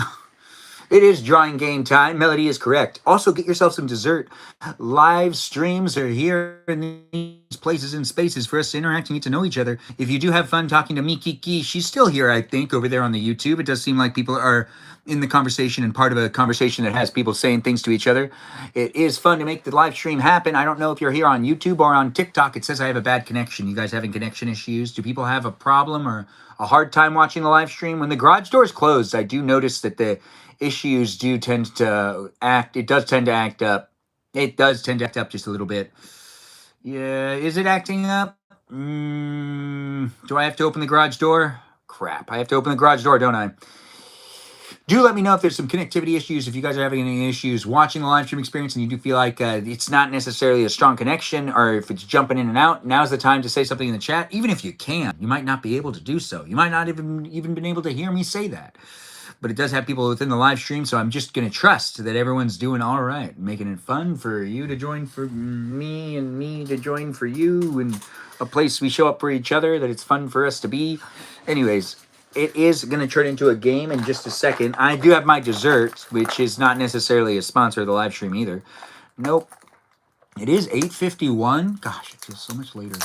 It is drawing game time. Melody is correct. Also, get yourself some dessert. Live streams are here in these places and spaces for us to interact and get to know each other. If you do have fun talking to Mikiki, she's still here, I think, over there on the YouTube. It does seem like people are in the conversation and part of a conversation that has people saying things to each other. It is fun to make the live stream happen. I don't know if you're here on YouTube or on TikTok. It says I have a bad connection. You guys having connection issues? Do people have a problem or a hard time watching the live stream? When the garage door is closed, I do notice that the issues do tend to act. It does tend to act up. It does tend to act up just a little bit. Yeah, is it acting up? Do I have to open the garage door? Crap, I have to open the garage door, don't I? Do let me know if there's some connectivity issues, if you guys are having any issues watching the live stream experience and you do feel like it's not necessarily a strong connection or if it's jumping in and out. Now's the time to say something in the chat. Even if you can, you might not be able to do so. You might not even been able to hear me say that. But it does have people within the live stream, so I'm just going to trust that everyone's doing all right, making it fun for you to join for me and me to join for you, and a place we show up for each other, that it's fun for us to be. Anyways, it is going to turn into a game in just a second. I do have my dessert, which is not necessarily a sponsor of the live stream either. Nope. It is 8:51. Gosh, it feels so much later.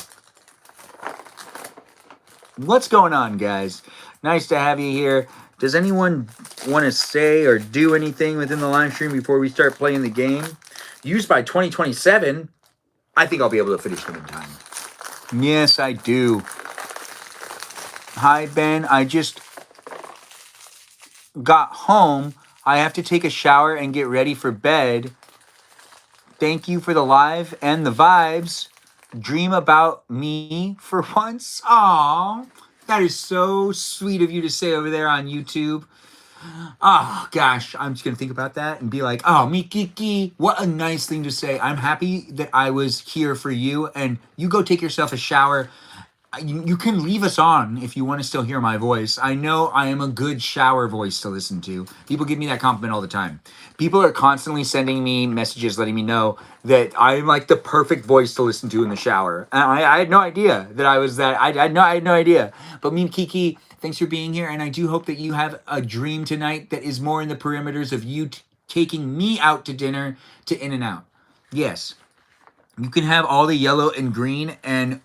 What's going on, guys? Nice to have you here. Does anyone want to say or do anything within the live stream before we start playing the game? Used by 2027. I think I'll be able to finish them in time. Yes, I do. Hi, Ben. I just got home. I have to take a shower and get ready for bed. Thank you for the live and the vibes. Dream about me for once. Aww. That is so sweet of you to say over there on YouTube. Oh, gosh. I'm just going to think about that and be like, oh, Mikiki, what a nice thing to say. I'm happy that I was here for you. And you go take yourself a shower. You can leave us on if you want to still hear my voice. I know I am a good shower voice to listen to. People give me that compliment all the time. People are constantly sending me messages letting me know that I'm like the perfect voice to listen to in the shower. And I had no idea that I was that. I had no idea. But me and Kiki, thanks for being here. And I do hope that you have a dream tonight that is more in the perimeters of you taking me out to dinner to In-N-Out. Yes. You can have all the yellow and green and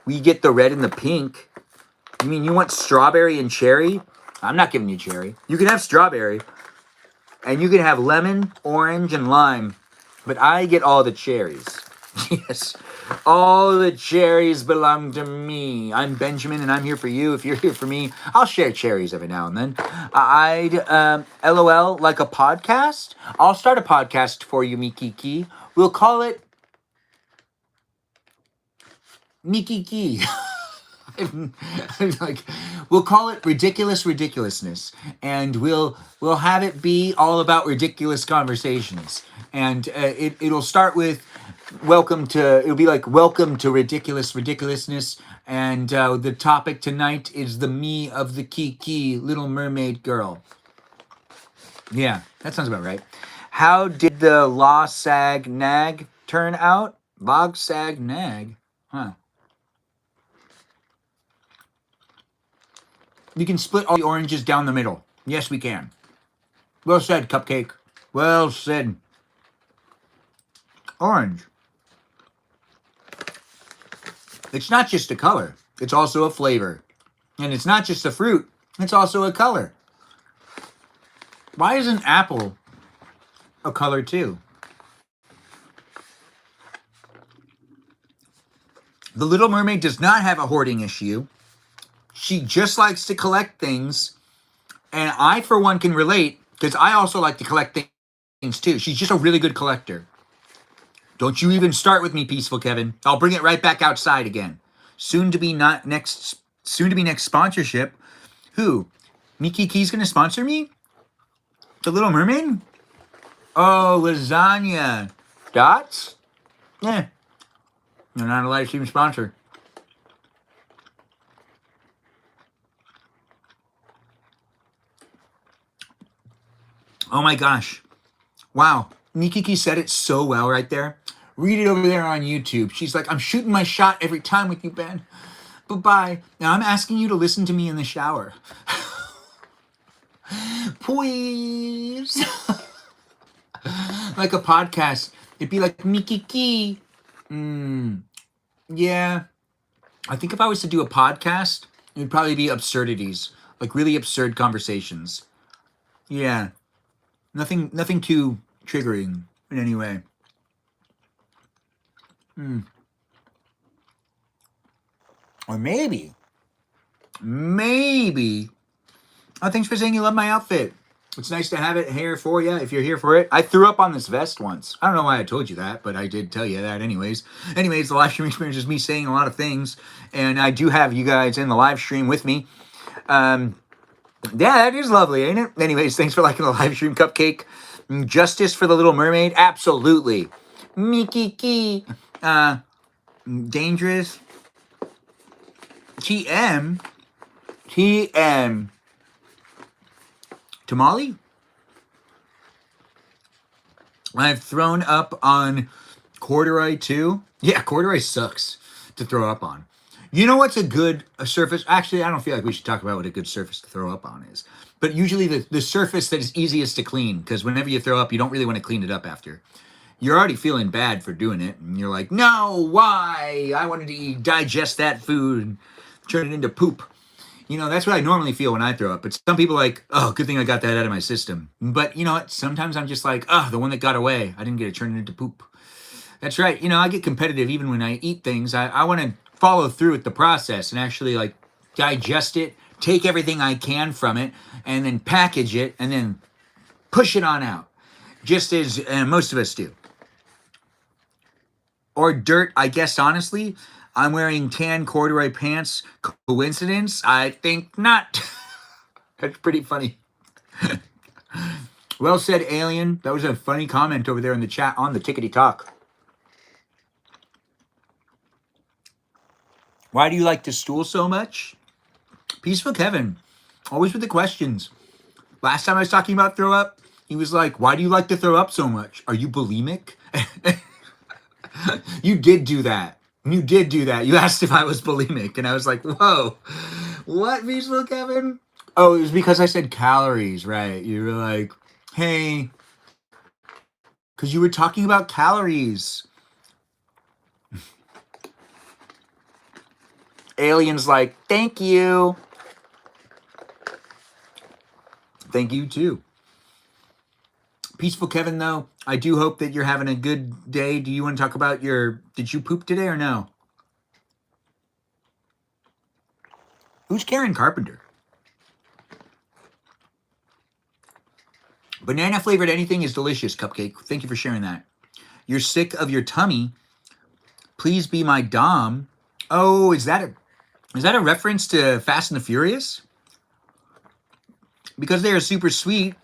we get the red and the pink. You mean you want strawberry and cherry? I'm not giving you cherry. You can have strawberry. And you can have lemon, orange, and lime. But I get all the cherries. Yes. All the cherries belong to me. I'm Benjamin, and I'm here for you. If you're here for me, I'll share cherries every now and then. I'd, LOL, like a podcast? I'll start a podcast for you, Mikiki. We'll call it Mikiki. Like, we'll call it Ridiculous Ridiculousness, and we'll have it be all about ridiculous conversations. And it'll start with it'll be like welcome to Ridiculous Ridiculousness, and the topic tonight is the me of the Kiki, Little Mermaid girl. Yeah, that sounds about right. How did the lasagna turn out? Lasagna, huh? You can split all the oranges down the middle. Yes, we can. Well said, Cupcake. Well said. Orange. It's not just a color. It's also a flavor. And it's not just a fruit. It's also a color. Why isn't apple a color too? The Little Mermaid does not have a hoarding issue. She just likes to collect things. And I, for one, can relate because I also like to collect things too. She's just a really good collector. Don't you even start with me, Peaceful Kevin. I'll bring it right back outside again. Soon to be next sponsorship. Who? Miki Key's gonna sponsor me? The Little Mermaid? Oh, lasagna. Dots? Yeah. They're not a live stream sponsor. Oh my gosh. Wow. Nikiki said it so well right there. Read it over there on YouTube. She's like, I'm shooting my shot every time with you, Ben. Bye-bye. Now I'm asking you to listen to me in the shower. Please. Like a podcast. It'd be like Mikiki. Yeah. I think if I was to do a podcast, it would probably be absurdities. Like really absurd conversations. Yeah. Nothing too triggering in any way. Or maybe. Oh, thanks for saying you love my outfit. It's nice to have it here for you if you're here for it. I threw up on this vest once. I don't know why I told you that, but I did tell you that anyways. Anyways, the live stream experience is me saying a lot of things, and I do have you guys in the live stream with me. Yeah, that is lovely, ain't it? Anyways, thanks for liking the live stream, Cupcake. Justice for the Little Mermaid? Absolutely. Mikiki. Dangerous. TM. Tamale? I've thrown up on corduroy too. Yeah, corduroy sucks to throw up on. You know what's a surface? Actually, I don't feel like we should talk about what a good surface to throw up on is. But usually the surface that is easiest to clean, because whenever you throw up, you don't really want to clean it up after. You're already feeling bad for doing it, and you're like, no, why? I wanted to digest that food and turn it into poop. You know, that's what I normally feel when I throw up. But some people are like, oh, good thing I got that out of my system. But you know what? Sometimes I'm just like, oh, the one that got away. I didn't get it turned into poop. That's right. You know, I get competitive even when I eat things. I want to follow through with the process and actually like digest it, take everything I can from it, and then package it and then push it on out. Just as most of us do. Or dirt, I guess, honestly. I'm wearing tan corduroy pants. Coincidence? I think not. That's pretty funny. Well said, Alien. That was a funny comment over there in the chat on the Tickety Talk. Why do you like to stool so much? Peaceful Kevin. Always with the questions. Last time I was talking about throw up, he was like, why do you like to throw up so much? Are you bulimic? You did do that. You did do that. You asked if I was bulimic, and I was like, whoa. What, Peaceful Kevin? Oh, it was because I said calories, right? You were like, hey, because you were talking about calories. Alien's like, thank you. Thank you, too. Peaceful Kevin, though, I do hope that you're having a good day. Do you want to talk about did you poop today or no? Who's Karen Carpenter? Banana flavored anything is delicious, Cupcake. Thank you for sharing that. You're sick of your tummy. Please be my dom. Oh, is that a reference to Fast and the Furious? Because they are super sweet.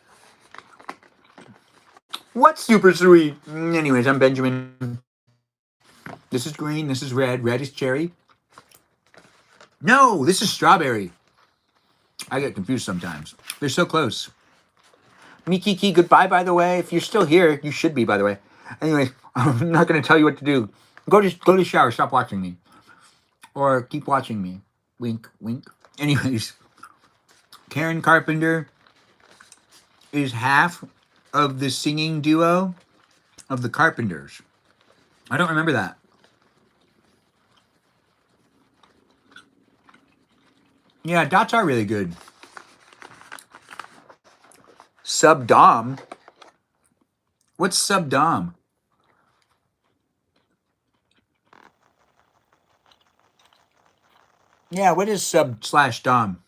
What's super sweet? Anyways, I'm Benjamin. This is green. This is red. Red is cherry. No, this is strawberry. I get confused sometimes. They're so close. Mikiki, goodbye, by the way. If you're still here, you should be, by the way. Anyway, I'm not going to tell you what to do. Go to the shower. Stop watching me. Or keep watching me. Wink, wink. Anyways, Karen Carpenter is half of the singing duo of the Carpenters. I don't remember that. Yeah, dots are really good. Sub-dom? What's sub-dom? Yeah, what is sub/dom?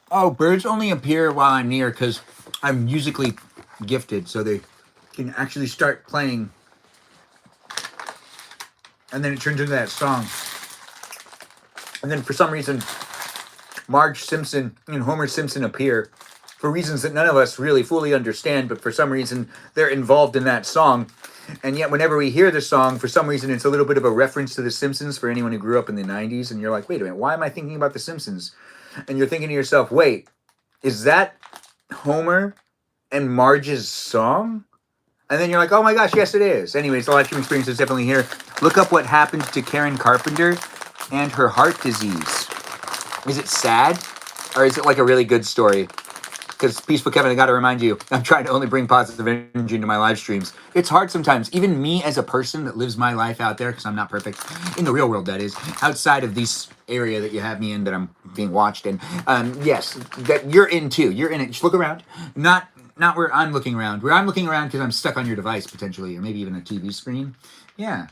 Oh, birds only appear while I'm near because I'm musically gifted, so they can actually start playing, and then it turns into that song. And then for some reason, Marge Simpson and Homer Simpson appear for reasons that none of us really fully understand, but for some reason they're involved in that song. And yet whenever we hear the song, for some reason it's a little bit of a reference to The Simpsons for anyone who grew up in the 90s, and you're like, wait a minute, why am I thinking about The Simpsons? And you're thinking to yourself, wait, is that Homer and Marge's song? And then you're like, oh my gosh, yes it is. Anyways, the live stream experience is definitely here. Look up what happened to Karen Carpenter and her heart disease. Is it sad? Or is it like a really good story? Because Peaceful Kevin, I got to remind you, I'm trying to only bring positive energy into my live streams. It's hard sometimes. Even me as a person that lives my life out there, because I'm not perfect, in the real world that is, outside of this area that you have me in that I'm being watched in. Yes, that you're in too. You're in it. Just look around. Not where I'm looking around. Where I'm looking around because I'm stuck on your device potentially, or maybe even a TV screen. Yeah.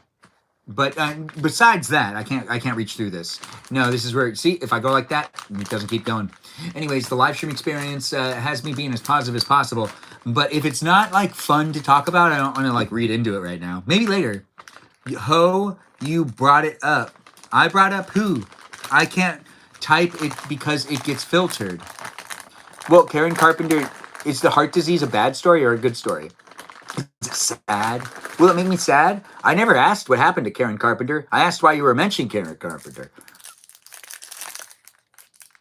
But besides that, I can't reach through this. No, this is where, see, if I go like that, it doesn't keep going. Anyways, the live stream experience has me being as positive as possible. But if it's not like fun to talk about, I don't want to like read into it right now. Maybe later. Ho, you brought it up. I brought up who. I can't type it because it gets filtered. Well, Karen Carpenter, is the heart disease a bad story or a good story? Is it sad? Will it make me sad? I never asked what happened to Karen Carpenter. I asked why you were mentioning Karen Carpenter.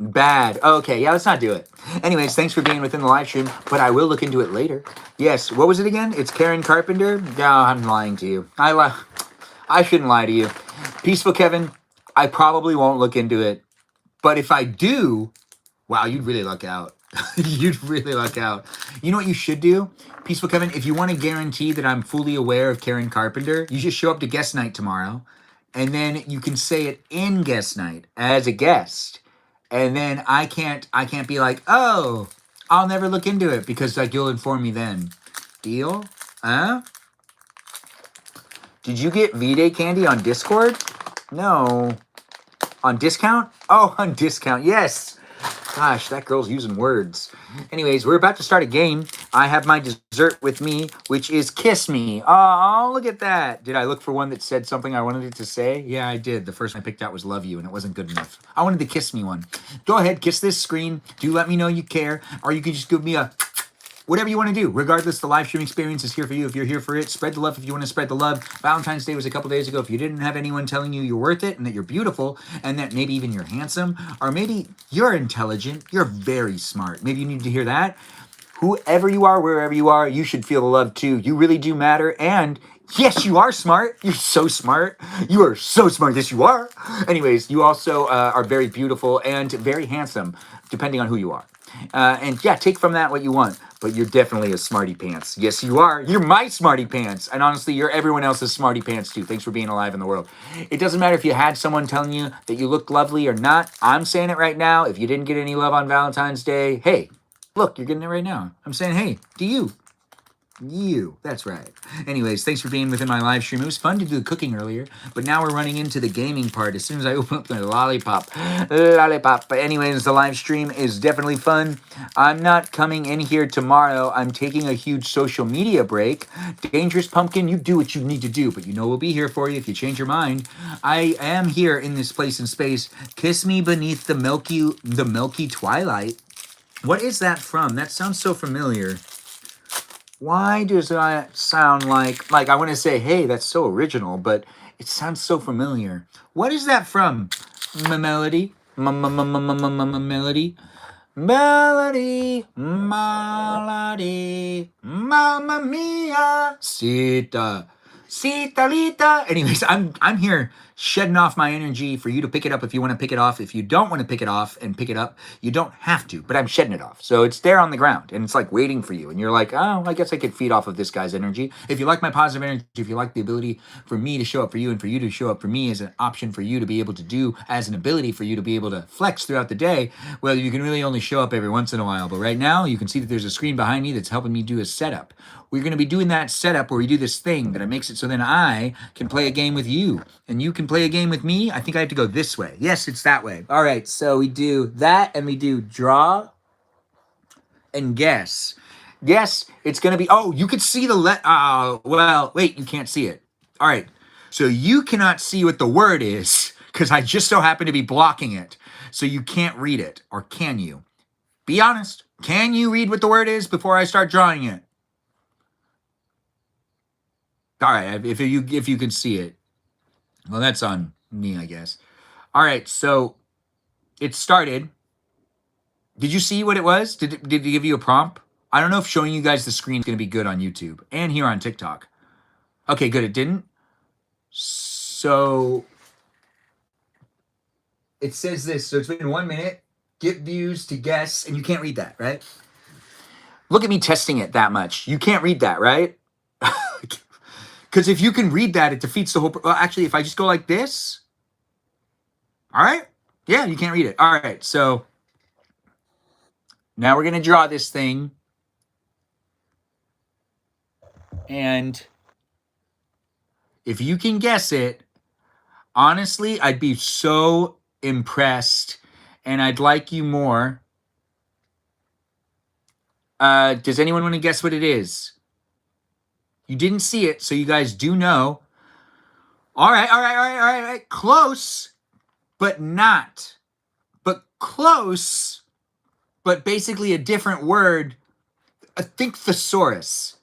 Bad. Okay, yeah, let's not do it. Anyways, thanks for being within the live stream, but I will look into it later. Yes, what was it again? It's Karen Carpenter? No, I'm lying to you. I shouldn't lie to you. Peaceful Kevin, I probably won't look into it. But if I do, wow, you'd really luck out. You'd really luck out. You know what you should do? Peaceful Kevin, if you want to guarantee that I'm fully aware of Karen Carpenter, you just show up to guest night tomorrow, and then you can say it in guest night as a guest. And then I can't be like, oh, I'll never look into it because like you'll inform me then. Deal? Huh? Did you get V-Day candy on Discord? No. On discount? Oh, on discount. Yes. Gosh, that girl's using words. Anyways, we're about to start a game. I have my dessert with me, which is Kiss Me. Oh, look at that. Did I look for one that said something I wanted it to say? Yeah, I did. The first one I picked out was Love You, and it wasn't good enough. I wanted the Kiss Me one. Go ahead, kiss this screen. Do let me know you care, or you can just give me a... whatever you want to do. Regardless, the live stream experience is here for you if you're here for it. Spread the love if you want to spread the love. Valentine's Day was a couple days ago. If you didn't have anyone telling you you're worth it and that you're beautiful and that maybe even you're handsome or maybe you're intelligent, you're very smart. Maybe you need to hear that. Whoever you are, wherever you are, you should feel the love too. You really do matter. And yes, you are smart. You're so smart. You are so smart. Yes, you are. Anyways, you also are very beautiful and very handsome, depending on who you are. And yeah, take from that what you want. But you're definitely a smarty pants. Yes, you are. You're my smarty pants. And honestly, you're everyone else's smarty pants too. Thanks for being alive in the world. It doesn't matter if you had someone telling you that you look lovely or not. I'm saying it right now. If you didn't get any love on Valentine's Day, hey, look, you're getting it right now. I'm saying, hey, to you. You. That's right. Anyways, thanks for being within my live stream. It was fun to do the cooking earlier, but now we're running into the gaming part as soon as I open up the lollipop. But anyways, the live stream is definitely fun. I'm not coming in here tomorrow. I'm taking a huge social media break. Dangerous Pumpkin, you do what you need to do, but you know we'll be here for you if you change your mind. I am here in this place and space. Kiss me beneath the milky twilight. What is that from? That sounds so familiar. Why does that sound like I want to say, hey, that's so original, but it sounds so familiar. What is that from? Melody? Melody? Melody, melody, mamma mia, Sita, Lita. Anyways, I'm here shedding off my energy for you to pick it up if you want to pick it off. If you don't want to pick it off and pick it up, you don't have to, but I'm shedding it off. So it's there on the ground and it's like waiting for you. And you're like, oh, I guess I could feed off of this guy's energy. If you like my positive energy, if you like the ability for me to show up for you and for you to show up for me as an option for you to be able to do, as an ability for you to be able to flex throughout the day, well, you can really only show up every once in a while. But right now you can see that there's a screen behind me that's helping me do a setup. We're going to be doing that setup where we do this thing that it makes it so then I can play a game with you and you can play a game with me. I think I have to go this way. Yes, it's that way. All right, so we do that and we do draw and guess. Guess, it's going to be, oh, you could see the, well, wait, you can't see it. All right, so you cannot see what the word is because I just so happen to be blocking it. So you can't read it, or can you? Be honest. Can you read what the word is before I start drawing it? All right, if you can see it. Well, that's on me, I guess. All right, so it started. Did you see what it was? Did it give you a prompt? I don't know if showing you guys the screen is going to be good on YouTube and here on TikTok. Okay, good, it didn't. So it says this. So it's been 1 minute. Get views to guess, and you can't read that, right? Look at me testing it that much. You can't read that, right? Because if you can read that, it defeats the whole... Well, actually, if I just go like this... All right? Yeah, you can't read it. All right, so... Now we're going to draw this thing. And... if you can guess it, honestly, I'd be so impressed. And I'd like you more. Does anyone want to guess what it is? You didn't see it, so you guys do know. All right. Close, but not. But close, but basically a different word. Think thesaurus.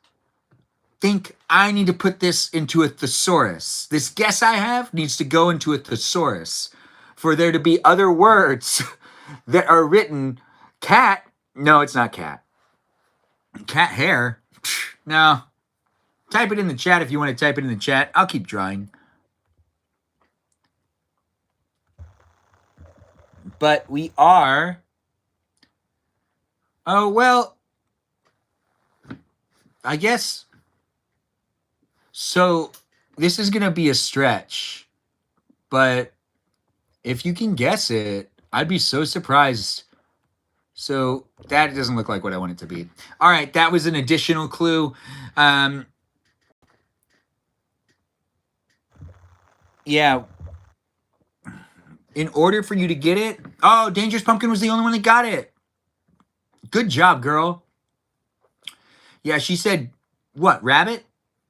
Think I need to put this into a thesaurus. This guess I have needs to go into a thesaurus for there to be other words that are written. Cat? No, it's not cat. Cat hair? No. Type it in the chat if you want to type it in the chat. I'll keep drawing. But we are... Oh, well... I guess... So, this is going to be a stretch. But if you can guess it, I'd be so surprised. So, that doesn't look like what I want it to be. All right, that was an additional clue. Yeah. In order for you to get it... Oh, Dangerous Pumpkin was the only one that got it. Good job, girl. Yeah, she said, what, rabbit?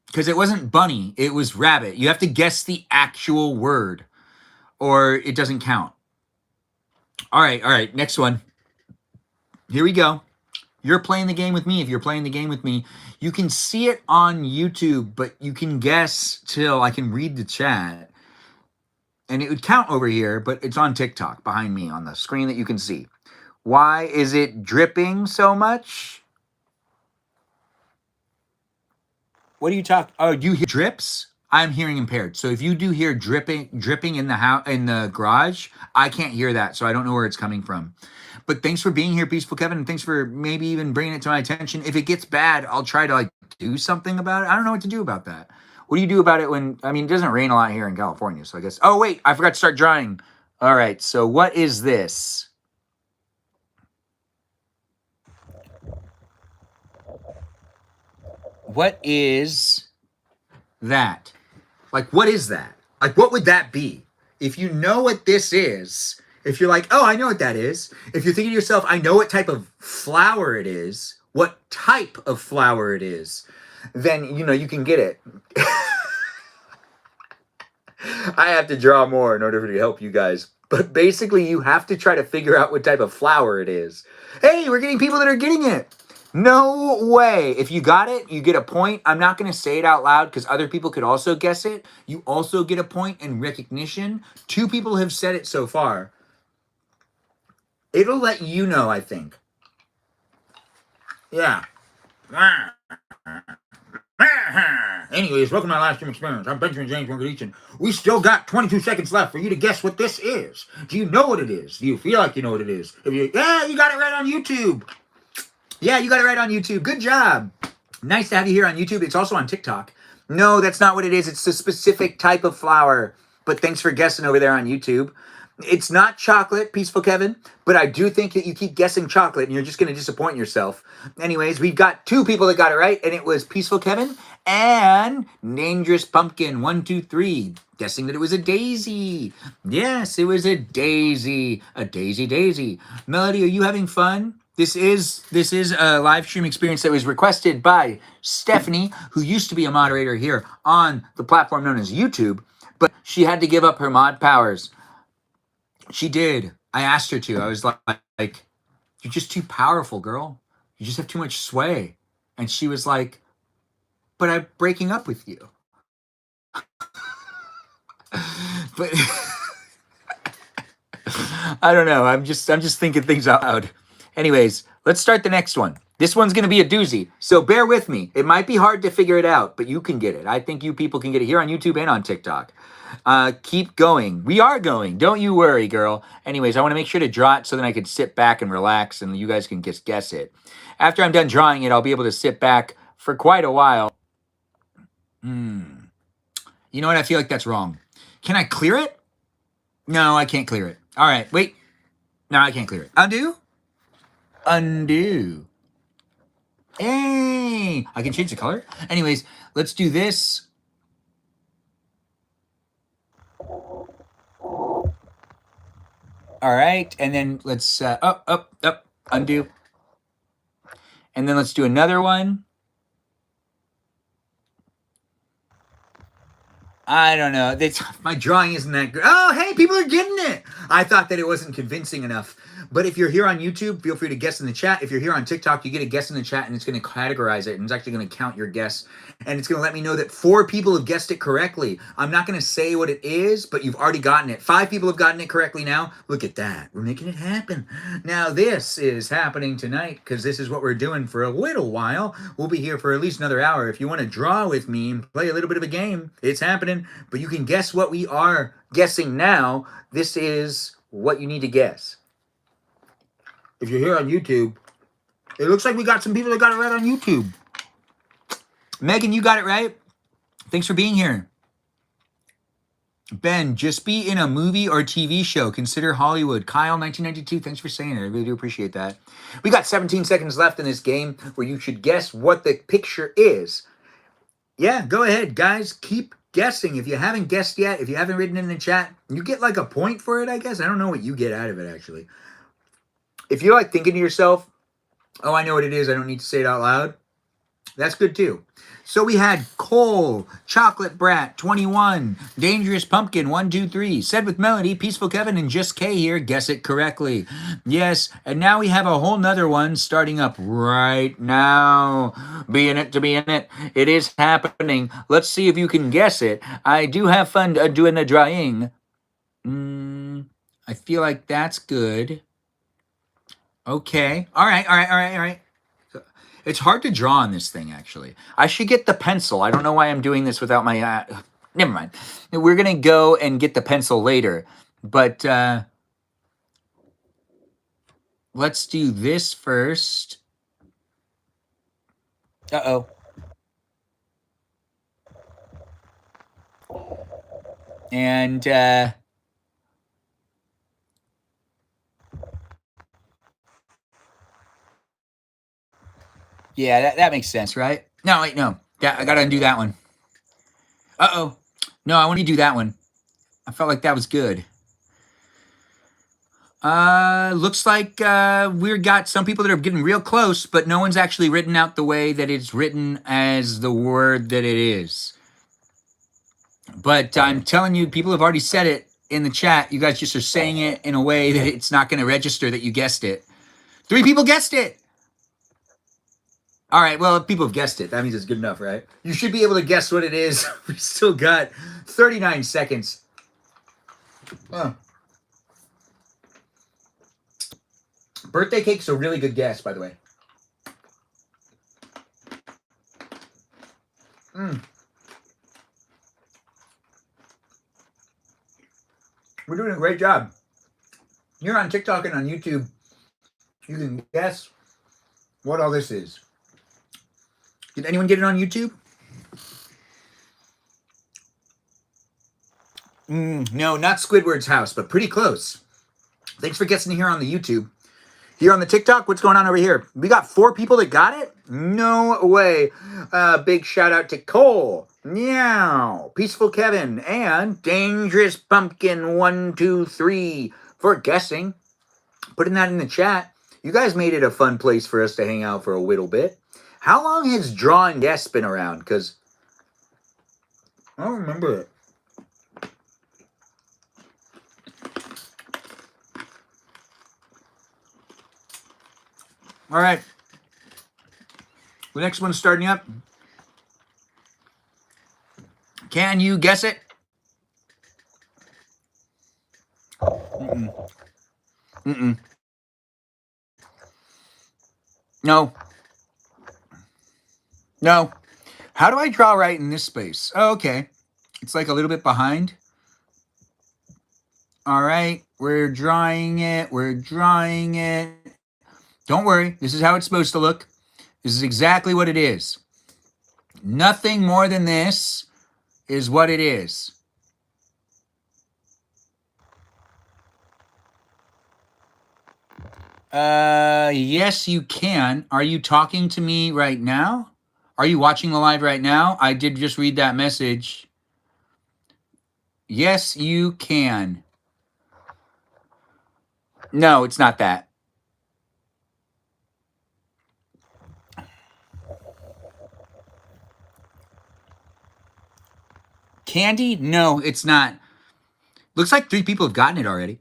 Because it wasn't bunny, it was rabbit. You have to guess the actual word, or it doesn't count. All right, next one. Here we go. You're playing the game with me. If you're playing the game with me, you can see it on YouTube, but you can guess till I can read the chat. And it would count over here, but it's on TikTok behind me on the screen that you can see. Why is it dripping so much? What are you talking? Oh, you hear drips? I'm hearing impaired. So if you do hear dripping in the house, in the garage, I can't hear that, so I don't know where it's coming from. But thanks for being here, Peaceful Kevin, and thanks for maybe even bringing it to my attention. If it gets bad, I'll try to like do something about it. I don't know what to do about that. What do you do about it when? I mean, it doesn't rain a lot here in California, so I guess. Oh wait, I forgot to start drawing. All right, so what is this? What is that? Like, what is that? Like, what would that be? If you know what this is, if you're like, oh, I know what that is. If you're thinking to yourself, I know what type of flower it is, what type of flower it is, then, you know, you can get it. I have to draw more in order to help you guys. But basically, you have to try to figure out what type of flower it is. Hey, we're getting people that are getting it. No way. If you got it, you get a point. I'm not going to say it out loud because other people could also guess it. You also get a point in recognition. 2 people have said it so far. It'll let you know, I think. Yeah. Anyways, welcome to my live stream experience. I'm Benjamin Magrdichian. We still got 22 seconds left for you to guess what this is. Do you know what it is? Do you feel like you know what it is? Yeah, you got it right on YouTube. Yeah, you got it right on YouTube. Good job. Nice to have you here on YouTube. It's also on TikTok. No, that's not what it is. It's a specific type of flour. But thanks for guessing over there on YouTube. It's not chocolate, Peaceful Kevin, but I do think that you keep guessing chocolate and you're just going to disappoint yourself. Anyways, we've got 2 people that got it right, and it was Peaceful Kevin and Dangerous Pumpkin 1, 2, 3, guessing that it was a daisy. Yes, it was a daisy. A daisy. Melody, are you having fun? This is a live stream experience that was requested by Stephanie, who used to be a moderator here on the platform known as YouTube, but she had to give up her mod powers. She did. I asked her to. I was like, you're just too powerful, girl. You just have too much sway. And she was like, but I'm breaking up with you. But I don't know. I'm just thinking things out loud. Anyways, let's start the next one. This one's going to be a doozy. So bear with me. It might be hard to figure it out, but you can get it. I think you people can get it here on YouTube and on TikTok. Keep going. We are going. Don't you worry, girl. Anyways, I want to make sure to draw it so then I can sit back and relax and you guys can just guess it. After I'm done drawing it, I'll be able to sit back for quite a while. You know what? I feel like that's wrong. Can I clear it? No, I can't clear it. All right, wait. No, I can't clear it. Undo. Undo. Hey, I can change the color. Anyways, let's do this. All right, and then let's up, undo. And then let's do another one. I don't know. My drawing isn't that good. Oh, hey, people are getting it. I thought that it wasn't convincing enough. But if you're here on YouTube, feel free to guess in the chat. If you're here on TikTok, you get a guess in the chat, and it's going to categorize it, and it's actually going to count your guess. And it's going to let me know that 4 people have guessed it correctly. I'm not going to say what it is, but you've already gotten it. 5 people have gotten it correctly now. Look at that. We're making it happen. Now, this is happening tonight because this is what we're doing for a little while. We'll be here for at least another hour. If you want to draw with me and play a little bit of a game, it's happening. But you can guess what we are guessing now. This is what you need to guess. If you're here on YouTube, it looks like we got some people that got it right on YouTube. Megan, you got it right. Thanks for being here. Ben, just be in a movie or TV show. Consider Hollywood. Kyle, 1992, thanks for saying it. I really do appreciate that. We got 17 seconds left in this game where you should guess what the picture is. Yeah, go ahead, guys. Keep guessing. If you haven't guessed yet, if you haven't written in the chat, you get like a point for it, I guess. I don't know what you get out of it, actually. If you're like thinking to yourself, oh, I know what it is, I don't need to say it out loud, that's good too. So we had Cole, Chocolate Brat, 21, Dangerous Pumpkin, 1, 2, 3, Said with Melody, Peaceful Kevin, and Just K here. Guess it correctly. Yes, and now we have a whole nother one starting up right now. Be in it to be in it. It is happening. Let's see if you can guess it. I do have fun doing the drawing. I feel like that's good. Okay. All right. It's hard to draw on this thing, actually. I should get the pencil. I don't know why I'm doing this without my... never mind. We're going to go and get the pencil later. But let's do this first. Uh-oh. And... yeah, that makes sense, right? No, wait, no. Yeah, I gotta undo that one. Uh-oh. No, I want to do that one. I felt like that was good. Looks like we've got some people that are getting real close, but no one's actually written out the way that it's written as the word that it is. But I'm telling you, people have already said it in the chat. You guys just are saying it in a way that it's not going to register that you guessed it. 3 people guessed it. All right, well, if people have guessed it, that means it's good enough, right? You should be able to guess what it is. We've still got 39 seconds. Birthday cake's a really good guess, by the way. We're doing a great job. Here on TikTok and on YouTube, you can guess what all this is. Did anyone get it on YouTube? No, not Squidward's house, but pretty close. Thanks for guessing here on the YouTube. Here on the TikTok, what's going on over here? We got 4 people that got it? No way. Big shout out to Cole, Meow, Peaceful Kevin, and Dangerous Pumpkin 123 for guessing. Putting that in the chat. You guys made it a fun place for us to hang out for a little bit. How long has Draw and Guess been around? Because I don't remember it. All right. The next one's starting up. Can you guess it? No. No. How do I draw right in this space? Oh, okay. It's like a little bit behind. All right. We're drawing it. We're drawing it. Don't worry. This is how it's supposed to look. This is exactly what it is. Nothing more than this is what it is. Yes, you can. Are you talking to me right now? Are you watching the live right now? I did just read that message. Yes, you can. No, it's not that. Candy? No, it's not. Looks like 3 people have gotten it already.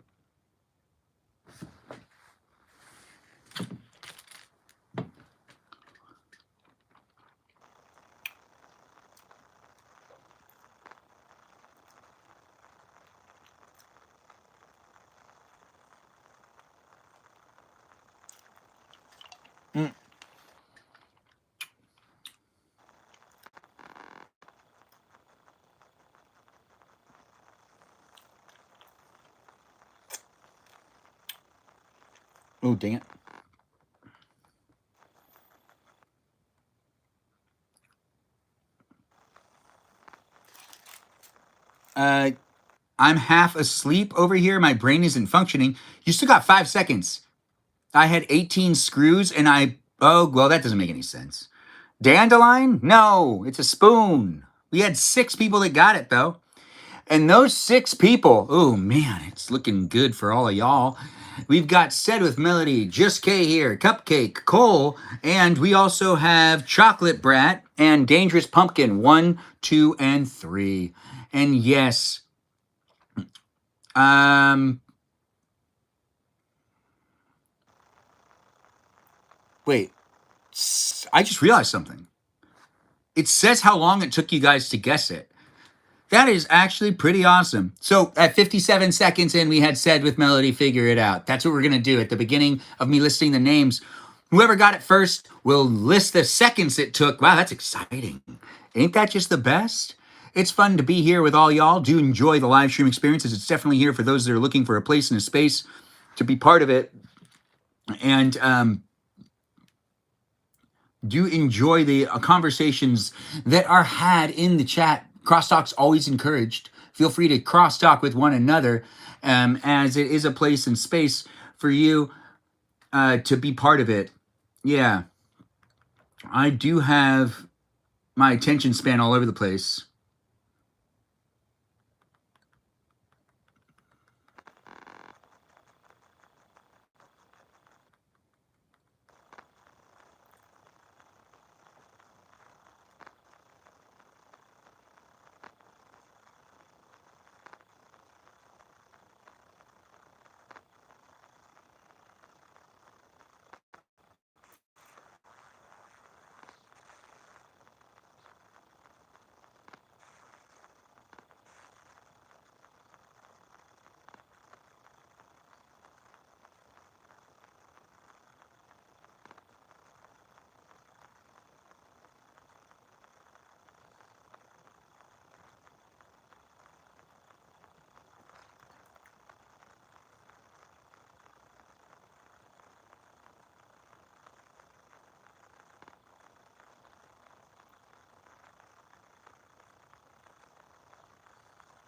Oh, dang it. I'm half asleep over here. My brain isn't functioning. You still got 5 seconds. I had 18 screws and oh, well, that doesn't make any sense. Dandelion? No, it's a spoon. We had 6 people that got it, though. And those 6 people, oh man, it's looking good for all of y'all. We've got Said with Melody, Just K here, Cupcake, Cole, and we also have Chocolate Brat and Dangerous Pumpkin 1, 2, and 3. And yes, wait, I just realized something. It says how long it took you guys to guess it. That is actually pretty awesome. So at 57 seconds in, we had Said with Melody figure it out. That's what we're going to do at the beginning of me listing the names. Whoever got it first will list the seconds it took. Wow, that's exciting. Ain't that just the best? It's fun to be here with all y'all. Do enjoy the live stream experiences. It's definitely here for those that are looking for a place and a space to be part of it. And do enjoy the conversations that are had in the chat. Crosstalk's always encouraged. Feel free to crosstalk with one another, as it is a place and space for you to be part of it. Yeah, I do have my attention span all over the place.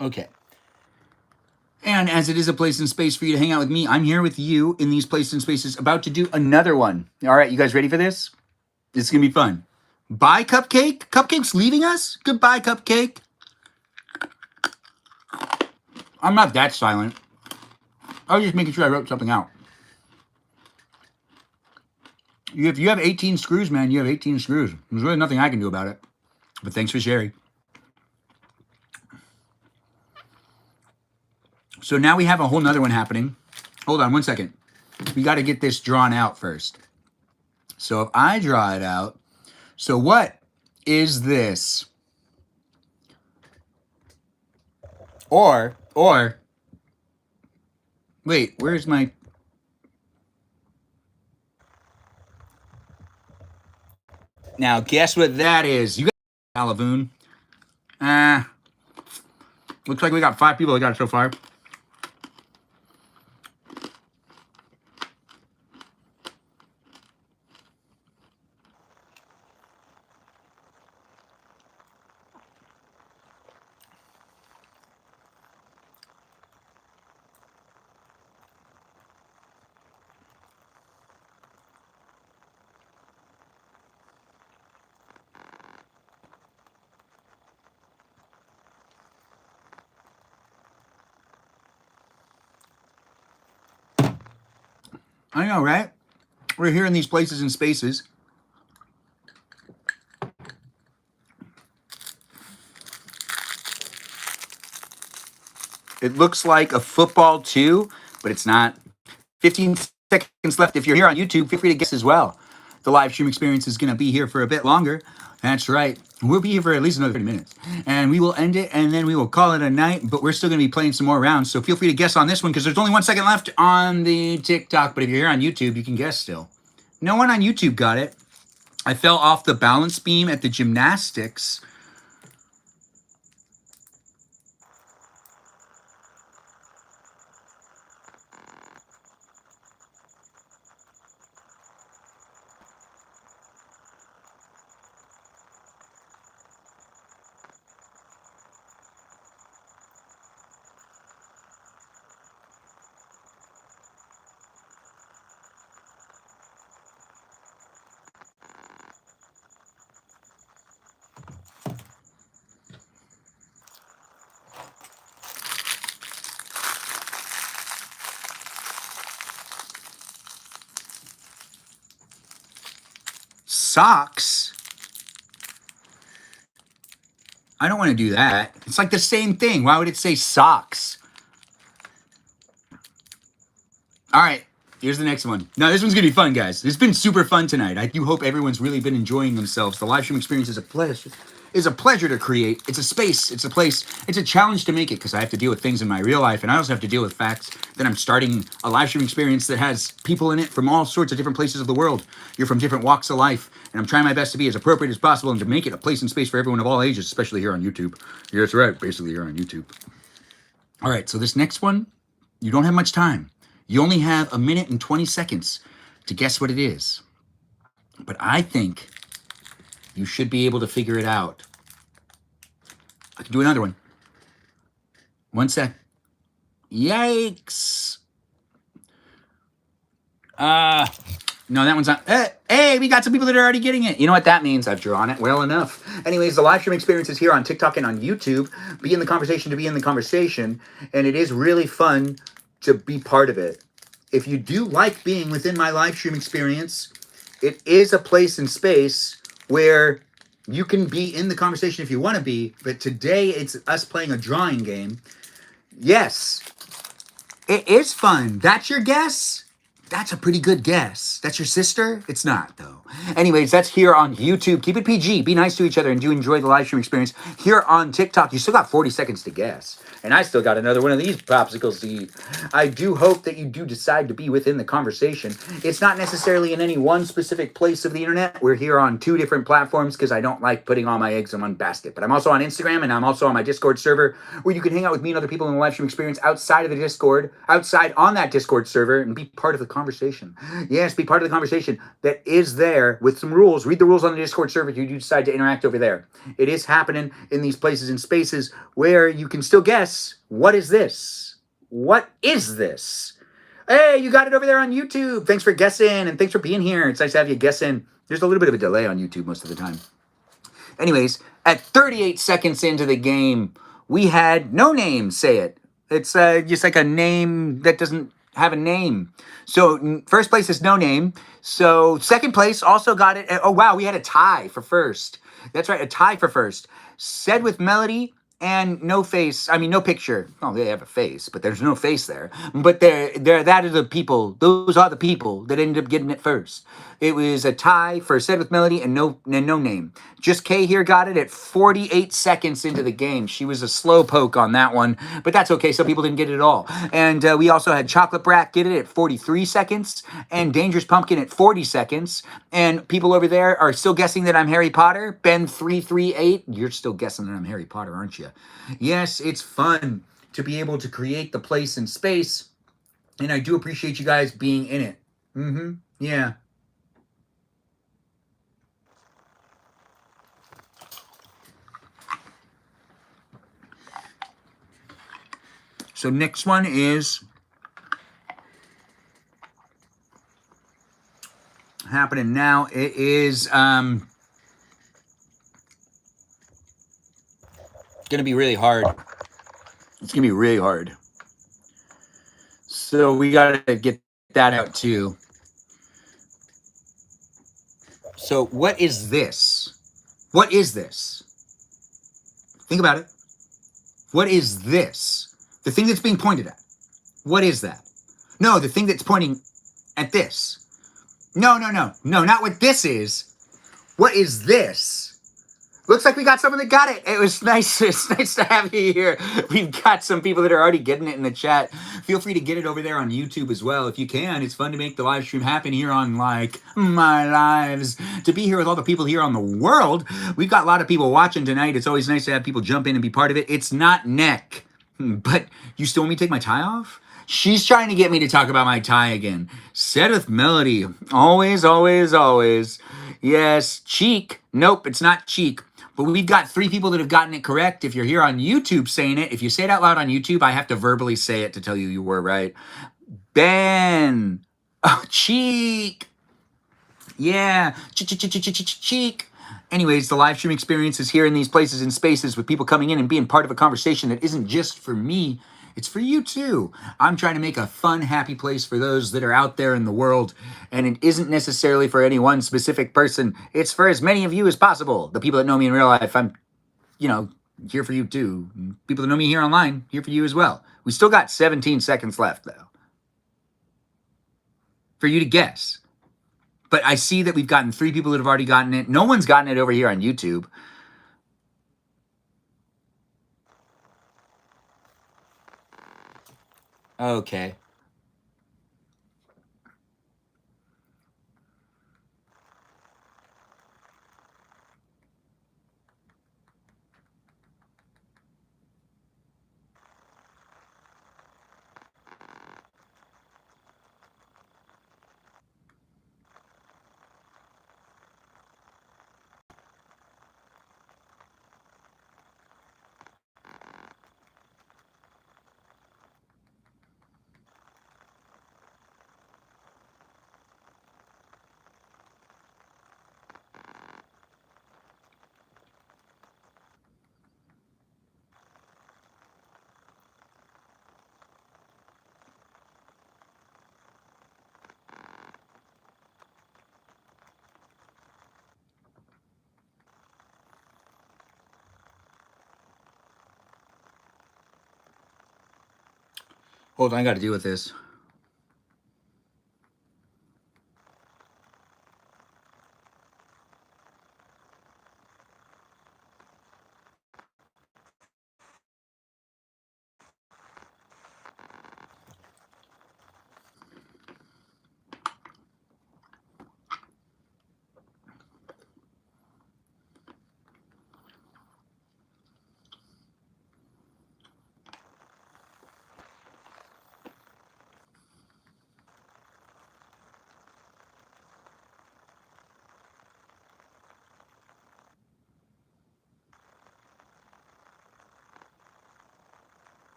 Okay. And as it is a place and space for you to hang out with me, I'm here with you in these places and spaces about to do another one. All right, you guys ready for this? This is going to be fun. Bye, Cupcake. Cupcake's leaving us? Goodbye, Cupcake. I'm not that silent. I was just making sure I wrote something out. If you have 18 screws, man, you have 18 screws. There's really nothing I can do about it. But thanks for sharing. So now we have a whole nother one happening. Hold on one second. We got to get this drawn out first. So if I draw it out, so what is this? Or, wait, where's my... Now, guess what that is? You got Alavoon. Looks like we got 5 people that got it so far. I know, right? We're here in these places and spaces. It looks like a football too, but it's not. 15 seconds left. If you're here on YouTube, feel free to guess as well. The live stream experience is going to be here for a bit longer. That's right. We'll be here for at least another 30 minutes. And we will end it, and then we will call it a night, but we're still going to be playing some more rounds, so feel free to guess on this one, because there's only 1 second left on the TikTok, but if you're here on YouTube, you can guess still. No one on YouTube got it. I fell off the balance beam at the gymnastics. Socks? I don't want to do that. It's like the same thing. Why would it say socks? All right, here's the next one. Now, this one's going to be fun, guys. It's been super fun tonight. I do hope everyone's really been enjoying themselves. The live stream experience is a pleasure. Is a pleasure to create. It's a space. It's a place. It's a challenge to make it because I have to deal with things in my real life, and I also have to deal with facts that I'm starting a live stream experience that has people in it from all sorts of different places of the world. You're from different walks of life, and I'm trying my best to be as appropriate as possible and to make it a place and space for everyone of all ages, especially here on YouTube. Yeah, that's right, basically here on YouTube. All right, so this next one, you don't have much time. You only have 1 minute and 20 seconds to guess what it is. But I think you should be able to figure it out. I can do another one. 1 sec. Yikes. No, that one's not. Hey, we got some people that are already getting it. You know what that means? I've drawn it well enough. Anyways, the live stream experience is here on TikTok and on YouTube. Be in the conversation to be in the conversation. And it is really fun to be part of it. If you do like being within my live stream experience, it is a place and space where you can be in the conversation if you want to be, but today it's us playing a drawing game. Yes, it is fun. That's your guess? That's a pretty good guess. That's your sister? It's not, though. Anyways, that's here on YouTube. Keep it PG. Be nice to each other and do enjoy the live stream experience. Here on TikTok, you still got 40 seconds to guess. And I still got another one of these popsicles to eat. I do hope that you do decide to be within the conversation. It's not necessarily in any one specific place of the internet. We're here on 2 different platforms because I don't like putting all my eggs in one basket. But I'm also on Instagram and I'm also on my Discord server where you can hang out with me and other people in the live stream experience outside of the Discord, outside on that Discord server and be part of the conversation. Yes, be part of the conversation that is there there with some rules. Read the rules on the Discord server if you do decide to interact over there. It is happening in these places and spaces where you can still guess, what is this? What is this? Hey, you got it over there on YouTube. Thanks for guessing and thanks for being here. It's nice to have you guessing. There's a little bit of a delay on YouTube most of the time. Anyways, at 38 seconds into the game, we had no name say it. It's just like a name that doesn't have a name. So first place is no name. So second place also got it. Oh, wow, we had a tie for first. That's right, a tie for first. Said with melody and no face. I mean, no picture. Oh, they have a face, but there's no face there. But that are the people. Those are the people that ended up getting it first. It was a tie for Said with melody and no name. Just Kay here got it at 48 seconds into the game. She was a slow poke on that one, but that's okay. Some people didn't get it at all. And we also had Chocolate Brat get it at 43 seconds and Dangerous Pumpkin at 40 seconds. And people over there are still guessing that I'm Harry Potter. Ben338, you're still guessing that I'm Harry Potter, aren't you? Yes, it's fun to be able to create the place and space. And I do appreciate you guys being in it. Yeah. So next one is happening now. It is going to be really hard. It's going to be really hard. So we got to get that out too. So what is this? What is this? Think about it. What is this? The thing that's being pointed at. What is that? No, the thing that's pointing at this. No, not what this is. What is this? Looks like we got someone that got it. It was nice. It's nice to have you here. We've got some people that are already getting it in the chat. Feel free to get it over there on YouTube as well if you can. It's fun to make the live stream happen here on like my lives. To be here with all the people here on the world. We've got a lot of people watching tonight. It's always nice to have people jump in and be part of it. It's not neck. But you still want me to take my tie off? She's trying to get me to talk about my tie again. Said with melody. Always, always, always. Yes. Cheek. Nope, it's not cheek. But we've got 3 people that have gotten it correct. If you're here on YouTube saying it, if you say it out loud on YouTube, I have to verbally say it to tell you were right. Ben. Oh, cheek. Yeah. Cheek. Anyways, the live stream experience is here in these places and spaces with people coming in and being part of a conversation that isn't just for me. It's for you too. I'm trying to make a fun, happy place for those that are out there in the world. And it isn't necessarily for any one specific person. It's for as many of you as possible. The people that know me in real life, I'm, here for you too. People that know me here online, here for you as well. We still got 17 seconds left though. For you to guess. But I see that we've gotten 3 people that have already gotten it. No one's gotten it over here on YouTube. Okay. Hold on, I got to deal with this.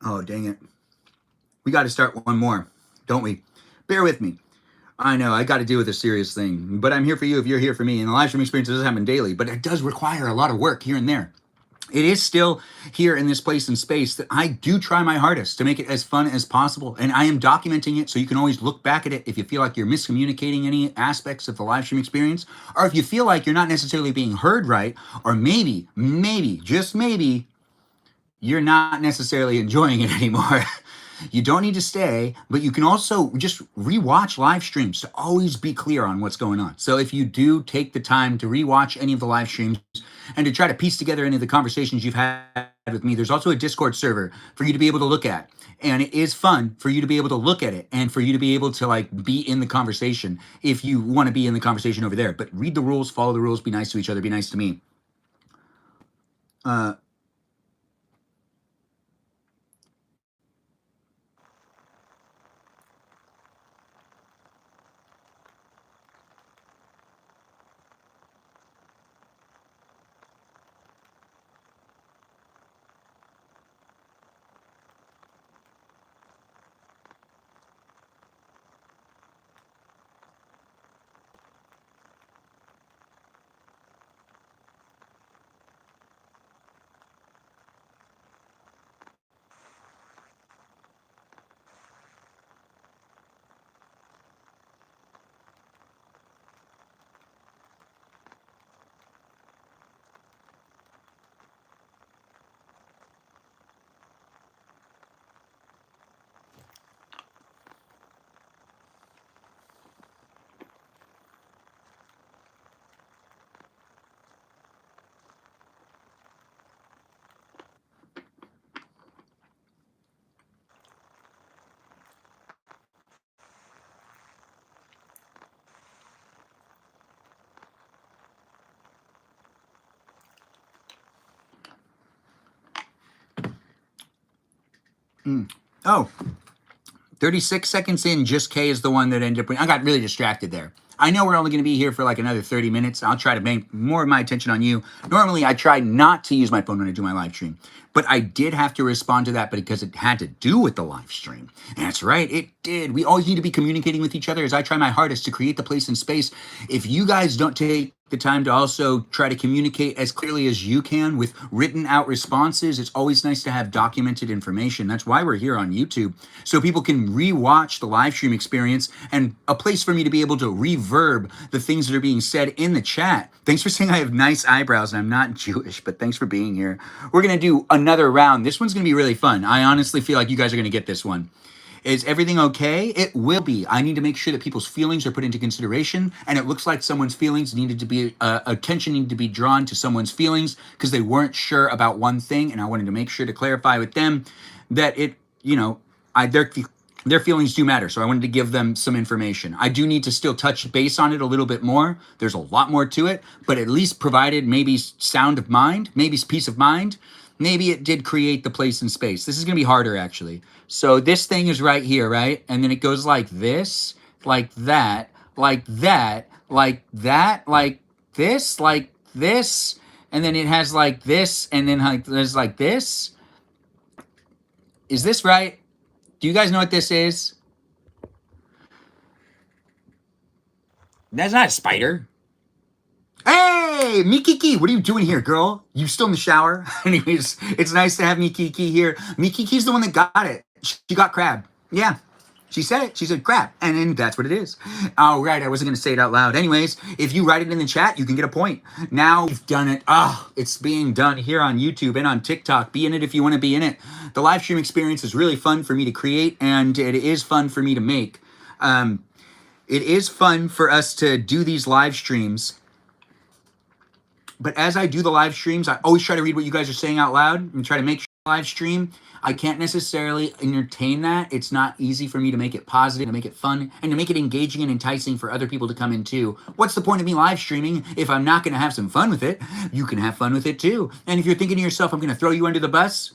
Oh, dang it. We got to start one more, don't we? Bear with me. I know, I got to deal with a serious thing, but I'm here for you if you're here for me. And the live stream experience doesn't happen daily, but it does require a lot of work here and there. It is still here in this place and space that I do try my hardest to make it as fun as possible. And I am documenting it so you can always look back at it if you feel like you're miscommunicating any aspects of the live stream experience, or if you feel like you're not necessarily being heard right, or maybe, just maybe, you're not necessarily enjoying it anymore. You don't need to stay, but you can also just rewatch live streams to always be clear on what's going on. So if you do take the time to rewatch any of the live streams and to try to piece together any of the conversations you've had with me, there's also a Discord server for you to be able to look at. And it is fun for you to be able to look at it and for you to be able to like be in the conversation if you want to be in the conversation over there. But read the rules, follow the rules, be nice to each other, be nice to me. Oh, 36 seconds in, just K is the one that ended up, I got really distracted there. I know we're only going to be here for like another 30 minutes. I'll try to make more of my attention on you. Normally, I try not to use my phone when I do my live stream, but I did have to respond to that because it had to do with the live stream. And that's right, it did. We always need to be communicating with each other as I try my hardest to create the place and space. If you guys don't take the time to also try to communicate as clearly as you can with written out responses, it's always nice to have documented information. That's why we're here on YouTube, so people can re-watch the live stream experience and a place for me to be able to reverb the things that are being said in the chat. Thanks for saying I have nice eyebrows and I'm not Jewish, but thanks for being here. We're gonna do another round. This one's gonna be really fun. I honestly feel like you guys are gonna get this one. Is everything okay? It will be. I need to make sure that people's feelings are put into consideration, and it looks like someone's feelings needed to be, attention needed to be drawn to someone's feelings because they weren't sure about one thing, and I wanted to make sure to clarify with them that it, you know, their feelings do matter, so I wanted to give them some information. I do need to still touch base on it a little bit more. There's a lot more to it, but at least provided maybe sound of mind, maybe peace of mind. Maybe it did create the place and space. This is going to be harder, actually. So this thing is right here, right? And then it goes like this, like that, like that, like that, like this, and then it has like this, and then like there's like this. Is this right? Do you guys know what this is? That's not a spider. Hey, Mikiki, what are you doing here, girl? You still in the shower? Anyways, it's nice to have Mikiki here. Mikiki's the one that got it. She got crab. Yeah, she said it. She said crab, and then that's what it is. Oh, right, I wasn't going to say it out loud. Anyways, if you write it in the chat, you can get a point. Now you've done it. Oh, it's being done here on YouTube and on TikTok. Be in it if you want to be in it. The live stream experience is really fun for me to create, and it is fun for me to make. It is fun for us to do these live streams. But as I do the live streams, I always try to read what you guys are saying out loud and try to make sure live stream. I can't necessarily entertain that. It's not easy for me to make it positive, to make it fun, and to make it engaging and enticing for other people to come in too. What's the point of me live streaming if I'm not going to have some fun with it? You can have fun with it too. And if you're thinking to yourself, I'm going to throw you under the bus,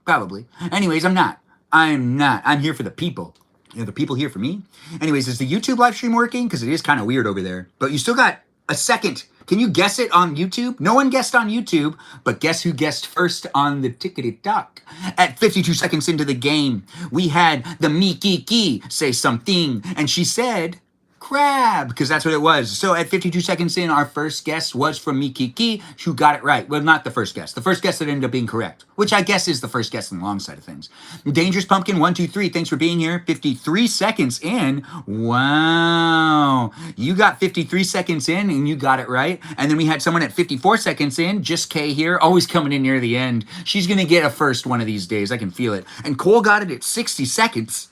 probably. Anyways, I'm not. I'm not. I'm here for the people. You know, the people here for me. Anyways, is the YouTube live stream working? Because it is kind of weird over there. But you still got a second Can you guess it on YouTube? No one guessed on YouTube, but guess who guessed first on the tickety-tock? At 52 seconds into the game, we had the Mikiki say something, and she said crab, because that's what it was. So at 52 seconds in, our first guess was from Mikiki, who got it right. Well, not the first guess. The first guess that ended up being correct, which I guess is the first guess on the long side of things. Dangerous Pumpkin 123, thanks for being here. 53 seconds in. Wow. You got 53 seconds in and you got it right. And then we had someone at 54 seconds in, just Kay here, always coming in near the end. She's going to get a first one of these days. I can feel it. And Cole got it at 60 seconds.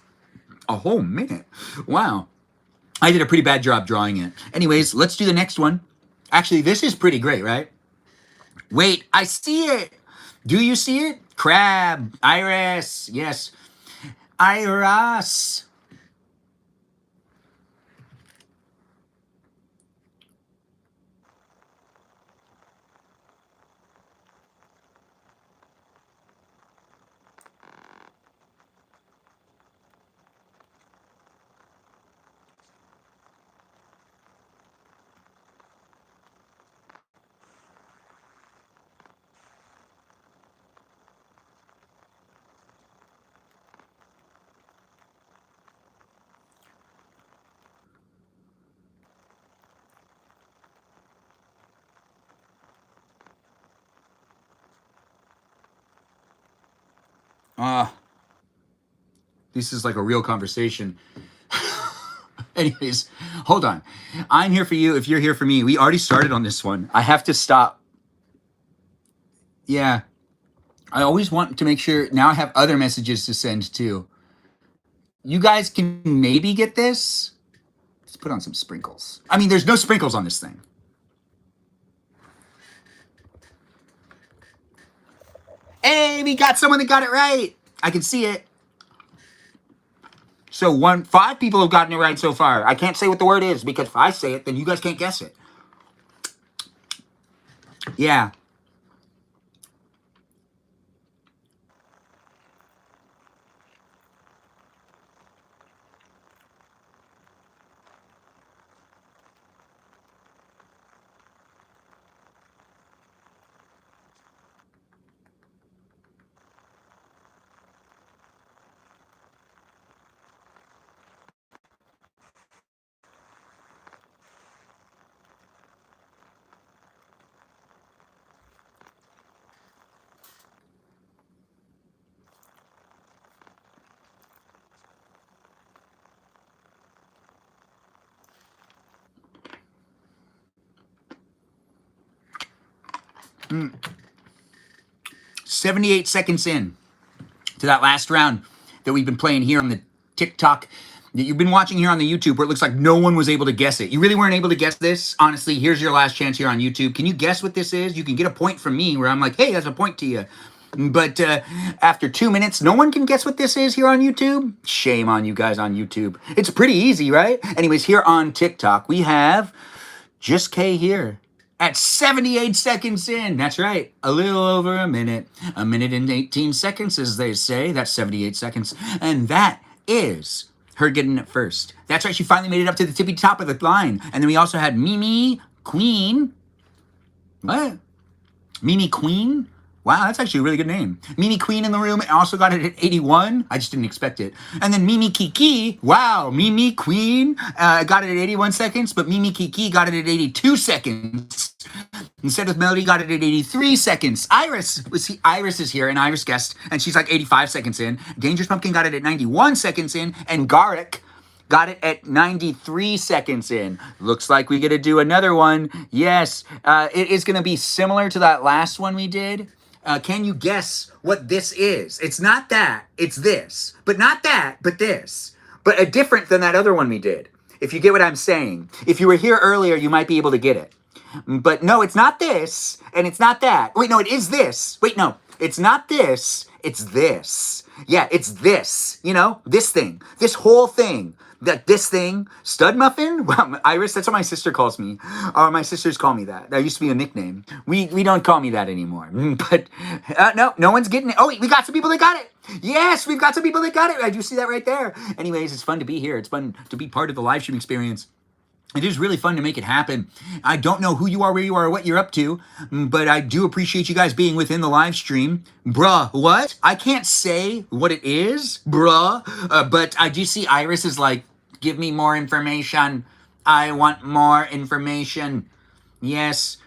A whole minute. Wow. I did a pretty bad job drawing it. Anyways, let's do the next one. Actually, this is pretty great, right? Wait, I see it. Do you see it? Crab. Iris. Yes. Iris. This is like a real conversation. Anyways, hold on. I'm here for you if you're here for me. We already started on this one. I have to stop. Yeah. I always want to make sure. Now I have other messages to send too. You guys can maybe get this. Let's put on some sprinkles. I mean, there's no sprinkles on this thing. Hey, we got someone that got it right. I can see it. So 5 people have gotten it right so far. I can't say what the word is because if I say it, then you guys can't guess it. Yeah. Mm. 78 seconds in to that last round that we've been playing here on the TikTok that you've been watching here on the YouTube where it looks like no one was able to guess it. You really weren't able to guess this? Honestly, here's your last chance here on YouTube. Can you guess what this is? You can get a point from me where I'm like, hey, that's a point to you. But after 2 minutes, no one can guess what this is here on YouTube? Shame on you guys on YouTube. It's pretty easy, right? Anyways, here on TikTok, we have Just Kay here. At 78 seconds in, that's right, a little over a minute. A minute and 18 seconds, as they say. That's 78 seconds. And that is her getting it first. That's right, she finally made it up to the tippy top of the line. And then we also had Mimi Queen. What? Mimi Queen? Wow, that's actually a really good name. Mimi Queen in the room also got it at 81. I just didn't expect it. And then Mimi Kiki. Wow, Mimi Queen got it at 81 seconds, but Mimi Kiki got it at 82 seconds. Instead with Melody got it at 83 seconds. Iris is here, and Iris guessed, and she's like 85 seconds in. Dangerous Pumpkin got it at 91 seconds in, and Garrick got it at 93 seconds in. Looks like we get to do another one. Yes, it is going to be similar to that last one we did. Can you guess what this is? It's not that, it's this. But not that, but this. But a different than that other one we did. If you get what I'm saying. If you were here earlier, you might be able to get it. But no, it's not this, and it's not that. Wait, no, it is this. Wait, no, it's not this, it's this. Yeah, it's this, you know, this thing, this whole thing. This thing, stud muffin? Well, Iris, that's what my sister calls me. Or my sisters call me that. That used to be a nickname. We don't call me that anymore. But no one's getting it. Oh, wait, we got some people that got it. Yes, we've got some people that got it. I do see that right there. Anyways, it's fun to be here. It's fun to be part of the live stream experience. It is really fun to make it happen. I don't know who you are, where you are, or what you're up to, but I do appreciate you guys being within the live stream. Bruh, what? I can't say what it is, bruh, but I do see Iris is like, give me more information. I want more information. Yes.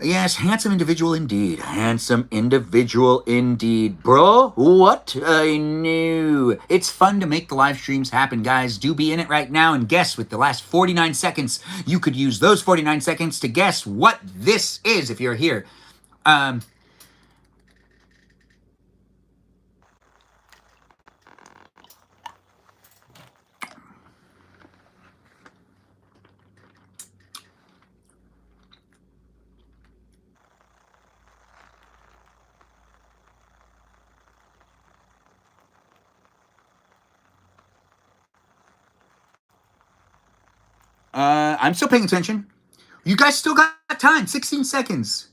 Yes, handsome individual indeed. Handsome individual indeed. Bro, what? I knew. It's fun to make the live streams happen, guys. Do be in it right now and guess with the last 49 seconds. You could use those 49 seconds to guess what this is if you're here. Um, I'm still paying attention. You guys still got time. 16 seconds.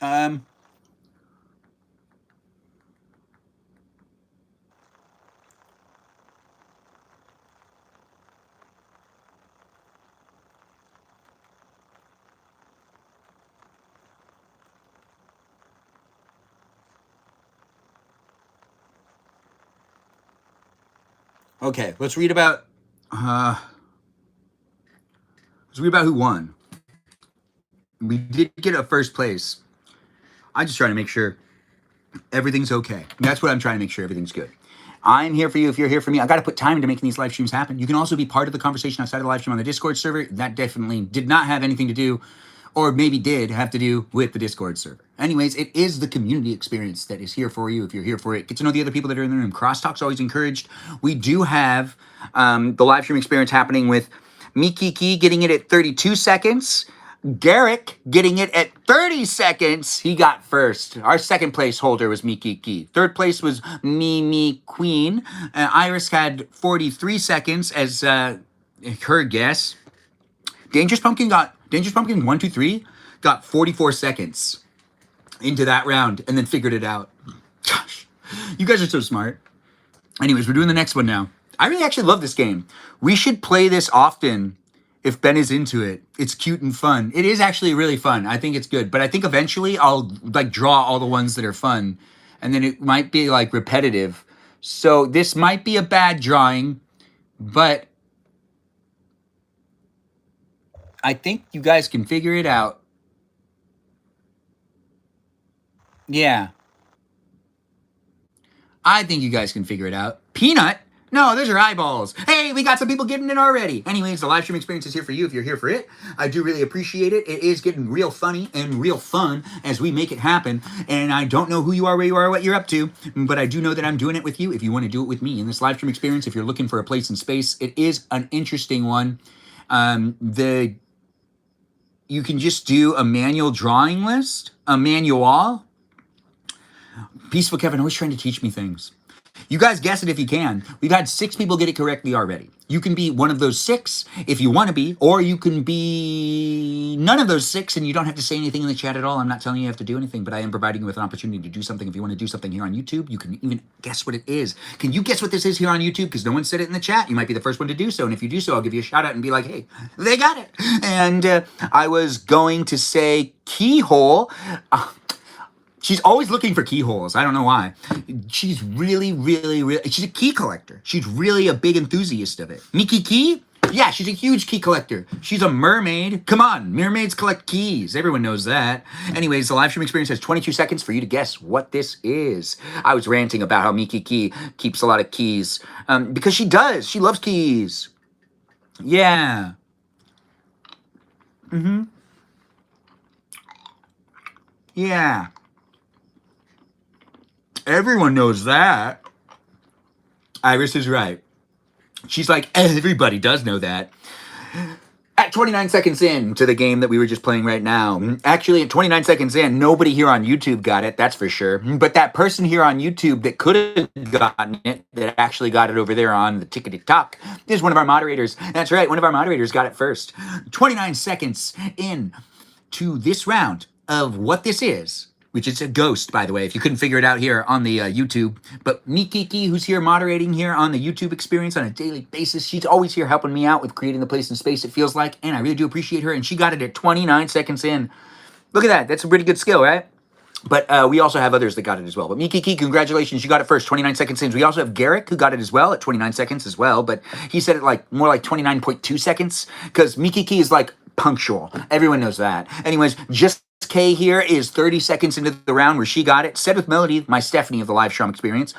Um, okay, let's read about who won. We did get a first place. I'm just trying to make sure everything's okay. That's what I'm trying to make sure everything's good. I'm here for you if you're here for me. I got to put time into making these live streams happen. You can also be part of the conversation outside of the live stream on the Discord server. That definitely did not have anything to do, or maybe did have to do with the Discord server. Anyways, it is the community experience that is here for you if you're here for it. Get to know the other people that are in the room. Crosstalk's always encouraged. We do have the live stream experience happening with Mikiki getting it at 32 seconds. Garrick getting it at 30 seconds. He got first. Our second place holder was Mikiki. Third place was Mimi Queen. Iris had 43 seconds as her guess. Dangerous Pumpkin 123 got 44 seconds into that round and then figured it out. Gosh, you guys are so smart. Anyways, we're doing the next one now. I really actually love this game. We should play this often if Ben is into it. It's cute and fun. It is actually really fun. I think it's good. But I think eventually I'll like draw all the ones that are fun. And then it might be like repetitive. So this might be a bad drawing. But I think you guys can figure it out. Yeah. I think you guys can figure it out. Peanut? No, those are eyeballs. Hey, we got some people getting it already. Anyways, the live stream experience is here for you if you're here for it. I do really appreciate it. It is getting real funny and real fun as we make it happen. And I don't know who you are, where you are, what you're up to, but I do know that I'm doing it with you if you want to do it with me in this live stream experience. If you're looking for a place in space, it is an interesting one. You can just do a manual drawing list, a manual. Peaceful Kevin always trying to teach me things. You guys guess it if you can. We've had 6 people get it correctly already. You can be one of those 6 if you want to be, or you can be none of those 6 and you don't have to say anything in the chat at all. I'm not telling you have to do anything, but I am providing you with an opportunity to do something. If you want to do something here on YouTube, you can even guess what it is. Can you guess what this is here on YouTube? Because no one said it in the chat. You might be the first one to do so. And if you do so, I'll give you a shout out and be like, hey, they got it. And I was going to say keyhole. She's always looking for keyholes. I don't know why. She's really, she's a key collector. She's really a big enthusiast of it. Miki Key? Yeah, she's a huge key collector. She's a mermaid. Come on, mermaids collect keys. Everyone knows that. Anyways, the live stream experience has 22 seconds for you to guess what this is. I was ranting about how Miki Key keeps a lot of keys. Because she does. She loves keys. Yeah. Yeah. Everyone knows that. Iris is right. She's like, everybody does know that. At 29 seconds in to the game that we were just playing right now, actually at 29 seconds in, nobody here on YouTube got it, that's for sure. But that person here on YouTube that could have gotten it, that actually got it over there on the Tickety Talk, is one of our moderators. That's right, one of our moderators got it first. 29 seconds in to this round of what this is, which is a ghost, by the way, if you couldn't figure it out here on the YouTube. But Mikiki, who's here moderating here on the YouTube experience on a daily basis, she's always here helping me out with creating the place and space it feels like, and I really do appreciate her, and she got it at 29 seconds in. Look at that. That's a pretty good skill, right? But we also have others that got it as well. But Mikiki, congratulations. You got it first, 29 seconds in. We also have Garrick, who got it as well at 29 seconds as well. But he said it like more like 29.2 seconds because Mikiki is like punctual. Everyone knows that. Anyways, just K here is 30 seconds into the round where she got it. Said with Melody, my Stephanie of the Live Strong experience,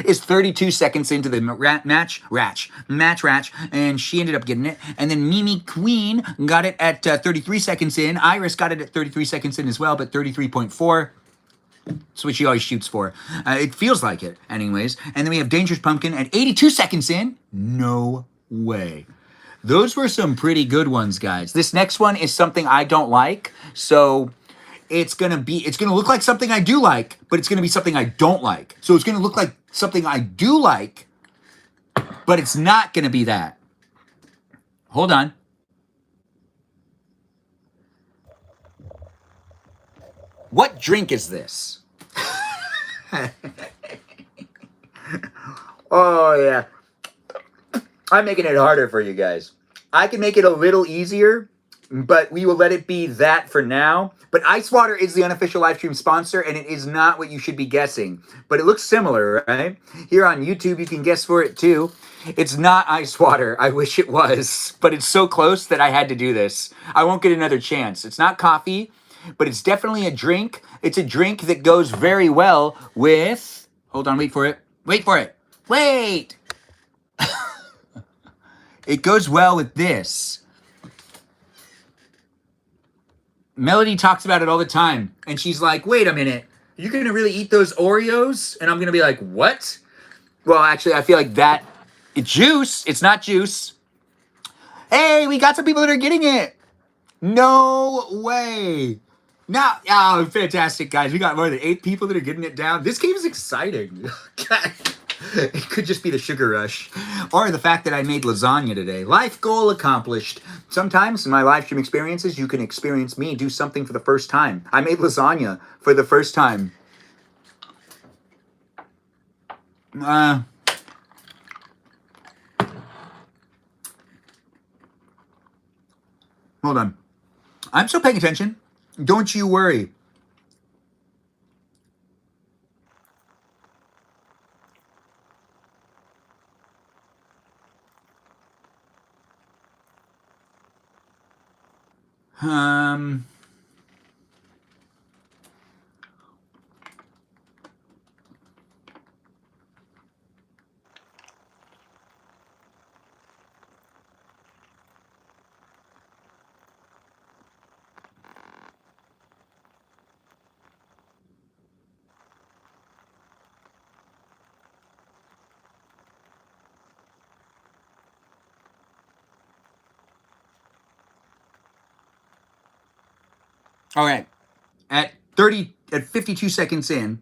is 32 seconds into the match, and she ended up getting it. And then Mimi Queen got it at 33 seconds in. Iris got it at 33 seconds in as well, but 33.4. That's what she always shoots for. It feels like it, anyways. And then we have Dangerous Pumpkin at 82 seconds in. No way. Those were some pretty good ones, guys. This next one is something I don't like, so it's gonna look like something I do like, but it's gonna be something I don't like. So it's gonna look like something I do like, but it's not gonna be that. Hold on. What drink is this? Oh, yeah. I'm making it harder for you guys. I can make it a little easier, but we will let it be that for now. But Ice Water is the unofficial live stream sponsor, and it is not what you should be guessing. But it looks similar, right? Here on YouTube, you can guess for it too. It's not Ice Water. I wish it was, but it's so close that I had to do this. I won't get another chance. It's not coffee, but it's definitely a drink. It's a drink that goes very well with... Hold on, wait for it. Wait for it. Wait! It goes well with this. Melody talks about it all the time. And she's like, wait a minute. You're going to really eat those Oreos? And I'm going to be like, what? Well, actually, I feel like that... It's juice. It's not juice. Hey, we got some people that are getting it. No way. Now, oh, fantastic, guys. We got more than 8 people that are getting it down. This game is exciting. It could just be the sugar rush or the fact that I made lasagna today. Life goal accomplished. Sometimes in my live stream experiences, you can experience me do something for the first time. I made lasagna for the first time. Hold on. I'm still paying attention. Don't you worry. All right. At 52 seconds in.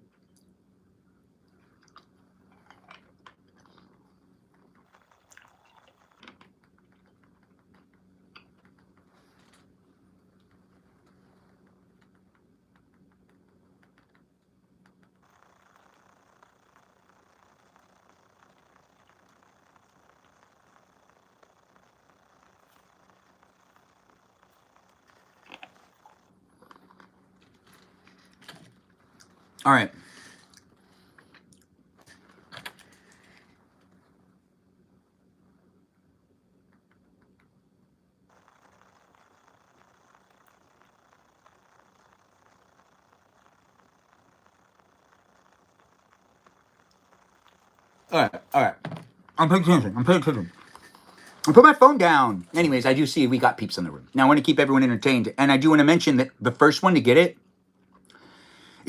All right. All right. I'm paying attention. I put my phone down. Anyways, I do see we got peeps in the room. Now, I want to keep everyone entertained. And I do want to mention that the first one to get it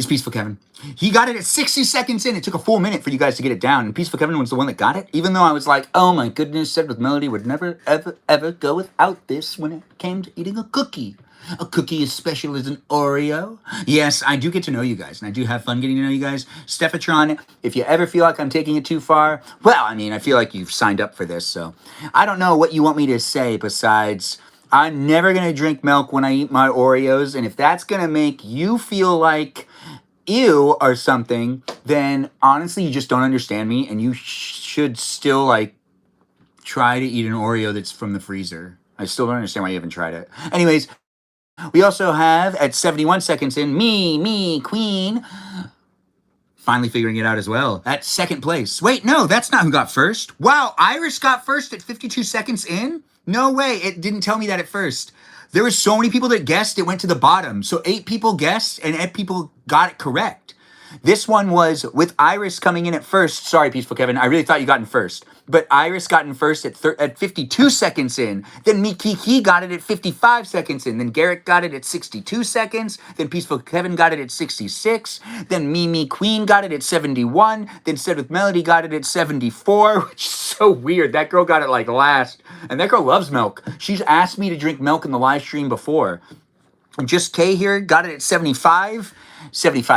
is Peaceful Kevin. He got it at 60 seconds in. It took a full minute for you guys to get it down. And Peaceful Kevin was the one that got it. Even though I was like, oh my goodness, Said with Melody would never, ever, ever go without this when it came to eating a cookie. A cookie as special as an Oreo. Yes, I do get to know you guys, and I do have fun getting to know you guys. Stephatron, if you ever feel like I'm taking it too far, well, I mean, I feel like you've signed up for this, so I don't know what you want me to say besides I'm never going to drink milk when I eat my Oreos, and if that's going to make you feel like ew or something, then honestly, you just don't understand me, and you should still, like, try to eat an Oreo that's from the freezer. I still don't understand why you haven't tried it. Anyways, we also have, at 71 seconds in, me, Queen, finally figuring it out as well, at second place. Wait, no, that's not who got first. Wow, Iris got first at 52 seconds in? No way, it didn't tell me that at first. There were so many people that guessed, it went to the bottom. So 8 people guessed, and 8 people got it correct. This one was with Iris coming in at first. Sorry, Peaceful Kevin, I really thought you got in first. But Iris got in first at 52 seconds in. Then Kiki got it at 55 seconds in. Then Garrett got it at 62 seconds. Then Peaceful Kevin got it at 66. Then Mimi Queen got it at 71. Then Said with Melody got it at 74, which is so weird. That girl got it like last. And that girl loves milk. She's asked me to drink milk in the live stream before. Just K here got it at 75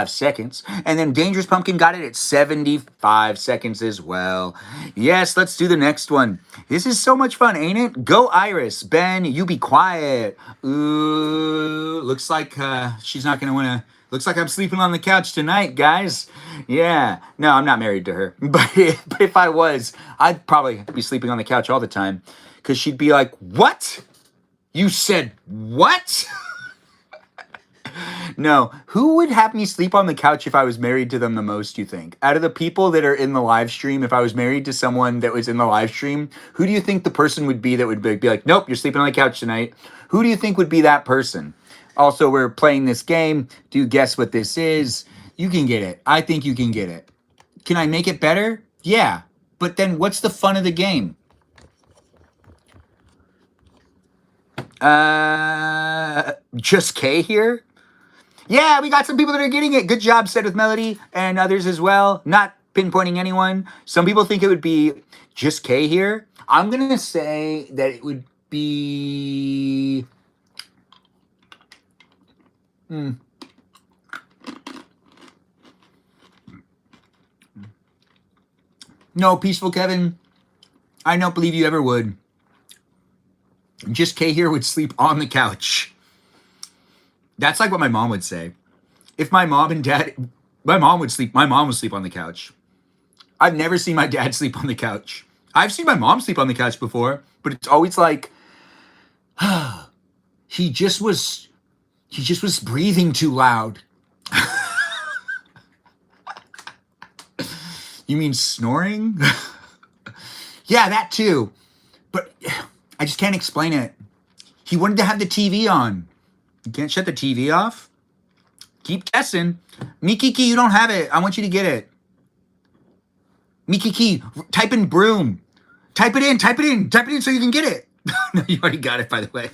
seconds. And then Dangerous Pumpkin got it at 75 seconds as well. Yes, let's do the next one. This is so much fun, ain't it? Go Iris. Ben, you be quiet. Ooh, looks like she's not going to want to... Looks like I'm sleeping on the couch tonight, guys. Yeah. No, I'm not married to her. But if I was, I'd probably be sleeping on the couch all the time. Because she'd be like, what? You said what? No, who would have me sleep on the couch if I was married to them the most, you think? Out of the people that are in the live stream, if I was married to someone that was in the live stream, who do you think the person would be that would be like, nope, you're sleeping on the couch tonight? Who do you think would be that person? Also, we're playing this game. Do you guess what this is? You can get it. I think you can get it. Can I make it better? Yeah. But then what's the fun of the game? Just K here? Yeah, we got some people that are getting it. Good job, Said with Melody, and others as well. Not pinpointing anyone. Some people think it would be Just K here. I'm going to say that it would be... No, Peaceful Kevin, I don't believe you ever would. Just K here would sleep on the couch. That's like what my mom would say. If my mom and dad, my mom would sleep on the couch. I've never seen my dad sleep on the couch. I've seen my mom sleep on the couch before, but it's always like, he just was breathing too loud. You mean snoring? Yeah, that too. But I just can't explain it. He wanted to have the TV on. You can't shut the TV off? Keep guessing. Mikiki, you don't have it. I want you to get it. Mikiki, type in broom. Type it in so you can get it. No, you already got it, by the way.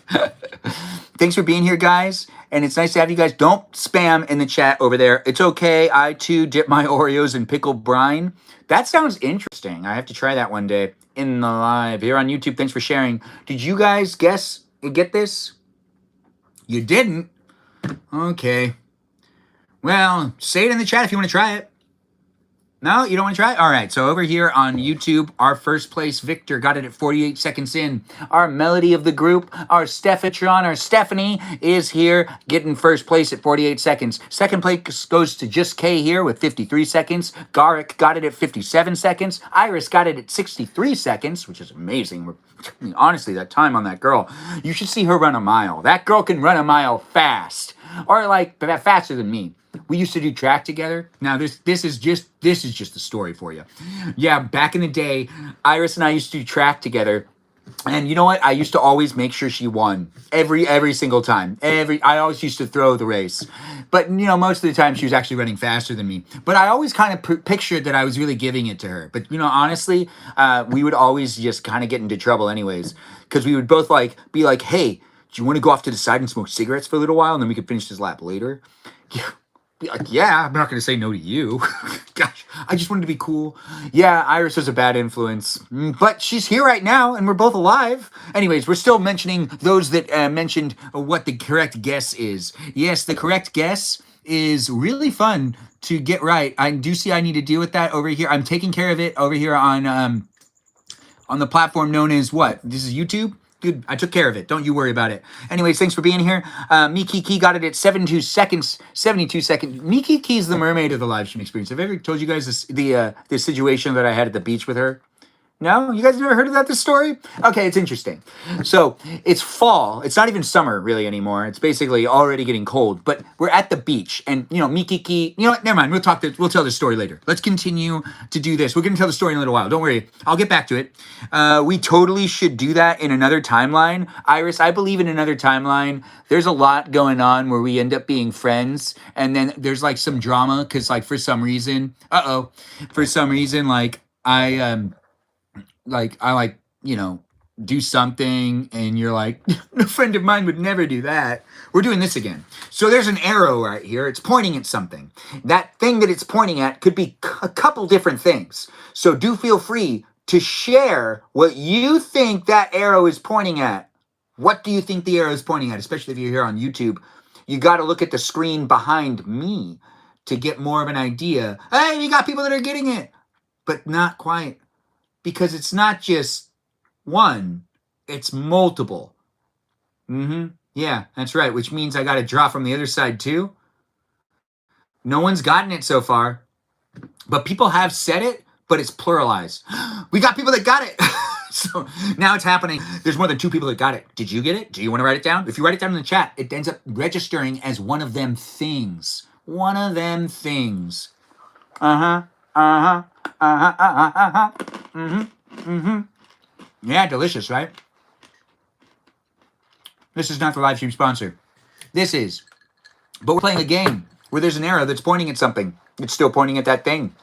Thanks for being here, guys. And it's nice to have you guys. Don't spam in the chat over there. It's okay. I, too, dip my Oreos in pickled brine. That sounds interesting. I have to try that one day in the live here on YouTube. Thanks for sharing. Did you guys get this? You didn't? Okay. Well, say it in the chat if you want to try it. No, you don't want to try it? All right, so over here on YouTube, our first place victor got it at 48 seconds in. Our melody of the group, our Stephatron, our Stephanie, is here getting first place at 48 seconds. Second place goes to Just K here with 53 seconds. Garrick got it at 57 seconds. Iris got it at 63 seconds, which is amazing. Honestly, that time on that girl, you should see her run a mile. That girl can run a mile fast, or like faster than me. We used to do track together. Now this is just the story for you. Yeah, back in the day, Iris and I used to do track together. And you know what? I used to always make sure she won every single time. I always used to throw the race. But you know, most of the time she was actually running faster than me. But I always kind of pictured that I was really giving it to her. But you know, honestly, we would always just kind of get into trouble anyways, because we would both be like, "Hey, do you want to go off to the side and smoke cigarettes for a little while, and then we could finish this lap later?" Yeah. Like, yeah, I'm not going to say no to you. Gosh, I just wanted to be cool. Yeah, Iris was a bad influence, but she's here right now, and we're both alive. Anyways, we're still mentioning those that mentioned what the correct guess is. Yes, the correct guess is really fun to get right. I do see I need to deal with that over here. I'm taking care of it over here on the platform known as what? This is YouTube? Good, I took care of it. Don't you worry about it. Anyways, thanks for being here. Miki got it at 72 seconds. 72 seconds. Miki is the mermaid of the live stream experience. Have I ever told you guys the situation that I had at the beach with her? No? You guys never heard of this story? Okay, it's interesting. So, it's fall. It's not even summer, really, anymore. It's basically already getting cold. But we're at the beach. And, Mikiki... You know what? Never mind. We'll tell this story later. Let's continue to do this. We're going to tell the story in a little while. Don't worry. I'll get back to it. We totally should do that in another timeline. Iris, I believe in another timeline. There's a lot going on where we end up being friends. And then there's, some drama. Because, for some reason... For some reason, I do something and you're like, a friend of mine would never do that. We're doing this again. So there's an arrow right here. It's pointing at something. That thing that it's pointing at could be a couple different things. So do feel free to share what you think that arrow is pointing at. What do you think the arrow is pointing at? Especially if you're here on YouTube. You got to look at the screen behind me to get more of an idea. Hey, we got people that are getting it. But not quite. Because it's not just one, it's multiple. Yeah, that's right, which means I got to draw from the other side too. No one's gotten it so far, but people have said it, but it's pluralized. We got people that got it. So now it's happening. There's more than 2 people that got it. Did you get it? Do you want to write it down? If you write it down in the chat, it ends up registering as one of them things. One of them things. Yeah, delicious, right? This is not the live stream sponsor. This is. But we're playing a game where there's an arrow that's pointing at something. It's still pointing at that thing.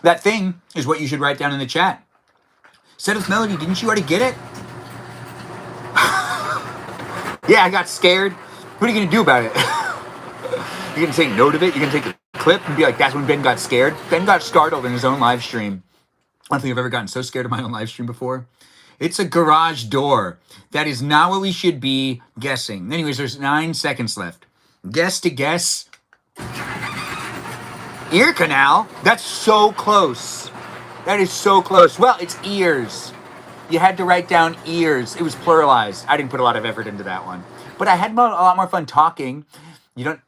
That thing is what you should write down in the chat. Seventh Melody, didn't you already get it? Yeah, I got scared. What are you going to do about it? You're going to say no to it? You're going to take a clip and be like, that's when Ben got scared? Ben got startled in his own live stream. I don't think I've ever gotten so scared of my own live stream before. It's a garage door. That is not what we should be guessing. Anyways, there's 9 seconds left. Guess to guess. Ear canal? That's so close. That is so close. Well, it's ears. You had to write down ears. It was pluralized. I didn't put a lot of effort into that one. But I had a lot more fun talking.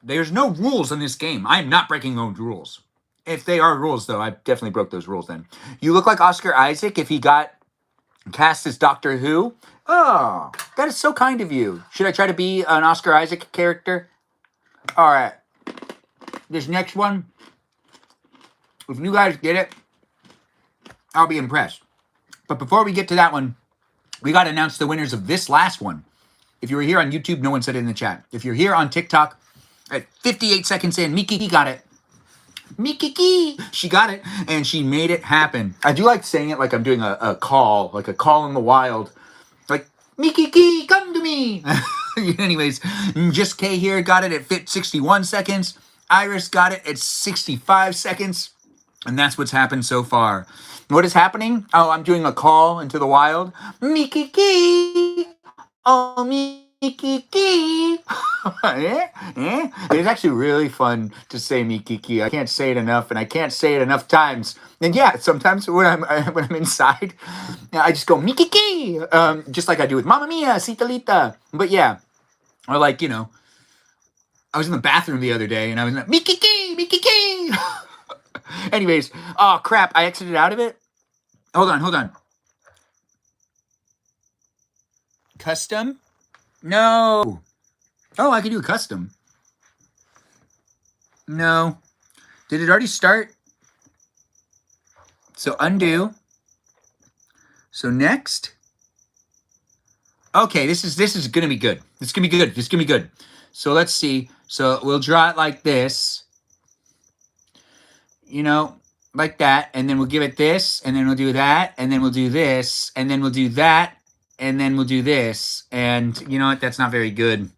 There's no rules in this game. I am not breaking those rules. If they are rules, though, I definitely broke those rules then. You look like Oscar Isaac if he got cast as Doctor Who. Oh, that is so kind of you. Should I try to be an Oscar Isaac character? All right. This next one, if you guys get it, I'll be impressed. But before we get to that one, we got to announce the winners of this last one. If you were here on YouTube, no one said it in the chat. If you're here on TikTok, at 58 seconds in, Miki got it. Miki, she got it, and she made it happen. I do like saying it like I'm doing a call, like a call in the wild. Like, Miki, come to me. Anyways, Just K here got it at 61 seconds. Iris got it at 65 seconds. And that's what's happened so far. What is happening? Oh, I'm doing a call into the wild. Miki, oh, Miki. It's actually really fun to say Mikiki. I can't say it enough, and I can't say it enough times. And yeah, sometimes when I'm inside, I just go Mikiki, just like I do with Mamma Mia, Citalita. But yeah, or I was in the bathroom the other day, and I was like Mikiki. Anyways, oh crap, I exited out of it. Hold on. Custom. No. Oh, I can do a custom. No. Did it already start? So undo. So next. Okay, this is gonna be good. It's gonna be good. So let's see. So we'll draw it like this. Like that, and then we'll give it this, and then we'll do that, and then we'll do this, and then we'll do that, and then we'll do this. And you know what? That's not very good.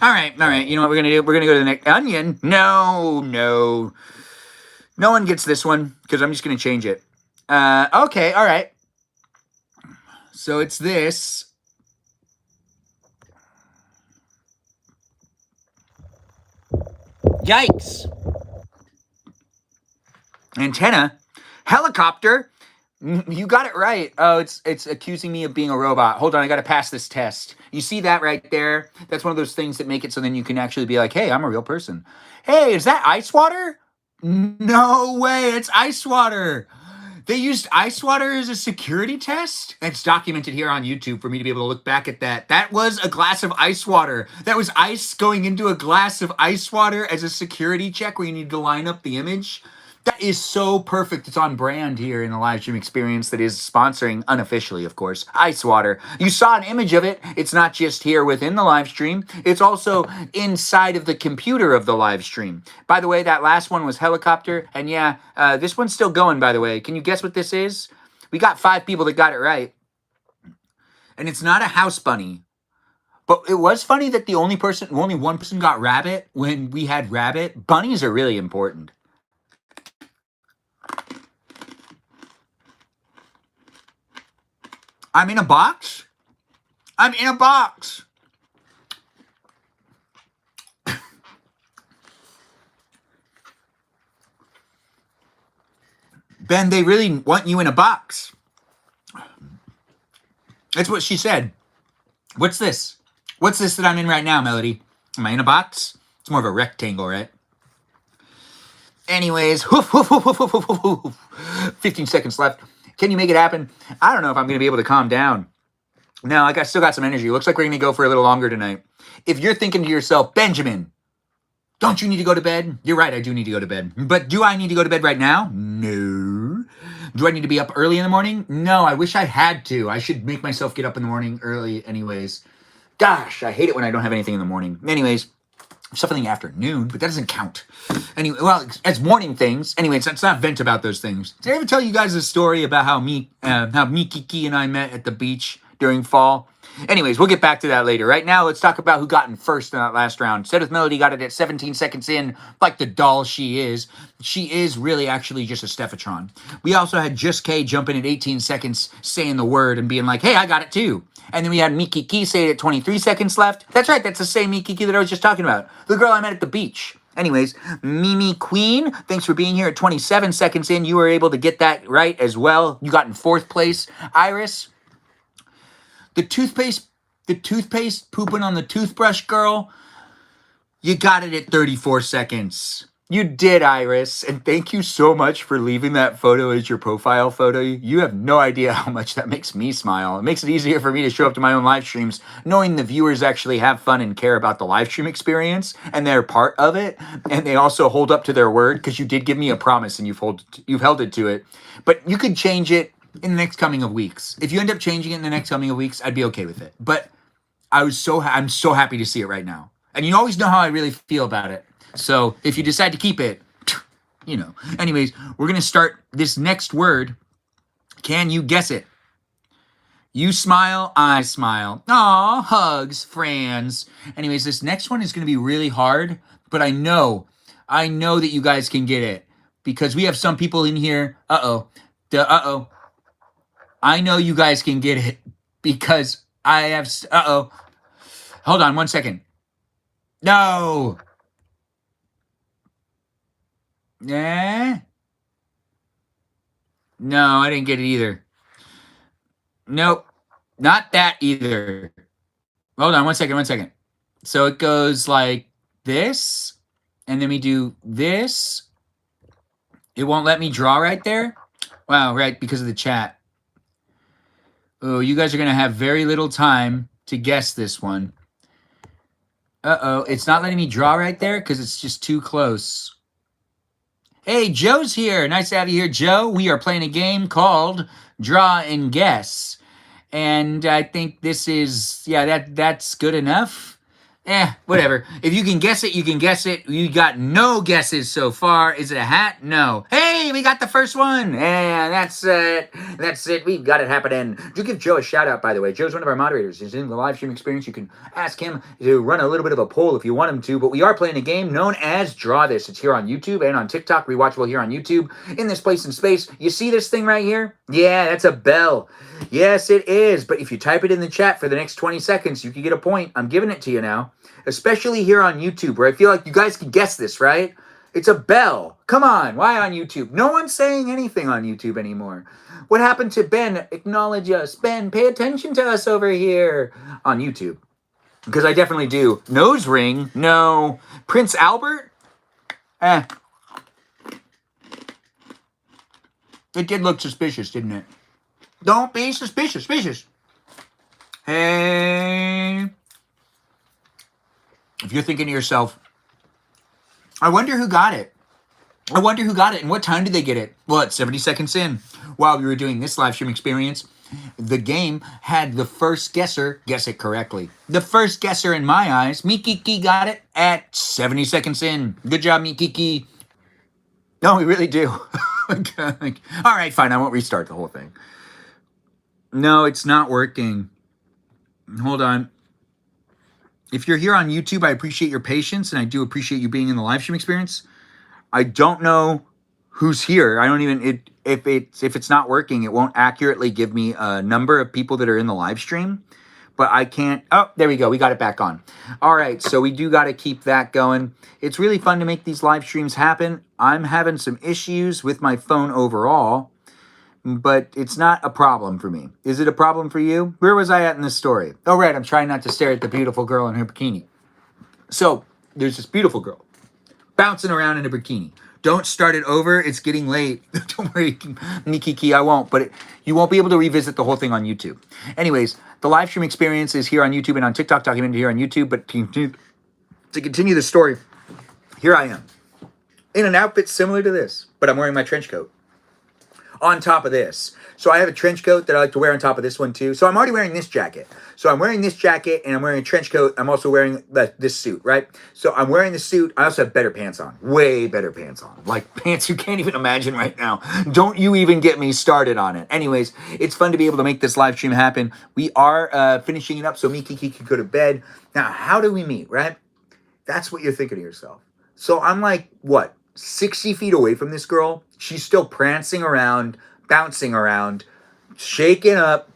All right. You know what we're gonna do? We're gonna go to the next onion. No. No one gets this one because I'm just gonna change it. Okay. All right. So it's this. Yikes. Antenna. Helicopter. You got it right. Oh, it's accusing me of being a robot. Hold on, I got to pass this test. You see that right there? That's one of those things that make it so then you can actually be like, hey, I'm a real person. Hey, is that ice water? No way, it's ice water. They used ice water as a security test? It's documented here on YouTube for me to be able to look back at that. That was a glass of ice water. That was ice going into a glass of ice water as a security check where you need to line up the image. That is so perfect. It's on brand here in the live stream experience that is sponsoring, unofficially, of course, ice water. You saw an image of it. It's not just here within the live stream. It's also inside of the computer of the live stream. By the way, that last one was helicopter. And yeah, this one's still going, by the way. Can you guess what this is? We got 5 people that got it right. And it's not a house bunny. But it was funny that only one person got rabbit when we had rabbit. Bunnies are really important. I'm in a box? I'm in a box. Ben, they really want you in a box. That's what she said. What's this? What's this that I'm in right now, Melody? Am I in a box? It's more of a rectangle, right? Anyways, 15 seconds left. Can you make it happen? I don't know if I'm going to be able to calm down. No, I still got some energy. Looks like we're going to go for a little longer tonight. If you're thinking to yourself, Benjamin, don't you need to go to bed? You're right, I do need to go to bed. But do I need to go to bed right now? No. Do I need to be up early in the morning? No, I wish I had to. I should make myself get up in the morning early anyways. Gosh, I hate it when I don't have anything in the morning. Anyways, stuff in the afternoon, but that doesn't count. Anyway, well, as morning things. Anyways, let's not vent about those things. Did I ever tell you guys a story about how Kiki and I met at the beach during fall? Anyways, we'll get back to that later. Right now, let's talk about who got in first in that last round. Said with Melody got it at 17 seconds in, like the doll she is. She is really actually just a Stephatron. We also had Just K jump in at 18 seconds, saying the word and being like, hey, I got it too. And then we had Mikiki say it at 23 seconds left. That's right, that's the same Mikiki that I was just talking about. The girl I met at the beach. Anyways, Mimi Queen, thanks for being here at 27 seconds in. You were able to get that right as well. You got in 4th place. Iris, the toothpaste pooping on the toothbrush girl, you got it at 34 seconds. You did, Iris, and thank you so much for leaving that photo as your profile photo. You have no idea how much that makes me smile. It makes it easier for me to show up to my own live streams, knowing the viewers actually have fun and care about the live stream experience, and they're part of it, and they also hold up to their word, because you did give me a promise, and you've held it to it. But you could change it in the next coming of weeks. If you end up changing it in the next coming of weeks, I'd be okay with it. But I'm so happy to see it right now. And you always know how I really feel about it. So if you decide to keep it, you know. Anyways, we're going to start this next word. Can you guess it? You smile, I smile. Aw, hugs, friends. Anyways, this next one is going to be really hard, but I know that you guys can get it because we have some people in here. I know you guys can get it because I have. Hold on 1 second. No. Eh? No, I didn't get it either. Nope. Not that either. Hold on 1 second. So it goes like this, and then we do this. It won't let me draw right there. Wow, right, because of the chat. Oh, you guys are going to have very little time to guess this one. It's not letting me draw right there because it's just too close. Hey, Joe's here. Nice to have you here, Joe. We are playing a game called Draw and Guess. And I think this is, that's good enough. Whatever. If you can guess it, you can guess it. You got no guesses so far. Is it a hat? No. Hey, we got the first one. And that's it. That's it. We got it happening. Do give Joe a shout out, by the way. Joe's one of our moderators. He's in the live stream experience. You can ask him to run a little bit of a poll if you want him to. But we are playing a game known as Draw This. It's here on YouTube and on TikTok. Rewatchable here on YouTube. In this place in space. You see this thing right here? Yeah, that's a bell. Yes, it is. But if you type it in the chat for the next 20 seconds, you can get a point. I'm giving it to you now. Especially here on YouTube, where I feel like you guys can guess this, right? It's a bell. Come on, why on YouTube? No one's saying anything on YouTube anymore. What happened to Ben? Acknowledge us. Ben, pay attention to us over here on YouTube. Because I definitely do. Nose ring? No. Prince Albert? It did look suspicious, didn't it? Don't be suspicious. Hey... If you're thinking to yourself, I wonder who got it. I wonder who got it and what time did they get it? Well, it's 70 seconds in. While we were doing this live stream experience, the game had the first guesser guess it correctly. The first guesser in my eyes, Mikiki, got it at 70 seconds in. Good job, Mikiki. No, we really do. All right, fine. I won't restart the whole thing. No, it's not working. Hold on. If you're here on YouTube, I appreciate your patience, and I do appreciate you being in the live stream experience. I don't know who's here. I don't even, if it's not working, it won't accurately give me a number of people that are in the live stream. But I can't, oh, there we go. We got it back on. All right, so we do got to keep that going. It's really fun to make these live streams happen. I'm having some issues with my phone overall, but it's not a problem for me. Is it a problem for you? Where was I at in this story? Oh, right, I'm trying not to stare at the beautiful girl in her bikini. So, there's this beautiful girl bouncing around in a bikini. Don't start it over. It's getting late. Don't worry, Nikiki, I won't. But you won't be able to revisit the whole thing on YouTube. Anyways, the live stream experience is here on YouTube and on TikTok, documented here on YouTube. But to continue the story, here I am in an outfit similar to this, but I'm wearing my trench coat on top of this. So I have a trench coat that I like to wear on top of this one too. So I'm already wearing this jacket. So I'm wearing this jacket and I'm wearing a trench coat. I'm also wearing this suit, right? So I'm wearing the suit. I also have better pants on. Way better pants on. Like pants you can't even imagine right now. Don't you even get me started on it. Anyways, it's fun to be able to make this live stream happen. We are finishing it up so Mikiki can go to bed. Now, how do we meet, right? That's what you're thinking to yourself. So I'm like, what? 60 feet away from this girl. She's still prancing around, bouncing around, shaking up,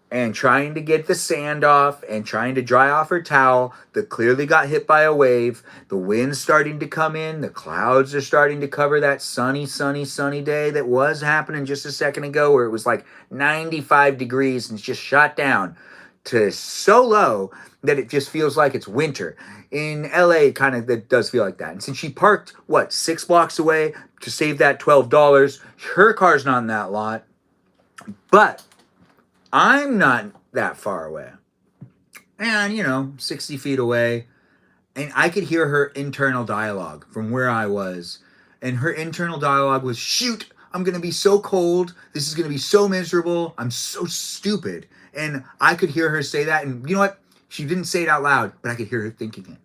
and trying to get the sand off and trying to dry off her towel that clearly got hit by a wave. The wind's starting to come in. The clouds are starting to cover that sunny day that was happening just a second ago where it was like 95 degrees and it's just shot down to so low that it just feels like it's winter. In LA, kind of, that does feel like that. And since she parked, 6 blocks away to save that $12, her car's not in that lot. But I'm not that far away. And, 60 feet away. And I could hear her internal dialogue from where I was. And her internal dialogue was, shoot, I'm going to be so cold. This is going to be so miserable. I'm so stupid. And I could hear her say that. And you know what? She didn't say it out loud, but I could hear her thinking it.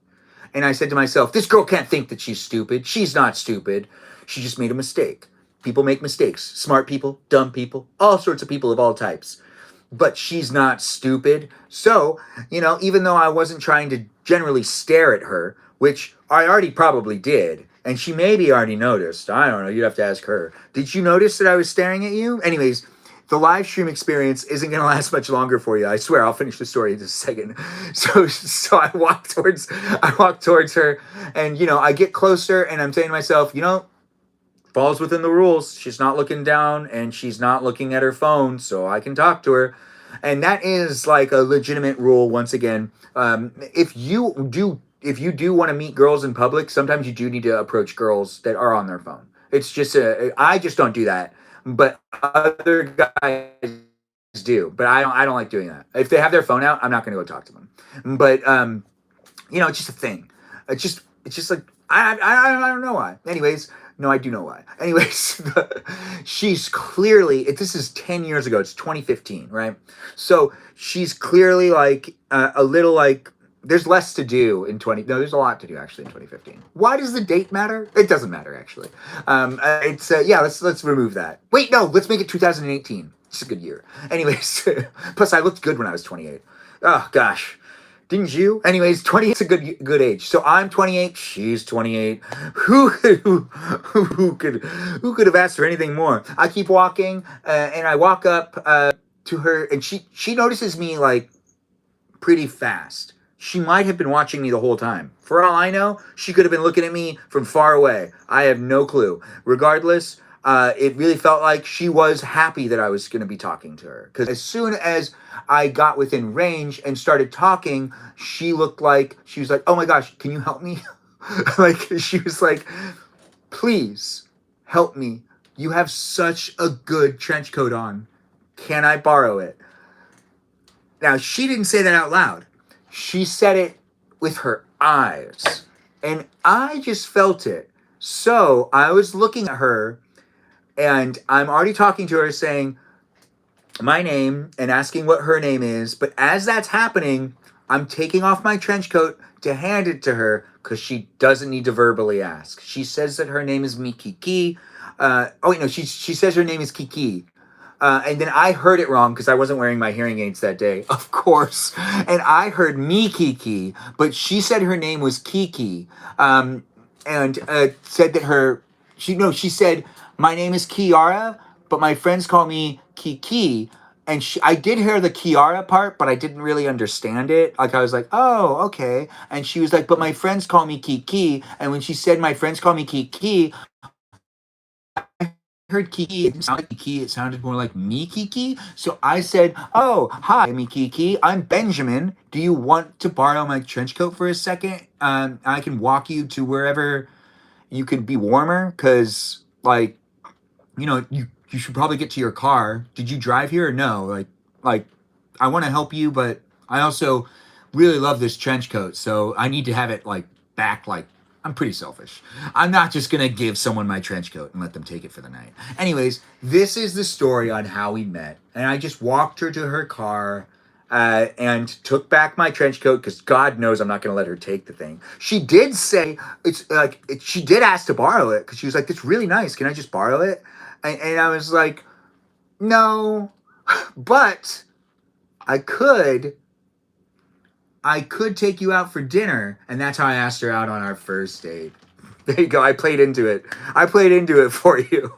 And I said to myself, this girl can't think that she's stupid. She's not stupid. She just made a mistake. People make mistakes. Smart people, dumb people, all sorts of people of all types. But she's not stupid. So, even though I wasn't trying to generally stare at her, which I already probably did, and she maybe already noticed. I don't know. You'd have to ask her. Did you notice that I was staring at you? Anyways, the live stream experience isn't going to last much longer for you. I swear, I'll finish the story in just a second. So I walk towards her, and I get closer, and I'm saying to myself, falls within the rules. She's not looking down, and she's not looking at her phone, so I can talk to her. And that is like a legitimate rule. Once again, if you do want to meet girls in public, sometimes you do need to approach girls that are on their phone. It's just I just don't do that. But other guys do. But I don't like doing that. If they have their phone out, I'm not going to go talk to them. But it's just a thing. It's just like I don't know why. Anyways, no, I do know why. Anyways, she's clearly, this is 10 years ago. It's 2015, right? So she's clearly like a little like there's less to do in there's a lot to do actually in 2015. Why does the date matter? It doesn't matter actually. Yeah, let's remove that. Wait, no, let's make it 2018. It's a good year. Anyways, plus I looked good when I was 28. Oh gosh. Didn't you? Anyways, 28 is a good age. So I'm 28, she's 28. Who could have asked for anything more? I keep walking, and I walk up to her, and she notices me like pretty fast. She might have been watching me the whole time. For all I know, she could have been looking at me from far away. I have no clue. Regardless, it really felt like she was happy that I was going to be talking to her. Because as soon as I got within range and started talking, she was like, oh my gosh, can you help me? Like, she was like, please help me. You have such a good trench coat on. Can I borrow it? Now, she didn't say that out loud. She said it with her eyes. And I just felt it. So I was looking at her, and I'm already talking to her saying my name and asking what her name is. But as that's happening, I'm taking off my trench coat to hand it to her because she doesn't need to verbally ask. She says that her name is Mikiki. She says her name is Kiki. And then I heard it wrong because I wasn't wearing my hearing aids that day, of course. And I heard me Kiki, but she said her name was Kiki. And said that she said, my name is Kiara, but my friends call me Kiki. And I did hear the Kiara part, but I didn't really understand it. Like, I was like, oh, okay. And she was like, but my friends call me Kiki. And when she said my friends call me Kiki, heard Kiki, it didn't sound like Kiki, it sounded more like me Kiki. So I said, oh, hi, me Kiki, I'm Benjamin. Do you want to borrow my trench coat for a second? I can walk you to wherever you could be warmer, because, like, you should probably get to your car. Did you drive here or no? Like, I want to help you, but I also really love this trench coat, so I need to have it, like, back, like, I'm pretty selfish. I'm not just going to give someone my trench coat and let them take it for the night. Anyways, this is the story on how we met. And I just walked her to her car and took back my trench coat because God knows I'm not going to let her take the thing. She did say, she did ask to borrow it because she was like, it's really nice. Can I just borrow it? And I was like, no, but I could take you out for dinner. And that's how I asked her out on our first date. There you go. I played into it. For you.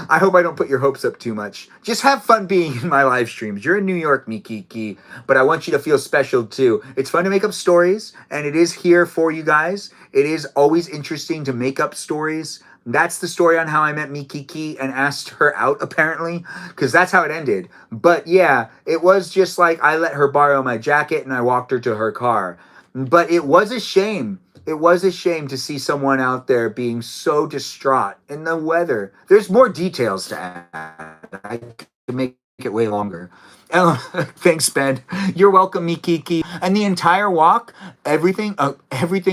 I hope I don't put your hopes up too much. Just have fun being in my live streams. You're in New York, Mikiki, but I want you to feel special too. It's fun to make up stories, and it is here for you guys. It is always interesting to make up stories. That's the story on how I met Mikiki and asked her out, apparently, because that's how it ended. But yeah, it was just like I let her borrow my jacket and I walked her to her car. But it was a shame. It was a shame to see someone out there being so distraught in the weather. There's more details to add. I can make it way longer. Thanks, Ben. You're welcome, Mikiki. And the entire walk, everything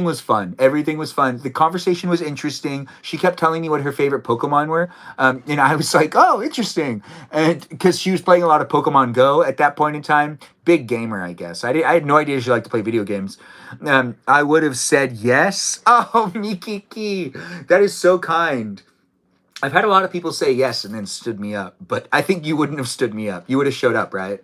was fun. Everything was fun. The conversation was interesting. She kept telling me what her favorite Pokemon were. And I was like, oh, interesting. And because she was playing a lot of Pokemon Go at that point in time. Big gamer, I guess. I had no idea she liked to play video games. I would have said yes. Oh, Mikiki. That is so kind. I've had a lot of people say yes and then stood me up, but I think you wouldn't have stood me up. You would have showed up, right?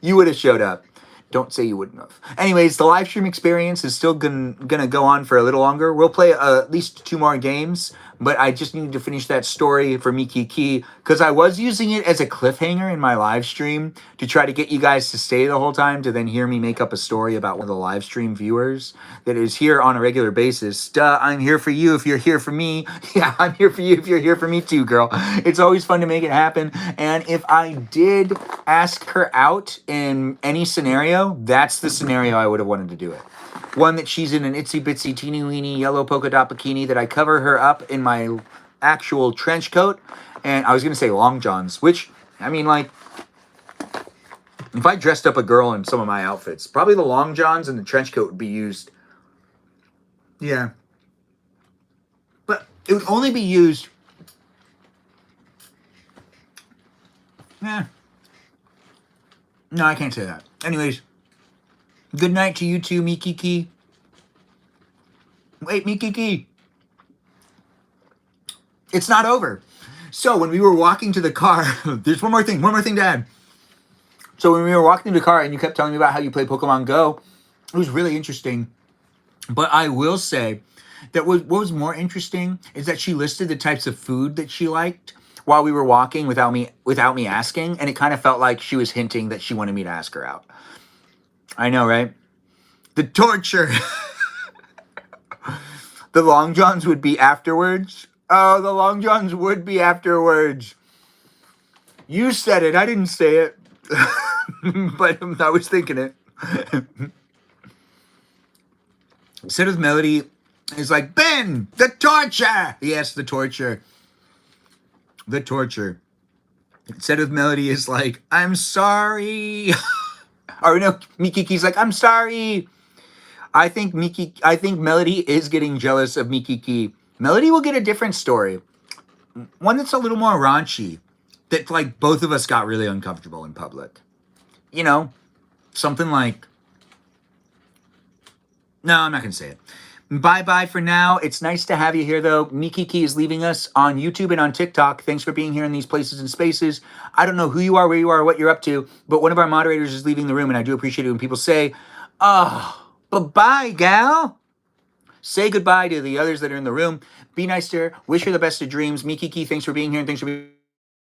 You would have showed up. Don't say you wouldn't have. Anyways, the live stream experience is still gonna go on for a little longer. We'll play at least 2 more games, but I just needed to finish that story for Mikiki because I was using it as a cliffhanger in my live stream to try to get you guys to stay the whole time to then hear me make up a story about one of the live stream viewers that is here on a regular basis. Duh, I'm here for you if you're here for me. Yeah, I'm here for you if you're here for me too, girl. It's always fun to make it happen. And if I did ask her out in any scenario, that's the scenario I would have wanted to do it. One that she's in an itsy bitsy teeny weeny yellow polka dot bikini that I cover her up in my actual trench coat. And I was going to say long johns, which, I mean, like, if I dressed up a girl in some of my outfits, probably the long johns and the trench coat would be used. Yeah. But it would only be used. No, I can't say that. Anyways, Good night to you too, Mikiki. Wait, Mikiki. It's not over. So when we were walking to the car, there's one more thing to add. So when we were walking to the car and you kept telling me about how you play Pokemon Go, it was really interesting. But I will say that what was more interesting is that she listed the types of food that she liked while we were walking without me asking, and it kind of felt like she was hinting that she wanted me to ask her out. I know, right? The torture. The Long Johns would be afterwards. Oh, the Long Johns would be afterwards. You said it. I didn't say it. But I was thinking it. Instead of Melody is like, Ben, the torture. Yes, the torture. The torture. Instead of Melody is like, I'm sorry. Or no, Mikiki's like, I'm sorry. I think Melody is getting jealous of Mikiki. Melody will get a different story. One that's a little more raunchy. That like both of us got really uncomfortable in public. You know, something like, no, I'm not going to say it. Bye-bye for now. It's nice to have you here, though. Mikiki is leaving us on YouTube and on TikTok. Thanks for being here in these places and spaces. I don't know who you are, where you are, what you're up to, but one of our moderators is leaving the room, and I do appreciate it when people say, oh, bye-bye, gal. Say goodbye to the others that are in the room. Be nice to her. Wish her the best of dreams. Mikiki, thanks for being here, and thanks for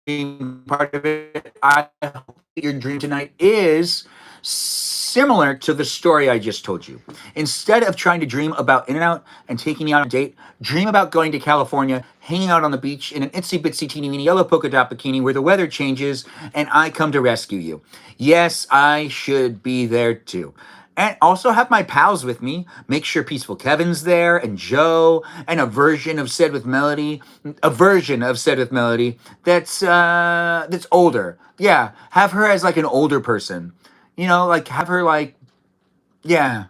being part of it. I hope your dream tonight is similar to the story I just told you. Instead of trying to dream about In-N-Out and taking me out on a date, dream about going to California, hanging out on the beach in an itsy-bitsy teeny-weeny yellow polka dot bikini where the weather changes and I come to rescue you. Yes, I should be there too. And also have my pals with me. Make sure Peaceful Kevin's there and Joe and a version of Said with Melody. A version of Said with Melody that's older. Yeah, have her as like an older person. You know, like have her like, yeah.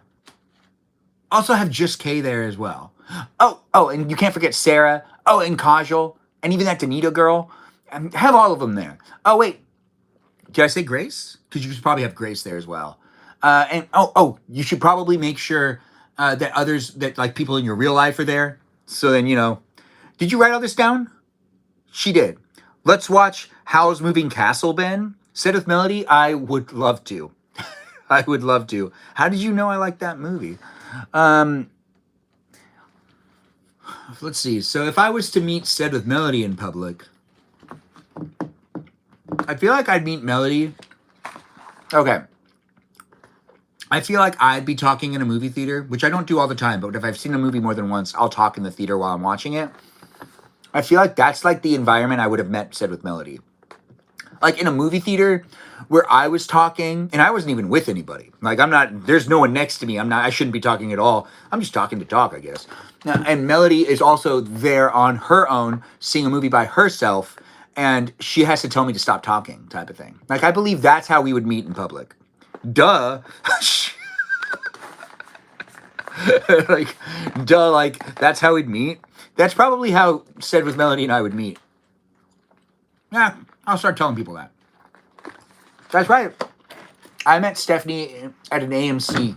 Also have Just Kay there as well. Oh, and you can't forget Sarah. Oh, and Kajal. And even that Danita girl. Have all of them there. Oh, wait. Did I say Grace? Because you should probably have Grace there as well. And you should probably make sure that others, that like people in your real life are there. So then, you know, did you write all this down? She did. Let's watch Howl's Moving Castle, Ben. Said with Melody, I would love to. I would love to. How did you know I like that movie? Let's see. So if I was to meet Said with Melody in public, I feel like I'd meet Melody. Okay. I feel like I'd be talking in a movie theater, which I don't do all the time, but if I've seen a movie more than once, I'll talk in the theater while I'm watching it. I feel like that's like the environment I would have met Said with Melody. Like in a movie theater where I was talking, and I wasn't even with anybody. Like there's no one next to me. I shouldn't be talking at all. I'm just talking to talk, I guess. And Melody is also there on her own, seeing a movie by herself, and she has to tell me to stop talking, type of thing. Like I believe that's how we would meet in public. Duh. like that's how we'd meet. That's probably how Said with Melody and I would meet. Yeah, I'll start telling people that. That's right. I met Stephanie at an AMC.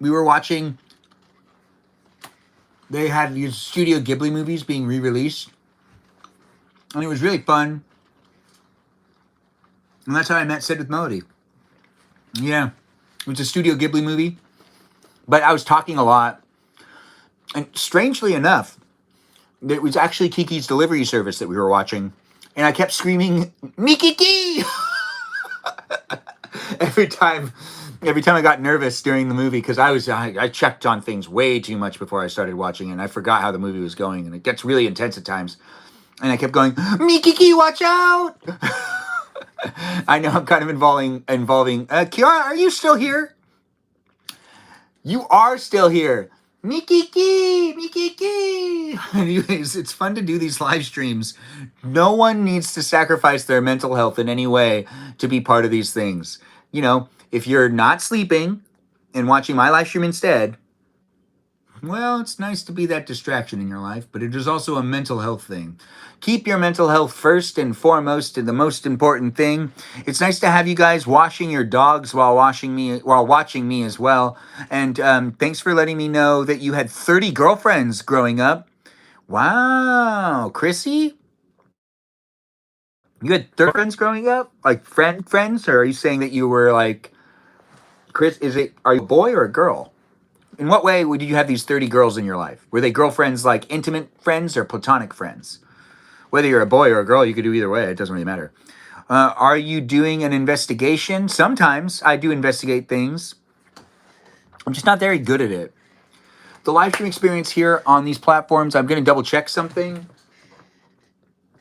We were watching, they had these Studio Ghibli movies being re-released. And it was really fun. And that's how I met Said with Melody. Yeah. It was a Studio Ghibli movie. But I was talking a lot. And strangely enough, it was actually Kiki's Delivery Service that we were watching. And I kept screaming, Mikiki! Every time I got nervous during the movie, because I checked on things way too much before I started watching, and I forgot how the movie was going, and it gets really intense at times. And I kept going, Mikiki, watch out! I know I'm kind of involving. Kiara, are you still here? You are still here. Mikiki! Anyways, it's fun to do these live streams. No one needs to sacrifice their mental health in any way to be part of these things. You know, if you're not sleeping and watching my live stream instead, Well, it's nice to be that distraction in your life, but it is also a mental health thing. Keep your mental health first and foremost and the most important thing. It's nice to have you guys washing your dogs while watching me as well. And thanks for letting me know that you had 30 girlfriends growing up. Wow, Chrissy, you had 30 friends growing up, like friends, or are you saying that you were like Chris? Are you a boy or a girl? In what way did you have these 30 girls in your life? Were they girlfriends, like intimate friends or platonic friends? Whether you're a boy or a girl, you could do either way. It doesn't really matter. Are you doing an investigation? Sometimes I do investigate things. I'm just not very good at it. The live stream experience here on these platforms, I'm going to double check something.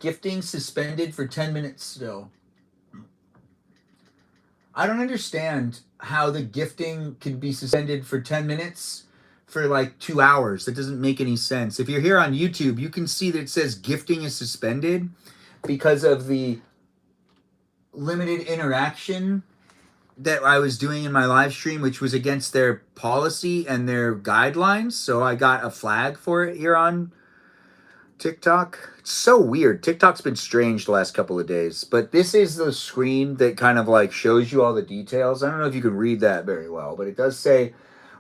Gifting suspended for 10 minutes still. I don't understand how the gifting can be suspended for 10 minutes for like 2 hours. That doesn't make any sense. If you're here on YouTube, you can see that it says gifting is suspended because of the limited interaction that I was doing in my live stream, which was against their policy and their guidelines. So I got a flag for it here on TikTok. It's so weird. TikTok's been strange the last couple of days, but this is the screen that kind of like shows you all the details. I don't know if you can read that very well, but it does say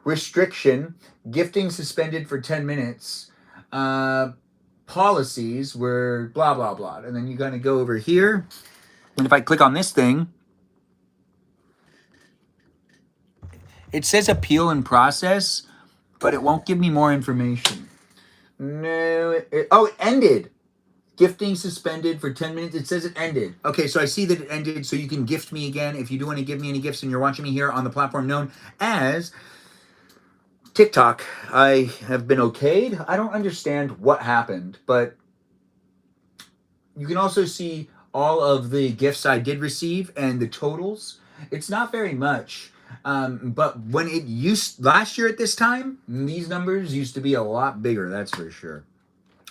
restriction, gifting suspended for 10 minutes, policies were blah, blah, blah. And then you're going to go over here. And if I click on this thing, it says appeal in process, but it won't give me more information. No, it ended. Gifting suspended for 10 minutes. It says it ended. Okay, so I see that it ended, so you can gift me again if you do want to give me any gifts and you're watching me here on the platform known as TikTok. I have been okayed. I don't understand what happened, but you can also see all of the gifts I did receive and the totals. It's not very much. But when it used last year at this time, these numbers used to be a lot bigger, that's for sure.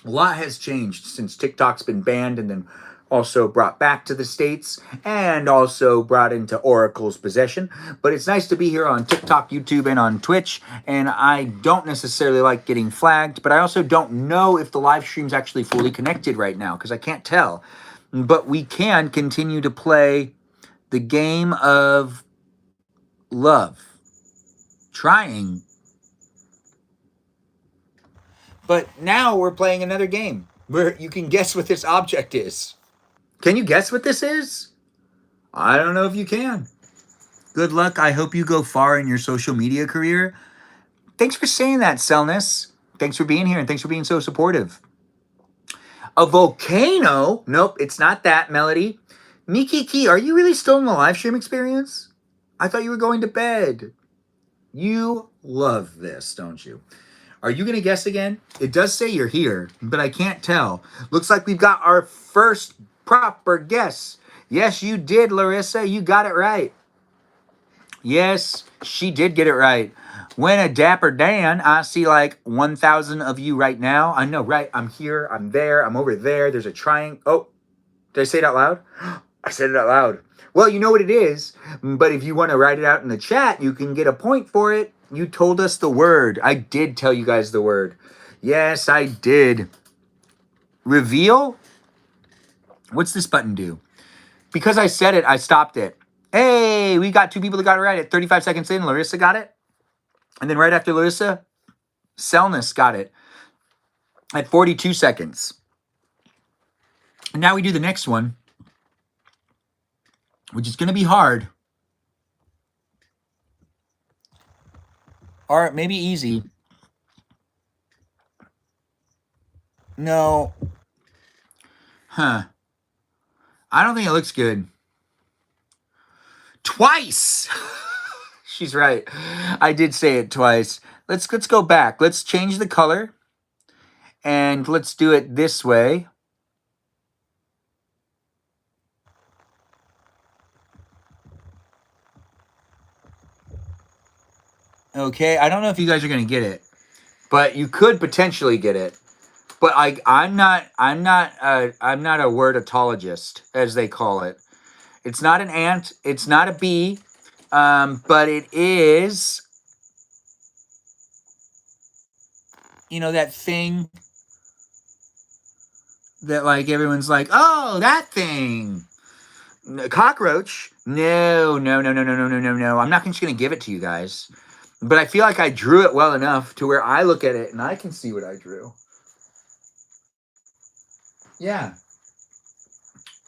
A lot has changed since TikTok's been banned and then also brought back to the States and also brought into Oracle's possession. But it's nice to be here on TikTok, YouTube, and on Twitch. And I don't necessarily like getting flagged, but I also don't know if the live stream's actually fully connected right now because I can't tell. But we can continue to play the game of love. Trying. But now we're playing another game where you can guess what this object is. Can you guess what this is? I don't know if you can. Good luck. I hope you go far in your social media career. Thanks for saying that, Selness. Thanks for being here and thanks for being so supportive. A volcano? Nope, it's not that, Melody. Miki Key, are you really still in the live stream experience? I thought you were going to bed. You love this, don't you? Are you going to guess again? It does say you're here, but I can't tell. Looks like we've got our first proper guess. Yes, you did, Larissa. You got it right. Yes, she did get it right. When a Dapper Dan, I see like 1,000 of you right now. I know, right? I'm here, I'm there, I'm over there. There's a triangle. Oh, did I say it out loud? I said it out loud. Well, you know what it is, but if you want to write it out in the chat, you can get a point for it. You told us the word. I did tell you guys the word. Yes, I did. Reveal? What's this button do? Because I said it, I stopped it. Hey, we got 2 people that got it right at 35 seconds in. Larissa got it. And then right after Larissa, Selness got it at 42 seconds. And now we do the next one, which is going to be hard. Or maybe easy. No. Huh. I don't think it looks good. Twice! She's right. I did say it twice. Let's go back. Let's change the color. And let's do it this way. Okay, I don't know if you guys are going to get it, but you could potentially get it. But I'm not a wordologist, as they call it. It's not an ant. It's not a bee. But it is you know, that thing that like everyone's like, oh, that thing. Cockroach? No, no, no, no, no, no, no, no, no. I'm not just going to give it to you guys. But I feel like I drew it well enough to where I look at it and I can see what I drew. Yeah.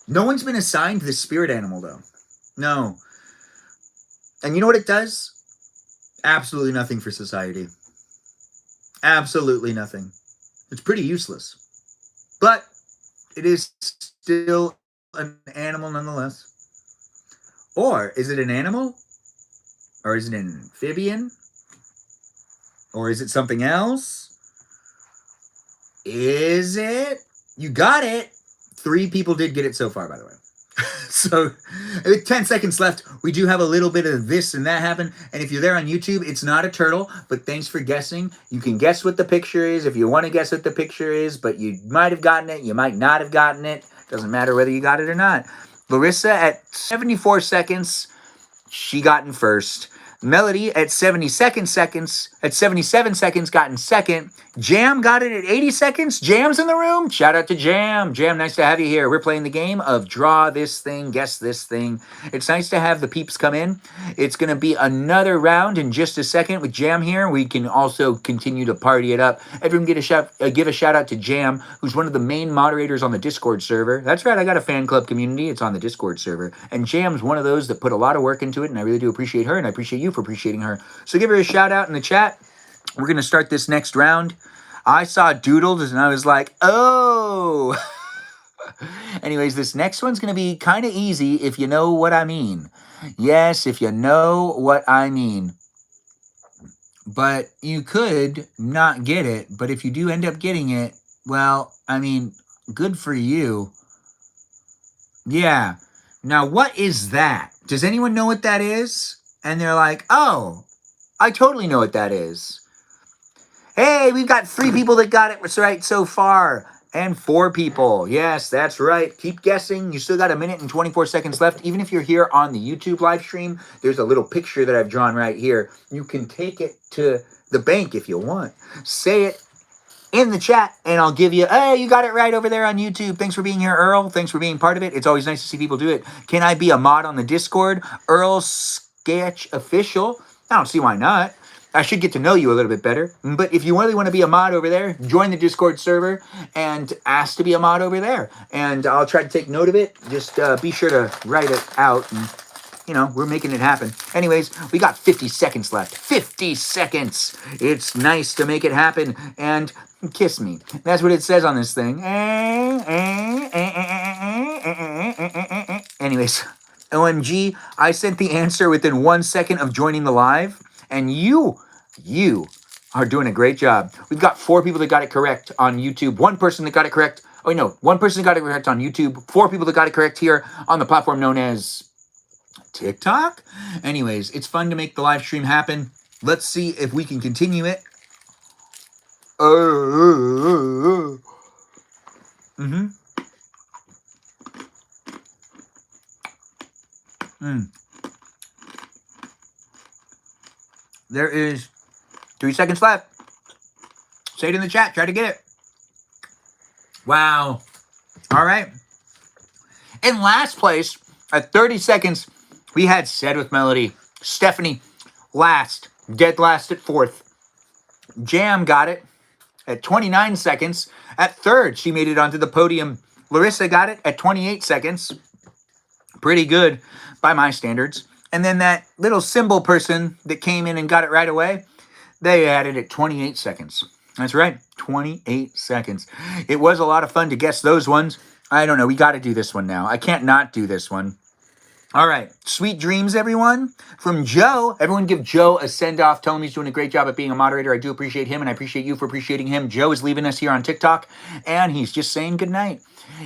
No one's been assigned this spirit animal, though. No. And you know what it does? Absolutely nothing for society. Absolutely nothing. It's pretty useless. But it is still an animal nonetheless. Or is it an animal? Or is it an amphibian? Or is it something else? Is it? You got it. 3 people did get it so far, by the way. So, with 10 seconds left, we do have a little bit of this and that happen. And if you're there on YouTube, it's not a turtle, but thanks for guessing. You can guess what the picture is if you want to guess what the picture is, but you might have gotten it, you might not have gotten it. Doesn't matter whether you got it or not. Larissa at 74 seconds, she got in first. Melody at 77 seconds got in second. Jam got it at 80 seconds. Jam's in the room. Shout out to Jam. Jam, nice to have you here. We're playing the game of draw this thing, guess this thing. It's nice to have the peeps come in. It's going to be another round in just a second with Jam here. We can also continue to party it up. Everyone give a shout out to Jam, who's one of the main moderators on the Discord server. That's right, I got a fan club community. It's on the Discord server. And Jam's one of those that put a lot of work into it, and I really do appreciate her, and I appreciate you for appreciating her. So give her a shout out in the chat. We're going to start this next round. I saw doodles and I was like, oh. Anyways, this next one's going to be kind of easy if you know what I mean. Yes, if you know what I mean. But you could not get it. But if you do end up getting it, well, I mean, good for you. Yeah. Now, what is that? Does anyone know what that is? And they're like, oh, I totally know what that is. Hey, we've got 3 people that got it right so far. And 4 people. Yes, that's right. Keep guessing. You still got 1 minute and 24 seconds left. Even if you're here on the YouTube live stream, there's a little picture that I've drawn right here. You can take it to the bank if you want. Say it in the chat, and I'll give you, hey, you got it right over there on YouTube. Thanks for being here, Earl. Thanks for being part of it. It's always nice to see people do it. Can I be a mod on the Discord? Earl Sketch Official. I don't see why not. I should get to know you a little bit better. But if you really want to be a mod over there, join the Discord server and ask to be a mod over there. And I'll try to take note of it. Just be sure to write it out. And, you know, we're making it happen. Anyways, we got 50 seconds left. 50 seconds. It's nice to make it happen. And kiss me. That's what it says on this thing. Anyways, OMG, I sent the answer within 1 second of joining the live. And you are doing a great job. We've got 4 people that got it correct on YouTube. 1 person that got it correct. Oh, no. 1 person got it correct on YouTube. 4 people that got it correct here on the platform known as TikTok. Anyways, it's fun to make the live stream happen. Let's see if we can continue it. There is 3 seconds left. Say it in the chat. Try to get it. Wow. All right. In last place, at 30 seconds, we had Said with Melody. Stephanie, last. Dead last at 4th. Jam got it at 29 seconds. At 3rd, she made it onto the podium. Larissa got it at 28 seconds. Pretty good by my standards. And then that little symbol person that came in and got it right away, they had it at 28 seconds. That's right, 28 seconds. It was a lot of fun to guess those ones. I don't know, we got to do this one now. I can't not do this one. All right, sweet dreams, everyone. From Joe, everyone give Joe a send-off. Tell him he's doing a great job at being a moderator. I do appreciate him, and I appreciate you for appreciating him. Joe is leaving us here on TikTok, and he's just saying goodnight.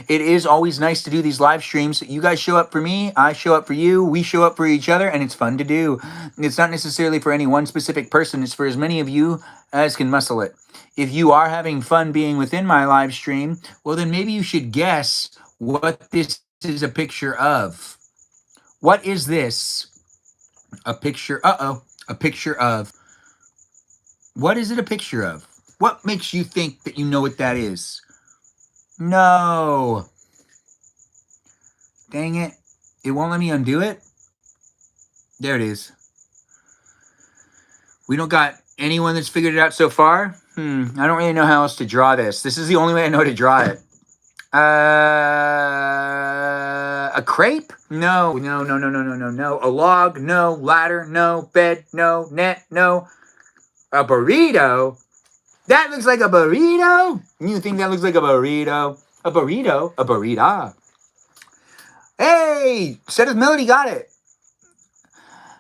It is always nice to do these live streams. You guys show up for me, I show up for you, we show up for each other, and it's fun to do. It's not necessarily for any one specific person. It's for as many of you as can muscle it. If you are having fun being within my live stream, well, then maybe you should guess what this is a picture of. What is this? A picture, a picture of. What is it a picture of? What makes you think that you know what that is? No. Dang it. It won't let me undo it? There it is. We don't got anyone that's figured it out so far? I don't really know how else to draw this. This is the only way I know to draw it. A crepe? No. A log? No. Ladder? No. Bed? No. Net? No. A burrito? That looks like a burrito? You think that looks like a burrito? A burrito? A burrita? Hey! Set of Melody got it.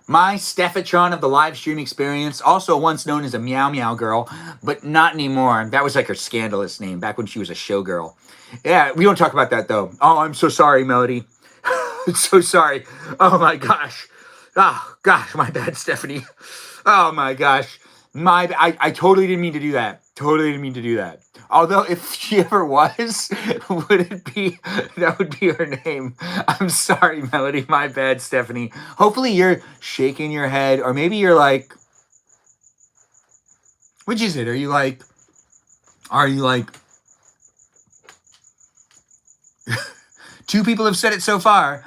My Stephatron of the live stream experience, also once known as a Meow Meow Girl, but not anymore. That was like her scandalous name back when she was a showgirl. Yeah, we don't talk about that though. Oh, I'm so sorry, Melody. I'm so sorry. Oh my gosh. Oh gosh, my bad, Stephanie. Oh my gosh. I totally didn't mean to do that. Totally didn't mean to do that. Although if she ever was, that would be her name. I'm sorry, Melody. My bad, Stephanie. Hopefully you're shaking your head, or maybe you're like, which is it? Are you like, two people have said it so far.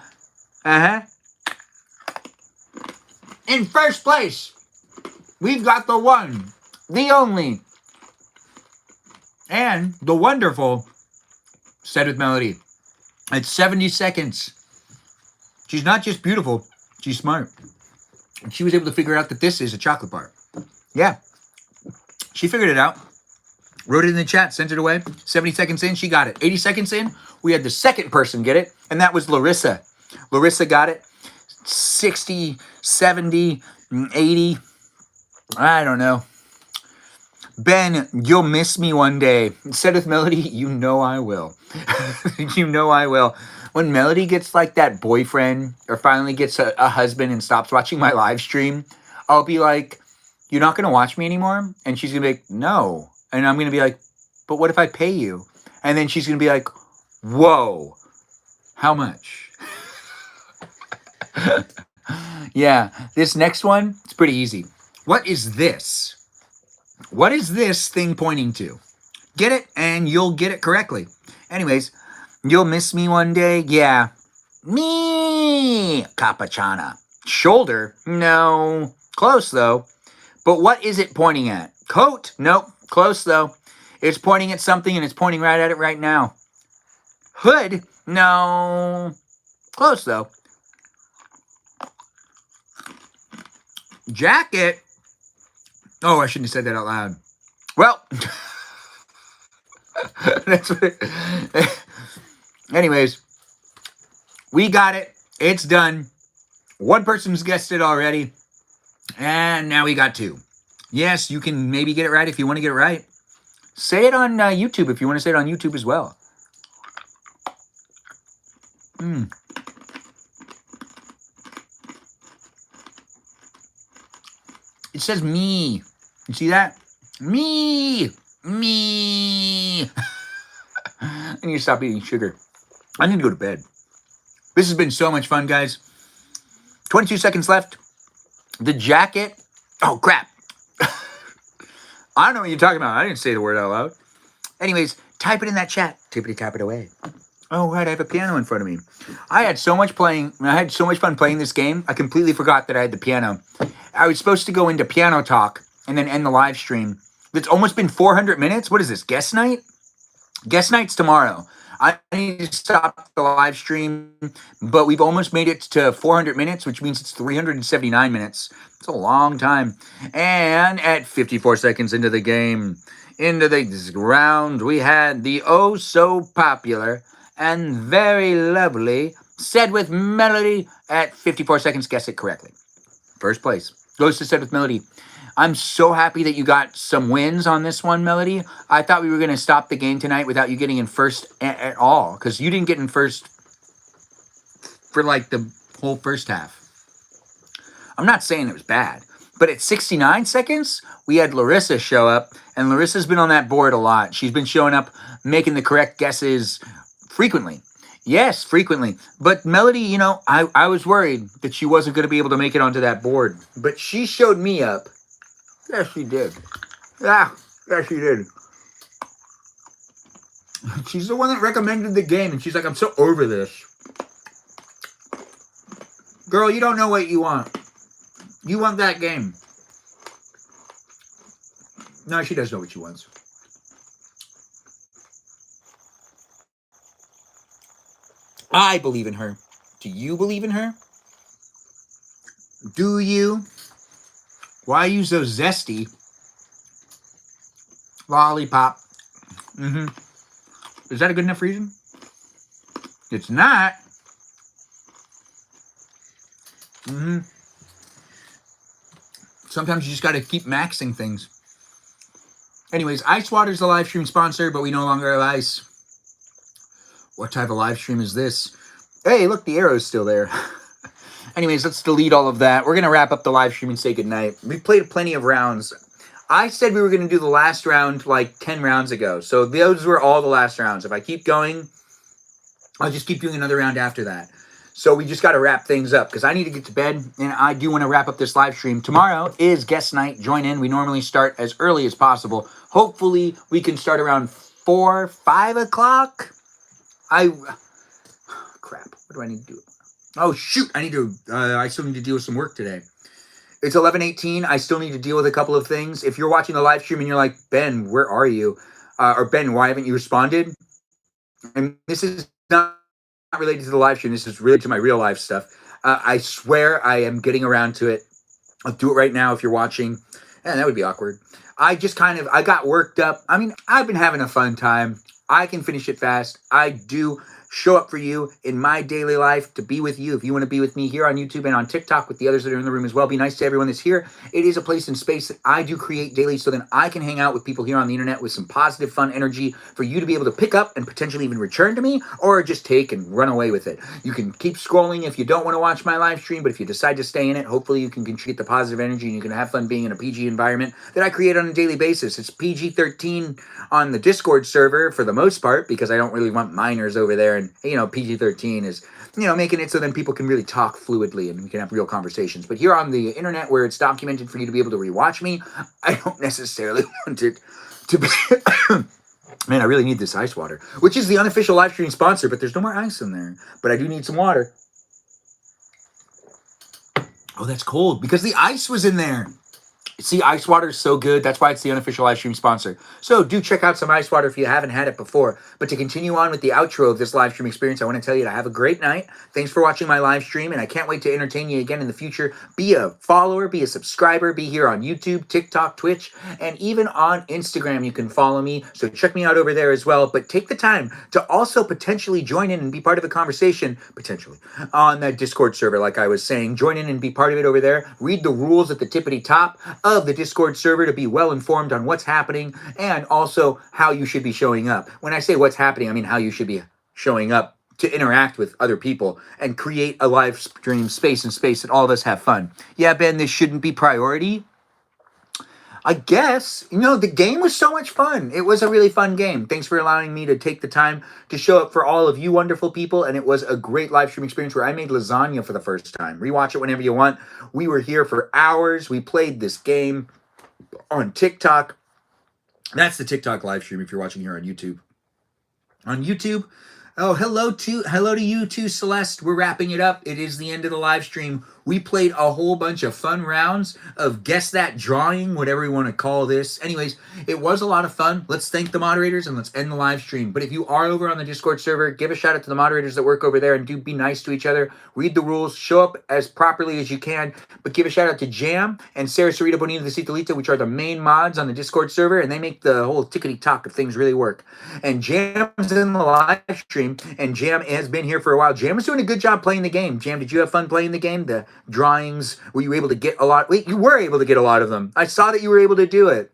In first place, we've got the one, the only, and the wonderful Said with Melody. At 70 seconds. She's not just beautiful, she's smart. And she was able to figure out that this is a chocolate bar. Yeah. She figured it out. Wrote it in the chat, sent it away. 70 seconds in, she got it. 80 seconds in, we had the second person get it, and that was Larissa. Larissa got it. 60, 70, 80. I don't know. Ben, you'll miss me one day. Said with Melody, you know I will. You know I will. When Melody gets like that boyfriend or finally gets a husband and stops watching my live stream, I'll be like, you're not going to watch me anymore? And she's going to be like, no. And I'm going to be like, but what if I pay you? And then she's going to be like, whoa, how much? Yeah, this next one, it's pretty easy. What is this? What is this thing pointing to? Get it, and you'll get it correctly. Anyways, you'll miss me one day? Yeah. Me! Capachana. Shoulder? No. Close, though. But what is it pointing at? Coat? Nope. Close, though. It's pointing at something, and it's pointing right at it right now. Hood? No. Close, though. Jacket? Oh, I shouldn't have said that out loud. Well, that's what it, anyways, we got it. It's done. One person's guessed it already. And now we got two. Yes, you can maybe get it right if you want to get it right. Say it on YouTube if you want to say it on YouTube as well. It says me. You see that? Me. Me. I need to stop eating sugar. I need to go to bed. This has been so much fun, guys. 22 seconds left. The jacket. Oh, crap. I don't know what you're talking about. I didn't say the word out loud. Anyways, type it in that chat. Tippity tap it away. Oh, right. I have a piano in front of me. I had so much fun playing this game. I completely forgot that I had the piano. I was supposed to go into piano talk and then end the live stream. It's almost been 400 minutes. What is this? Guest night? Guest night's tomorrow. I need to stop the live stream, but we've almost made it to 400 minutes, which means it's 379 minutes. It's a long time. And at 54 seconds into the game, into the round, we had the oh so popular and very lovely Said with Melody at 54 seconds. Guess it correctly. First place goes to Said with Melody. I'm so happy that you got some wins on this one, Melody. I thought we were going to stop the game tonight without you getting in first at all, because you didn't get in first for like the whole first half. I'm not saying it was bad, but at 69 seconds, we had Larissa show up, and Larissa's been on that board a lot. She's been showing up, making the correct guesses frequently. Yes, frequently. But Melody, you know, I was worried that she wasn't going to be able to make it onto that board, but she showed me up. Yes, she did. Yeah, Yeah, she did. She's the one that recommended the game, and she's like, I'm so over this. Girl, you don't know what you want. You want that game. No, she does know what she wants. I believe in her. Do you believe in her? Do you? Why are you so zesty? Lollipop. Mm-hmm. Is that a good enough reason? It's not. Mm-hmm. Sometimes you just got to keep maxing things. Anyways, Ice Water's the live stream sponsor, but we no longer have ice. What type of live stream is this? Hey, look, the arrow's still there. Anyways, let's delete all of that. We're going to wrap up the live stream and say goodnight. We played plenty of rounds. I said we were going to do the last round like 10 rounds ago. So those were all the last rounds. If I keep going, I'll just keep doing another round after that. So we just got to wrap things up because I need to get to bed, and I do want to wrap up this live stream. Tomorrow is guest night. Join in. We normally start as early as possible. Hopefully, we can start around 4, 5 o'clock. Crap. What do I need to do? Oh, shoot. I still need to deal with some work today. It's 11:18. I still need to deal with a couple of things. If you're watching the live stream and you're like, Ben, where are you? Or Ben, why haven't you responded? And this is not related to the live stream. This is related to my real life stuff. I swear I am getting around to it. I'll do it right now if you're watching. That would be awkward. I got worked up. I mean, I've been having a fun time. I can finish it fast. I do show up for you in my daily life to be with you. If you want to be with me here on YouTube and on TikTok with the others that are in the room as well, be nice to everyone that's here. It is a place and space that I do create daily so then I can hang out with people here on the internet with some positive, fun energy for you to be able to pick up and potentially even return to me or just take and run away with it. You can keep scrolling if you don't want to watch my live stream, but if you decide to stay in it, hopefully you can contribute the positive energy and you can have fun being in a PG environment that I create on a daily basis. It's PG-13 on the Discord server for the most part because I don't really want minors over there. And, PG-13 is, making it so then people can really talk fluidly and we can have real conversations. But here on the internet where it's documented for you to be able to rewatch me, I don't necessarily want it to be... Man, I really need this ice water, which is the unofficial live stream sponsor, but there's no more ice in there. But I do need some water. Oh, that's cold because the ice was in there. See, ice water is so good. That's why it's the unofficial live stream sponsor. So do check out some ice water if you haven't had it before. But to continue on with the outro of this live stream experience, I want to tell you to have a great night. Thanks for watching my live stream, and I can't wait to entertain you again in the future. Be a follower, be a subscriber, be here on YouTube, TikTok, Twitch, and even on Instagram you can follow me. So check me out over there as well. But take the time to also potentially join in and be part of a conversation, potentially, on that Discord server like I was saying. Join in and be part of it over there. Read the rules at the tippity top of the Discord server to be well informed on what's happening and also how you should be showing up. When I say what's happening, I mean how you should be showing up to interact with other people and create a live stream space that all of us have fun. Yeah, Ben, this shouldn't be priority. I guess, the game was so much fun. It was a really fun game. Thanks for allowing me to take the time to show up for all of you wonderful people. And it was a great live stream experience where I made lasagna for the first time. Rewatch it whenever you want. We were here for hours. We played this game on TikTok. That's the TikTok live stream if you're watching here on YouTube. On YouTube, oh, hello to you too, Celeste. We're wrapping it up. It is the end of the live stream. We played a whole bunch of fun rounds of Guess That Drawing, whatever you want to call this. Anyways, it was a lot of fun. Let's thank the moderators and let's end the live stream. But if you are over on the Discord server, give a shout out to the moderators that work over there and do be nice to each other. Read the rules, show up as properly as you can. But give a shout out to Jam and Sarah Sarita Bonita the Citalita, which are the main mods on the Discord server, and they make the whole tickety-tock of things really work. And Jam's in the live stream, and Jam has been here for a while. Jam was doing a good job playing the game. Jam, did you have fun playing the game? The drawings, were you able to get a lot? Wait, you were able to get a lot of them. I saw that you were able to do it.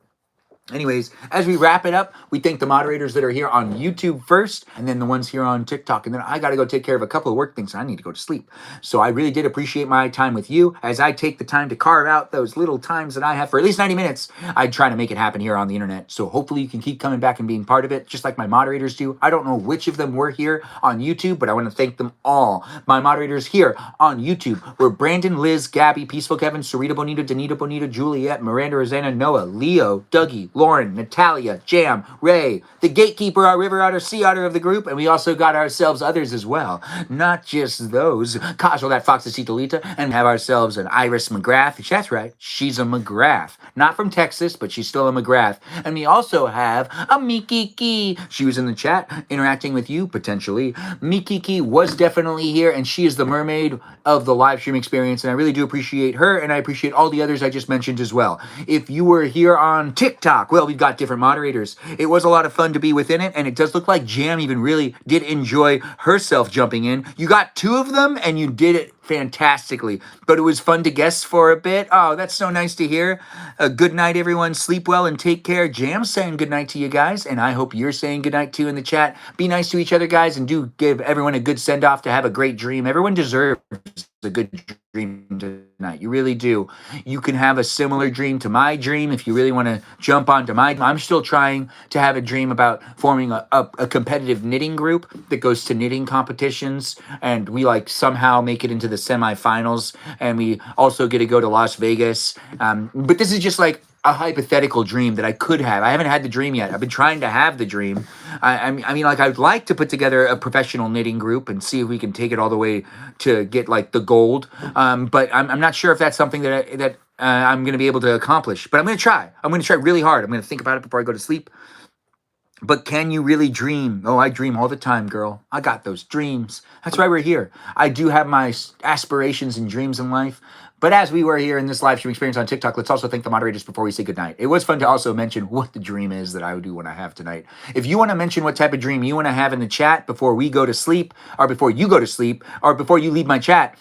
Anyways, as we wrap it up, we thank the moderators that are here on YouTube first, and then the ones here on TikTok. And then I got to go take care of a couple of work things. I need to go to sleep. So I really did appreciate my time with you as I take the time to carve out those little times that I have for at least 90 minutes. I try to make it happen here on the internet. So hopefully you can keep coming back and being part of it, just like my moderators do. I don't know which of them were here on YouTube, but I want to thank them all. My moderators here on YouTube were Brandon, Liz, Gabby, Peaceful Kevin, Sarita Bonita, Danita Bonita, Juliet, Miranda, Rosanna, Noah, Leo, Dougie, Lauren, Natalia, Jam, Ray, the gatekeeper, our river otter, sea otter of the group, and we also got ourselves others as well. Not just those. Casual, that Foxacita, and we have ourselves an Iris McGrath. That's right, she's a McGrath. Not from Texas, but she's still a McGrath. And we also have a Mikiki. She was in the chat interacting with you, potentially. Mikiki was definitely here, and she is the mermaid of the live stream experience, and I really do appreciate her, and I appreciate all the others I just mentioned as well. If you were here on TikTok, well, we've got different moderators. It was a lot of fun to be within it, and it does look like Jam even really did enjoy herself jumping in. You got 2 of them, and you did it fantastically, but it was fun to guest for a bit. Oh, that's so nice to hear. Good night, everyone. Sleep well and take care. Jam's saying good night to you guys, and I hope you're saying good night too in the chat. Be nice to each other, guys, and do give everyone a good send-off to have a great dream. Everyone deserves a good dream tonight. You really do. You can have a similar dream to my dream if you really want to jump onto my. I'm still trying to have a dream about forming a competitive knitting group that goes to knitting competitions, and we like somehow make it into the semifinals, and we also get to go to Las Vegas. But this is just like a hypothetical dream that I could have. I haven't had the dream yet. I've been trying to have the dream. I mean, like, I'd like to put together a professional knitting group and see if we can take it all the way to get like the gold. But I'm not sure if that's something that I'm going to be able to accomplish. But I'm going to try. I'm going to try really hard. I'm going to think about it before I go to sleep. But can you really dream? Oh, I dream all the time, girl. I got those dreams. That's why we're here. I do have my aspirations and dreams in life. But as we were here in this live stream experience on TikTok, let's also thank the moderators before we say goodnight. It was fun to also mention what the dream is that I do want to have tonight. If you want to mention what type of dream you want to have in the chat before we go to sleep, or before you go to sleep, or before you leave my chat,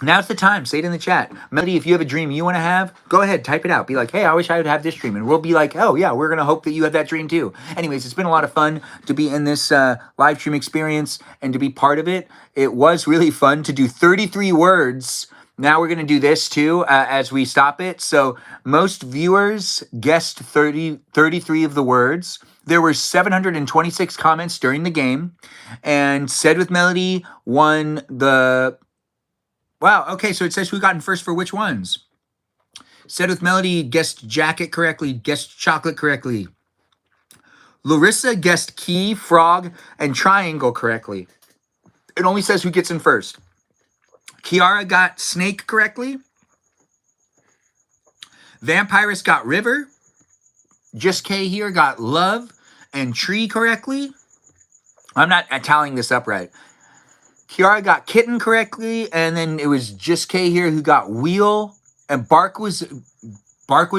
now's the time. Say it in the chat. Melody, if you have a dream you want to have, go ahead, type it out. Be like, hey, I wish I would have this dream. And we'll be like, oh, yeah, we're going to hope that you have that dream too. Anyways, it's been a lot of fun to be in this live stream experience and to be part of it. It was really fun to do 33 words. Now we're going to do this too as we stop it. So most viewers guessed 33 of the words. There were 726 comments during the game. And Said with Melody won the... Wow, okay, so it says who got in first for which ones. Said with Melody guessed jacket correctly, guessed chocolate correctly. Larissa guessed key, frog, and triangle correctly. It only says who gets in first. Kiara got snake correctly. Vampirus got river. Just K here got love and tree correctly. I'm not tallying this up right. Kiara got kitten correctly, and then it was Just K here who got wheel, and bark was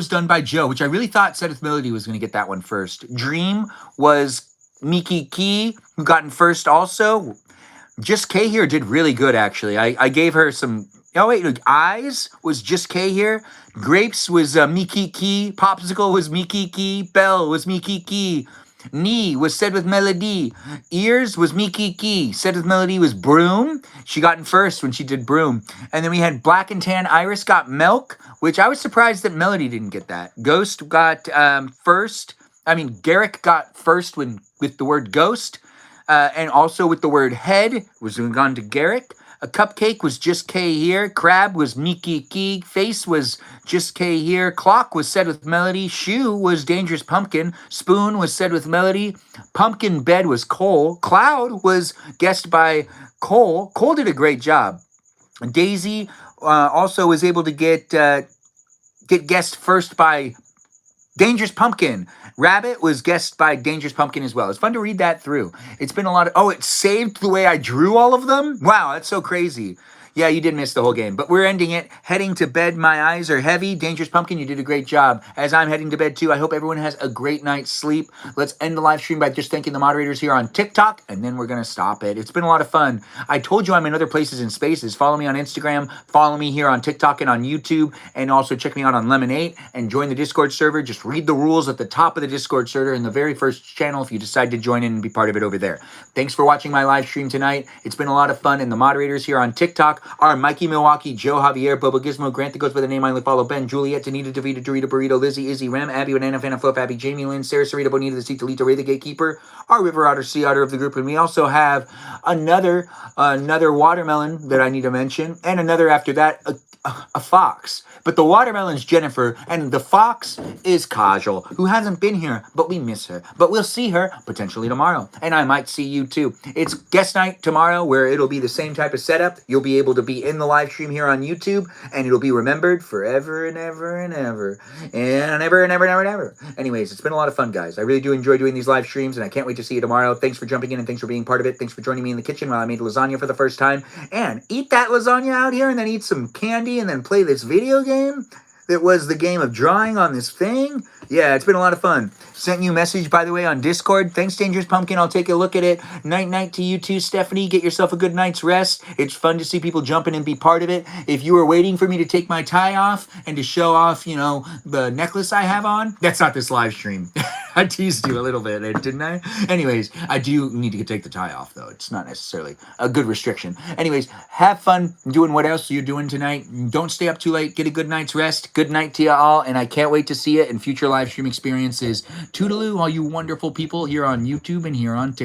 done by Joe, which I really thought Sedith Melody was going to get that one first. Dream was Miki Key, who got in first also. Just K here did really good, actually. I gave her some... Oh, wait, look, Eyes was Just K here. Grapes was Miki Key. Popsicle was Miki Key. Bell was Miki Key. Knee was Said with Melody. Ears was Miki Key. Said with Melody was Broom. She got in first when she did Broom. And then we had Black and Tan. Iris got Milk, which I was surprised that Melody didn't get that. Ghost got first. I mean, Garrick got first with the word ghost. And also with the word head was gone to Garrick. A cupcake was Just K here. Crab was Miki Key. Face was Just K here. Clock was Said with Melody. Shoe was Dangerous Pumpkin. Spoon was Said with Melody. Pumpkin bed was Cole. Cloud was guessed by Cole. Cole did a great job. Daisy also was able to get guessed first by Dangerous Pumpkin. Rabbit was guessed by Dangerous Pumpkin as well. It's fun to read that through. It's been a lot of... Oh, it saved the way I drew all of them? Wow, that's so crazy. Yeah, you did miss the whole game. But we're ending it. Heading to bed. My eyes are heavy. Dangerous Pumpkin, you did a great job. As I'm heading to bed too, I hope everyone has a great night's sleep. Let's end the live stream by just thanking the moderators here on TikTok, and then we're going to stop it. It's been a lot of fun. I told you I'm in other places and spaces. Follow me on Instagram. Follow me here on TikTok and on YouTube. And also check me out on Lemonade and join the Discord server. Just read the rules at the top of the Discord server in the very first channel if you decide to join in and be part of it over there. Thanks for watching my live stream tonight. It's been a lot of fun. And the moderators here on TikTok are Mikey Milwaukee, Joe Javier, Bobo Gizmo, Grant that goes by the name I only follow, Ben, Juliet, Danita, Davida, Dorita, Burrito, Lizzie, Izzy, Rem, Abby, Banana, Fana, Flip, Abby, Jamie, Lynn, Sarah, Sarita, Bonita, the Sea, Talita, Ray, the Gatekeeper, our River Otter, Sea Otter of the group, and we also have another watermelon that I need to mention, and another after that, a fox. But the watermelon's Jennifer, and the fox is Kajal, who hasn't been here, but we miss her. But we'll see her potentially tomorrow, and I might see you too. It's guest night tomorrow, where it'll be the same type of setup. You'll be able to be in the live stream here on YouTube, and it'll be remembered forever and ever and ever and ever and ever and ever and ever. Anyways, it's been a lot of fun, guys. I really do enjoy doing these live streams, and I can't wait to see you tomorrow. Thanks for jumping in, and thanks for being part of it. Thanks for joining me in the kitchen while I made lasagna for the first time. And eat that lasagna out here, and then eat some candy, and then play this video game that was the game of drawing on this thing. Yeah, it's been a lot of fun. Sent you a message, by the way, on Discord. Thanks, Dangerous Pumpkin. I'll take a look at it. Night to you too, Stephanie. Get yourself a good night's rest. It's fun to see people jumping and be part of it. If you were waiting for me to take my tie off and to show off, the necklace I have on, that's not this live stream. I teased you a little bit, didn't I? Anyways, I do need to take the tie off, though. It's not necessarily a good restriction. Anyways, have fun doing what else you're doing tonight. Don't stay up too late. Get a good night's rest. Good night to you all, and I can't wait to see it in future live stream experiences. Toodaloo, all you wonderful people here on YouTube and here on TikTok.